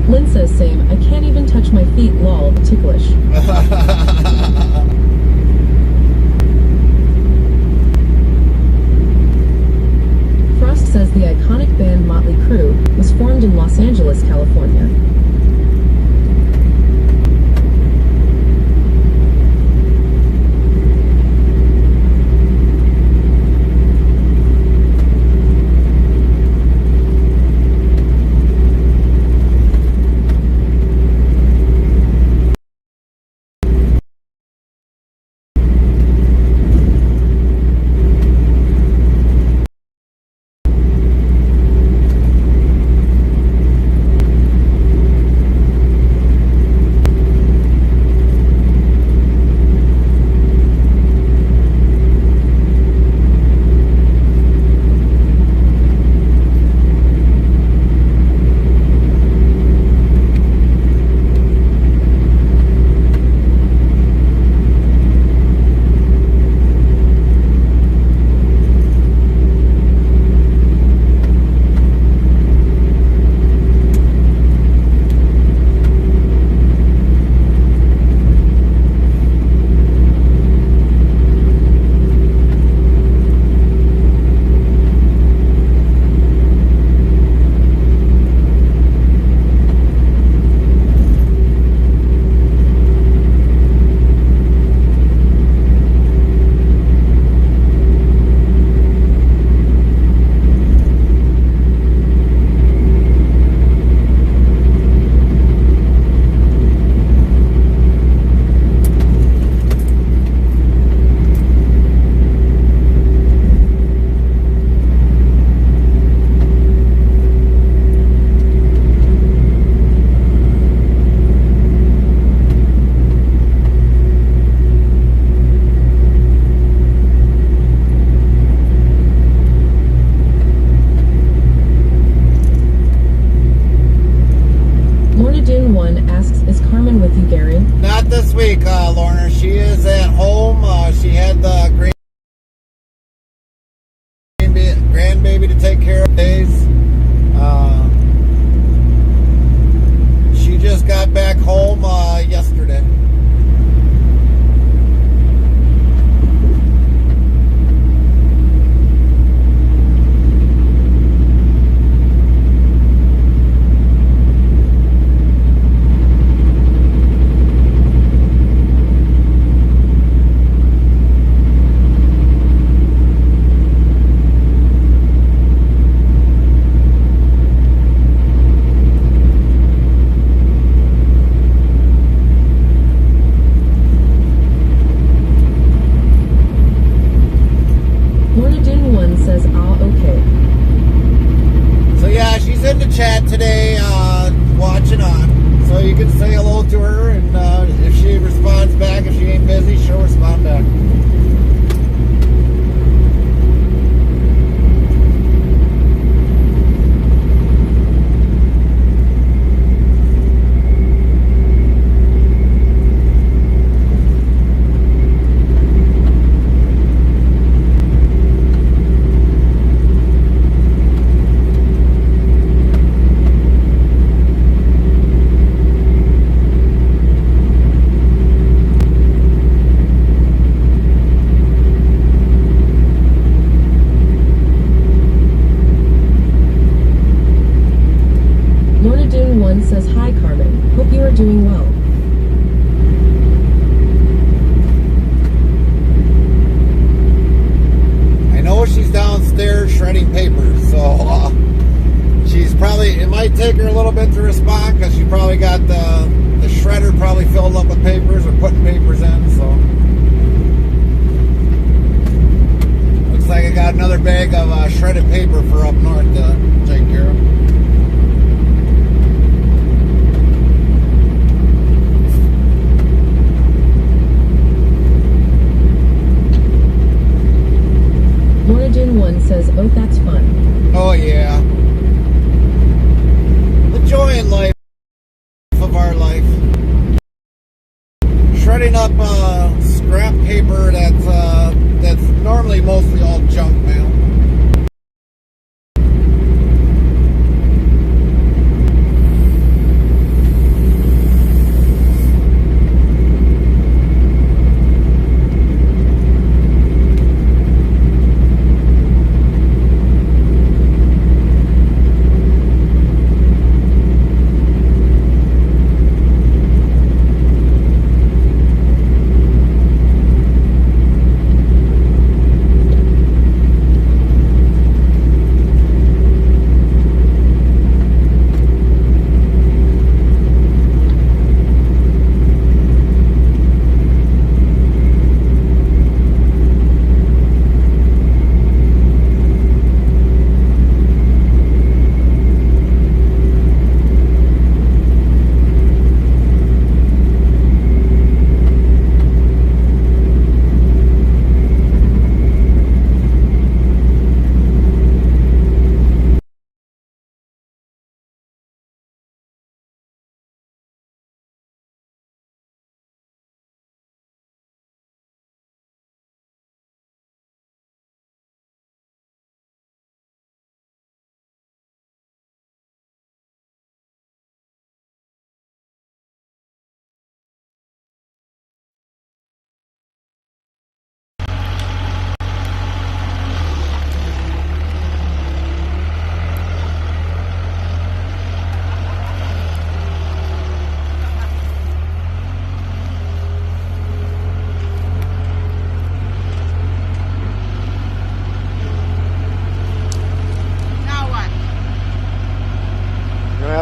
Lynn says, same. I can't even touch my feet, lol, ticklish. Frost says, says the iconic band Motley Crue was formed in Los Angeles, California. With you, Gary? Not this week, Lorna. She is at home. She had the grandbaby to take care of days. She just got back home yesterday. In the chat today, watching on, so you can say hello to her, and if she responds back, if she ain't busy, she'll respond back. Says, hi Carmen, hope you are doing well. I know she's downstairs shredding papers, so she's probably, it might take her a little bit to respond because she probably got the shredder probably filled up with papers or putting papers in, so. Looks like I got another bag of shredded paper for up north to take care of. One says, oh, that's fun. Oh, yeah. The joy in life of our life. Shredding up scrap paper that's normally mostly all junk mail.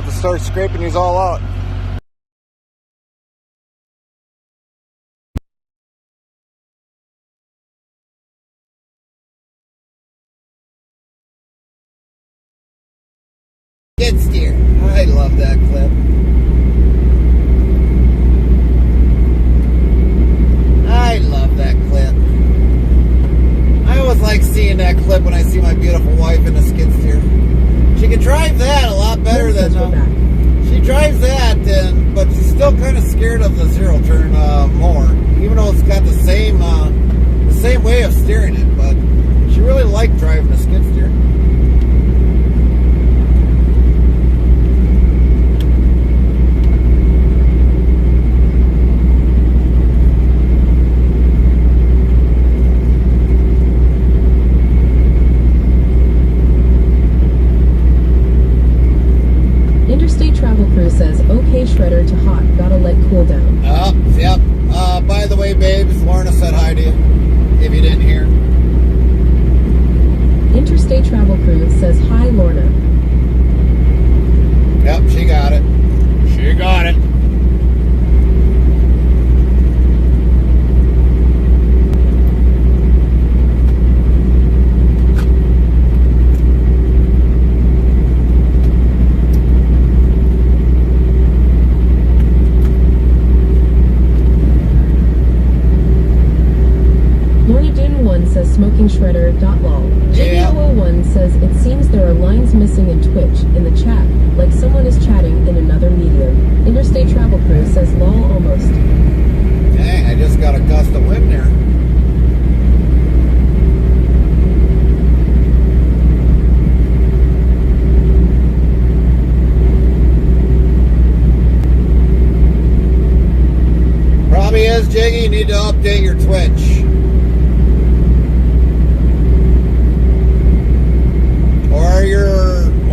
have to start scraping these all out. Skid steer. I love that clip. I love that clip. I always like seeing that clip when I see my beautiful wife in a skid steer. She can drive that a lot better than she drives that, but she's still kind of scared of the zero turn more, even though it's got the same way of steering it. But she really liked driving the skid steer. Says, okay, shredder to hot, gotta let cool down. Yep. By the way, babes, Lorna said hi to you, if you didn't hear. Interstate Travel Crew says, hi, Lorna. Yep, she got it. She got it. Says smoking shredder.lol. JBO01 says it seems there are lines missing in Twitch in the chat, like someone is chatting in another medium. Interstate Travel Crew says lol almost. Dang, I just got a gust of wind there. Probably is, Jiggy. You need to update your Twitch.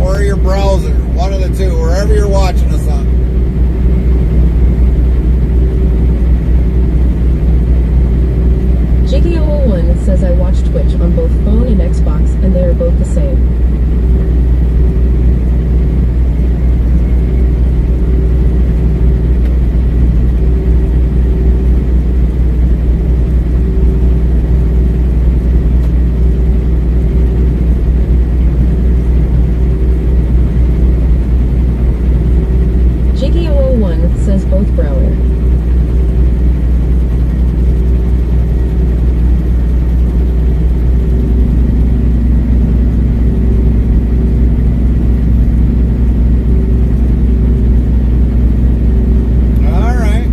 Or your browser, one of the two, wherever you're watching us on. Jiggy001 says I watch Twitch on both phone and Xbox, and they are both the same. Says both Brower. All right.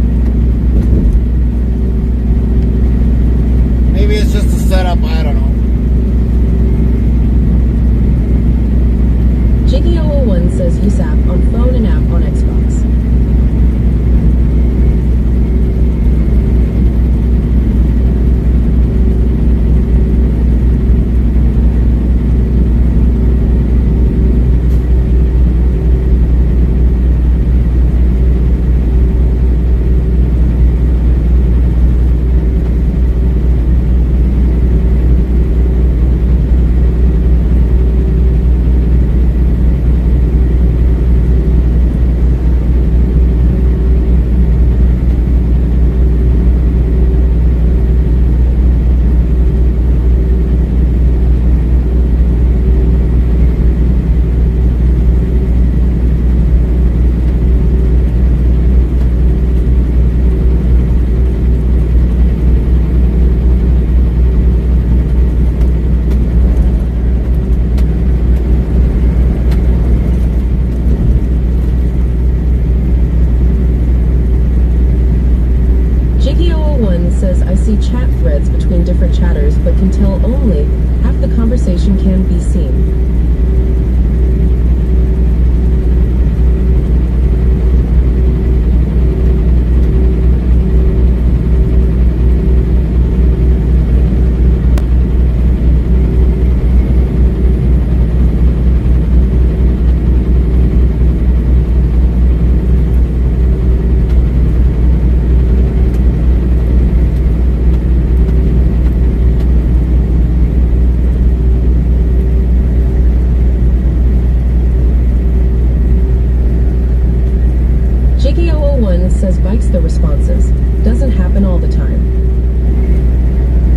Maybe it's just a setup, I don't know. Jiggy001 says USAP on phone and app on Xbox. Says I see chat threads between different chatters, but can tell only half the conversation can be seen. says Bike's the responses. Doesn't happen all the time.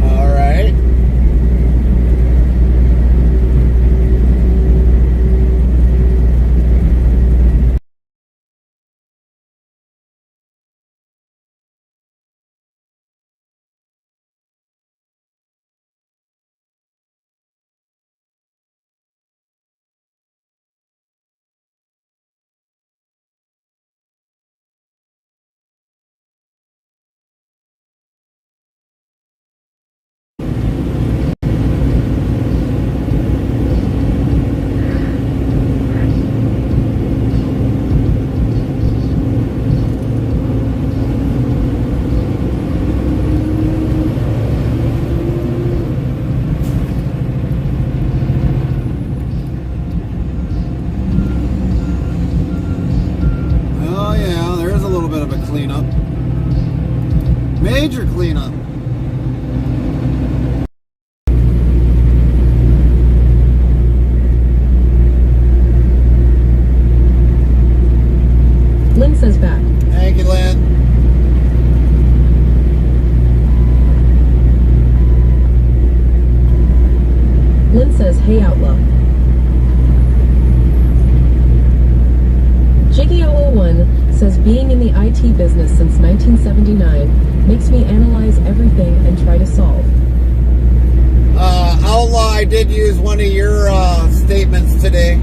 All right. Oh yeah, there's a little bit of a cleanup. Major cleanup. Lynn says back. Thank you, Lynn. Lynn says, hey outlaw. Jiggy001 says being in the IT business since 1979 makes me analyze everything and try to solve. Outlaw, I did use one of your statements today.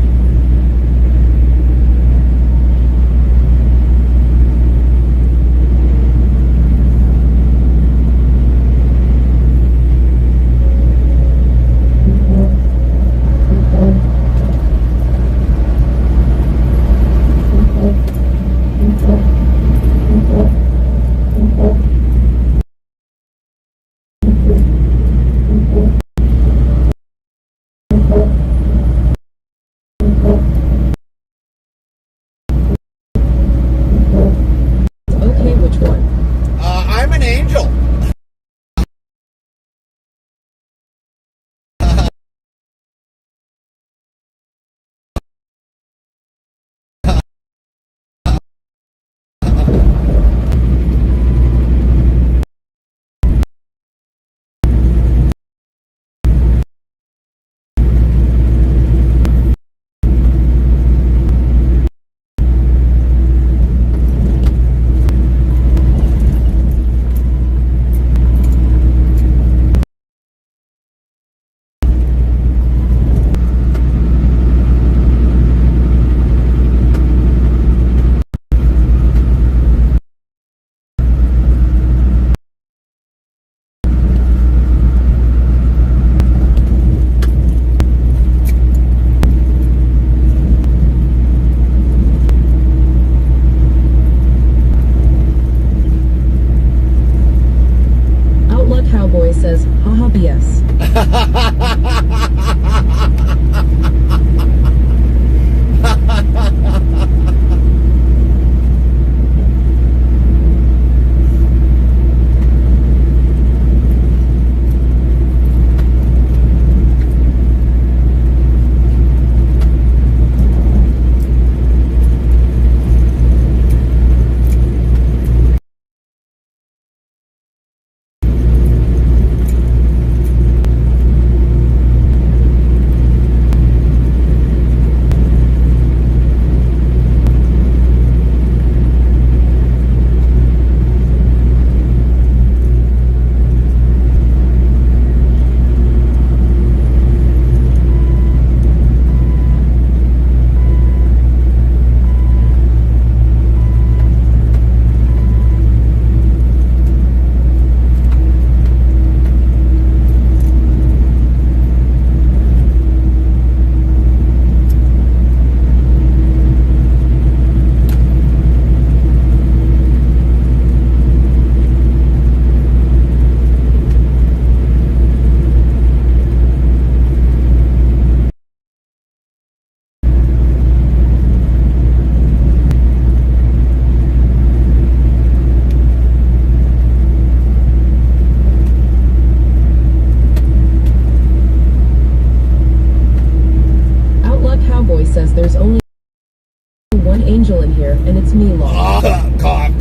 one angel in here, and it's me, Law. Cock,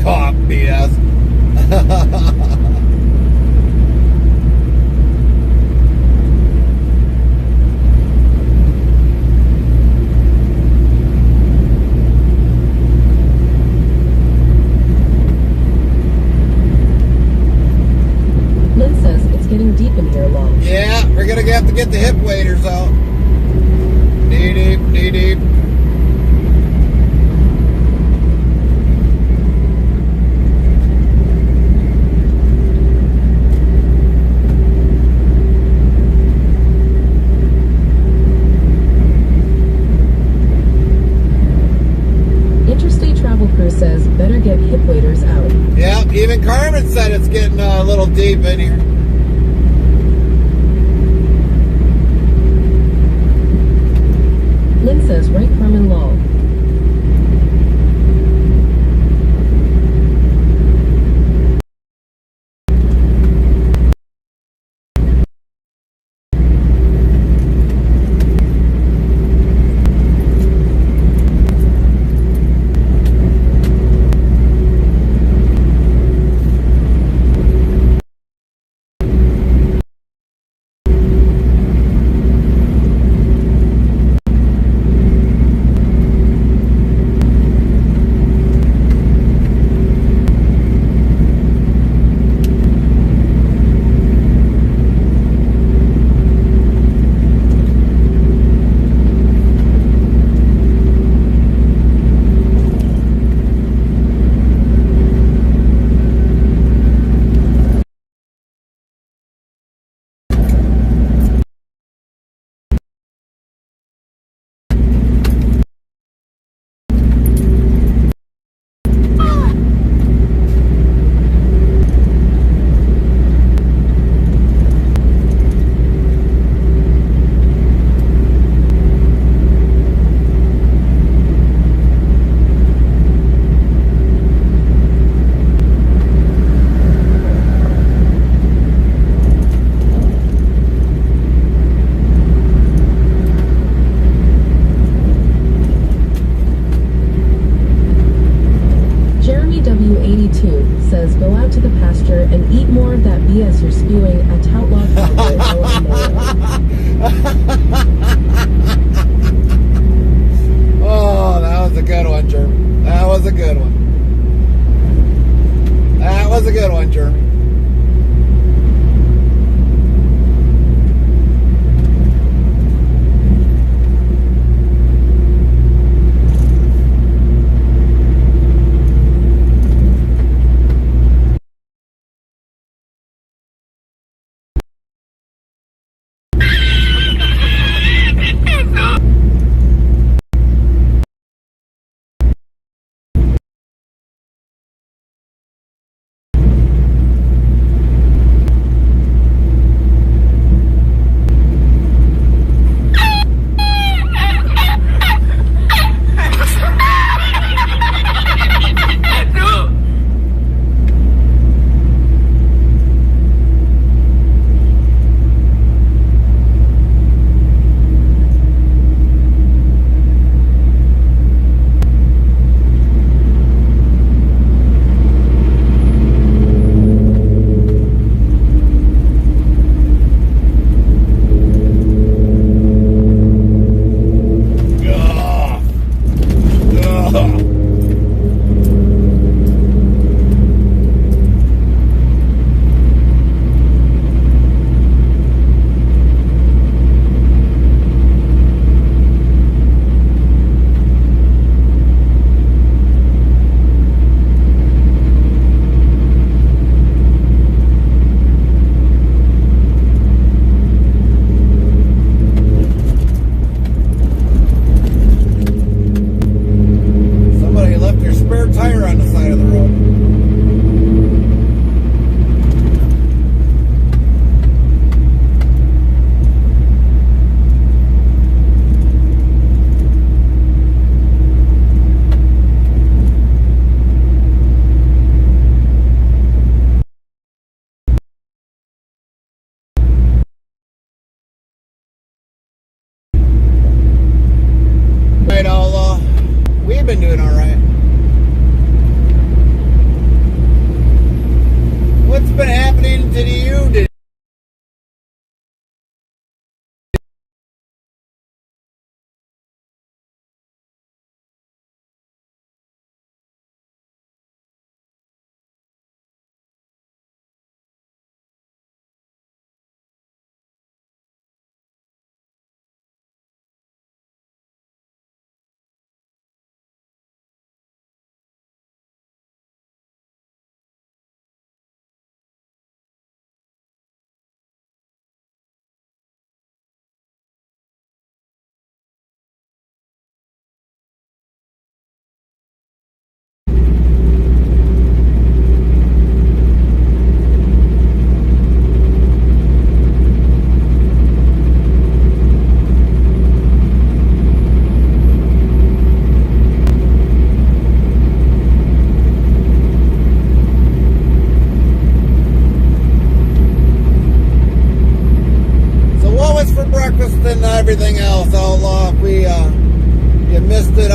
BS. Lynn says it's getting deep in here, Law. Yeah, we're gonna have to get the hip waders out. Knee deep, knee deep. Interstate Travel Crew says better get hip waders out. Yeah, even Carmen said it's getting a little deep in here. Lynn says right, Carmen, Law. W82 says go out to the pasture and eat more of that BS you're spewing at Toutlog Cowboy Oh, that was a good one, Jeremy. That was a good one. That was a good one, Jeremy.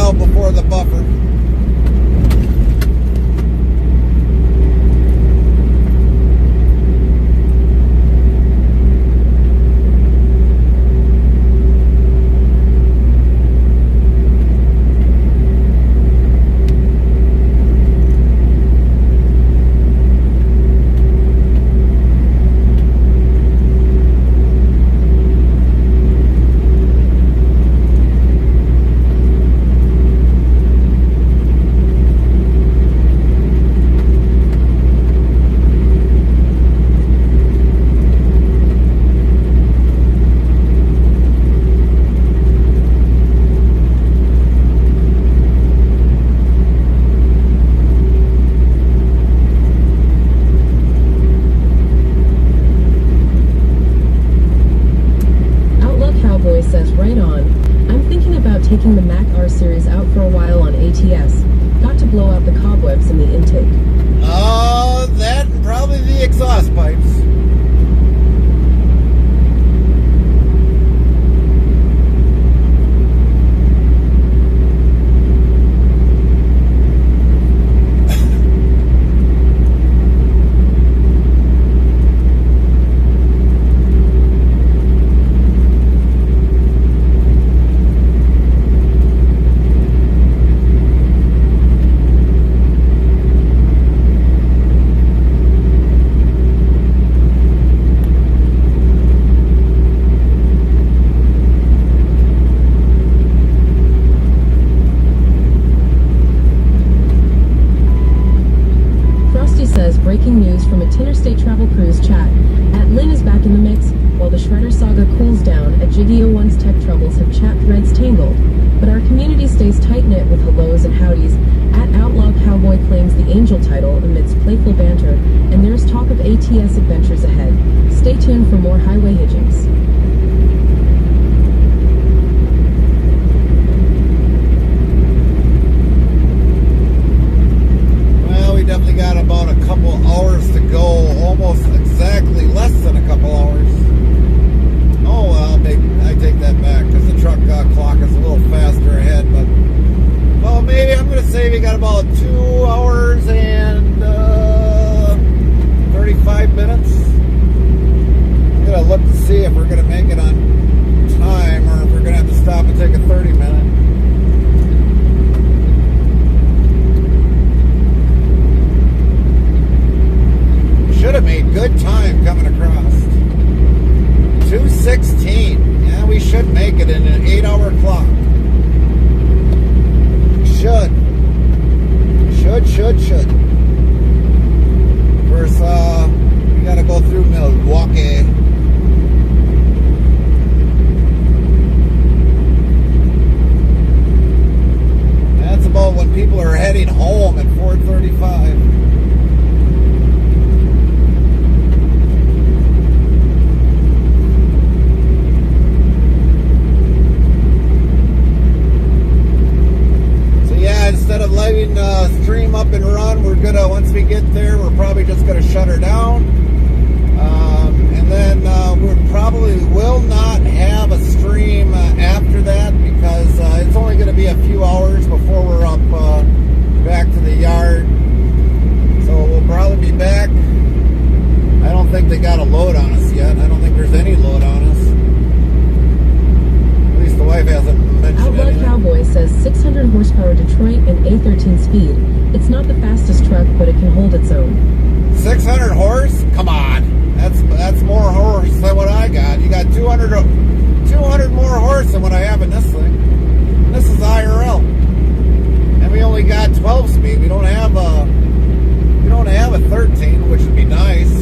out before the buffer. Taking the Mac R series out for a while on ATS. Got to blow out the cobwebs in the intake. That and probably the exhaust pipes. Breaking news from a Tinterstate Travel Cruise chat. Lynn is back in the mix, while the Shredder saga cools down. At Jiggy 01's tech troubles have chat threads tangled. But our community stays tight-knit with hellos and howdies. At Outlaw Cowboy claims the Angel title amidst playful banter, and there's talk of ATS adventures ahead. Stay tuned for more highway hitchings. Definitely got about a couple hours to go, almost exactly less than a couple hours. Oh well, I take that back because the truck clock is a little faster ahead, but well, maybe I'm going to say we got about 2 hours and 35 minutes. I'm going to look to see if we're going to make it on time or if we're going to have to stop and take a 30-minute. Should have made good time coming across. 2:16. Yeah, we should make it in an 8-hour clock. Should. Of course, we gotta go through Milwaukee. That's about when people are heading home at 4:35. Instead of letting stream up and run, we're gonna, once we get there, we're probably just gonna shut her down, and then we probably will not have a stream after that because it's only gonna be a few hours before we're up back to the yard. So we'll probably be back. I don't think they got a load on us yet. I don't think there's any load on us. At least the wife hasn't mentioned Outlaw anything. Cowboy says 600 horsepower Detroit and A13 speed. It's not the fastest truck, but it can hold its own. 600 horse? Come on. That's more horse than what I got. You got 200 more horse than what I have in this thing. And this is IRL. And we only got 12 speed. We don't have a 13, which would be nice.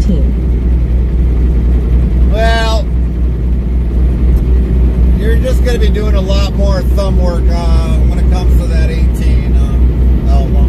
18. Well, you're just going to be doing a lot more thumb work when it comes to that 18 outlaw.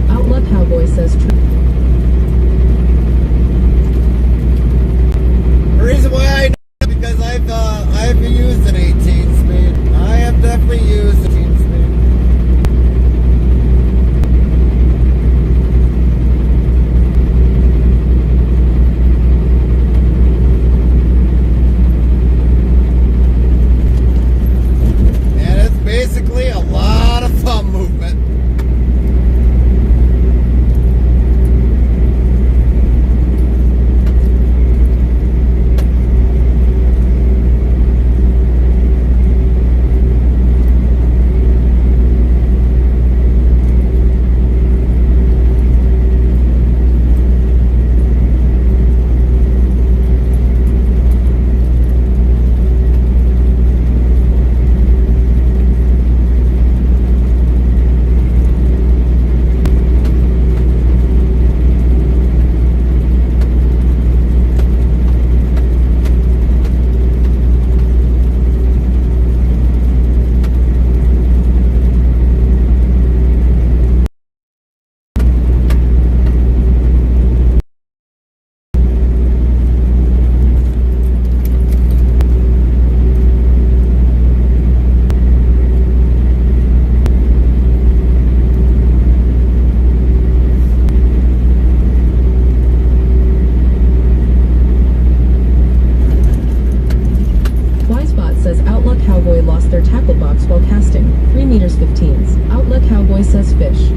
Outlaw Cowboy says true. The reason why I know is because I've used an 18 speed. I have definitely used an 18 speed. And it's basically a lot of thumb movement. Says Outlaw Cowboy lost their tackle box while casting. 3 meters 15s. Outlaw Cowboy says fish.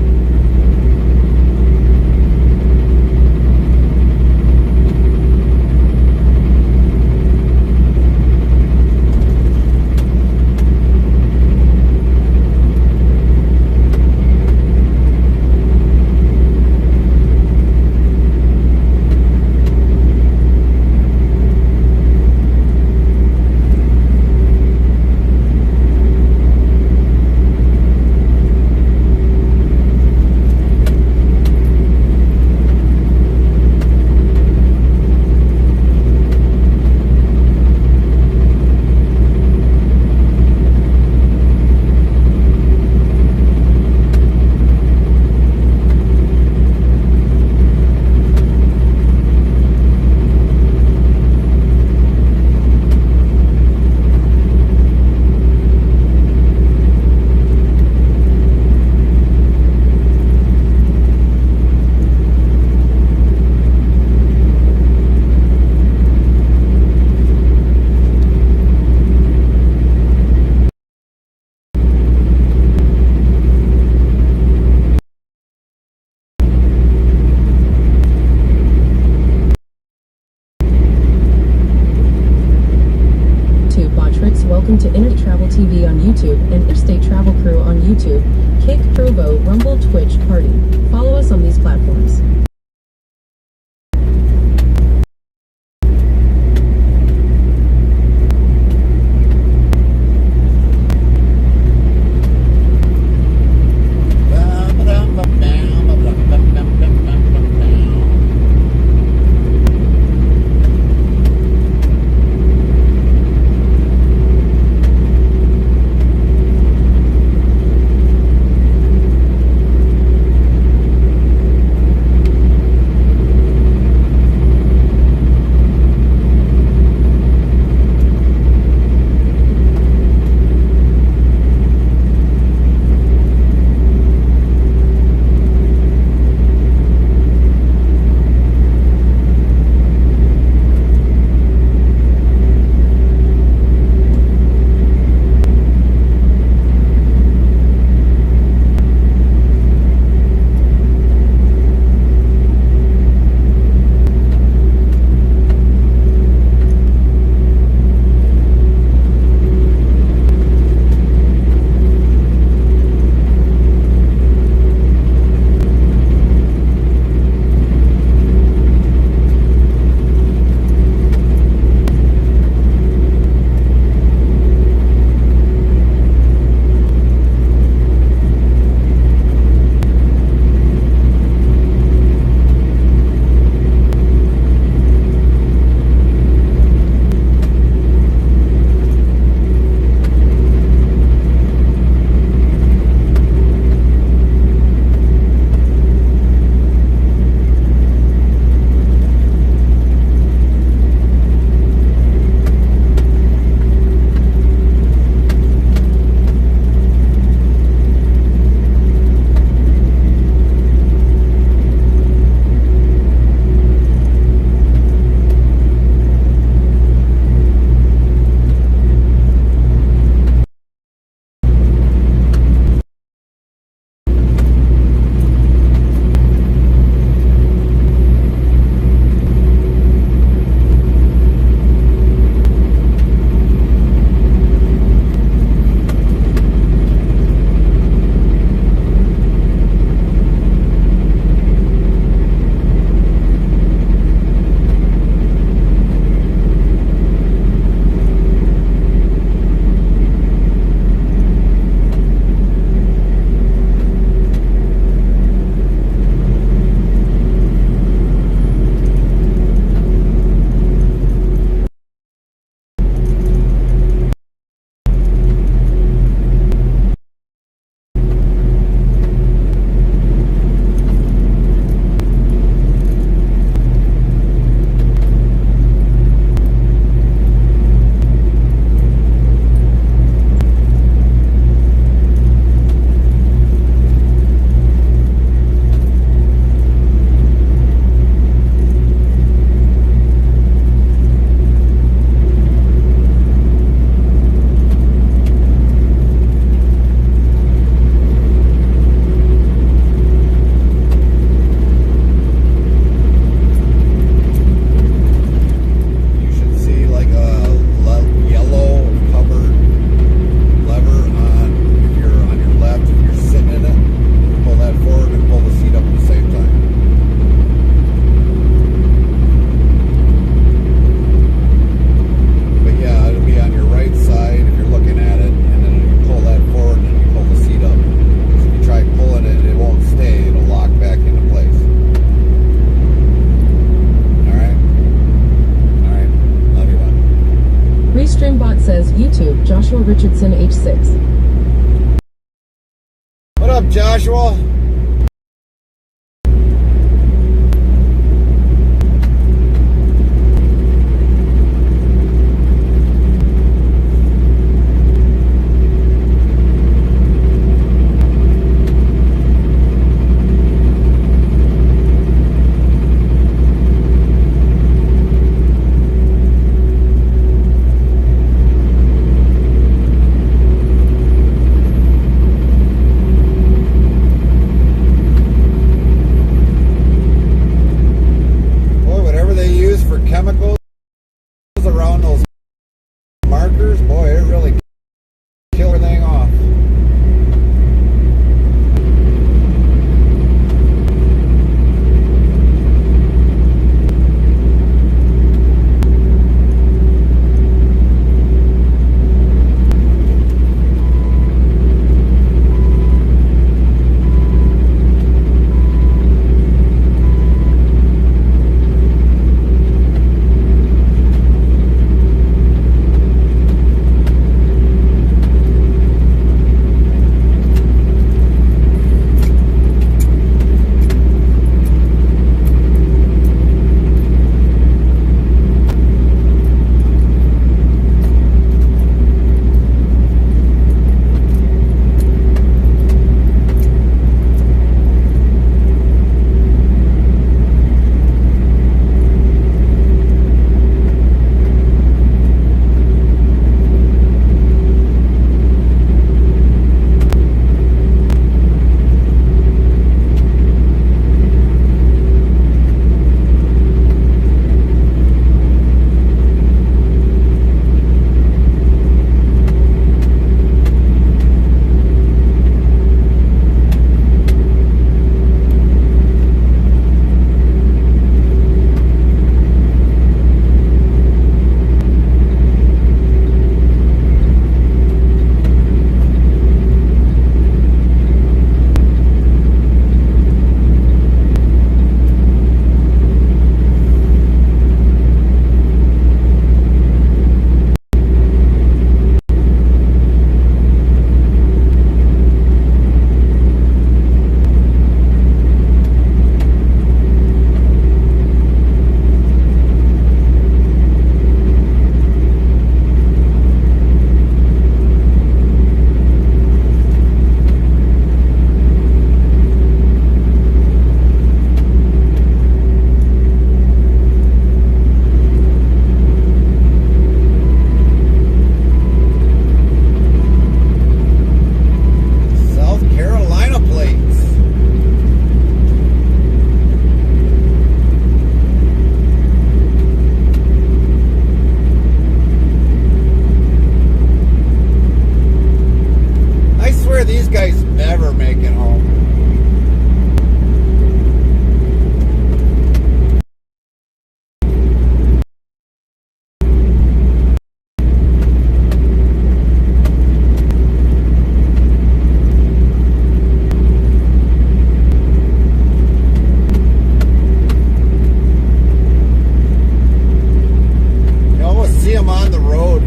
Welcome to Interstate Travel TV on YouTube and Interstate Travel Crew on YouTube, Kick, Trovo, Rumble, Twitch, Party. Follow us on these platforms. Restreambot says YouTube, Joshua Richardson, H6. What up, Joshua? Chemicals around those markers, boy, it really killed everything off. These guys never make it home. You almost see them on the road.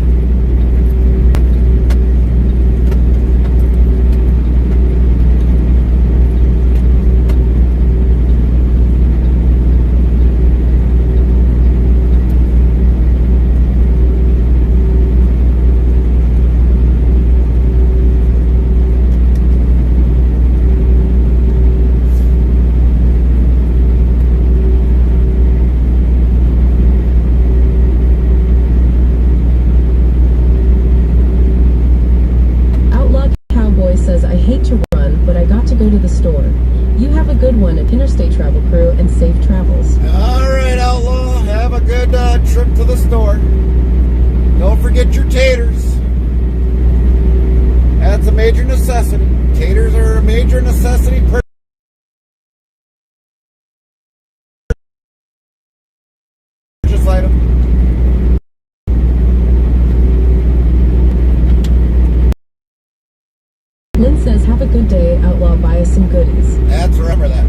Go to the store. You have a good one at Interstate Travel Crew and safe travels. All right, Outlaw. Have a good trip to the store. Don't forget your taters. That's a major necessity. Taters are a major necessity. Purchase item. Lynn says, have a good day, Outlaw, buy us some goodies. That's, remember that.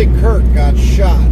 Charlie Kirk got shot.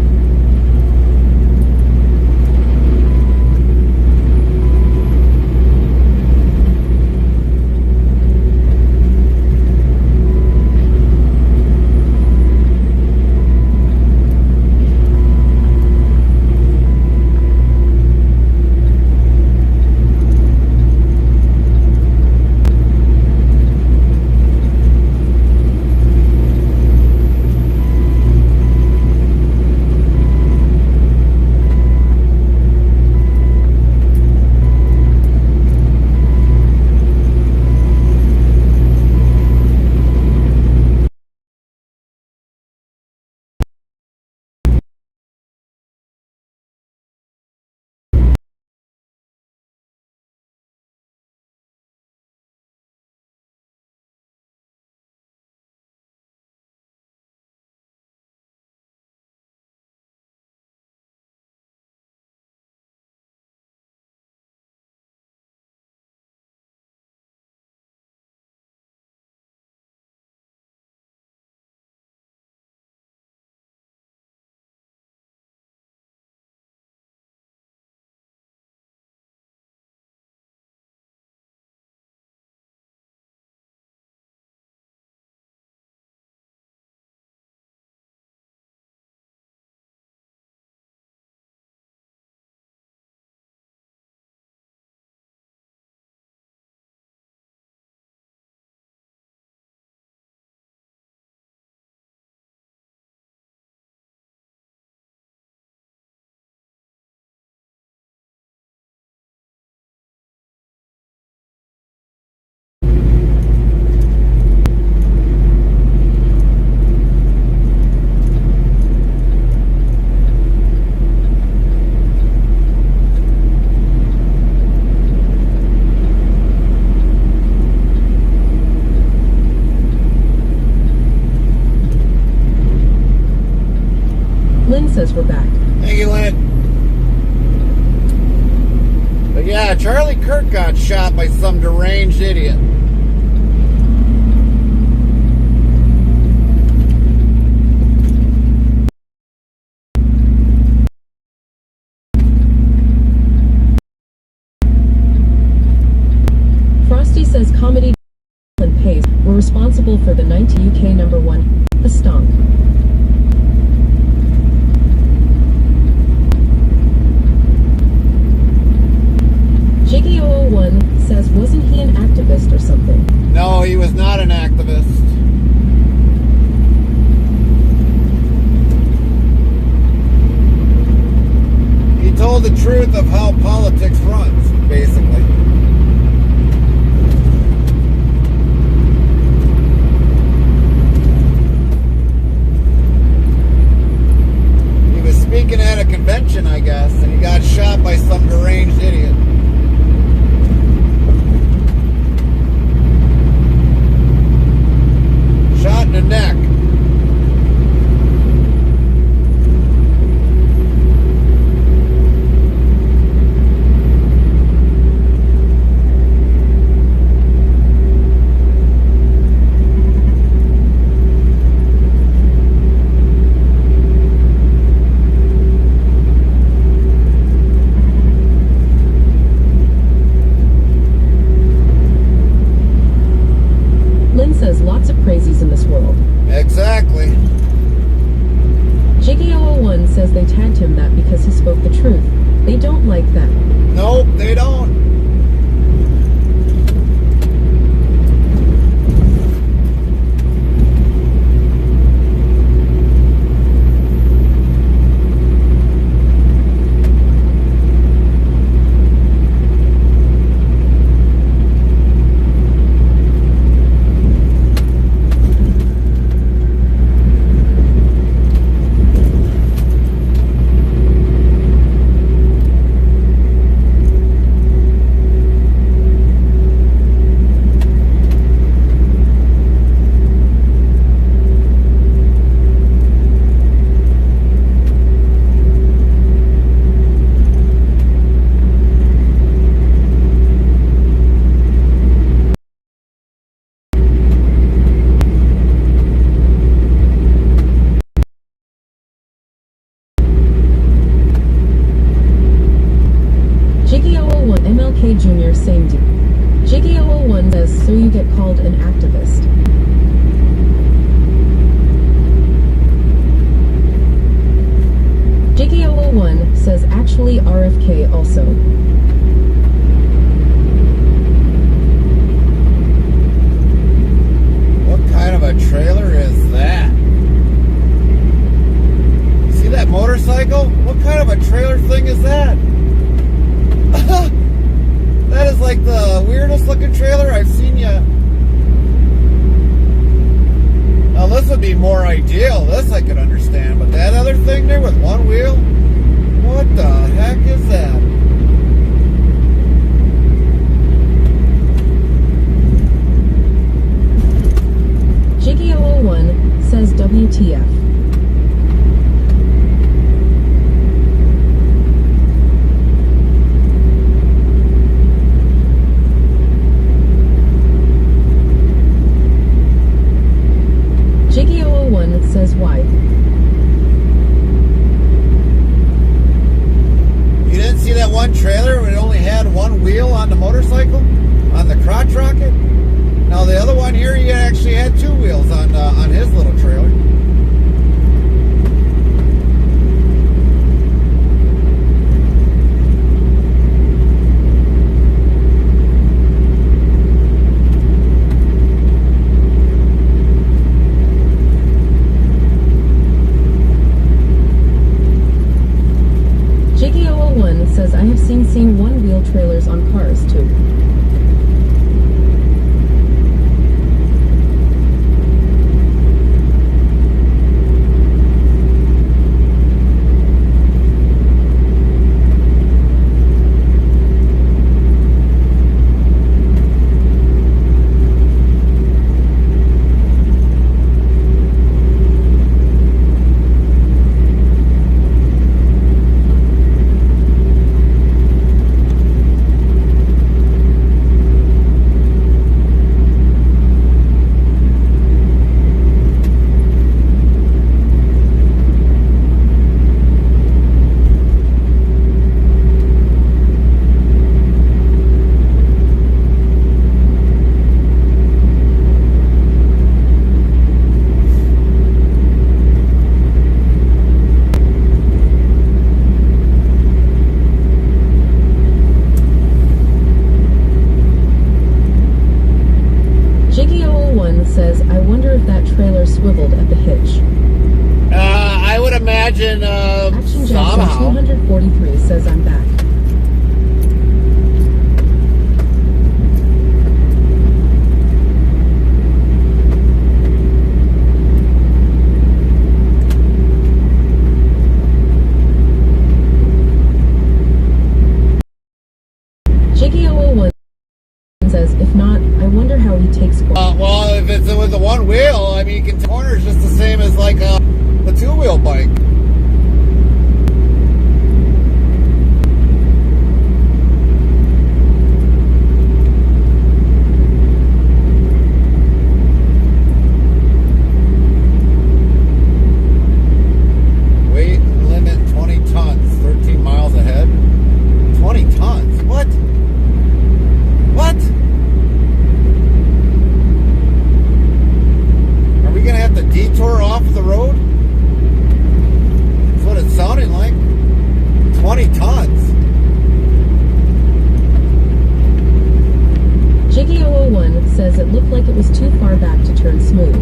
Lynn says we're back. Thank you, Lynn. But yeah, Charlie Kirk got shot by some deranged idiot. Frosty says comedy and Pace were responsible for the 90 UK #1, The Stonk. Jiggy001 says, wasn't he an activist or something? No, he was not an activist. He told the truth of how politics runs, basically. He was speaking at a convention, I guess, and he got shot by some deranged idiot. Shot in the neck. Lynn says lots of crazies in this world. Exactly. Jiggy001 says they tagged him that because he spoke the truth. They don't like that. Nope, they don't. get called an activist. Jiggy001 says actually RFK also. What kind of a trailer is that? See that motorcycle? What kind of a trailer thing is that? That is like the weirdest looking trailer I've seen yet. Now this would be more ideal. This I could understand. But that other thing there with one wheel? What the heck is that? Jiggy001 says WTF. Jiggy001 says why. You didn't see that one trailer where it only had one wheel on the motorcycle? On the crotch rocket? Now the other one here, he actually had two wheels on his little trailer. Jiggy001 says I have seen one-wheel trailers on cars too. Jiggy001 says, I wonder if that trailer swiveled at the hitch. I would imagine Action Jackson somehow. 243 says I'm back. Jiggy001 says, if not, I wonder how he takes Well, if it's with the one wheel, I mean, you can corners just the same as like the two-wheel bike. Weight limit 20 tons, 13 miles ahead. 20 tons? What? What? Are we going to have to detour off the road? That's what it's sounding like. 20 tons. Jiggy001 says it looked like it was too far back to turn smooth.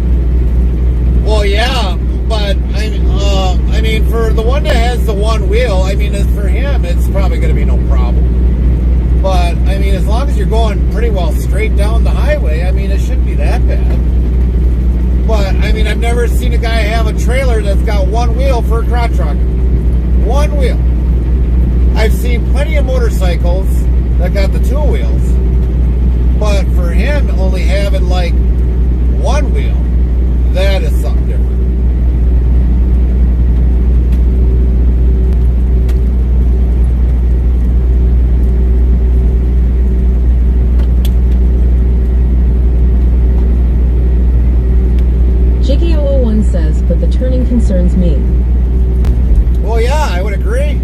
Well, yeah, but I mean, for the one that has the one wheel, I mean, for him, it's probably going to be no problem. But I mean, as long as you're going pretty well straight down the highway, I mean, it shouldn't be that bad. But I mean, I've never seen a guy have a trailer that's got one wheel for a crotch rocket. One wheel. I've seen plenty of motorcycles that got the two wheels. But for him only having like one wheel, that is something different. Jiggy001 says, but the turning concerns me. Well, yeah, I would agree.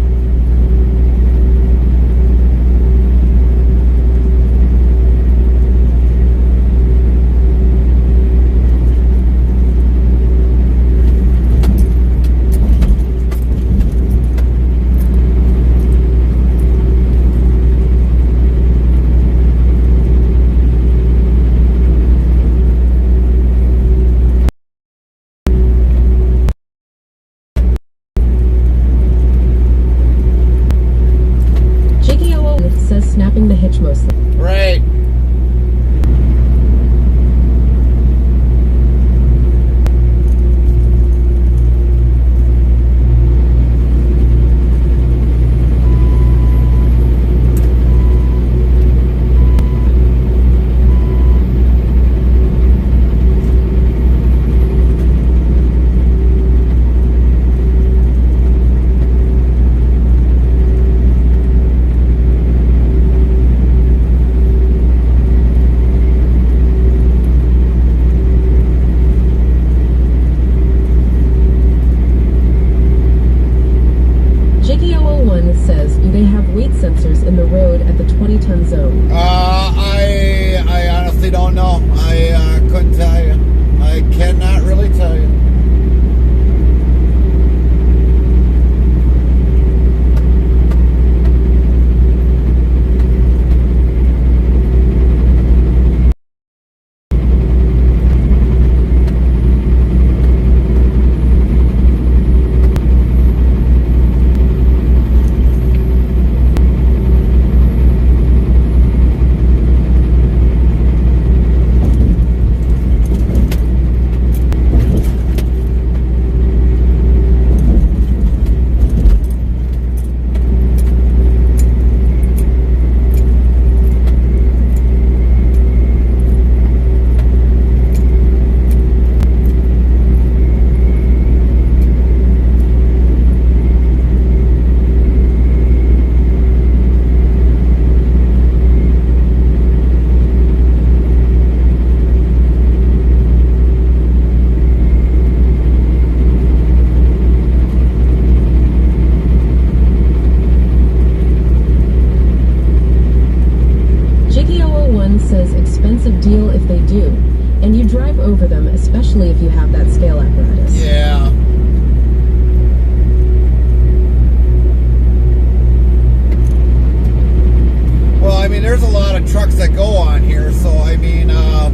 expensive deal if they do. And you drive over them, especially if you have that scale apparatus. Yeah. Well, I mean, there's a lot of trucks that go on here, so I mean, I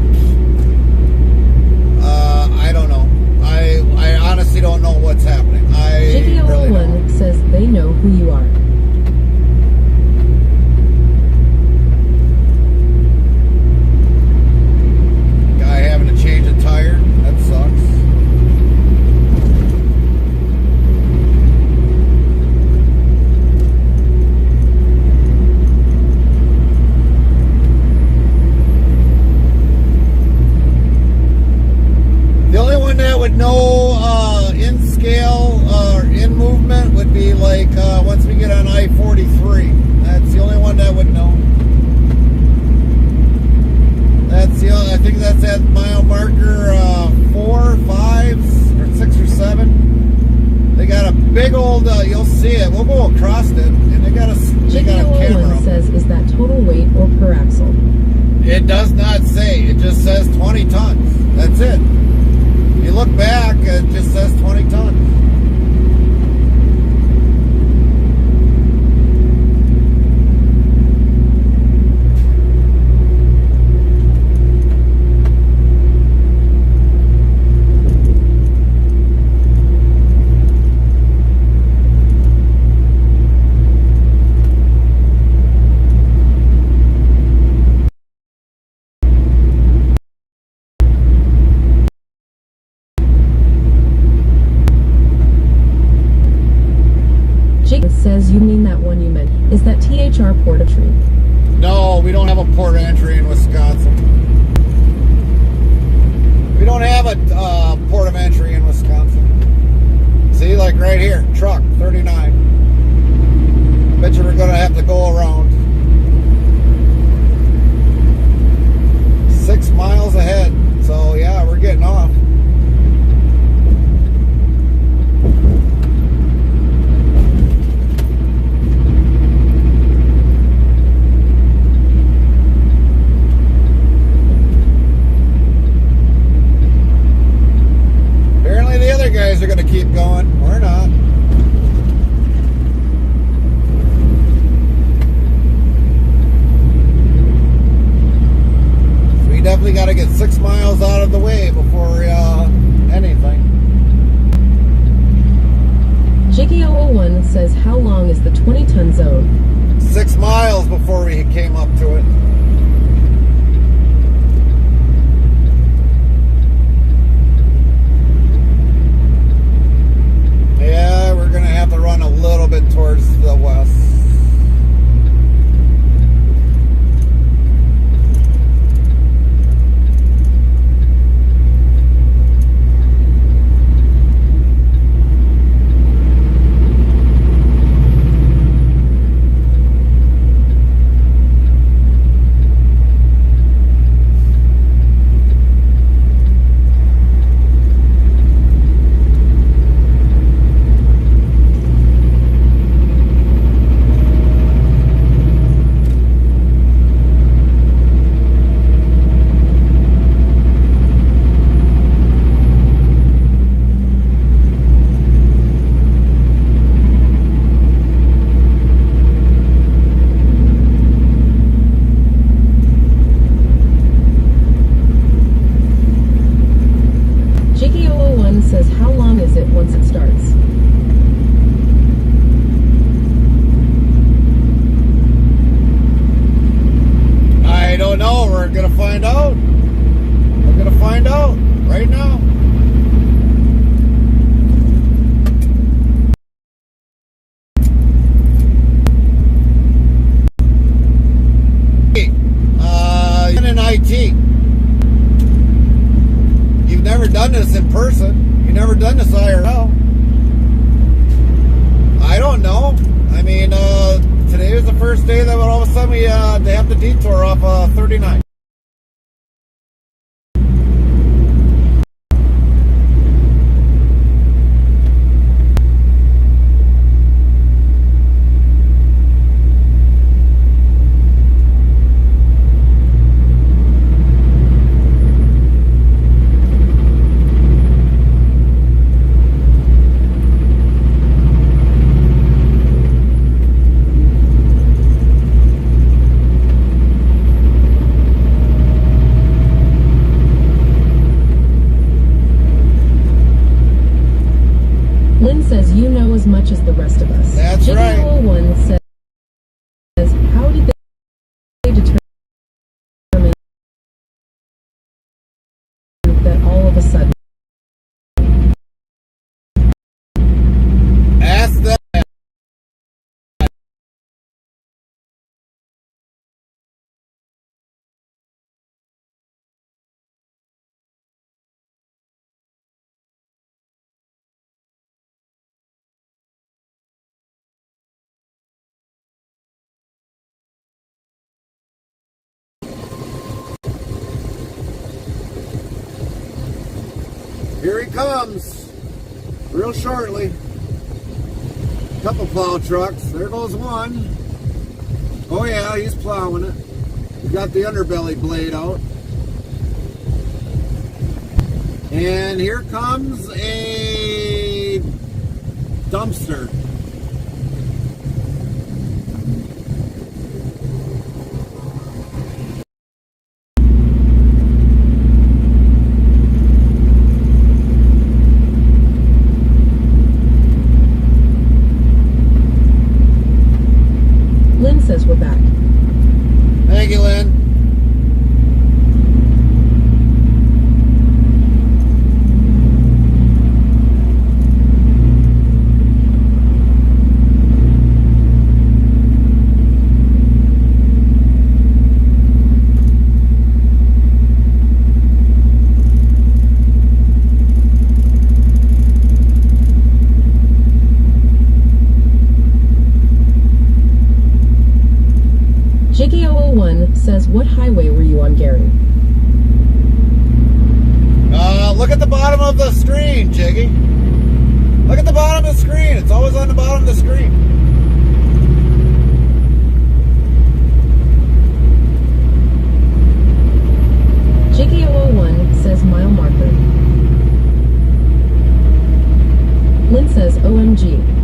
don't know. I honestly don't know what's happening. JDO01 really don't. says they know who you are. Guy having to change a tire. That sucks. The only one that would know in scale or in movement would be like once we get on I-43. That's the only one that would know. That's the I think that's at mile marker 4, 5, or 6 or 7. They got a big old. You'll see it. We'll go across it, and they got a camera. JDO01 says, is that total weight or per axle? It does not say. It just says 20 tons. That's it. You look back, it just says 20 tons. Says you mean that one you meant. Is that THR port entry? No, we don't have a port entry in Wisconsin. We don't have a port of entry in Wisconsin. See, like right here, truck 39. Bet you we're gonna have to go around 6 miles ahead. So yeah, we're getting off. Guys are going to keep going. We're not. So we definitely got to get 6 miles out of the way before anything. JKO01 says, how long is the 20-ton zone? 6 miles before we came up to it. Yeah, we're going to have to run a little bit towards the west. Says, how long is it once it starts? I don't know. We're going to find out. We're going to find out right now. In IT. You've never done this in person. You've never done this IRL. I don't know. I mean, today was the first day that all of a sudden they have to detour off 39. says you know as much as the rest of us. That's right. JD01 says, how did they determine that all of a sudden? Ask them. Here he comes, real shortly. Couple plow trucks. There goes one. Oh yeah, he's plowing it. He's got the underbelly blade out. And here comes a dumpster. Lynn says we're back. Thank you, Lynn. Jiggy001 says, what highway were you on, Gary? Look at the bottom of the screen, Jiggy. Look at the bottom of the screen. It's always on the bottom of the screen. Jiggy001 says mile marker. Lynn says OMG.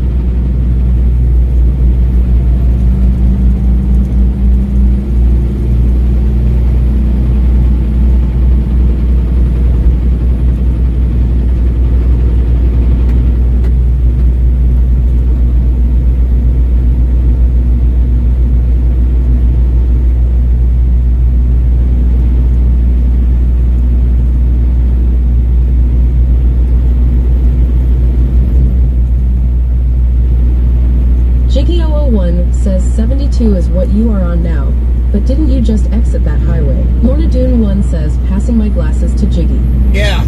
Jiggy001 says 72 is what you are on now, but didn't you just exit that highway? Lorna Dune 1 says, passing my glasses to Jiggy. Yeah.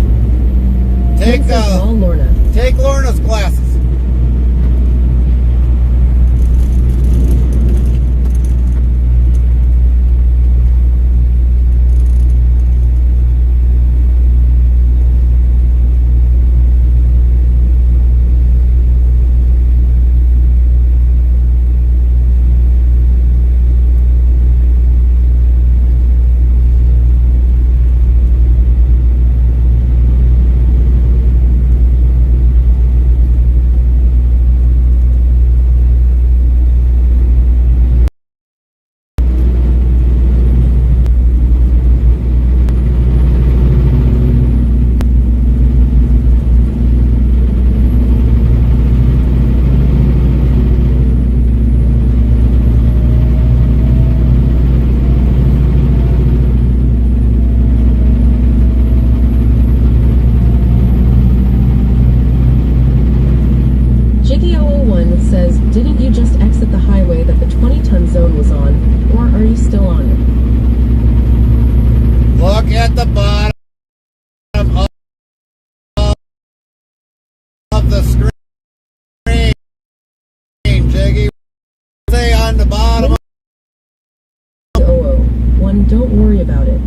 Lynn says, well, Lorna. Take Lorna's glasses. Jiggy001 says, didn't you just exit the highway that the 20-ton zone was on, or are you still on it? Look at the bottom of the screen, Jiggy. Say on the bottom. One, don't worry about it.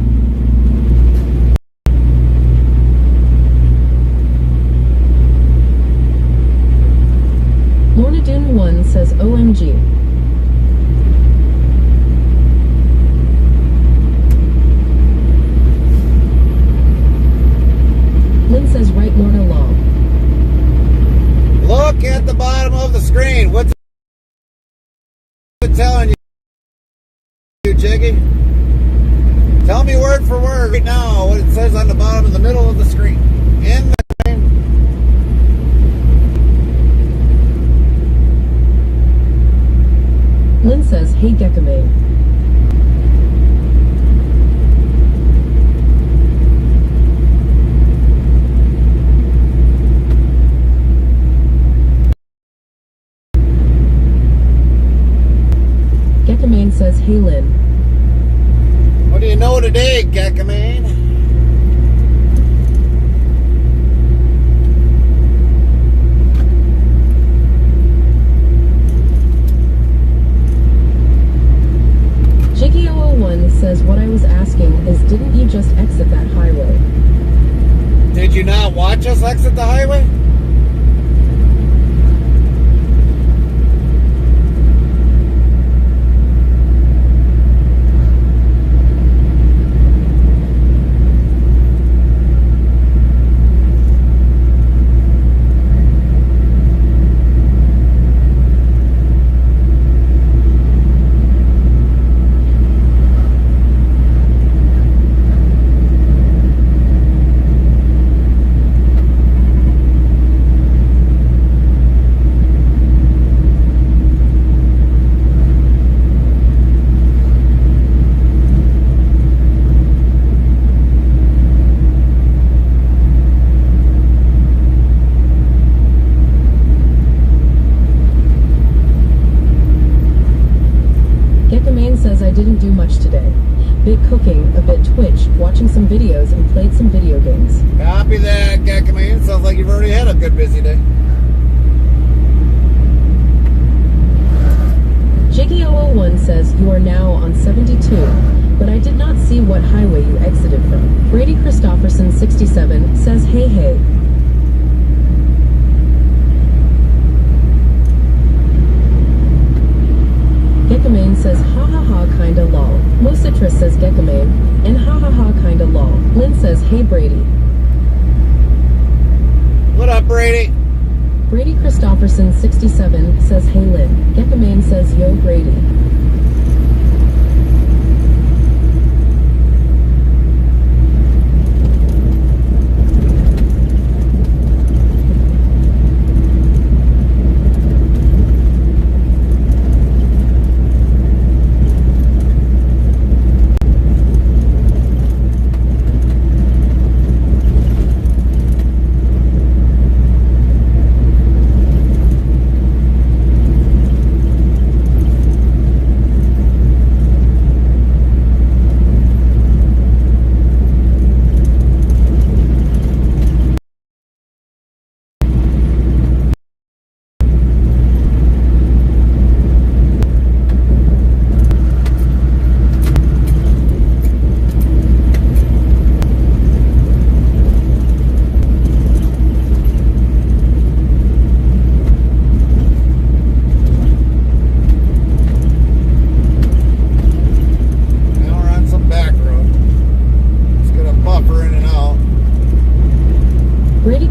Lorna Dune 1 says OMG. Lynn says right Lorna Long. Look at the bottom of the screen. What's it telling you, Jiggy? Tell me word for word right now what it says on the bottom in the middle of the screen. In the screen. hey Gekame. Gekame says, hey Lynn. What do you know today, Gekame? Jiggy001 says, what I was asking is, didn't you just exit that highway? Did you not watch us exit the highway? Says I didn't do much today. Bit cooking, a bit Twitch, watching some videos, and played some video games. Copy that, Gekame. Sounds like you've already had a good busy day. Jiggy001 says you are now on 72, but I did not see what highway you exited from. Brady Christopherson 67 says hey hey. Gekame says ha ha ha kinda lol. Mocitrus says Gekame and ha ha ha kinda lol. Lynn says hey Brady. What up, Brady? Brady Christopherson 67 says hey Lynn. Gekame says yo Brady.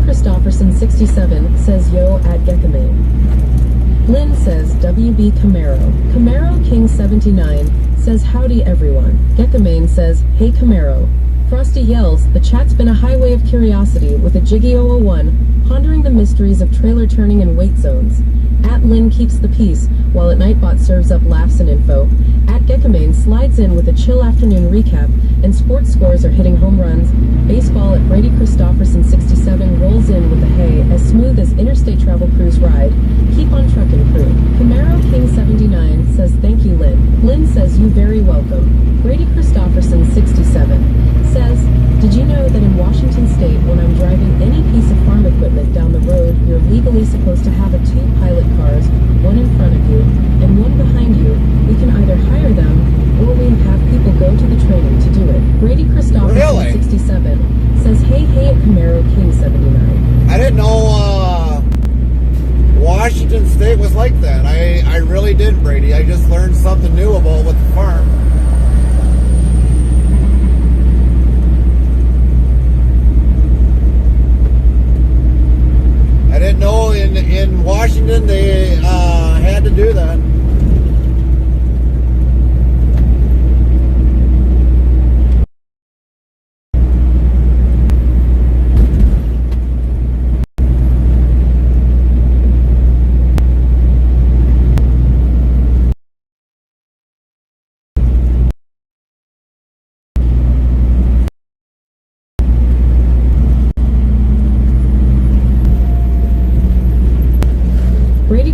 Christopherson 67 says yo at Gekame. Lynn says WB Camaro. Camaro King 79 says howdy everyone. Gekame says hey Camaro. Frosty yells, the chat's been a highway of curiosity with a Jiggy 001, pondering the mysteries of trailer turning and wait zones. At Lynn keeps the peace, while at Nightbot serves up laughs and info. At Gekame slides in with a chill afternoon recap, and sports scores are hitting home runs. Baseball at Brady Christopherson 67 rolls in with a hay as smooth as interstate travel crews ride. Keep on trucking, crew. Camaro King 79 says thank you, Lynn. Lynn says you very welcome. Brady Christopherson 67 says, did you know that in Washington State, when I'm driving any piece of farm equipment down the road, you're legally supposed to have two pilot cars, one in front of you and one behind you. We can either hire them or we have people go to the training to do it. Brady Christopherson 67 says, hey at Camaro King 79. I didn't know Washington State was like that. I really did, Brady. I just learned something new about what the farm. I didn't know in Washington they had to do that.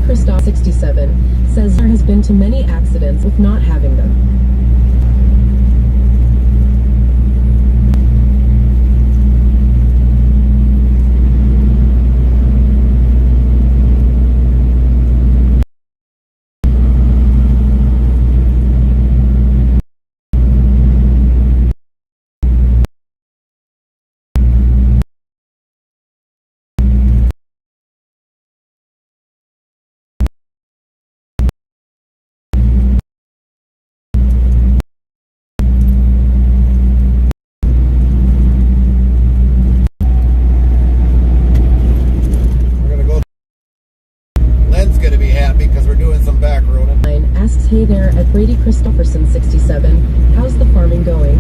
Christoph 67 says there has been too many accidents with not having them. Asks, hey there, at Brady Christopherson 67, how's the farming going?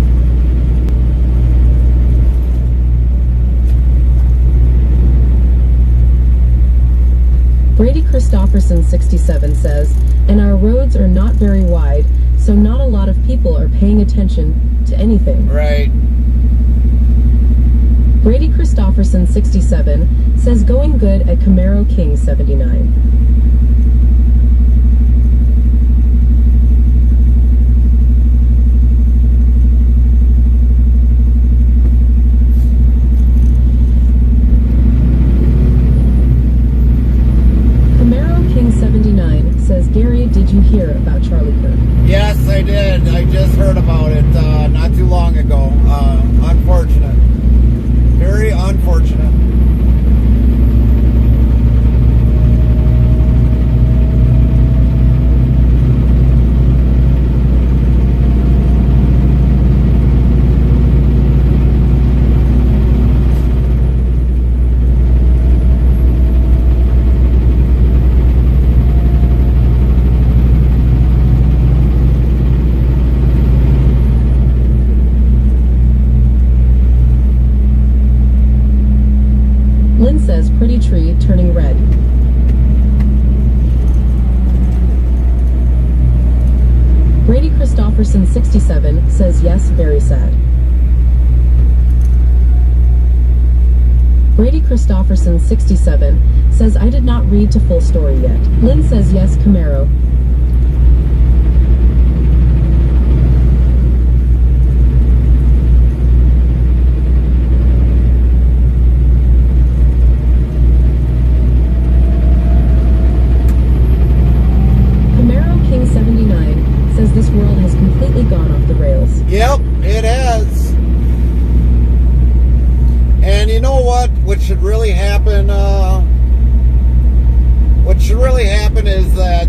Brady Christopherson 67 says, and our roads are not very wide, so not a lot of people are paying attention to anything. Right. Brady Christopherson 67 says, going good at Camaro King 79. Says, Gary, did you hear about Charlie Kirk? Yes, I did. I just heard about it not too long ago. Unfortunate. Very unfortunate. Says pretty tree turning red. Brady Christopherson 67 says yes, very sad. Brady Christopherson 67 says I did not read to full story yet. Lynn says yes, Camaro. Says this world has completely gone off the rails. Yep, it has. And you know what? What should really happen? What should really happen is that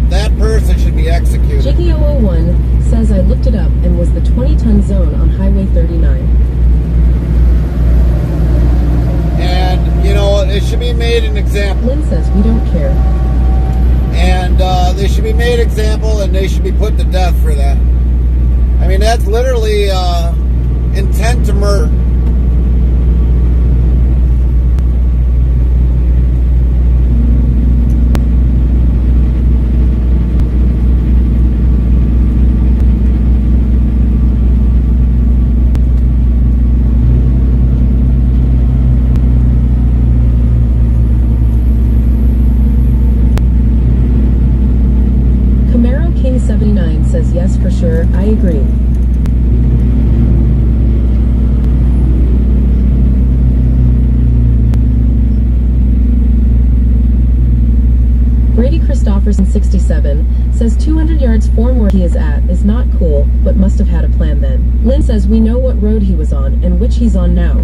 that person should be executed. Jiggy001 says I looked it up and was the 20-ton zone on Highway 39. And you know it should be made an example. Lynn says we don't care. And they should be made example, and they should be put to death for that. I mean, that's literally intent to murder. King 79 says yes for sure, I agree. Brady Christopherson 67 says 200 yards from where he is at is not cool, but must have had a plan then. Lynn says we know what road he was on and which he's on now.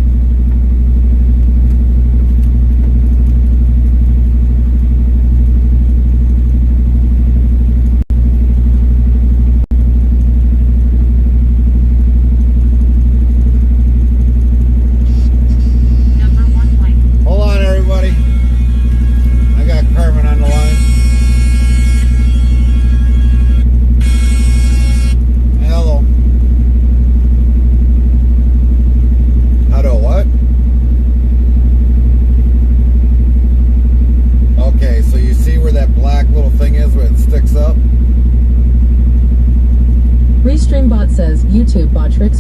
What?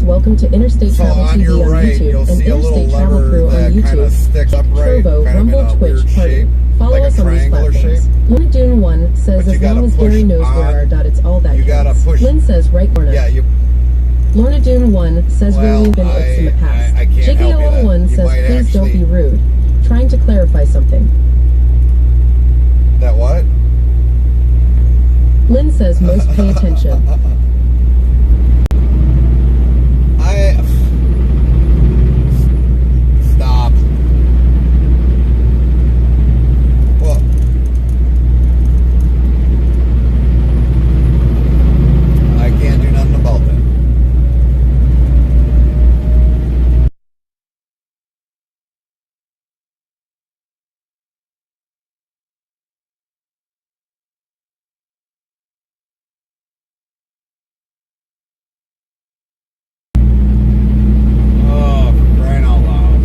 Folks, welcome to Interstate So Travel on TV your on right, YouTube you'll and see a little Interstate Travel lever Crew on that kind of YouTube. sticks upright, Trovo, kind of in Rumble, a Twitch, weird Party. shape, Follow like a us on these triangular platforms. shape. Luna Dune 1 says But you as long gotta as Gary push knows where on. our dot, it's all that You gotta counts. push. Lynn says right corner. Yeah, you. Lorna Dune 1 says Well, we've been oops in the past. I can't help you then. 1 You says might please don't actually- be rude. Trying to clarify something. That what? Lynn says most pay attention. Stop. Well, I can't do nothing about that. Oh, for crying out loud.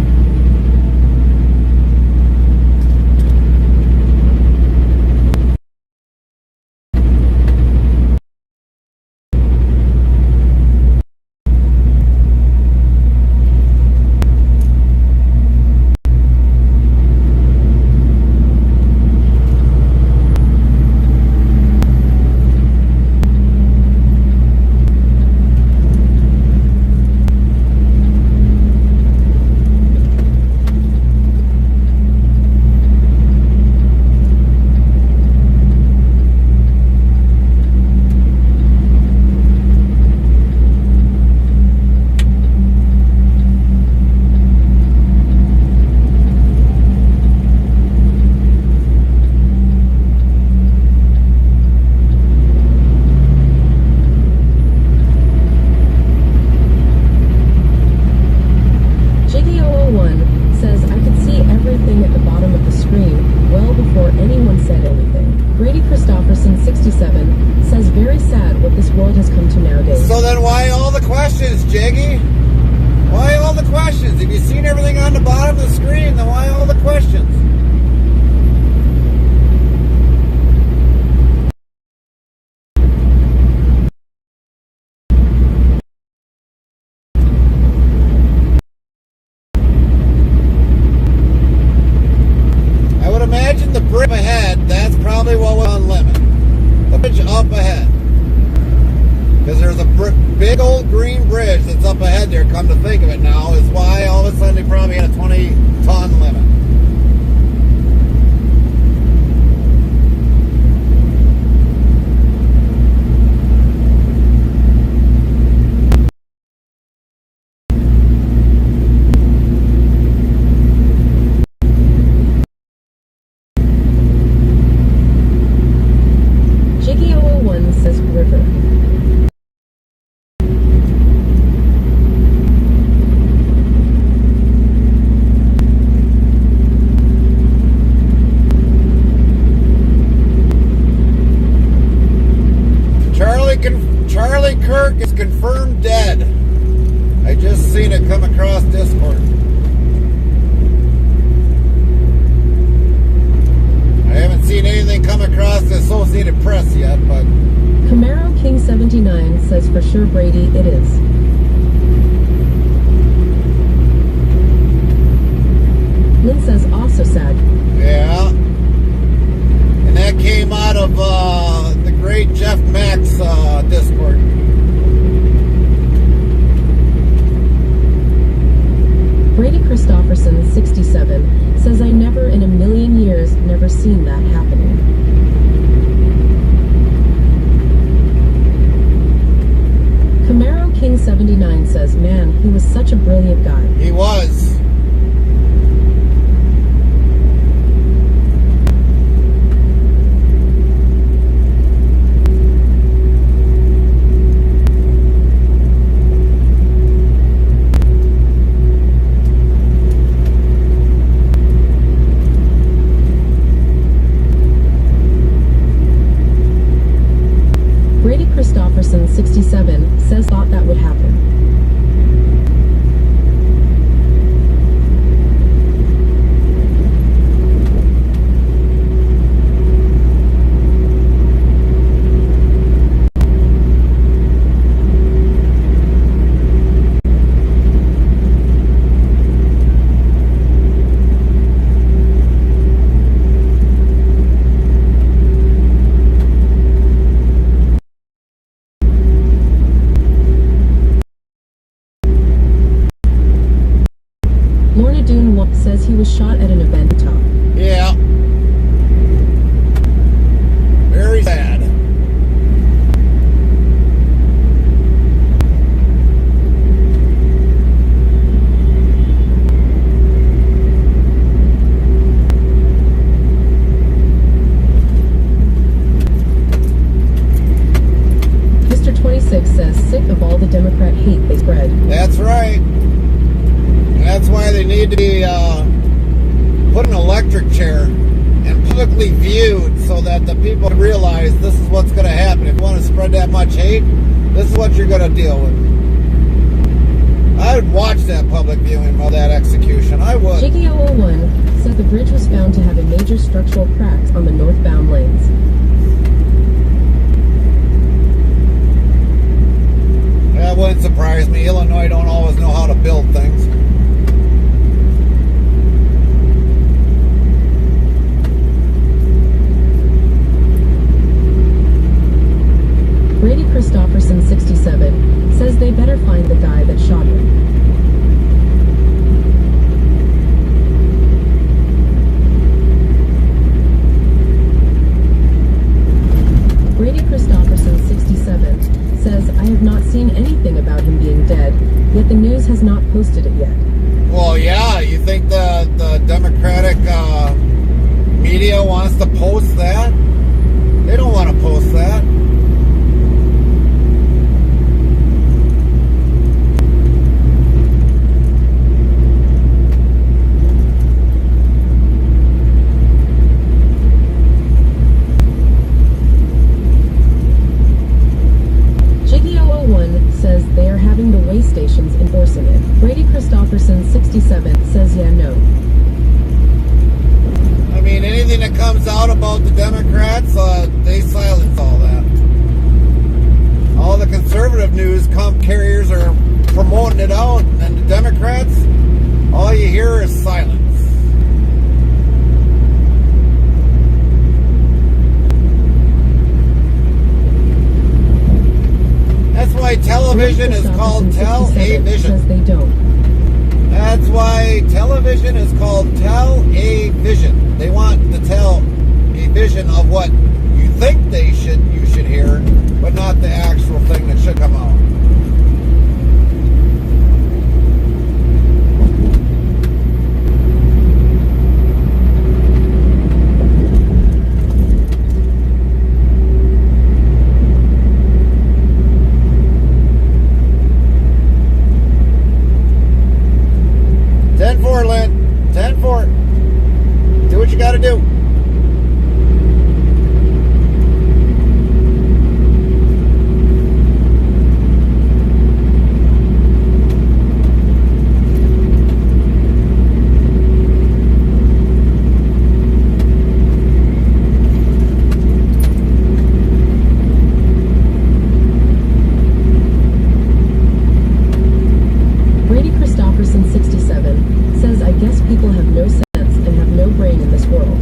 Jiggy001 says I could see everything at the bottom of the screen well before anyone said anything. Brady Christopherson 67 says very sad what this world has come to nowadays. So then why all the questions, Jiggy? Why all the questions? If you've seen everything on the bottom of the screen, then why all the questions? I would imagine the bridge ahead, that's probably what was on limit. The bridge up ahead. Because there's a big old green bridge that's up ahead there, come to think of it now, is why all of a sudden they probably had a 20-ton limit. Jiggy001 says river. Charlie Kirk is confirmed dead. I just seen it come across Discord. I haven't seen anything come across the Associated Press yet, but Camaro King 79 says for sure Brady it is. Lynn says also sad. yeah. And that came out of the great Jeff Max Discord. Brady Christopherson 67 says I never in a million years never seen that happening. Camaro King 79 says, man, he was such a brilliant guy. He was. Brady Christopherson 67 says thought that would happen. Dune says he was shot at an event in Utah. Yeah. Very sad. Mr. 26 says sick of all the Democrat hate they spread. That's right. That's why they need to be put in an electric chair and publicly viewed so that the people realize this is what's going to happen. If you want to spread that much hate, this is what you're going to deal with. I would watch that public viewing of that execution. I would. JK001 said the bridge was found to have a major structural cracks on the northbound lanes. That wouldn't surprise me. Illinois don't always know how to build things. Brady Christopherson, 67, says they better find the guy that shot him. Brady Christopherson, 67, says, I have not seen anything about him being dead, yet the news has not posted it yet. Well, yeah, you think the Democratic media wants to post that? They don't want to post that. Says they are having the way stations enforcing it. Brady Christopherson, 67, says yeah, no. I mean, anything that comes out about the Democrats, they silence all that. All the conservative news carriers are promoting it out, and the Democrats, all you hear is silence. That's why television is called tell-a-vision. Says they don't. That's why television is called tell-a-vision. They want to tell a vision of what you think you should hear, but not the actual thing that should come out. 10-4, Lynn. 10-4. Do what you got to do. Brady Christopherson, 67, says, I guess people have no sense and have no brain in this world.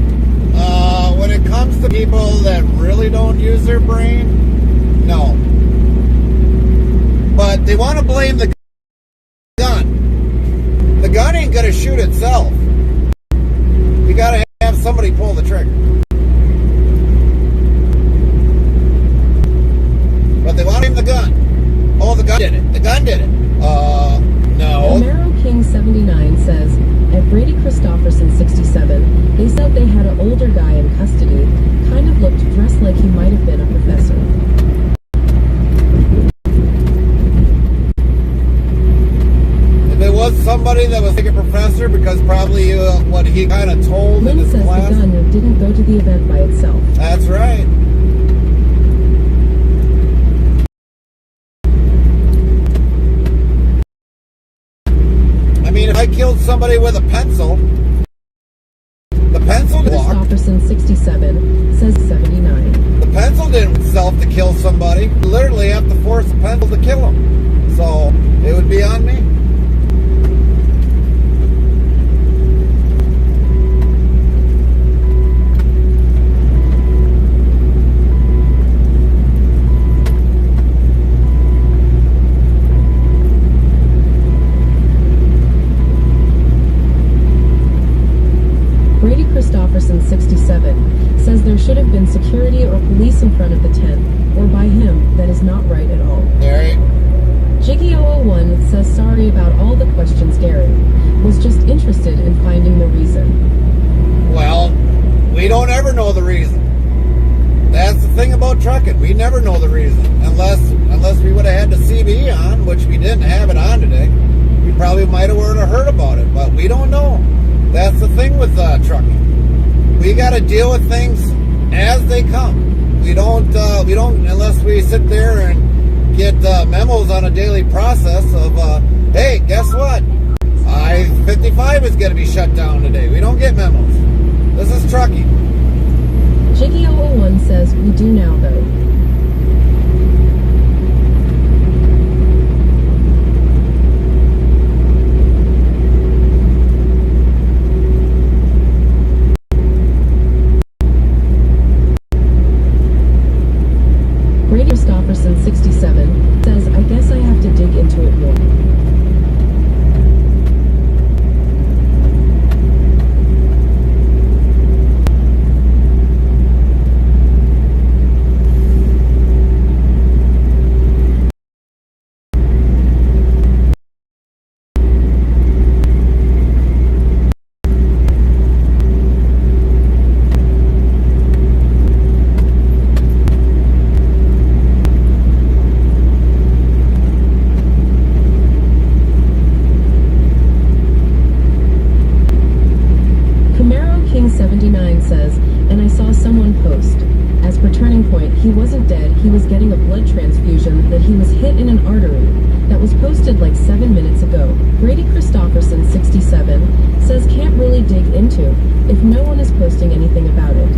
When it comes to people that really don't use their brain, no. But they want to blame the gun. The gun ain't going to shoot itself. You got to have somebody pull the trigger. But they want to blame the gun. Oh, the gun did it. The gun did it. No. Romero King, 79, says, at Brady Christopherson, 67, they said they had an older guy in custody, kind of looked dressed like he might have been a professor. If it was somebody that was like a professor, because probably what he kind of told in Lynn his says class. the gun didn't go to the event by itself. That's right. I mean, if I killed somebody with a pencil, the pencil didn't walk. Christopherson, 67, says 79. The pencil didn't self to kill somebody. You literally have to force the pencil to kill him. So it would be on me. Christofferson 67 says there should have been security or police in front of the tent, or by him. That is not right at all. Gary? Jiggy001 says sorry about all the questions, Gary. Was just interested in finding the reason. Well, we don't ever know the reason. That's the thing about trucking. We never know the reason. Unless we would have had the CB on, which we didn't have it on today. We probably might have heard about it, but we don't know. That's the thing with trucking. We got to deal with things as they come. We don't unless we sit there and get memos on a daily process of, hey, guess what? I-55 is going to be shut down today. We don't get memos. This is trucking. Jiggy001 says we do now, though. Radio Stofferson 67 says, I guess I have to dig into it more. Says, and I saw someone post, as per Turning Point, he wasn't dead, he was getting a blood transfusion, that he was hit in an artery. That was posted like 7 minutes ago. Grady Christofferson 67 says can't really dig into if no one is posting anything about it.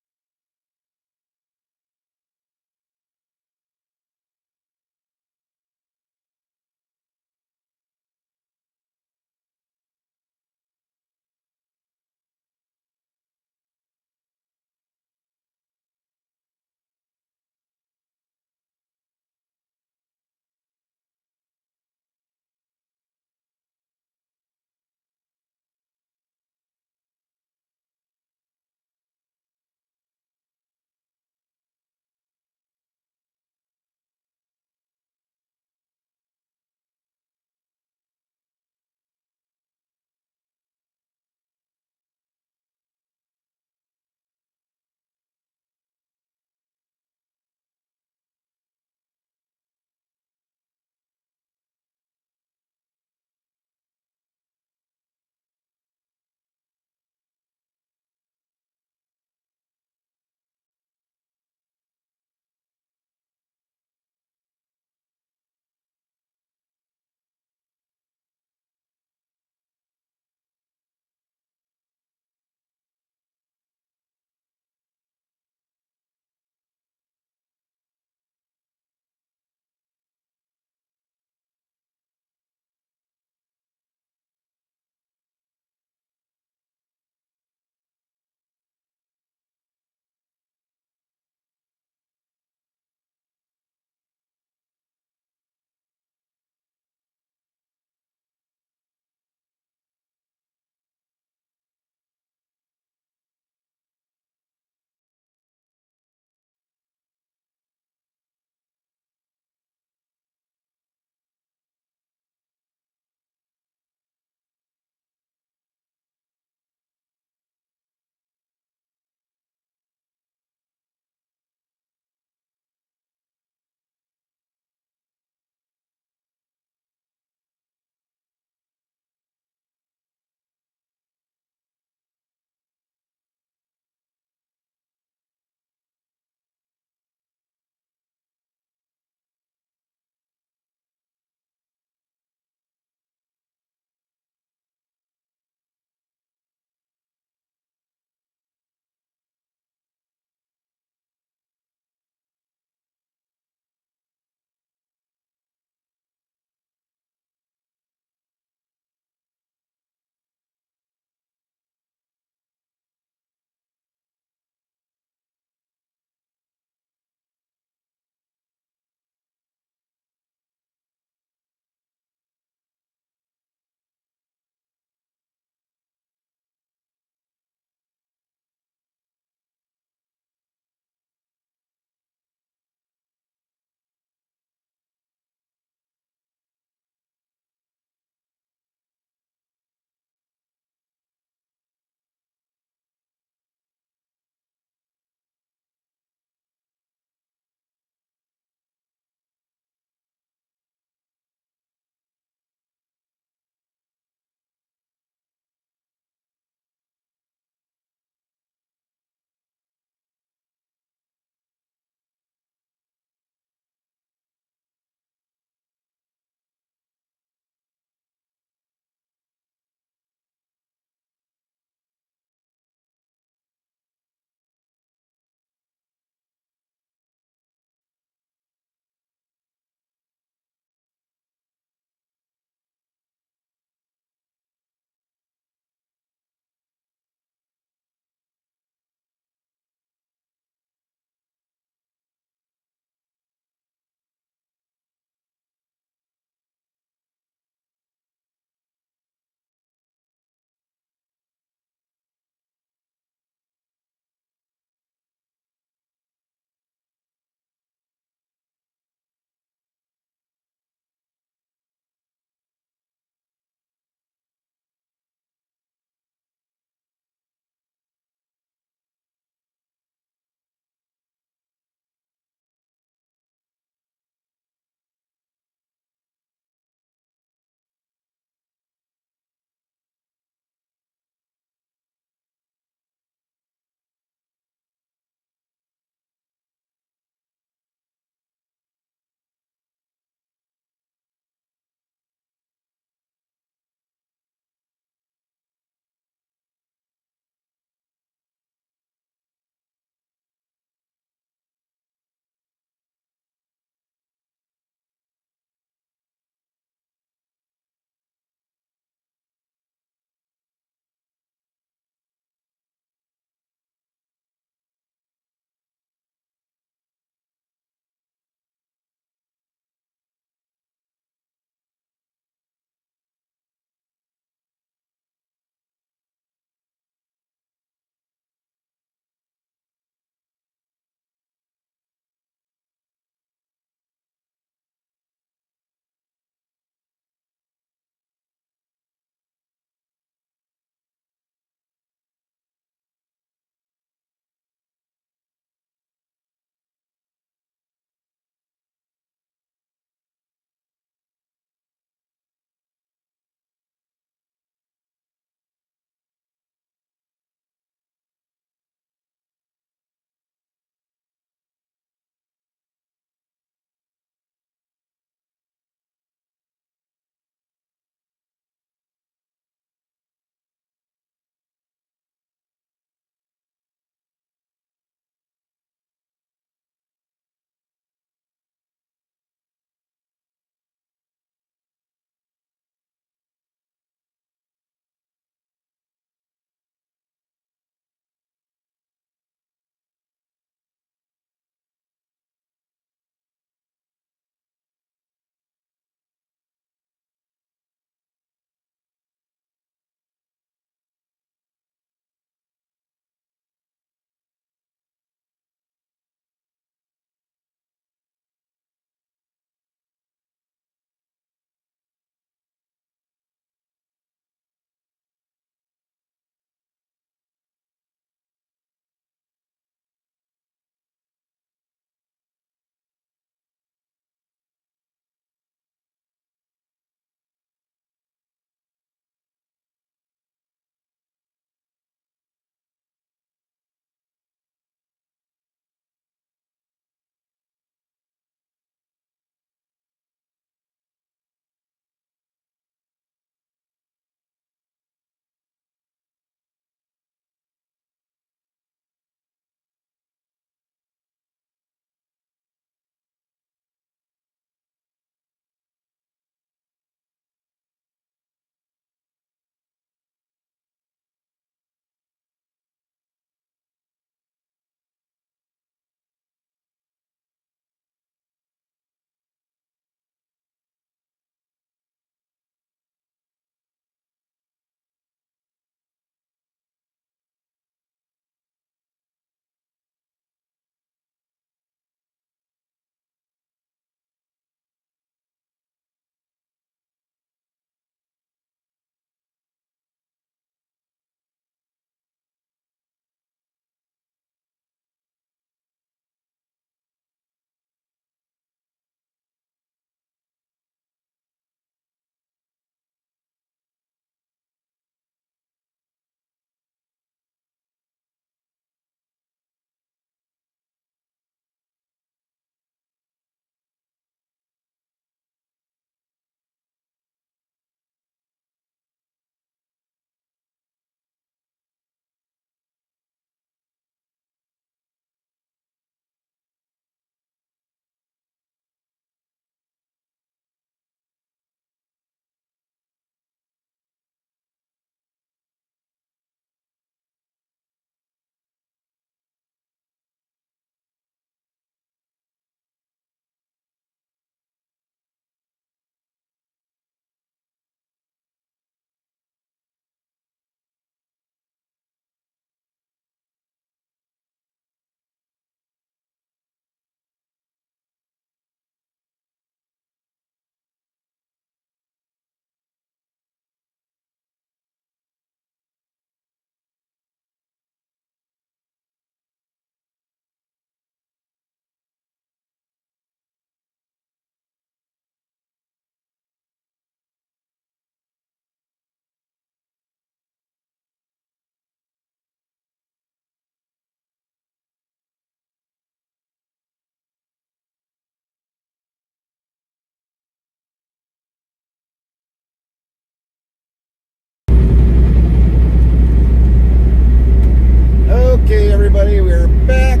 back.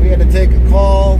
We had to take a call.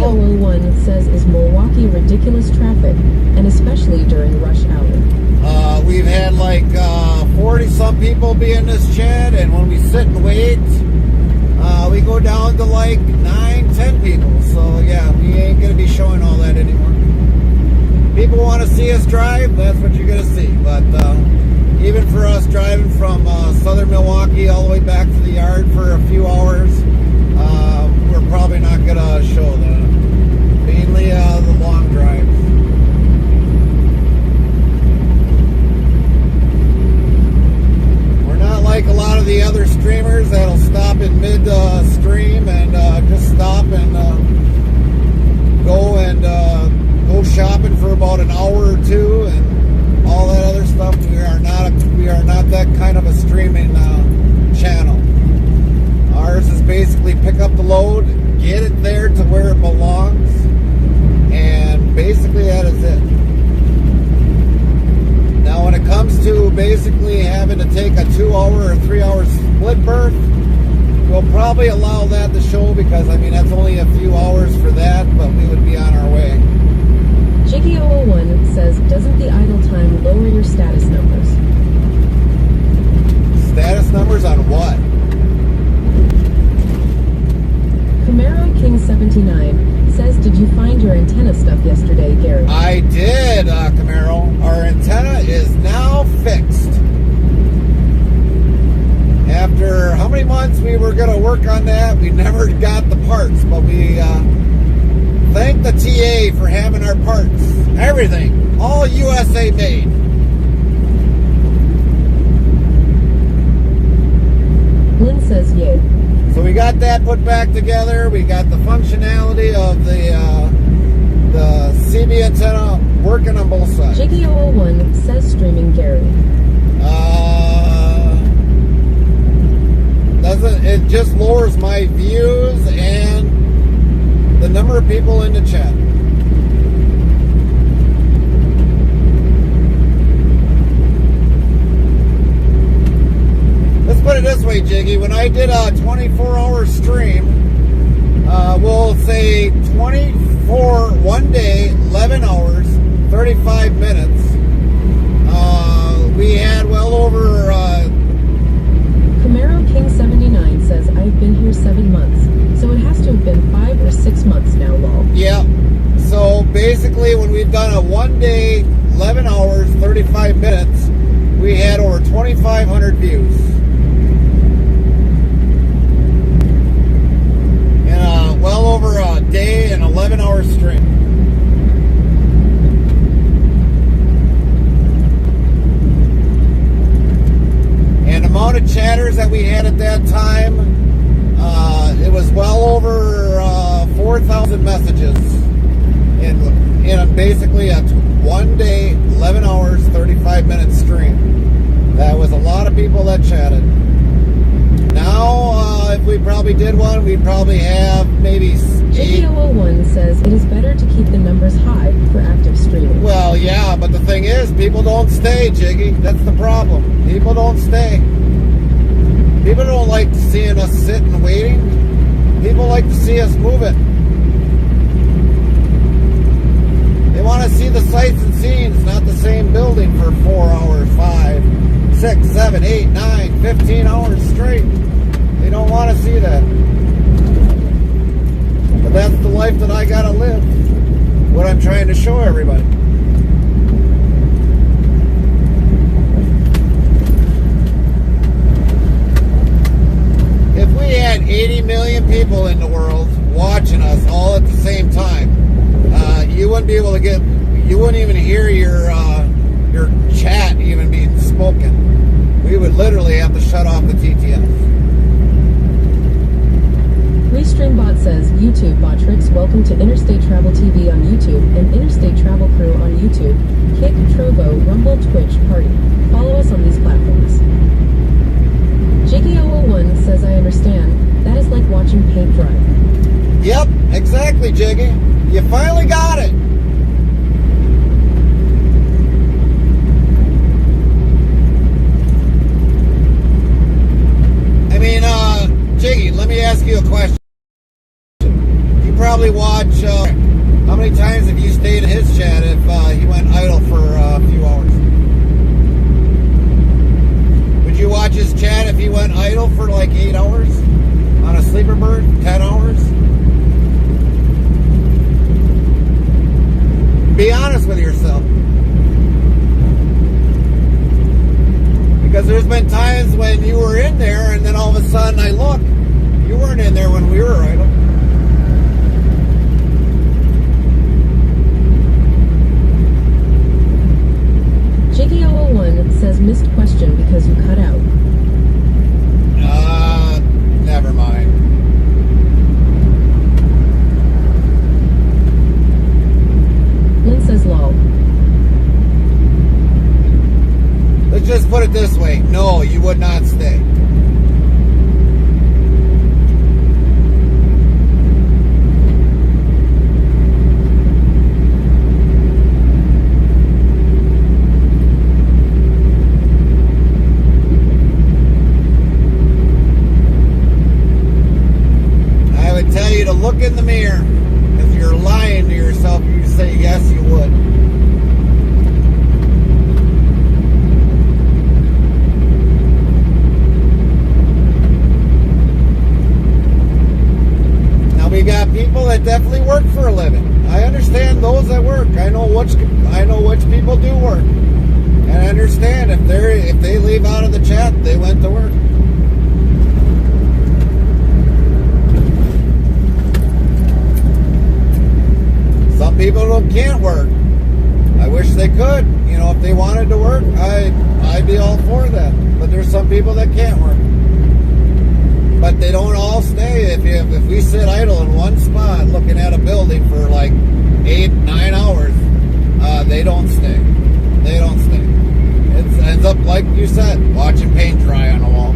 people? Jiggy001 says, is Milwaukee ridiculous traffic, and especially during rush hour? We've had like 40 some people be in this chat, and when we sit and wait, we go down to like 9-10 people. So yeah, we ain't gonna be showing all that anymore. People want to see us drive, that's what you're gonna see. But even for us driving from southern Milwaukee all the way back to the yard for a few hours, we're probably not gonna show that. Mainly the long drives. Like a lot of the other streamers that'll stop in mid stream and just stop and go shopping for about an hour or two and all that other stuff. We are not that kind of a streaming channel. Ours is basically pick up the load, get it there to where it belongs, and basically that is it. Now, when it comes to basically having to take a 2-hour or 3-hour split berth, we'll probably allow that to show because, I mean, that's only a few hours for that, but we would be on our way. Jiggy001 says, doesn't the idle time lower your status numbers? Status numbers on what? Camaro King 79 says, did you find your antenna stuff yesterday, Gary? I did, Camaro. Our antenna is now fixed. After how many months we were going to work on that, we never got the parts, but we thank the TA for having our parts. Everything. All USA made. Lynn says, yay. So we got that put back together. We got the functionality of the CB antenna working on both sides. Jiggy001 says, streaming Gary. It just lowers my views and the number of people in the chat. Let's put it this way, Jiggy. When I did a 24-hour stream, we'll say 24 one day, 11 hours, 35 minutes. We had well over... Camaro King 79 says, I've been here 7 months, so it has to have been 5 or 6 months now, lol. Yeah. So basically, when we've done a 1 day, 11 hours, 35 minutes, we had over 2,500 views. In well over a day and 11-hour stream. And the amount of chatters that we had at that time, it was well over 4,000 messages in basically a 1 day, 11 hours, 35-minute stream. That was a lot of people that chatted. Now, if we probably did one, we'd probably have maybe 8. Jiggy001 says, it is better to keep the numbers high for active streaming. Well, yeah, but the thing is, people don't stay, Jiggy. That's the problem. People don't stay. People don't like seeing us sitting waiting. People like to see us moving. They want to see the sights and scenes, not the same building for 4 hours, 5, 6, 7, 8, 9, 15 hours straight. They don't want to see that. But that's the life that I gotta live. What I'm trying to show everybody. If we had 80 million people in the world watching us all at the same time, you wouldn't be able to you wouldn't even hear your chat even being spoken. We would literally have to shut off the TTS. Restreambot says, YouTube Botrix, welcome to Interstate Travel TV on YouTube and Interstate Travel Crew on YouTube, Kick, Trovo, Rumble, Twitch, Party. Follow us on these platforms. Jiggy001 says, I understand. That is like watching paint dry. Yep, exactly, Jiggy. You finally got it. I mean, Jiggy, let me ask you a question. You probably watch Be honest with yourself. Because there's been times when you were in there and then all of a sudden I look, you weren't in there when we were idle. Jiggy001 says missed question because you cut out. Never mind. Lynn says lol. Let's just put it this way. No, you would not stay. I would tell you to look in the mirror. If you're lying to yourself, you say yes, you would. We got people that definitely work for a living. I understand those that work. I know which people do work, and I understand if they leave out of the chat, they went to work. Some people can't work. I wish they could. You know, if they wanted to work, I'd be all for that. But there's some people that can't work. But they don't all stay. If we sit idle in one spot looking at a building for like 8-9 hours, they don't stay. They don't stay. It ends up like you said, watching paint dry on a wall.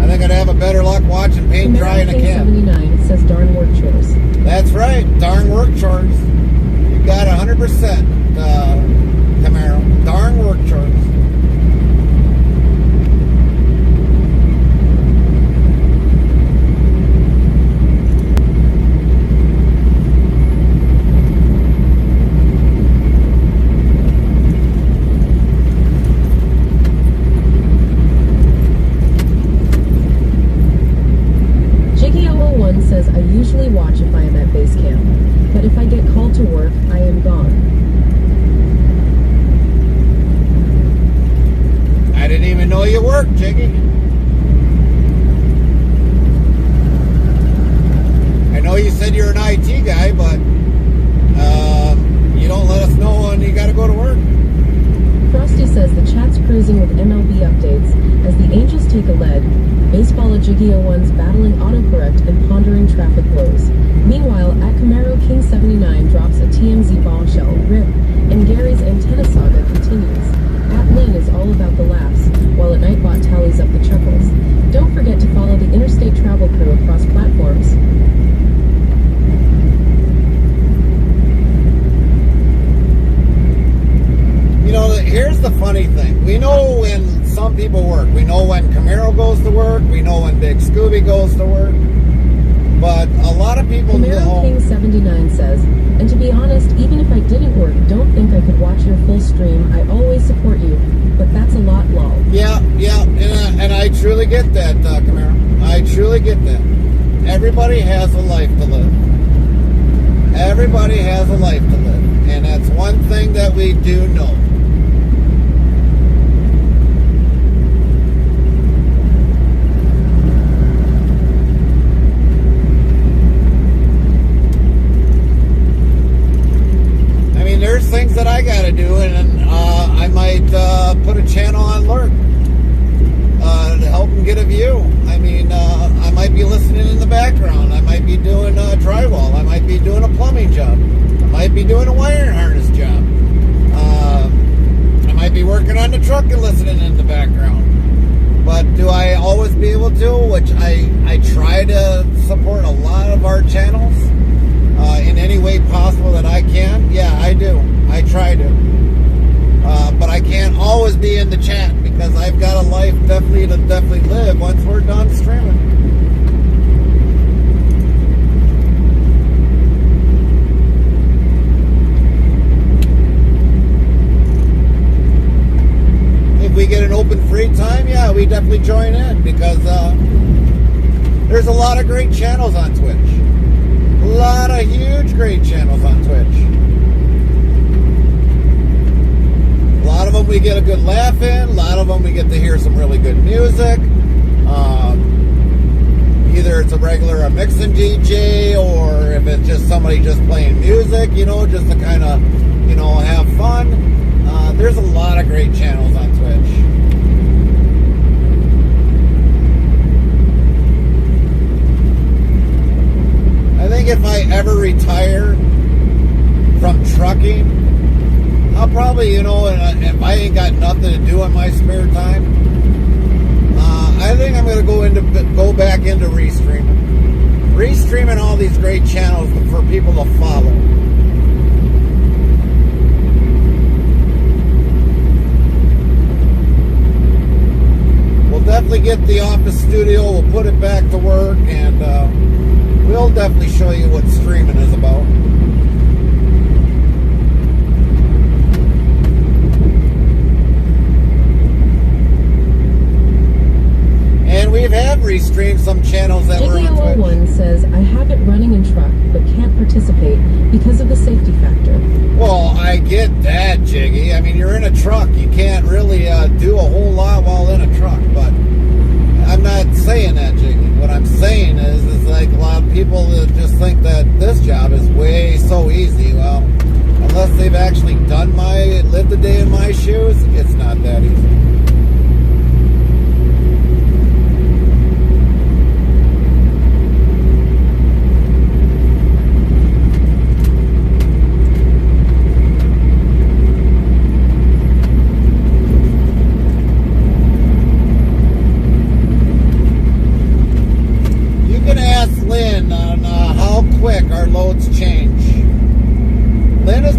I think I'd have a better luck watching paint dry in a cab. 79 says darn work chores. That's right, darn work chores. You got 100%, Camaro. Darn work chores. Says I usually watch if I am at base camp, but if I get called to work, I am gone. I didn't even know you worked, Jiggy. I know you said you're an IT guy, but you don't let us know when you got to go to work. Frosty says the chat's cruising with MLB updates as the Angels take a lead. Baseball at Jiggy01's battling autocorrect and pondering traffic woes. Meanwhile, at Camaro King 79 drops a TMZ bombshell, RIP, and Gary's antenna saga continues. At Lynn is all about the laughs, while at Nightbot tallies up the chuckles. Don't forget to follow the Interstate Travel crew across platforms. You know, here's the funny thing. We know when some people work. We know when Camaro goes to work. We know when Big Scooby goes to work. But a lot of people Camaro King 79 says, and to be honest, even if I didn't work, don't think I could watch your full stream. I always support you, but that's a lot, lol. Yeah, and I truly get that, Camaro. I truly get that. Everybody has a life to live. Everybody has a life to live. And that's one thing that we do know. There's things that I gotta do, and I might put a channel on Lurk to help them get a view. I mean, I might be listening in the background. I might be doing drywall. I might be doing a plumbing job. I might be doing a wiring harness job. I might be working on the truck and listening in the background. But do I always be able to? Which I try to support a lot of our channels. In any way possible that I can. Yeah, I do. I try to. But I can't always be in the chat because I've got a life to definitely live once we're done streaming. If we get an open free time, yeah, we definitely join in because there's a lot of great channels on Twitch. A lot of huge, great channels on Twitch. A lot of them we get a good laugh in. A lot of them we get to hear some really good music. Either it's a mixing DJ, or if it's just somebody just playing music, just to kind of, have fun. There's a lot of great channels on Twitch. I think if I ever retire from trucking, I'll probably, if I ain't got nothing to do in my spare time, I think I'm going to go back into restreaming all these great channels for people to follow. We'll definitely get the office studio, we'll put it back to work, and we'll definitely show you what streaming is about. And we've had restreamed some channels that were on Twitch. JKO01 says, I have it running in truck, but can't participate because of the safety factor. Well, I get that, Jiggy. I mean, you're in a truck. You can't really do a whole lot while in a truck. But I'm not saying that, Jiggy. What I'm saying is like a lot of people that just think that this job is way so easy. Well, unless they've actually lived a day in my shoes, it's not that easy.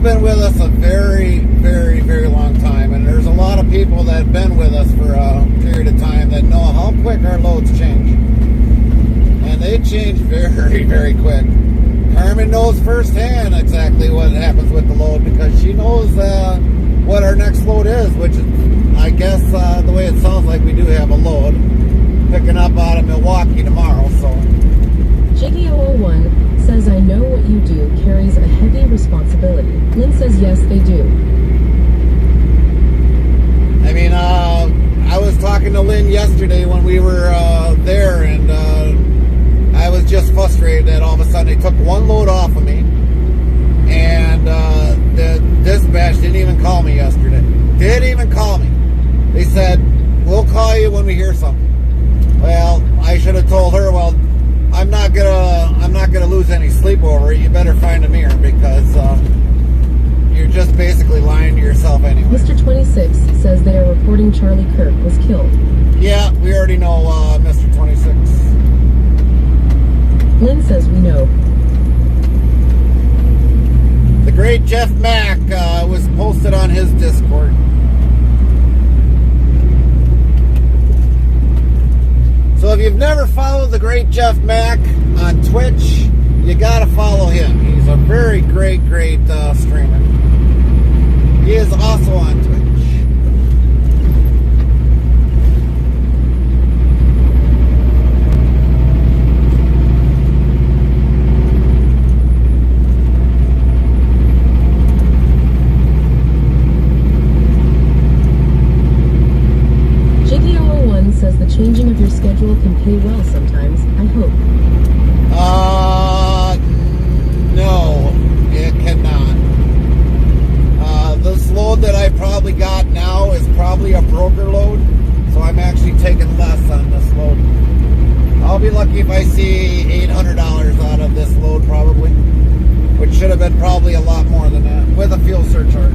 Been with us a very, very, very long time, and there's a lot of people that have been with us for a period of time that know how quick our loads change, and they change very, very quick. Carmen knows firsthand exactly what happens with the load because she knows what our next load is, which is, I guess, the way it sounds like we do have a load picking up out of Milwaukee tomorrow. So JKO01 says, I know what you do carries a heavy responsibility. Lynn says, yes, they do. I mean, I was talking to Lynn yesterday when we were there, and I was just frustrated that all of a sudden they took one load off of me, and the dispatch didn't even call me yesterday. Didn't even call me. They said, we'll call you when we hear something. Well, I should have told her, well, I'm not gonna lose any sleep over it. You better find a mirror because you're just basically lying to yourself anyway. Mr. 26 says they are reporting Charlie Kirk was killed. Yeah, we already know Mr. 26. Lynn says we know. The great Jeff Mack was posted on his Discord. So if you've never followed the great Jeff Mack on Twitch, you gotta follow him. He's a very great streamer. He is also on Twitch. Says the changing of your schedule can pay well sometimes, I hope. No, it cannot. This load that I probably got now is probably a broker load, so I'm actually taking less on this load. I'll be lucky if I see $800 out of this load probably, which should have been probably a lot more than that, with a fuel surcharge.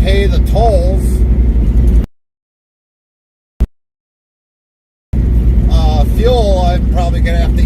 Pay the tolls. I'm probably gonna have to.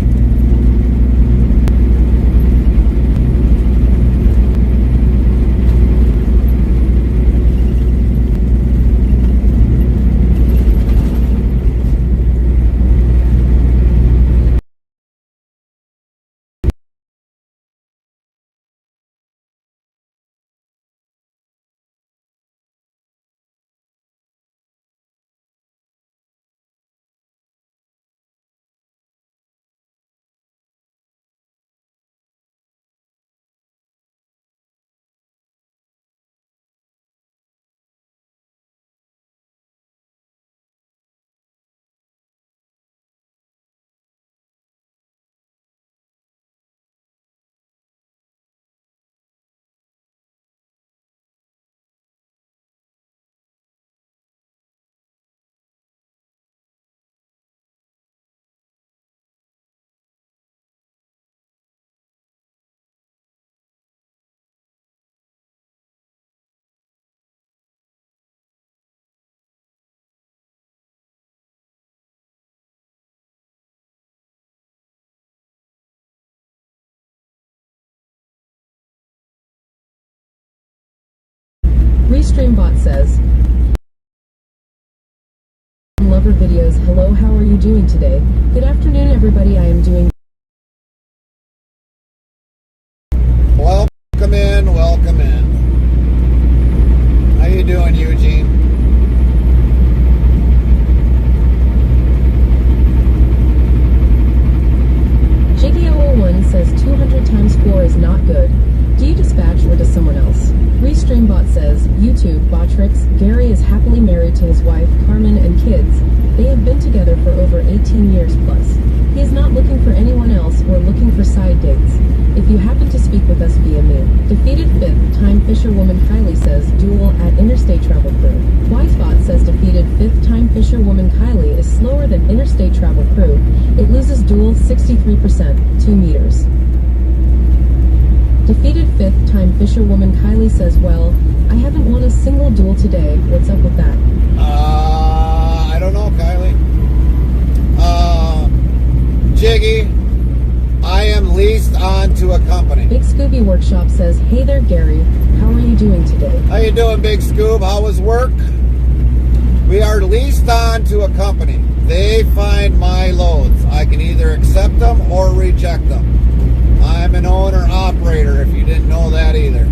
Restreambot says, Lover videos, hello, how are you doing today? Good afternoon, everybody. I am doing. Welcome in, welcome in. How you doing, Eugene? Jiggy001 says 200 times 4 is not good. Do you dispatch or does someone else? Restreambot says, YouTube, Botrix, Gary is happily married to his wife, Carmen, and kids. They have been together for over 18 years plus. He is not looking for anyone else or looking for side dates. If you happen to speak with us via me. Defeated 5th time fisherwoman Kylie says, duel at interstate travel crew. Wisebot says defeated 5th time fisherwoman Kylie is slower than interstate travel crew. It loses duel 63%, 2 meters. Defeated 5th time fisherwoman Kylie says, well, I haven't won a single duel today. What's up with that? I don't know, Kylie. Jiggy, I am leased on to a company. Big Scooby Workshop says, hey there, Gary. How are you doing today? How you doing, Big Scoob? How was work? We are leased on to a company. They find my loads. I can either accept them or reject them. I'm an owner-operator, if you didn't know that either.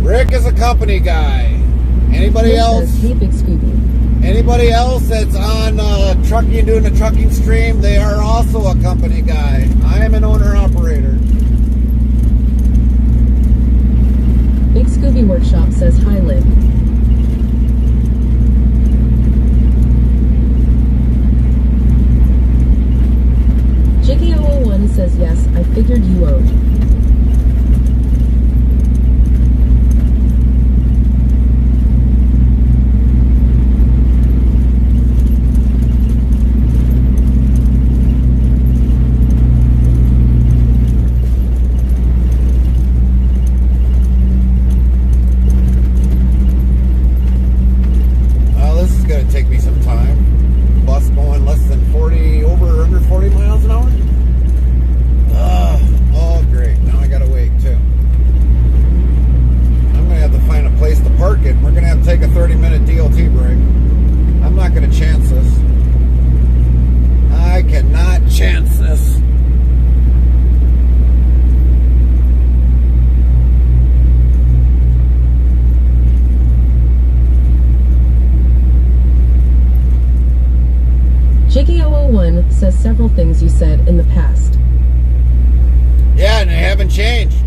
Rick is a company guy. Anybody Rick else? says, hey, Big Scooby. Anybody else that's on trucking, doing a trucking stream, they are also a company guy. I am an owner-operator. Big Scooby Workshop says, hi, Lynn. Jiggy001 says, yes, I figured you owed. Take me some time. Bus going less than 40, over or under 40 miles an hour. Oh, great. Now I gotta wait too. I'm gonna have to find a place to park it. We're gonna have to take a 30-minute DLT break. I'm not gonna chance this. I cannot chance this. Jiggy001 says several things you said in the past. Yeah, and they haven't changed.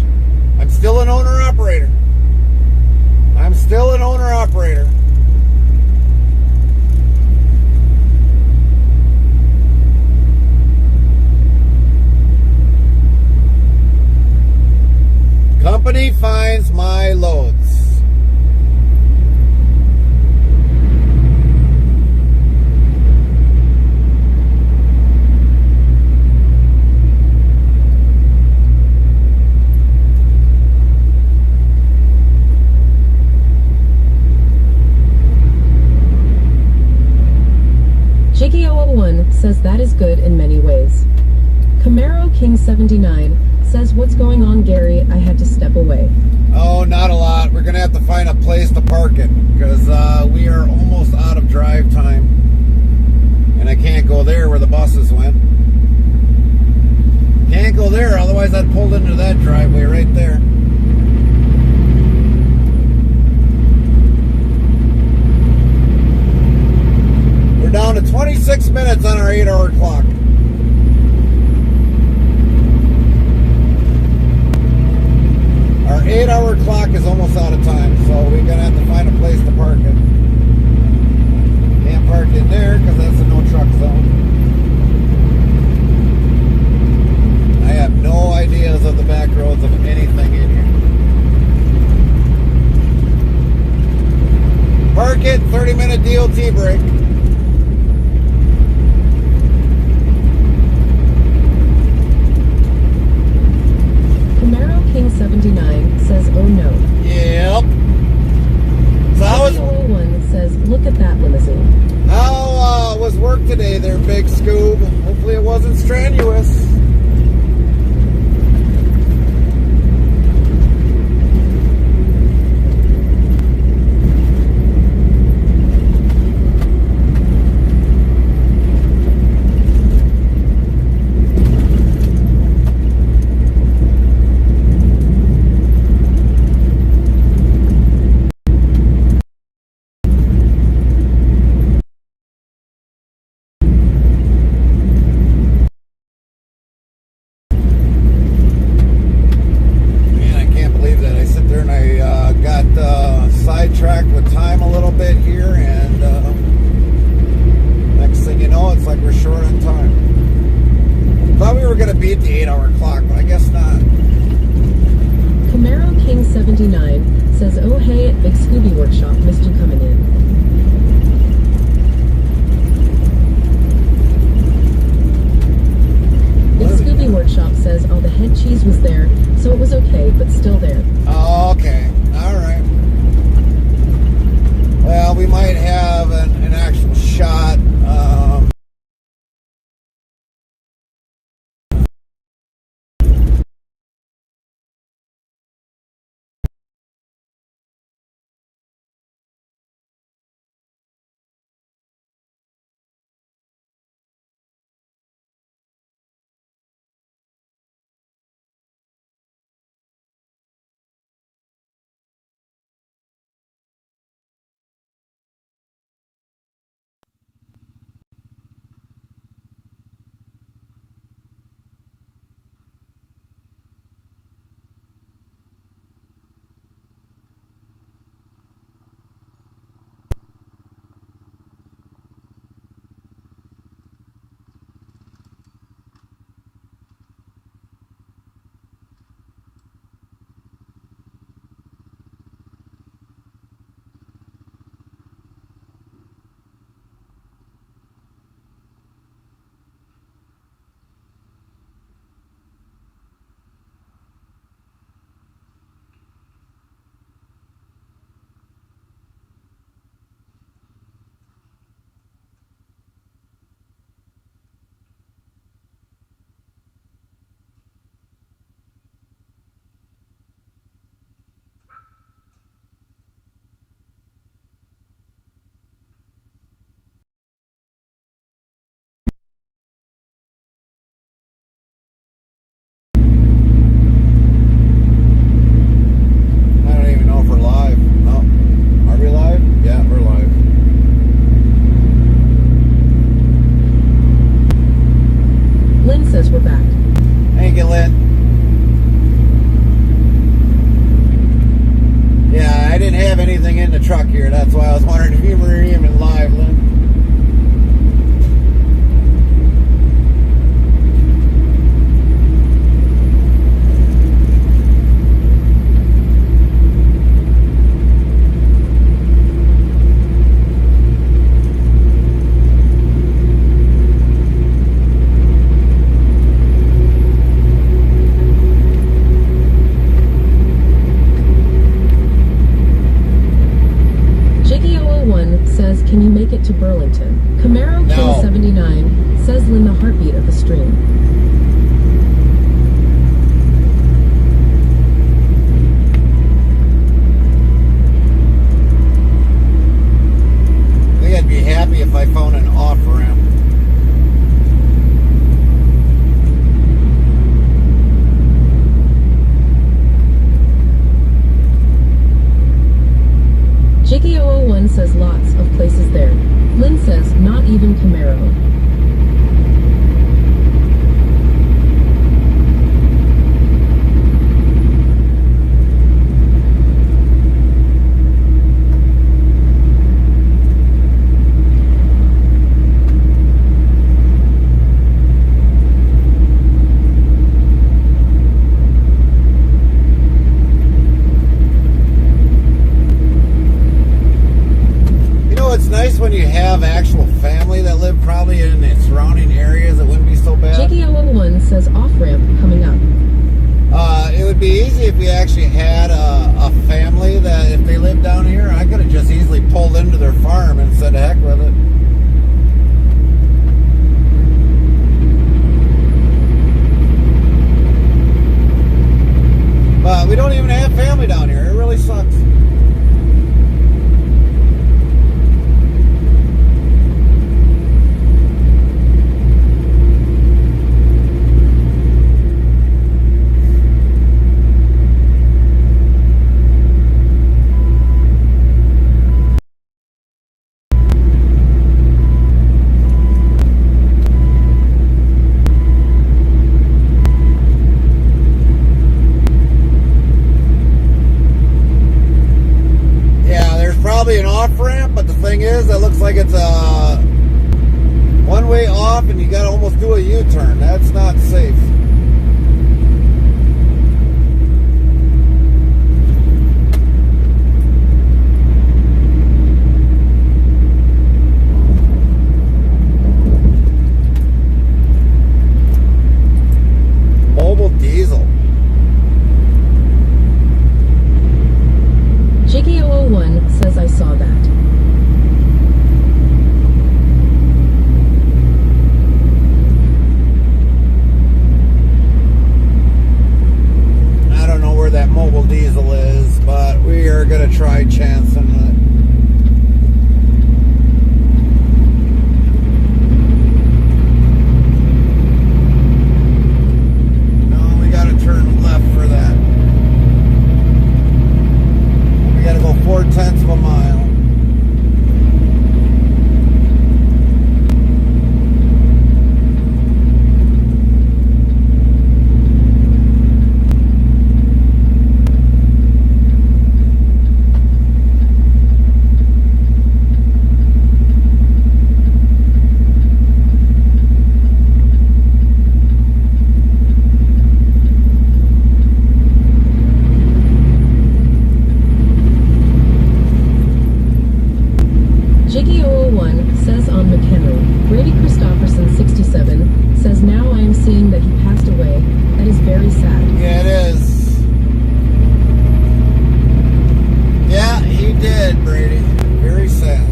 I'm still an owner-operator. I'm still an owner-operator. Company finds my loads. says that is good in many ways. Camaro King 79 says, what's going on, Gary? I had to step away. Oh, not a lot. We're going to have to find a place to park it because we are almost out of drive time. And I can't go there where the buses went. Can't go there, otherwise I'd pulled into that driveway right there. We're down to 26 minutes on our 8-hour clock. Our 8-hour clock is almost out of time, so we're going to have to find a place to park it. Can't park in there because that's a no truck zone. I have no ideas of the back roads of anything in here. Park it, 30-minute DOT break. Camaro King 79 says, oh no. Yep. So how was 01 says, look at that limousine. how was work today there, Big Scoob? Hopefully it wasn't strenuous. Sidetracked with time a little bit here, and next thing you know, it's like we're short on time. Thought we were going to beat the 8-hour clock, but I guess not. Camaro King 79 says, oh hey, at Big Scooby Workshop, missed you coming in. Big Scooby Workshop says, oh, the head cheese was there, so it was okay, but still there. Oh, okay. All right. Well, we might have an actual shot. truck here. That's why I was wondering if you were even live, Lynn. Says, can you make it to Burlington? Camaro No. King 79 says heartbeat of the stream. I think I'd be happy if I found an off-ramp. Jiggy001 says lots of places there. Lynn says not even Camaro. When you have actual family that live probably in the surrounding areas, it wouldn't be so bad. Jiggy001 says off-ramp coming up. It would be easy if we actually had a family that if they lived down here, I could have just easily pulled into their farm and said heck with it. But we don't even have family down here. It really sucks. An off ramp, but the thing is, it looks like it's a one-way off, and you got to almost do a U-turn. That's not safe. Mobile diesel. Jiggy001 says I saw that. I don't know where that mobile diesel is, but we are going to try chancing it. No, we got to turn left for that. We got to go 4/10 of a mile. Jiggy001 says on McHenry. Brady Christopherson, 67, says now I am seeing that he passed away. That is very sad. Yeah, it is. Yeah, he did, Brady. Very sad.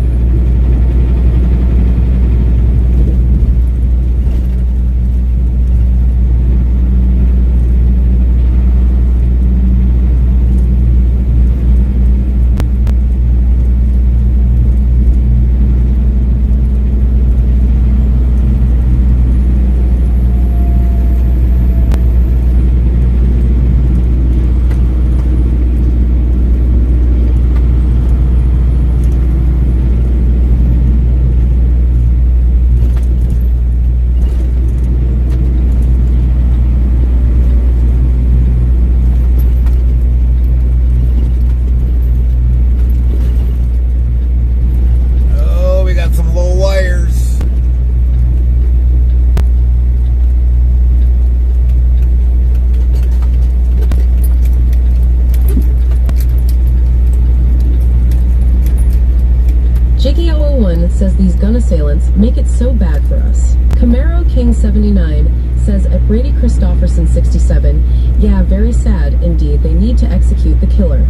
Jiggy001 says these gun assailants make it so bad for us. Camaro King 79 says at Brady Christopherson 67, yeah, very sad indeed. They need to execute the killer.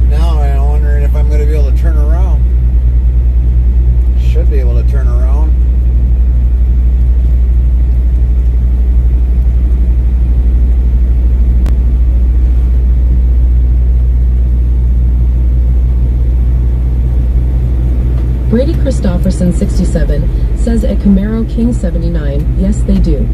Now I'm wondering if I'm going to be able to turn around. Should be able to turn around. Brady Christofferson 67 says at Camaro King 79, yes they do.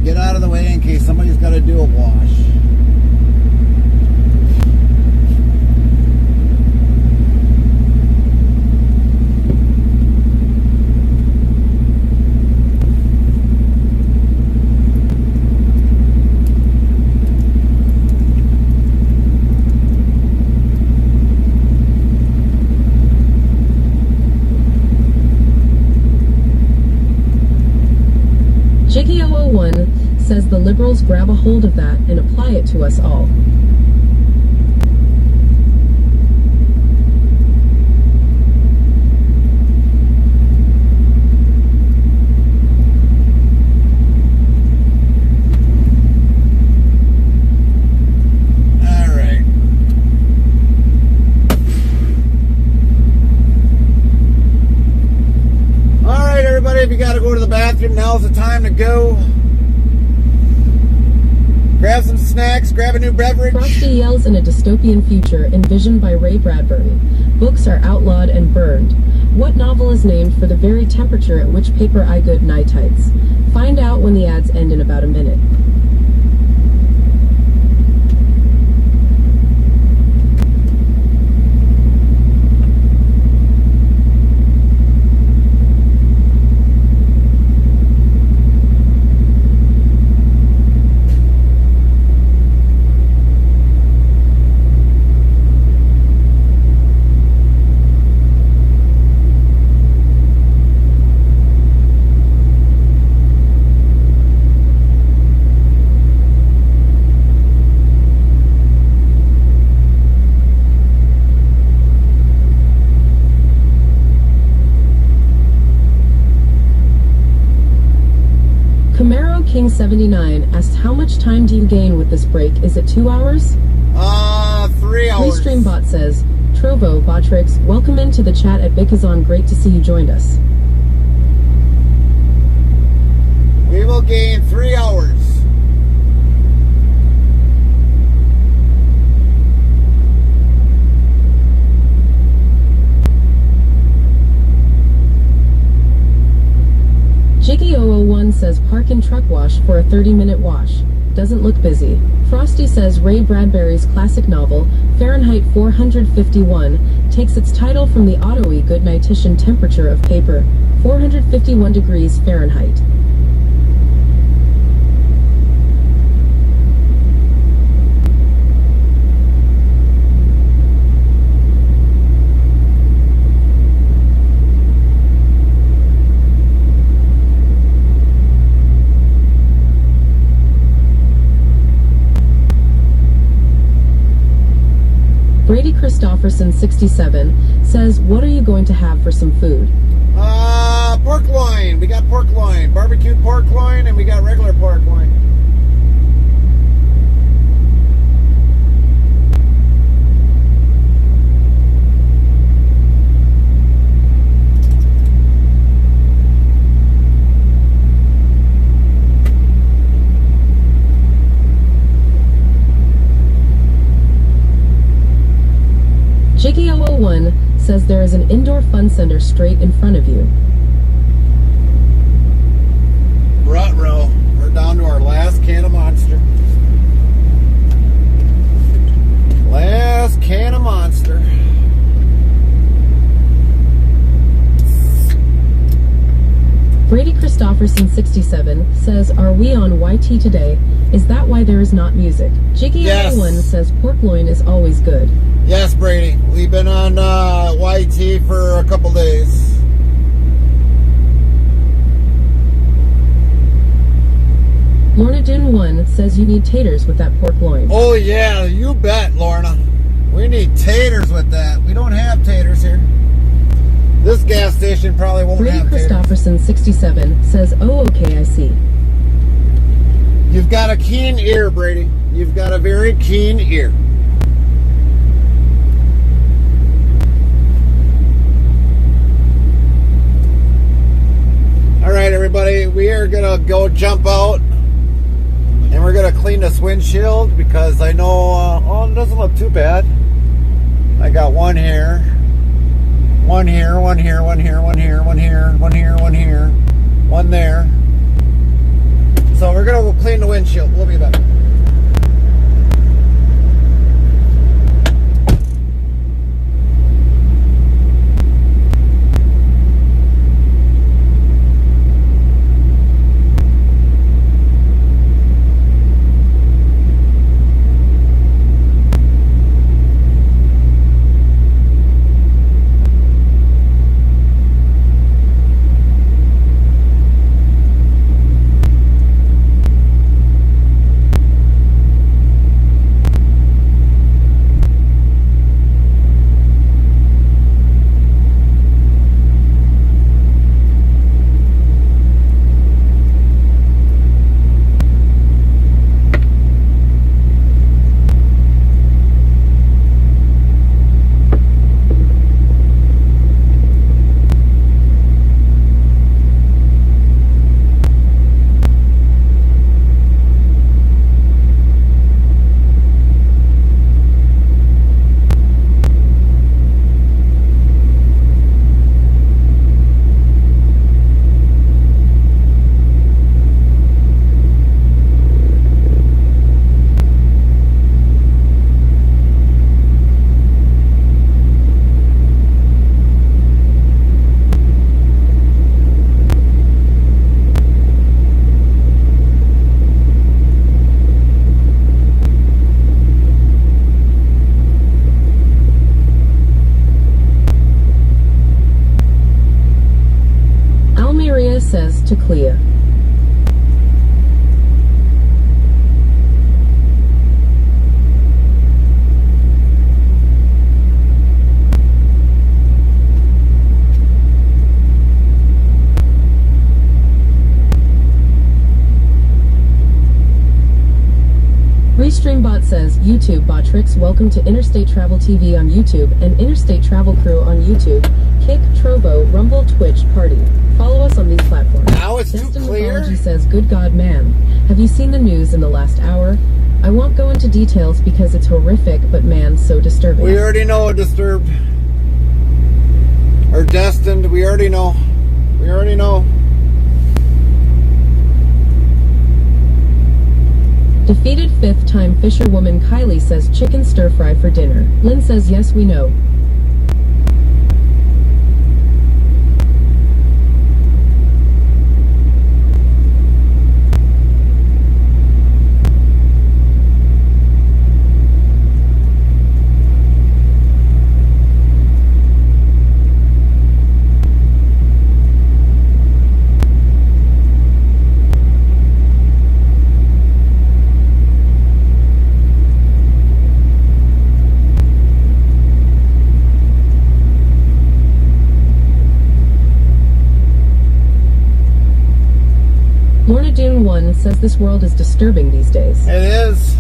Get out of the way in case somebody's got to do a wash. Jiggy001 says the liberals grab a hold of that and apply it to us all. If you got to go to the bathroom, now's the time to go. Grab some snacks, grab a new beverage. Frosty yells in a dystopian future envisioned by Ray Bradbury. Books are outlawed and burned. What novel is named for the very temperature at which paper I good nightites? Find out when the ads end in about a minute. Camaro King 79 asked how much time do you gain with this break? Is it 2 hours? 3 hours. Restreambot says, Trovo, Botrix, welcome into the chat at Bicazon. Great to see you joined us. We will gain 3 hours. Jiggy001 says park and truck wash for a 30-minute wash. Doesn't look busy. Frosty says Ray Bradbury's classic novel, Fahrenheit 451, takes its title from the auto-y goodnightician temperature of paper, 451 degrees Fahrenheit. Brady Christofferson 67 says, what are you going to have for some food? Pork loin. We got pork loin, barbecued pork loin, and we got regular pork loin. Jiggy001 says there is an indoor fun center straight in front of you. Ruh-roh. We're down to our last can of Monster. Last can of Monster. Brady Christofferson 67 says, are we on YT today? Is that why there is not music? Jiggy001 says pork loin is always good. Yes, Brady. We've been on YT for a couple days. Lorna Dune 1 says you need taters with that pork loin. Oh yeah, you bet, Lorna. We need taters with that. We don't have taters here. This gas station probably won't Brady have taters. Christopherson 67 says, oh, okay, I see. You've got a keen ear, Brady. You've got a very keen ear. All right, everybody, we are gonna go jump out, and we're gonna clean this windshield because I know, oh, it doesn't look too bad. I got one here, one here, one here, one here, one here, one here, one here, one here, one there. So we're gonna go clean the windshield. We'll be back. Says to Clea. Restreambot says, YouTube Botrix, welcome to Interstate Travel TV on YouTube and Interstate Travel Crew on YouTube. Kick, Trovo, Rumble, Twitch, Party. Follow us on these platforms. Now it's too Destin clear. Mythology says, good God, man. Have you seen the news in the last hour? I won't go into details because it's horrific, but man, so disturbing. We already know disturbed. Or destined. We already know. We already know. Defeated fifth-time fisherwoman Kylie says chicken stir-fry for dinner. Lynn says yes, we know. Lorna Dune 1 says this world is disturbing these days. It is.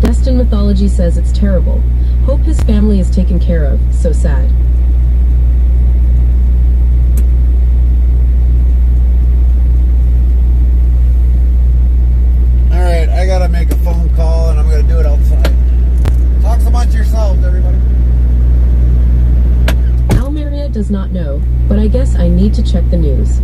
Destin Mythology says it's terrible. Hope his family is taken care of. So sad. Alright, I gotta make a phone call and I'm gonna do it outside. Talk amongst yourselves, everybody. Almeria does not know, but I guess I need to check the news.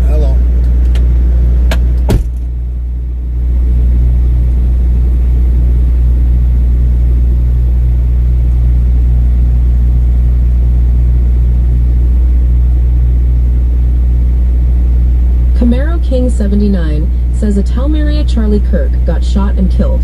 Hello. King79 says a Telmeria Charlie Kirk got shot and killed.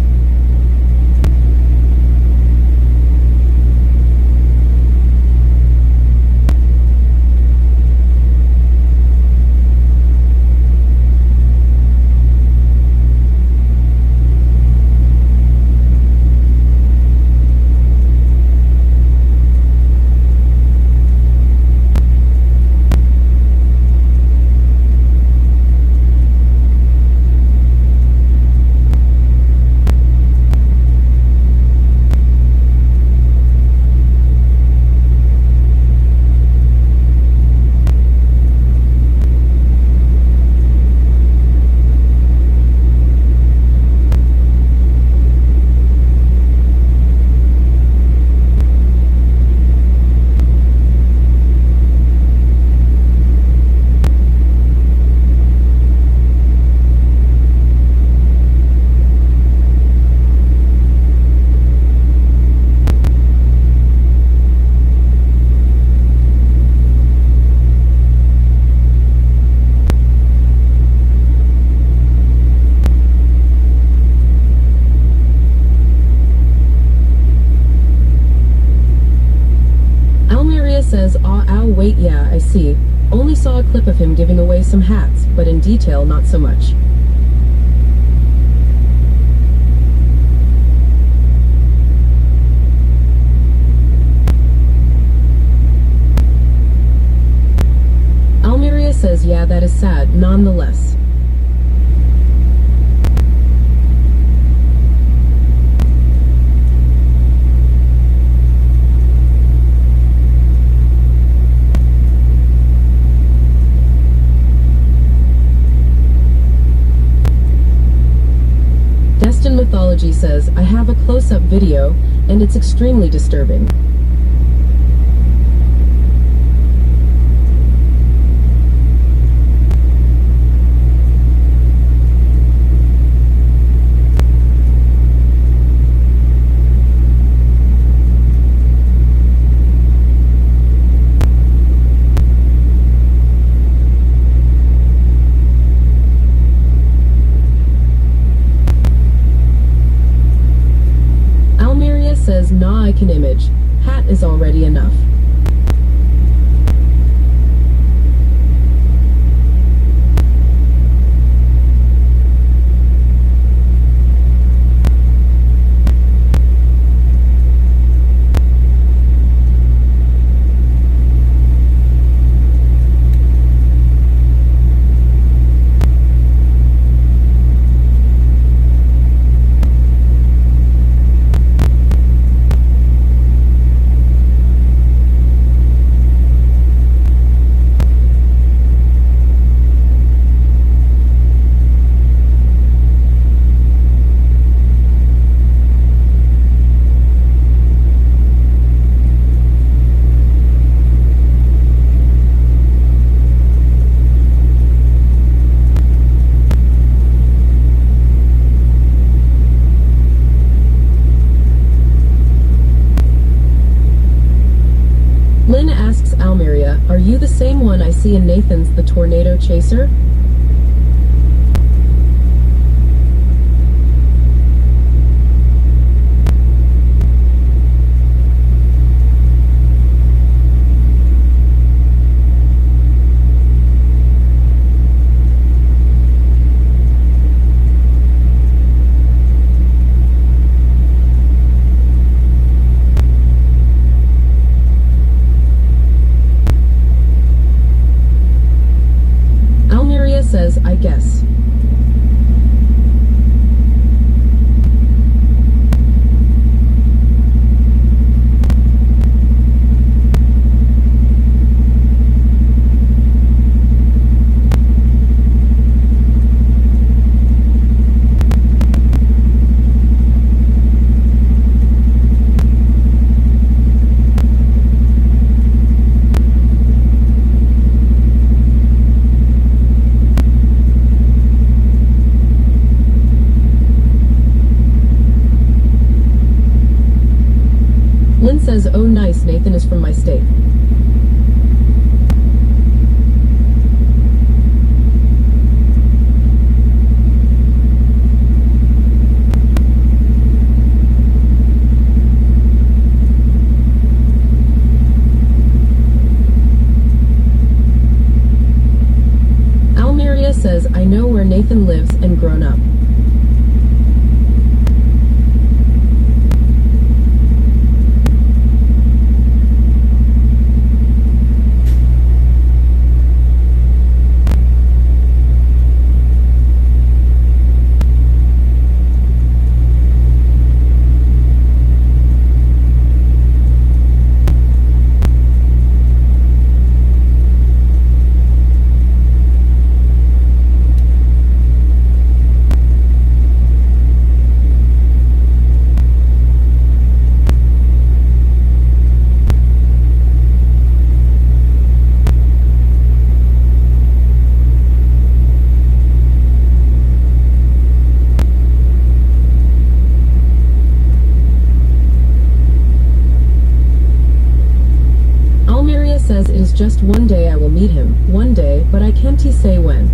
Says, ow, wait, yeah, I see. Only saw a clip of him giving away some hats, but in detail, not so much. Almeria says, yeah, that is sad, nonetheless. Mythology says, I have a close-up video, and it's extremely disturbing. Says, nah, I can image. Hat is already enough. Lynn asks Almeria, are you the same one I see in Nathan's The Tornado Chaser? Says, I guess. Lynn says, oh nice, Nathan is from my state. where Nathan lives and grown up. Says it is just one day I will meet him, one day, but I can't say when.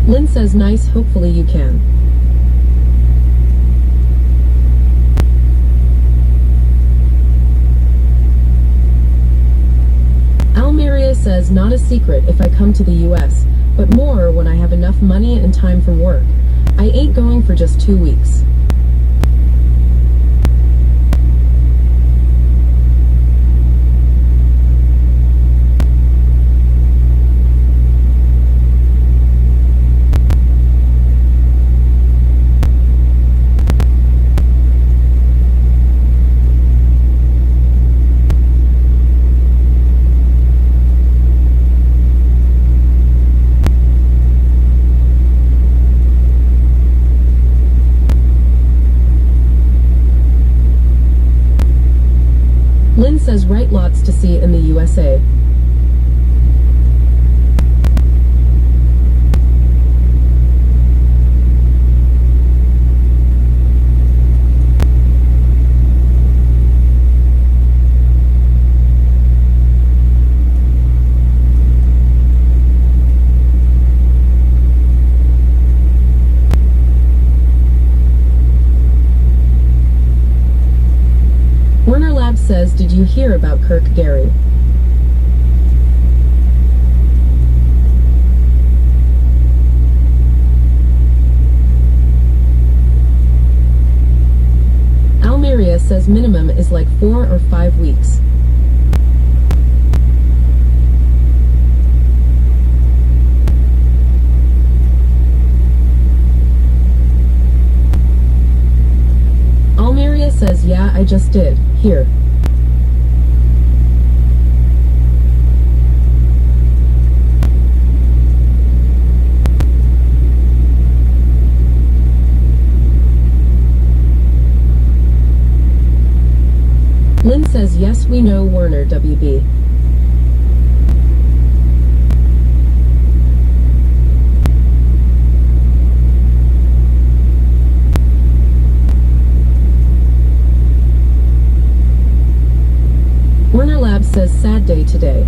Lynn says nice, hopefully you can. Almeria says not a secret if I come to the US, but more when I have enough money and time from work. I ain't going for just 2 weeks. Lynn says write lots to see in the USA. Werner Labs says, did you hear about Kirk Gary? Almeria says minimum is like 4 or 5 weeks. Almeria says yeah, I just did. Here. Lynn says yes, we know Werner WB. Werner Labs says sad day today.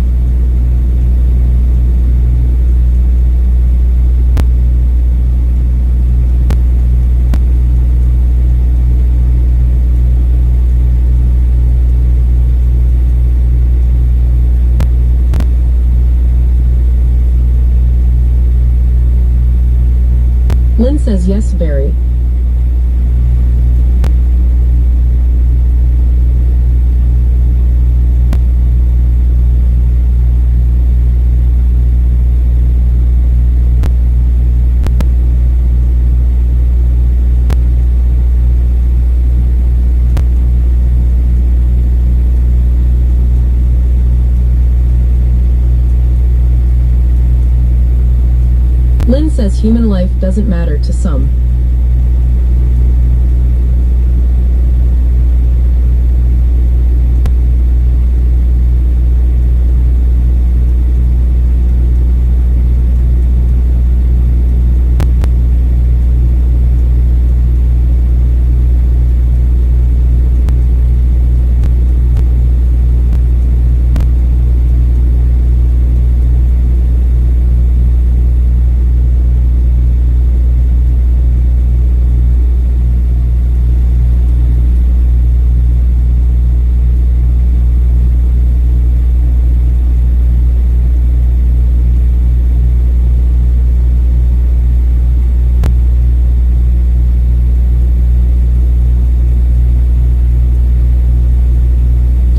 Lynn says yes, very. Lynn says human life doesn't matter to some.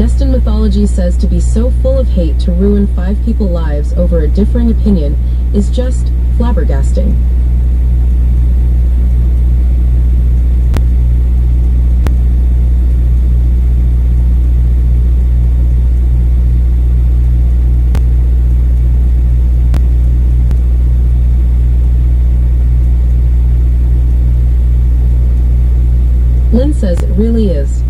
Destin Mythology says to be so full of hate to ruin 5 people's lives over a differing opinion is just flabbergasting. Lynn says it really is.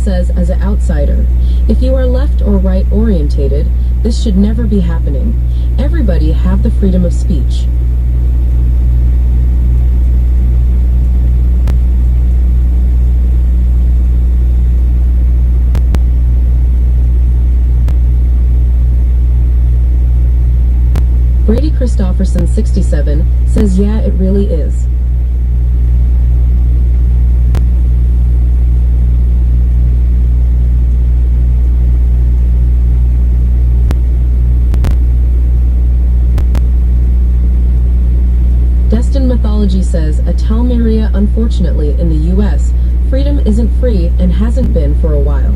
Says as an outsider, if you are left or right orientated, this should never be happening. Everybody have the freedom of speech. Brady Christofferson 67 says yeah, it really is. Destin Mythology says, a Talmeria, unfortunately, in the U.S., freedom isn't free and hasn't been for a while.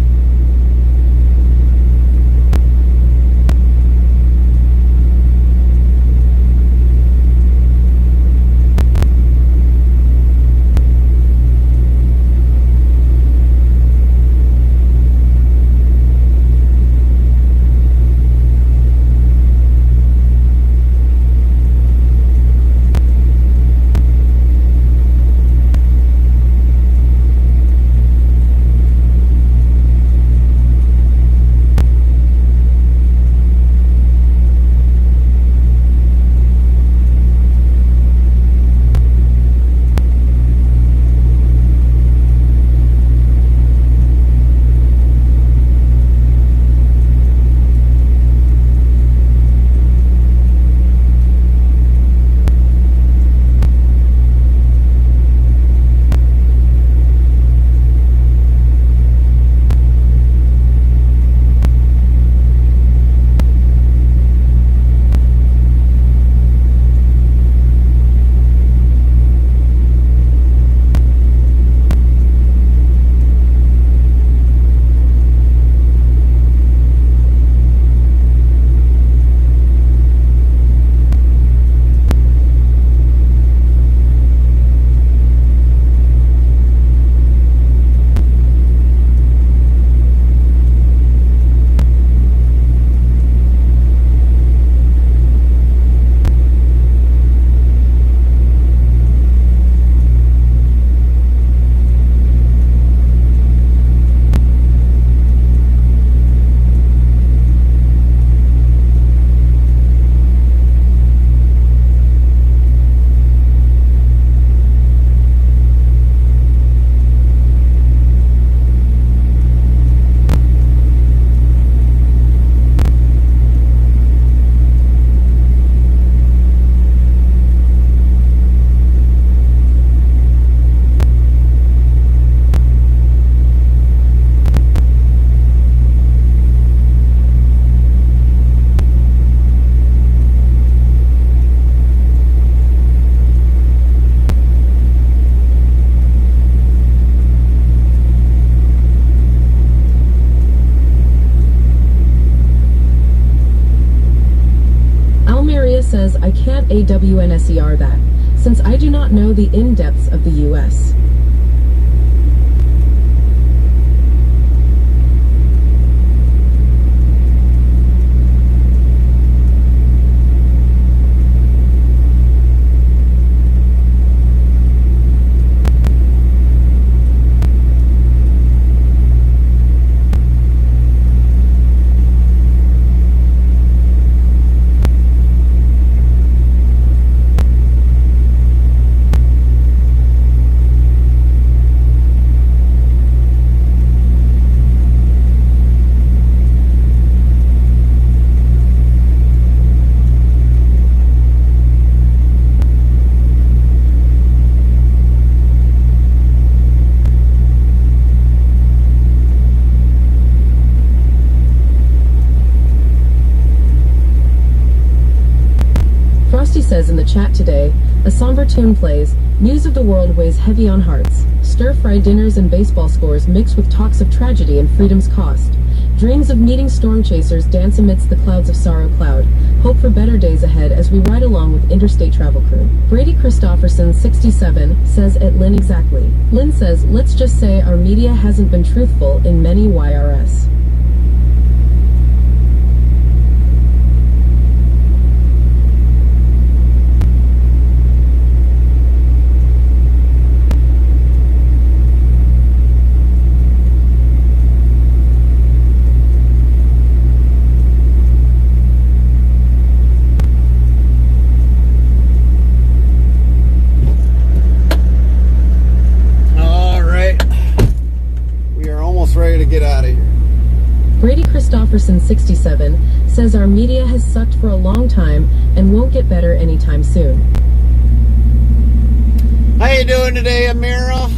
says I can't AWNSER that, since I do not know the in-depths of the U.S. Frosty says in the chat today, a somber tune plays, news of the world weighs heavy on hearts, stir-fried dinners and baseball scores mix with talks of tragedy and freedom's cost. Dreams of meeting storm chasers dance amidst the clouds of sorrow cloud. Hope for better days ahead as we ride along with Interstate Travel Crew. Brady Christofferson, 67, says at Lynn exactly. Lynn says, let's just say our media hasn't been truthful in many YRS. Ready to get out of here. Brady Christofferson, 67, says our media has sucked for a long time and won't get better anytime soon. How you doing today, Amira?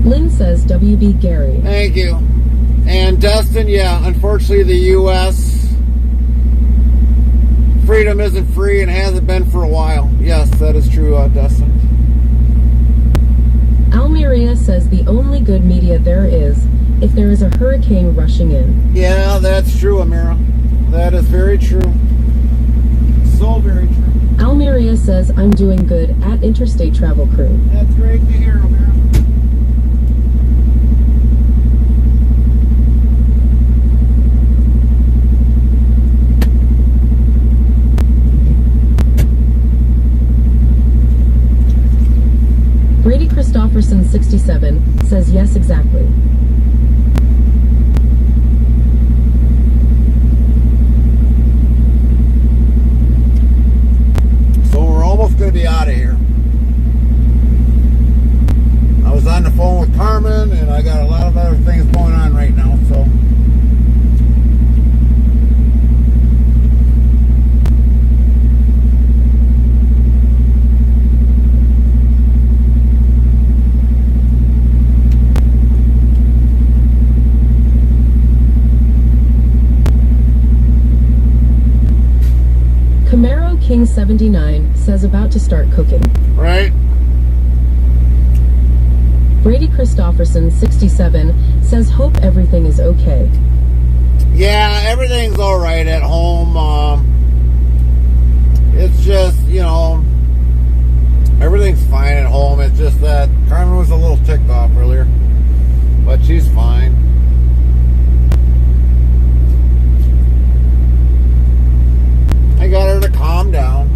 Lynn says WB Gary. Thank you. And Dustin, yeah, unfortunately the U.S. freedom isn't free and hasn't been for a while. Yes, that is true, Dustin. Almeria says the only good media there is if there is a hurricane rushing in. Yeah, that's true, Amira. That is very true. So very true. Almeria says I'm doing good at Interstate Travel Crew. That's great to hear, Amira. Brady Christofferson, 67, says yes, exactly. So we're almost going to be out of here. I was on the phone with Carmen, and I got a lot of other things going on right now, so... Camaro King 79 says about to start cooking. Right? Brady Christofferson, 67, says hope everything is okay. Yeah, everything's all right at home. It's just, you know, everything's fine at home. It's just that Carmen was a little ticked off earlier, but she's fine. I got her to calm down.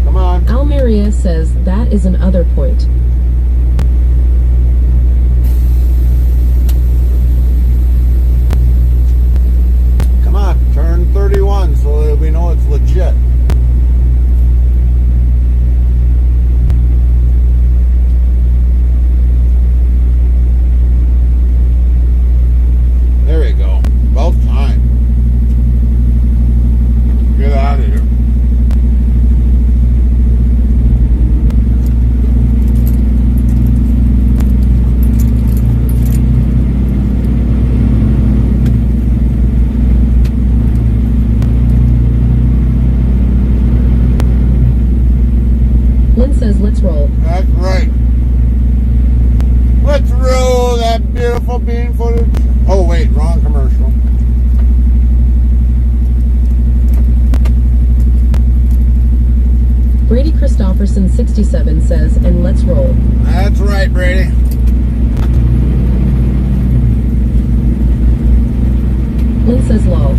Come on. Almeria says that is an other point. Come on, turn 31 so that we know it's legit. There we go. About time. Get out of here. Lynn says let's roll. That's right. Let's roll that bitch. beautiful bean footage. Oh, wait, wrong commercial. Brady Christopherson 67 says, and let's roll. That's right, Brady. Lynn says lol.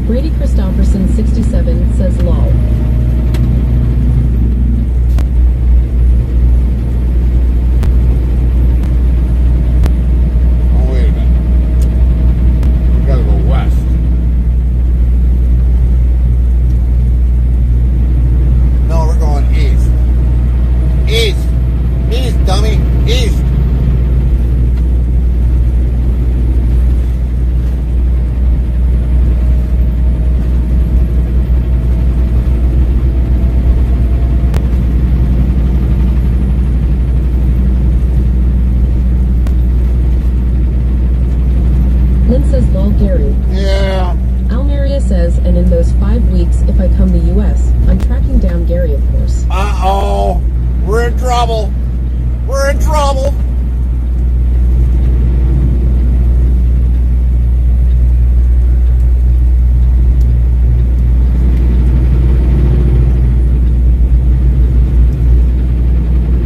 Brady Christopherson 67 says lol. Oh, wait a minute. We gotta go west. No, we're going east. East. East, dummy. East. Lynn says lol Gary. Yeah. Almeria says, and in those 5 weeks, if I come to US, I'm tracking down Gary, of course. Uh-oh. We're in trouble. We're in trouble.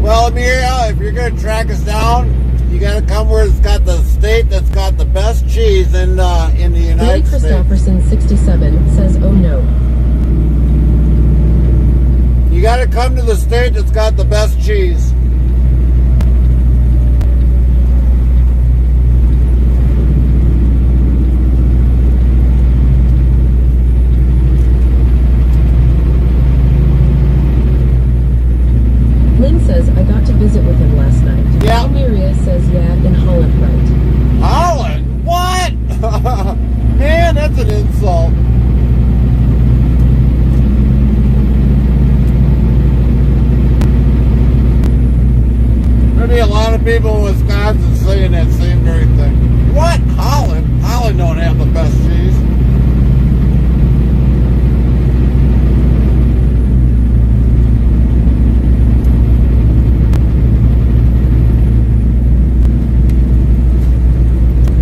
Well, Amelia, if you're going to track us down, you got to come where it's got the state that's got the best cheese in the Brady United States. Christopherson 67 says, oh no. You got to come to the state that's got the best cheese. Lynn says, I got to visit with him last night. Yeah. Almeria says, yeah, in Holland, right. Holland? What? Man, that's an insult. There'll be a lot of people in Wisconsin saying that same very thing. What? Holland? Holland don't have the best cheese.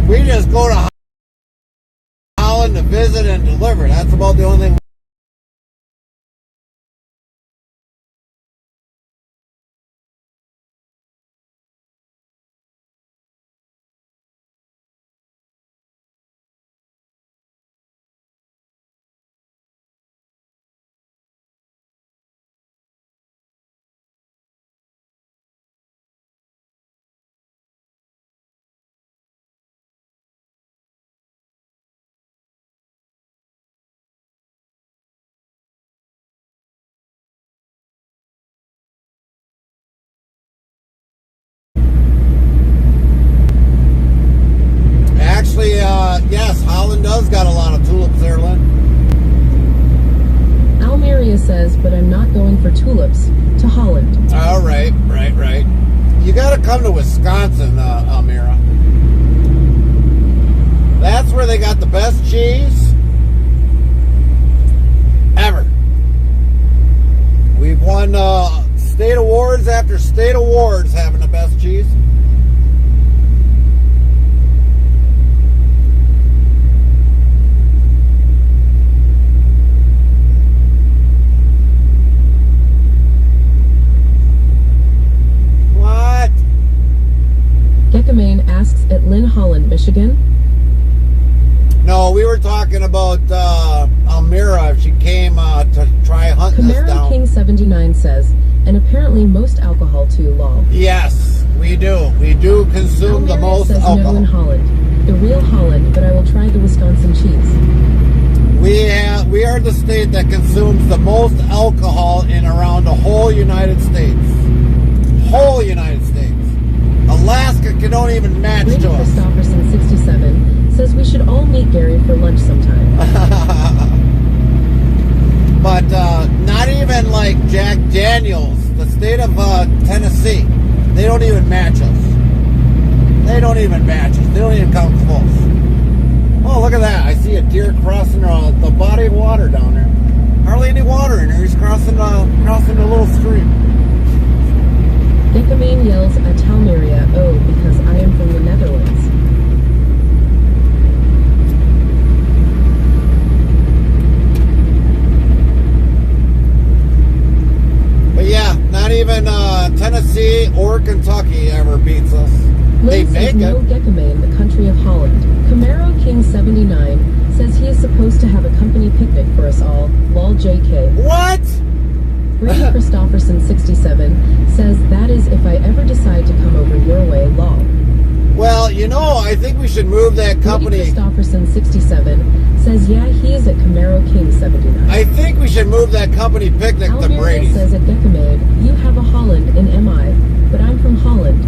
We just go to Holland to visit and deliver. That's about the only thing. Actually, yes, Holland does got a lot of tulips there, Lynn. Almeria says, but I'm not going for tulips to Holland. All right, right. You got to come to Wisconsin, Almira. That's where they got the best cheese ever. We've won state awards after state awards having the best cheese. What? Gekamane asks at Lynn Holland, Michigan. No, we were talking about Almira if she came to try hunting us Camaro down. King 79 says, and apparently most alcohol too, lol. Yes, we do. We do consume the Almeria most says no in alcohol. Holland. The real Holland, but I will try the Wisconsin cheese. We are the state that consumes the most alcohol in around the whole United States. Whole United States. Alaska don't even match Brady to us. Christopherson 67 says we should all meet Gary for lunch sometime. But not even like Jack Daniels, the state of Tennessee. They don't even match us. They don't even match us. They don't even come close. Oh, look at that. I see a deer crossing the body of water down there. Hardly any water in there. He's crossing a little stream. yells at Talmeria, oh, because I am from the Netherlands. But yeah, not even Tennessee or Kentucky ever beats us. They Lynn says make no it. Gekame in the country of Holland. Camaro King 79 says he is supposed to have a company picnic for us all. Lol JK. What? Brady Christopherson 67 says that is if I ever decide to come over your way. Lol. Well, you know, I think we should move that Brady company. Christopherson 67 says yeah, he is at Camaro King 79. I think we should move that company picnic to Almeria Brady's. says at Gekame, you have a Holland in MI, but I'm from Holland.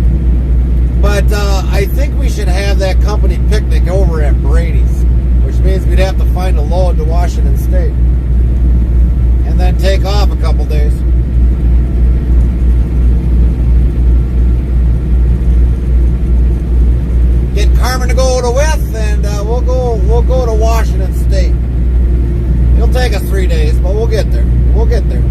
But I think we should have that company picnic over at Brady's, which means we'd have to find a load to Washington State. And then take off a couple days. Get Carmen to go to with, and we'll go to Washington State. It'll take us 3 days, but we'll get there. We'll get there.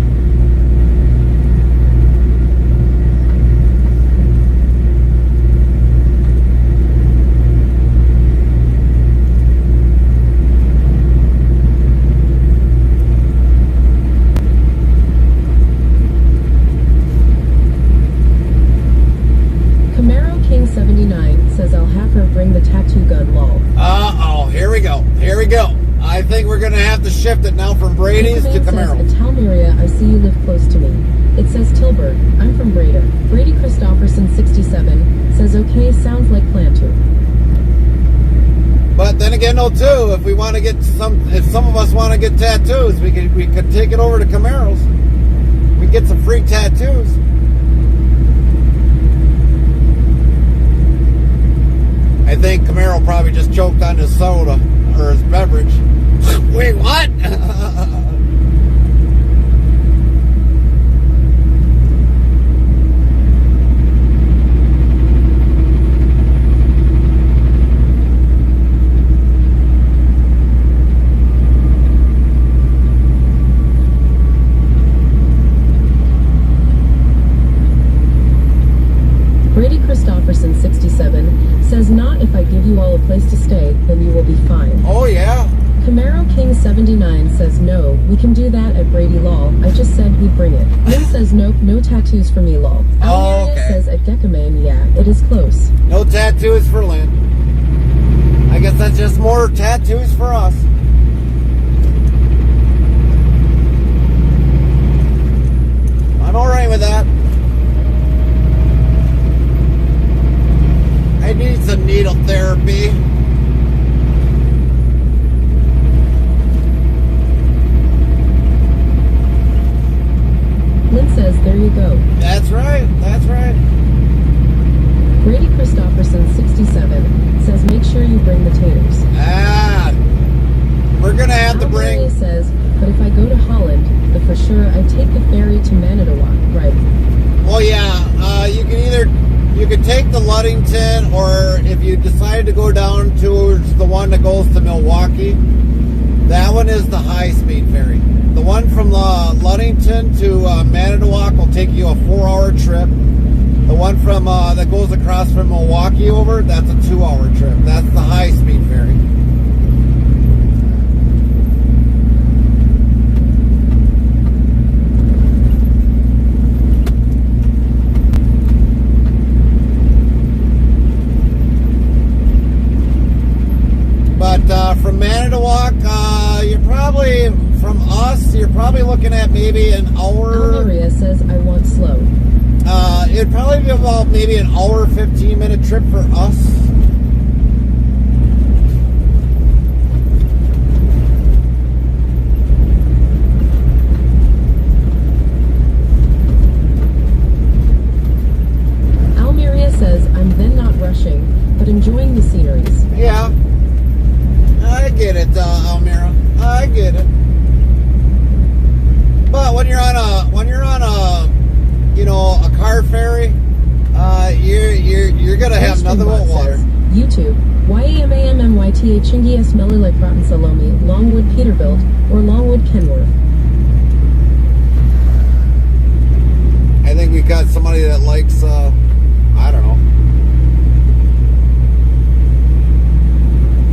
Camaro King 79 says I'll have her bring the tattoo gun. Lol. Uh-oh, here we go. Here we go. I think we're going to have to shift it now from Brady's to Gekame Camaro. says at Talmeria, I see you live close to me. It says Tilburg. I'm from Breda. Brady Christopherson 67 says okay, sounds like plan to. But then again, though, too, if we want to get if some of us want to get tattoos, we could take it over to Camaro's. We get some free tattoos. I think Camaro probably just choked on his soda or his beverage. Wait, what? Brady Christopherson 67 says not if I give you all a place to stay, then you will be fine. Oh, yeah. Camaro King 79 says no, we can do that at Brady Lol. I just said we'd bring it. Lynn says nope, no tattoos for me. Lol. Oh, Almeria okay. says at Gekame, yeah, it is close. No tattoos for Lynn. I guess that's just more tattoos for us. I'm alright with that. I need some needle therapy. Lynn says there you go. That's right. That's right. Brady Christopherson 67 says make sure you bring the taters. Ah, we're gonna have to Almeria bring. says, but if I go to Holland, then for sure I take the ferry to Manitowoc, right? Well, yeah. You can take the Ludington, or if you decide to go down towards the one that goes to Milwaukee, that one is the high-speed ferry. The one from Ludington to Manitowoc will take you a 4-hour trip. The one from that goes across from Milwaukee over, that's a 2-hour trip. That's the high-speed ferry. But from Manitowoc, you're probably looking at maybe an hour. Almeria says I want slow. It'd probably be about maybe an hour, 15-minute trip for us. Almeria says I'm then not rushing, but enjoying the sceneries. Yeah, I get it, Almira. I get it. But when you're on a car ferry, you're gonna have nothing but water. Says, YouTube, YAMAMMYTA Chingy S Melly like Rotten Salome, Longwood Peterbilt, or Longwood Kenworth. I think we got somebody that likes I don't know.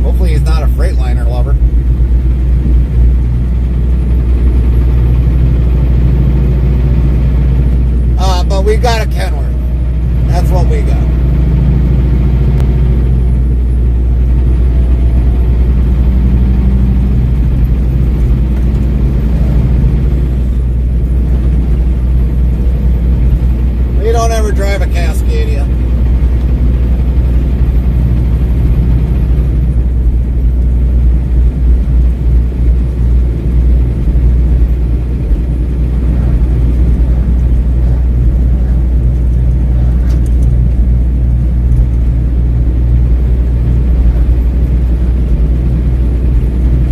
Hopefully he's not a Freightliner lover. But we got a Kenworth. That's what we got. We don't ever drive a Cascadia.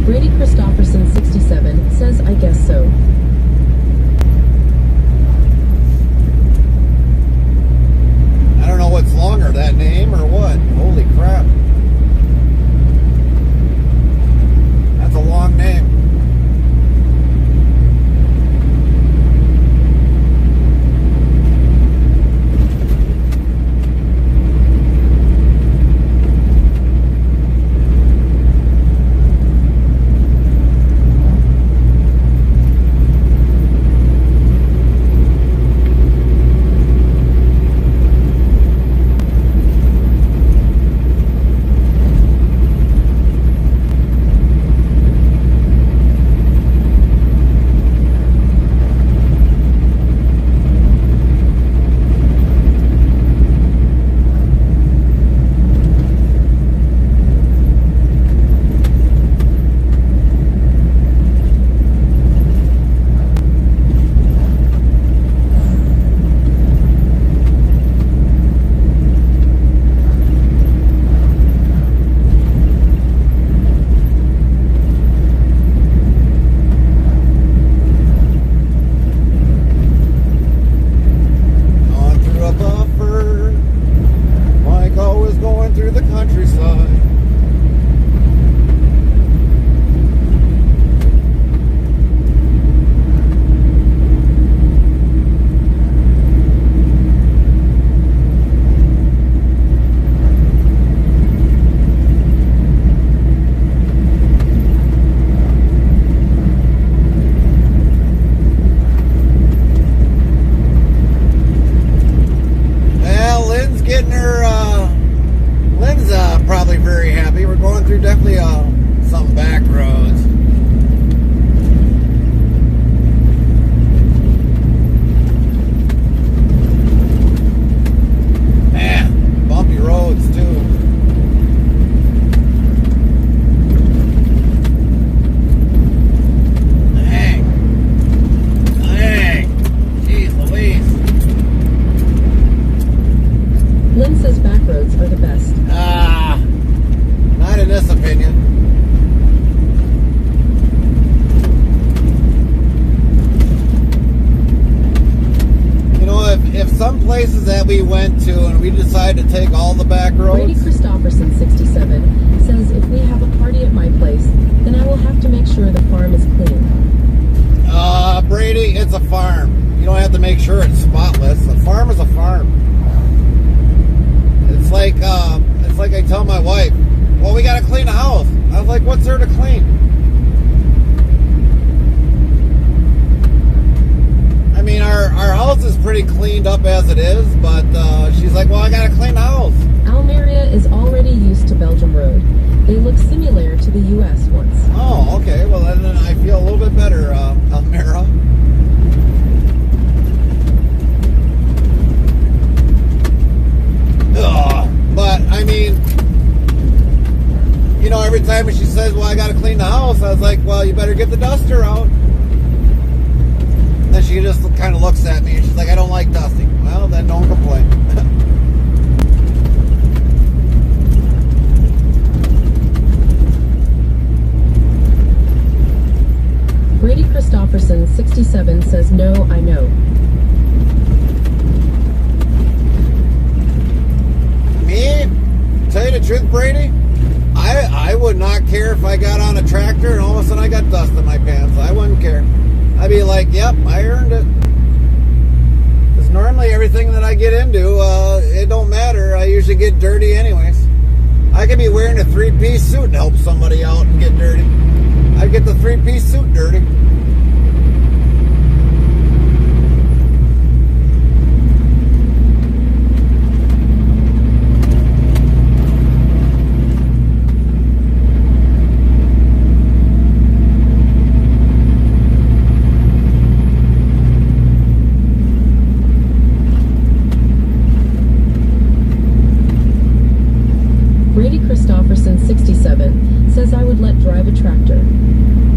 Brady Christopherson 67 says, I guess so. I don't know what's longer, that name or what. Holy crap. That's a long name. Through the countryside. Well, Lynn's getting her Lynn's probably very happy. We're going through definitely some back roads. Man, bumpy roads too. Dang. Jeez Louise. Lynn says back roads are the best. Not in this opinion. You know, if some places that we went to and we decide to take all the back Brady roads, Christopherson 67 says, if we have a party at my place, then I will have to make sure the farm is clean. Brady, it's a farm. You don't have to make sure it's spotless. A farm is a farm. It's like I tell my wife, well, we got to clean the house. I was like, what's there to clean? I mean, our house is pretty cleaned up as it is, but she's like, well, I got to clean the house. Almeria is already used to Belgium Road. They look similar to the U.S. ones. Oh, okay. Well, then I feel a little bit better, Almira. But, I mean, you know, every time she says, well, I got to clean the house, I was like, well, you better get the duster out. And then she just kind of looks at me and she's like, I don't like dusting. Well, then don't complain. Brady Christopherson 67 says, no, I know. Me? Tell you the truth, Brady, I would not care if I got on a tractor and all of a sudden I got dust in my pants. I wouldn't care. I'd be like, yep, I earned it. Because normally everything that I get into, it don't matter. I usually get dirty anyways. I could be wearing a three-piece suit and help somebody out and get dirty. I'd get the three-piece suit dirty. Brady Christofferson, 67, says I would let drive a tractor.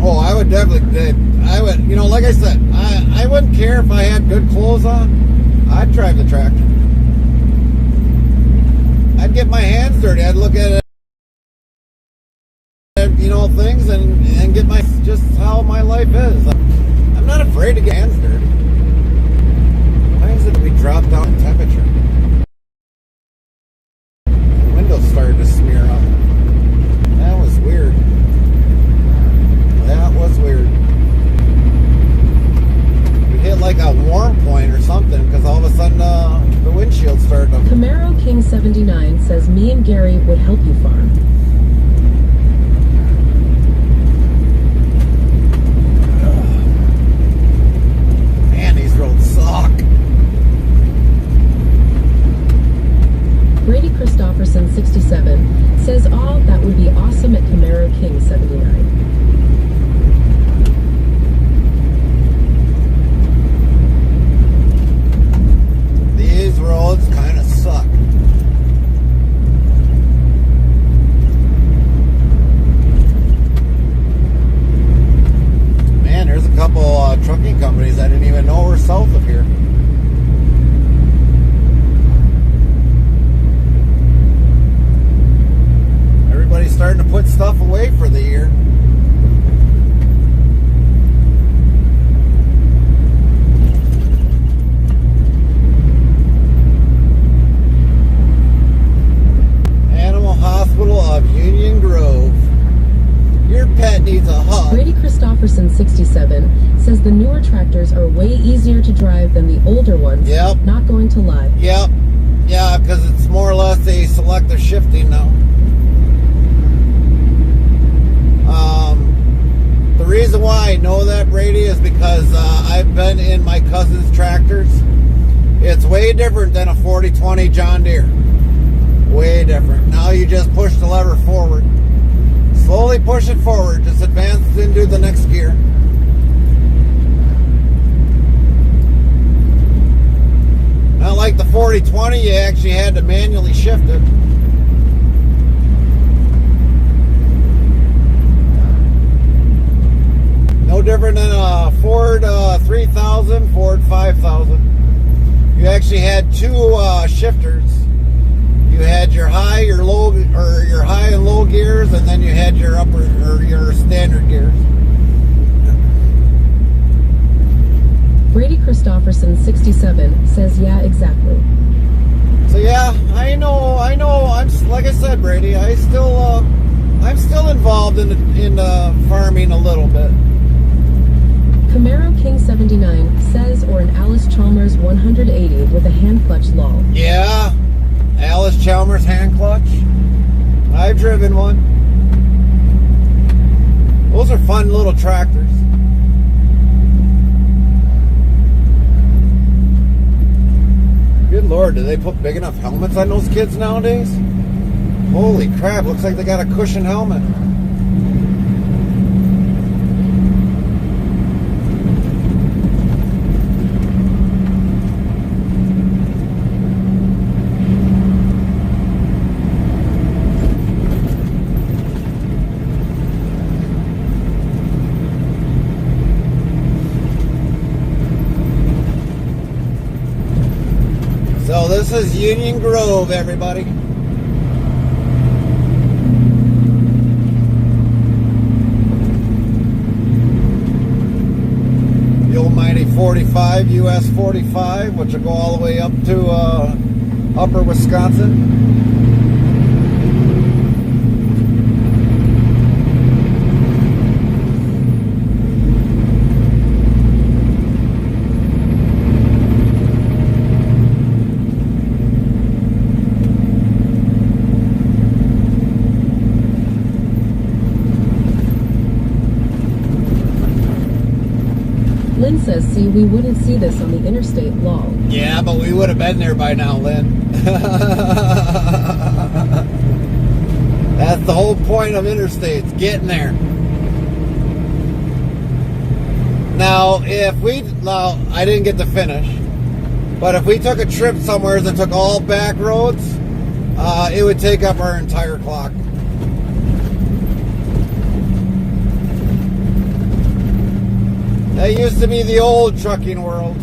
Oh, I would definitely, I would, you know, like I said, I wouldn't care if I had good clothes on. I'd drive the tractor. I'd get my hands dirty. I'd look at it, you know, things and get my, just how my life is. I'm not afraid to get hands dirty. Why is it we drop down in temperature? The windows started to smear up. That was weird. That was weird. We hit like a warm point or something because all of a sudden the windshield started to... Camaro King 79 says me and Gary would help you farm. Man, these roads suck. Brady Christofferson, 67, says all that would be awesome at Camaro King 79. These roads kind of suck. Man, there's a couple trucking companies I didn't even know were south of here. Everybody's starting to put stuff away for the year. Animal Hospital of Union Grove. Your pet needs a hug. Brady Christofferson, 67, says the newer tractors are way easier to drive than the older ones. Yep. Not going to lie. Yep. Yeah, because it's more or less a selective shifting now. The reason why I know that, Brady, is because I've been in my cousin's tractors. It's way different than a 4020 John Deere. Way different. Now you just push the lever forward. Slowly push it forward. Just advance into the next gear. Not like the 4020, you actually had to manually shift it. No different than a Ford 3000, Ford 5000. You actually had two shifters. You had your high, your low, or your high and low gears, and then you had your upper or your standard gears. Brady Christofferson, 67, says yeah, exactly. So yeah, I know. I'm like I said, Brady. I'm still involved in farming a little bit. Camaro King 79 says, or an Alice Chalmers 180 with a hand clutch lull. Yeah, Alice Chalmers hand clutch. I've driven one. Those are fun little tractors. Good Lord, do they put big enough helmets on those kids nowadays? Holy crap, looks like they got a cushion helmet. So this is Union Grove, everybody. The old mighty 45, US 45, which will go all the way up to upper Wisconsin. says, see, we wouldn't see this on the interstate, lol. Yeah, but we would have been there by now, Lynn. That's the whole point of interstates, getting there. Now, I didn't get to finish, but if we took a trip somewhere and took all back roads, it would take up our entire clock. That used to be the old trucking world.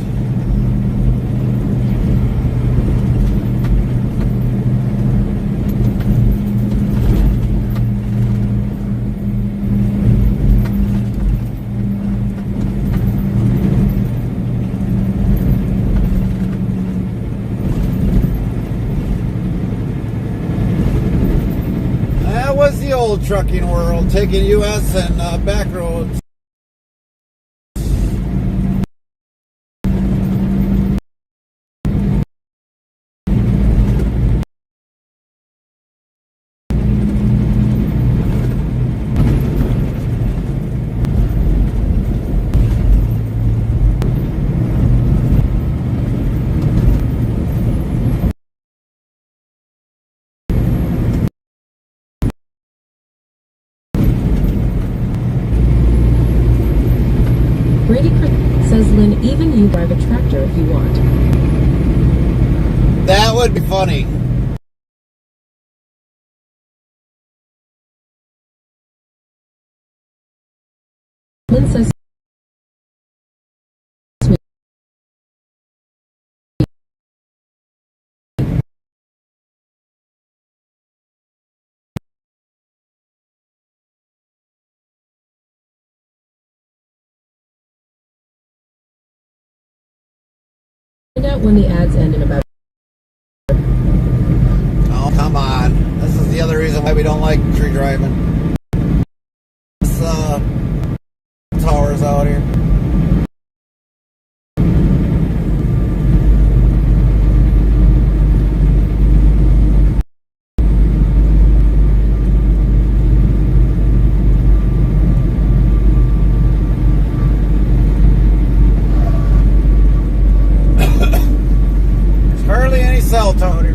That was the old trucking world, taking U.S. and back roads. Brady says, Lynn, even you drive a tractor if you want. That would be funny. Lynn says, find out when the ads end in about. Oh, come on. This is the other reason why we don't like tree driving. This, towers out here. There's hardly any cell tower here.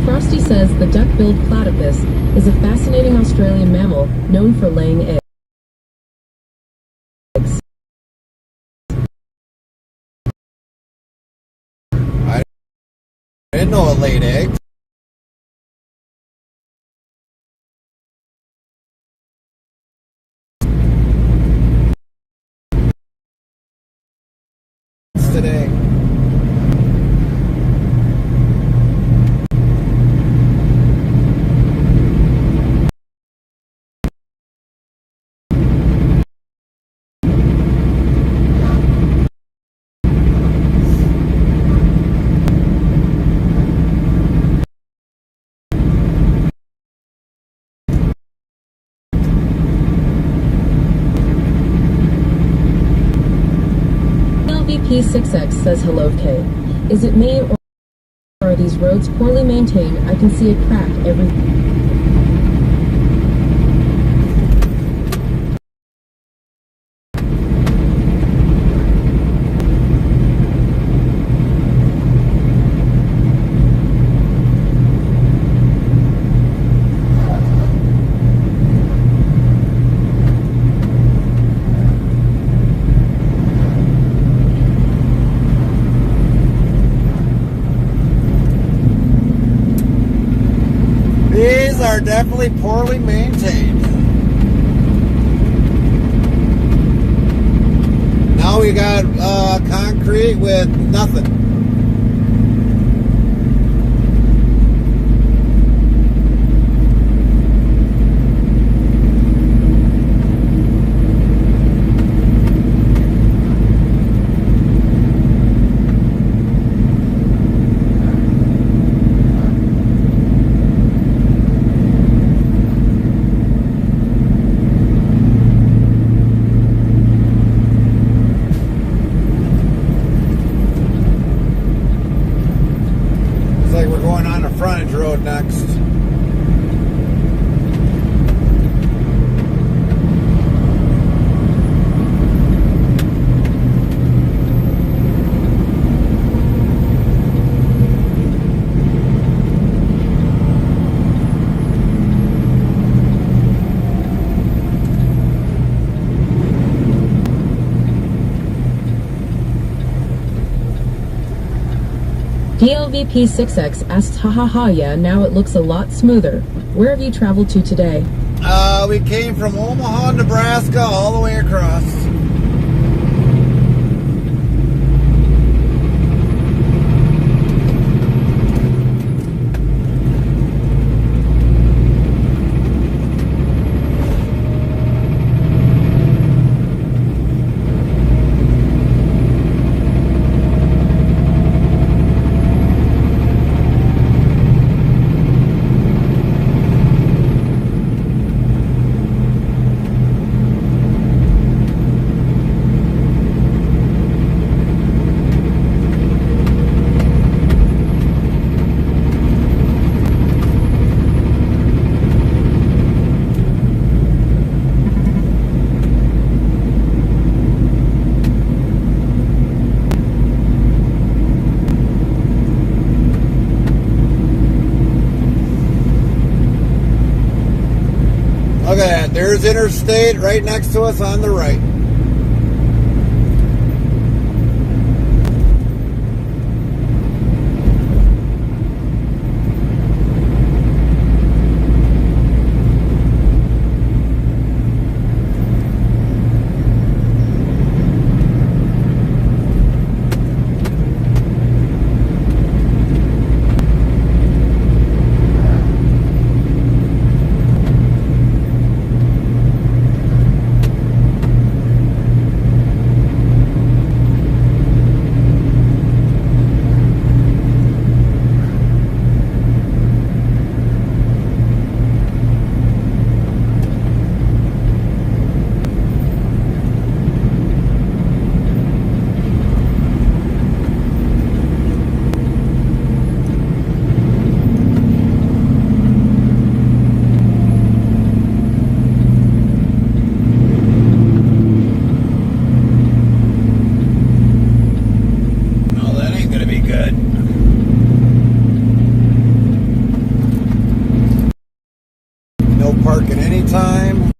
Frosty says the duck-billed platypus is a fascinating Australian mammal known for laying eggs. I didn't know it laid eggs. Today. LVP6X says hello, K. Is it me or are these roads poorly maintained? I can see a crack every. These are definitely poorly maintained. now we got concrete with nothing. Frontage road next. DLVP6X asks, ha, yeah, now it looks a lot smoother. Where have you traveled to today? We came from Omaha, Nebraska, all the way across. Look at that. There's interstate right next to us on the right. Parking anytime.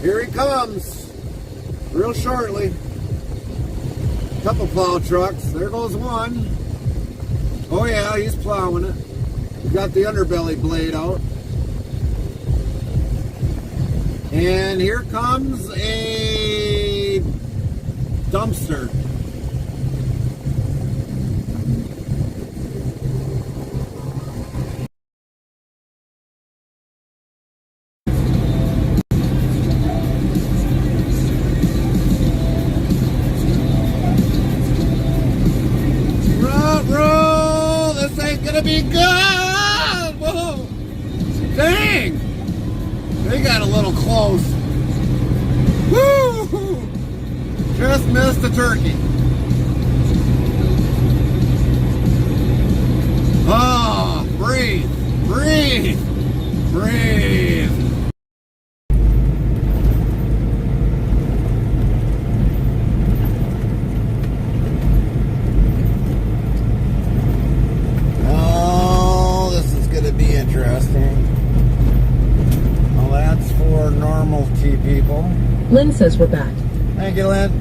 Here he comes, real shortly. Couple plow trucks. There goes one. Oh yeah, he's plowing it. He's got the underbelly blade out. And here comes a dumpster. Be good. Whoa. Dang. They got a little close. Woo! Just missed the turkey. Oh, breathe. Breathe. Breathe. Lynn says we're back. Thank you, Lynn.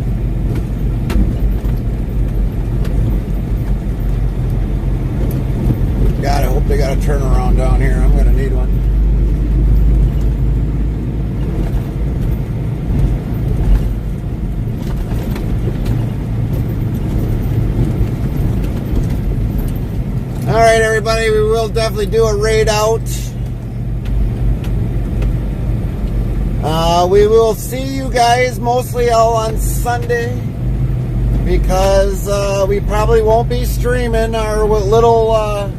God, I hope they got a turnaround down here. I'm going to need one. All right, everybody, we will definitely do a raid out. We will see you guys mostly all on Sunday because we probably won't be streaming our little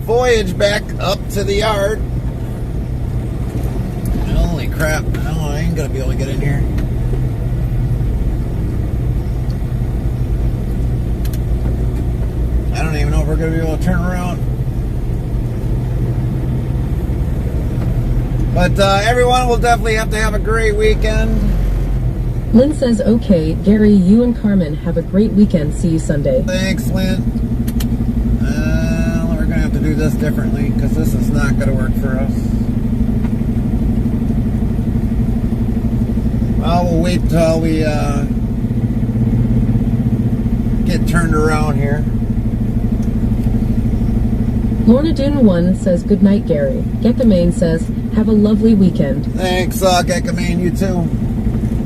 voyage back up to the yard. Holy crap. Oh, I ain't going to be able to get in here. I don't even know if we're going to be able to turn around. But everyone will definitely have to have a great weekend. Lynn says, okay, Gary, you and Carmen have a great weekend. See you Sunday. Thanks, Lynn. We're going to have to do this differently because this is not going to work for us. Well, we'll wait till we get turned around here. Lorna Dune 1 says, good night, Gary. Gekamane says, have a lovely weekend. Thanks, Gekamane, you too.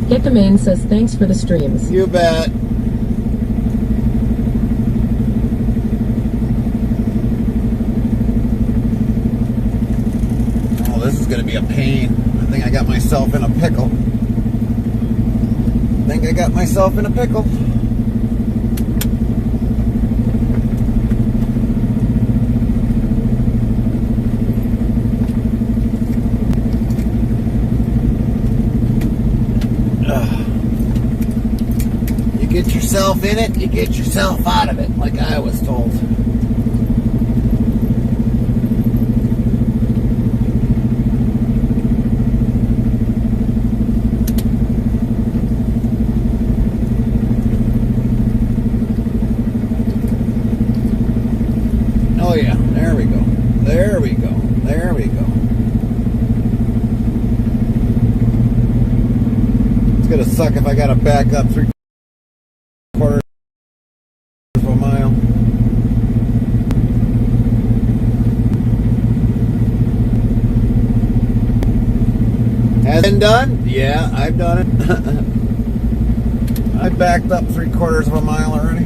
Gekamane says, thanks for the streams. You bet. Oh, this is going to be a pain. I think I got myself in a pickle. You get yourself in it, you get yourself out of it, like I was told. Oh yeah, there we go. There we go. There we go. It's gonna suck if I gotta back up 3/4 of a mile. Has it been done? Yeah, I've done it. I backed up 3/4 of a mile already.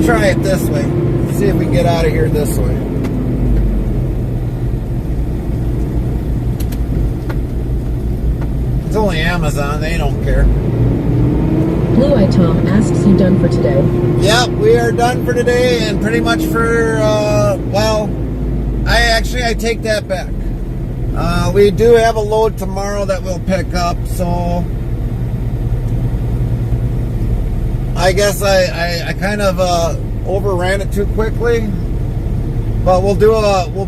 Try it this way. See if we can get out of here this way. It's only Amazon. They don't care. Blue Eye Tom asks, you done for today? Yep, we are done for today and pretty much for, well, I take that back. We do have a load tomorrow that we'll pick up, so I guess I kind of overran it too quickly, but we'll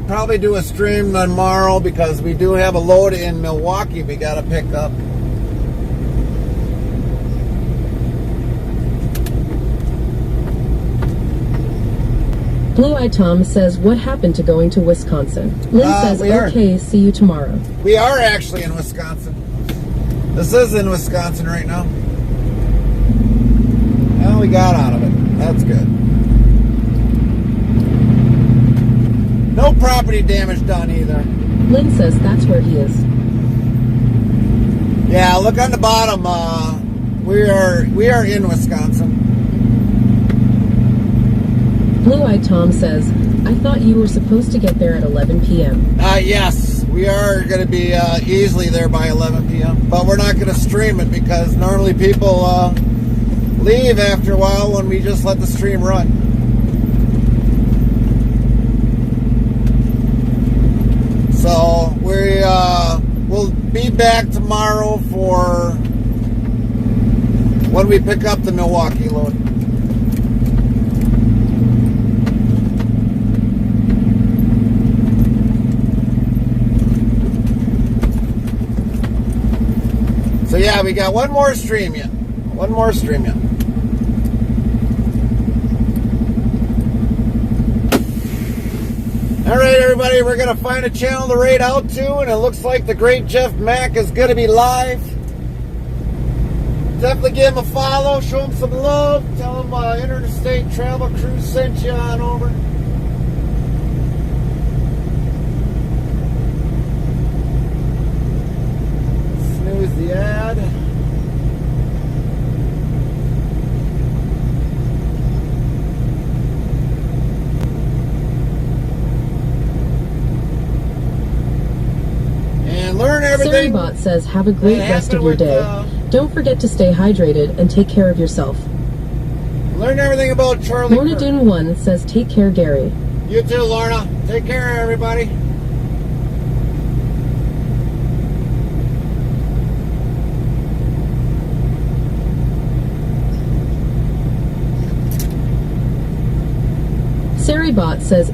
probably do a stream tomorrow because we do have a load in Milwaukee we got to pick up. Blue Eye Tom says, what happened to going to Wisconsin? Lynn says, okay, see you tomorrow. We are actually in Wisconsin. This is in Wisconsin right now. Well, we got out of it. That's good. No property damage done either. Lynn says that's where he is. Yeah, look on the bottom. We are in Wisconsin. Blue Eye Tom says, I thought you were supposed to get there at 11 p.m. Yes, we are going to be easily there by 11 p.m. But we're not going to stream it because normally people leave after a while when we just let the stream run. So we'll be back tomorrow for when we pick up the Milwaukee load. So yeah, we got one more stream yet. One more stream yet. All right, everybody, we're going to find a channel to raid out to, and it looks like the great Jeff Mack is going to be live. Definitely give him a follow, show him some love, tell him Interstate Travel Cruise sent you on over. Snooze the ad. And learn everything. Saribot says, have a great that rest of happened your with, day. Don't forget to stay hydrated and take care of yourself. Learn everything about Charlie Lorna Kirk. Dune 1 says, take care, Gary. You too, Lorna. Take care, everybody. Saribot says,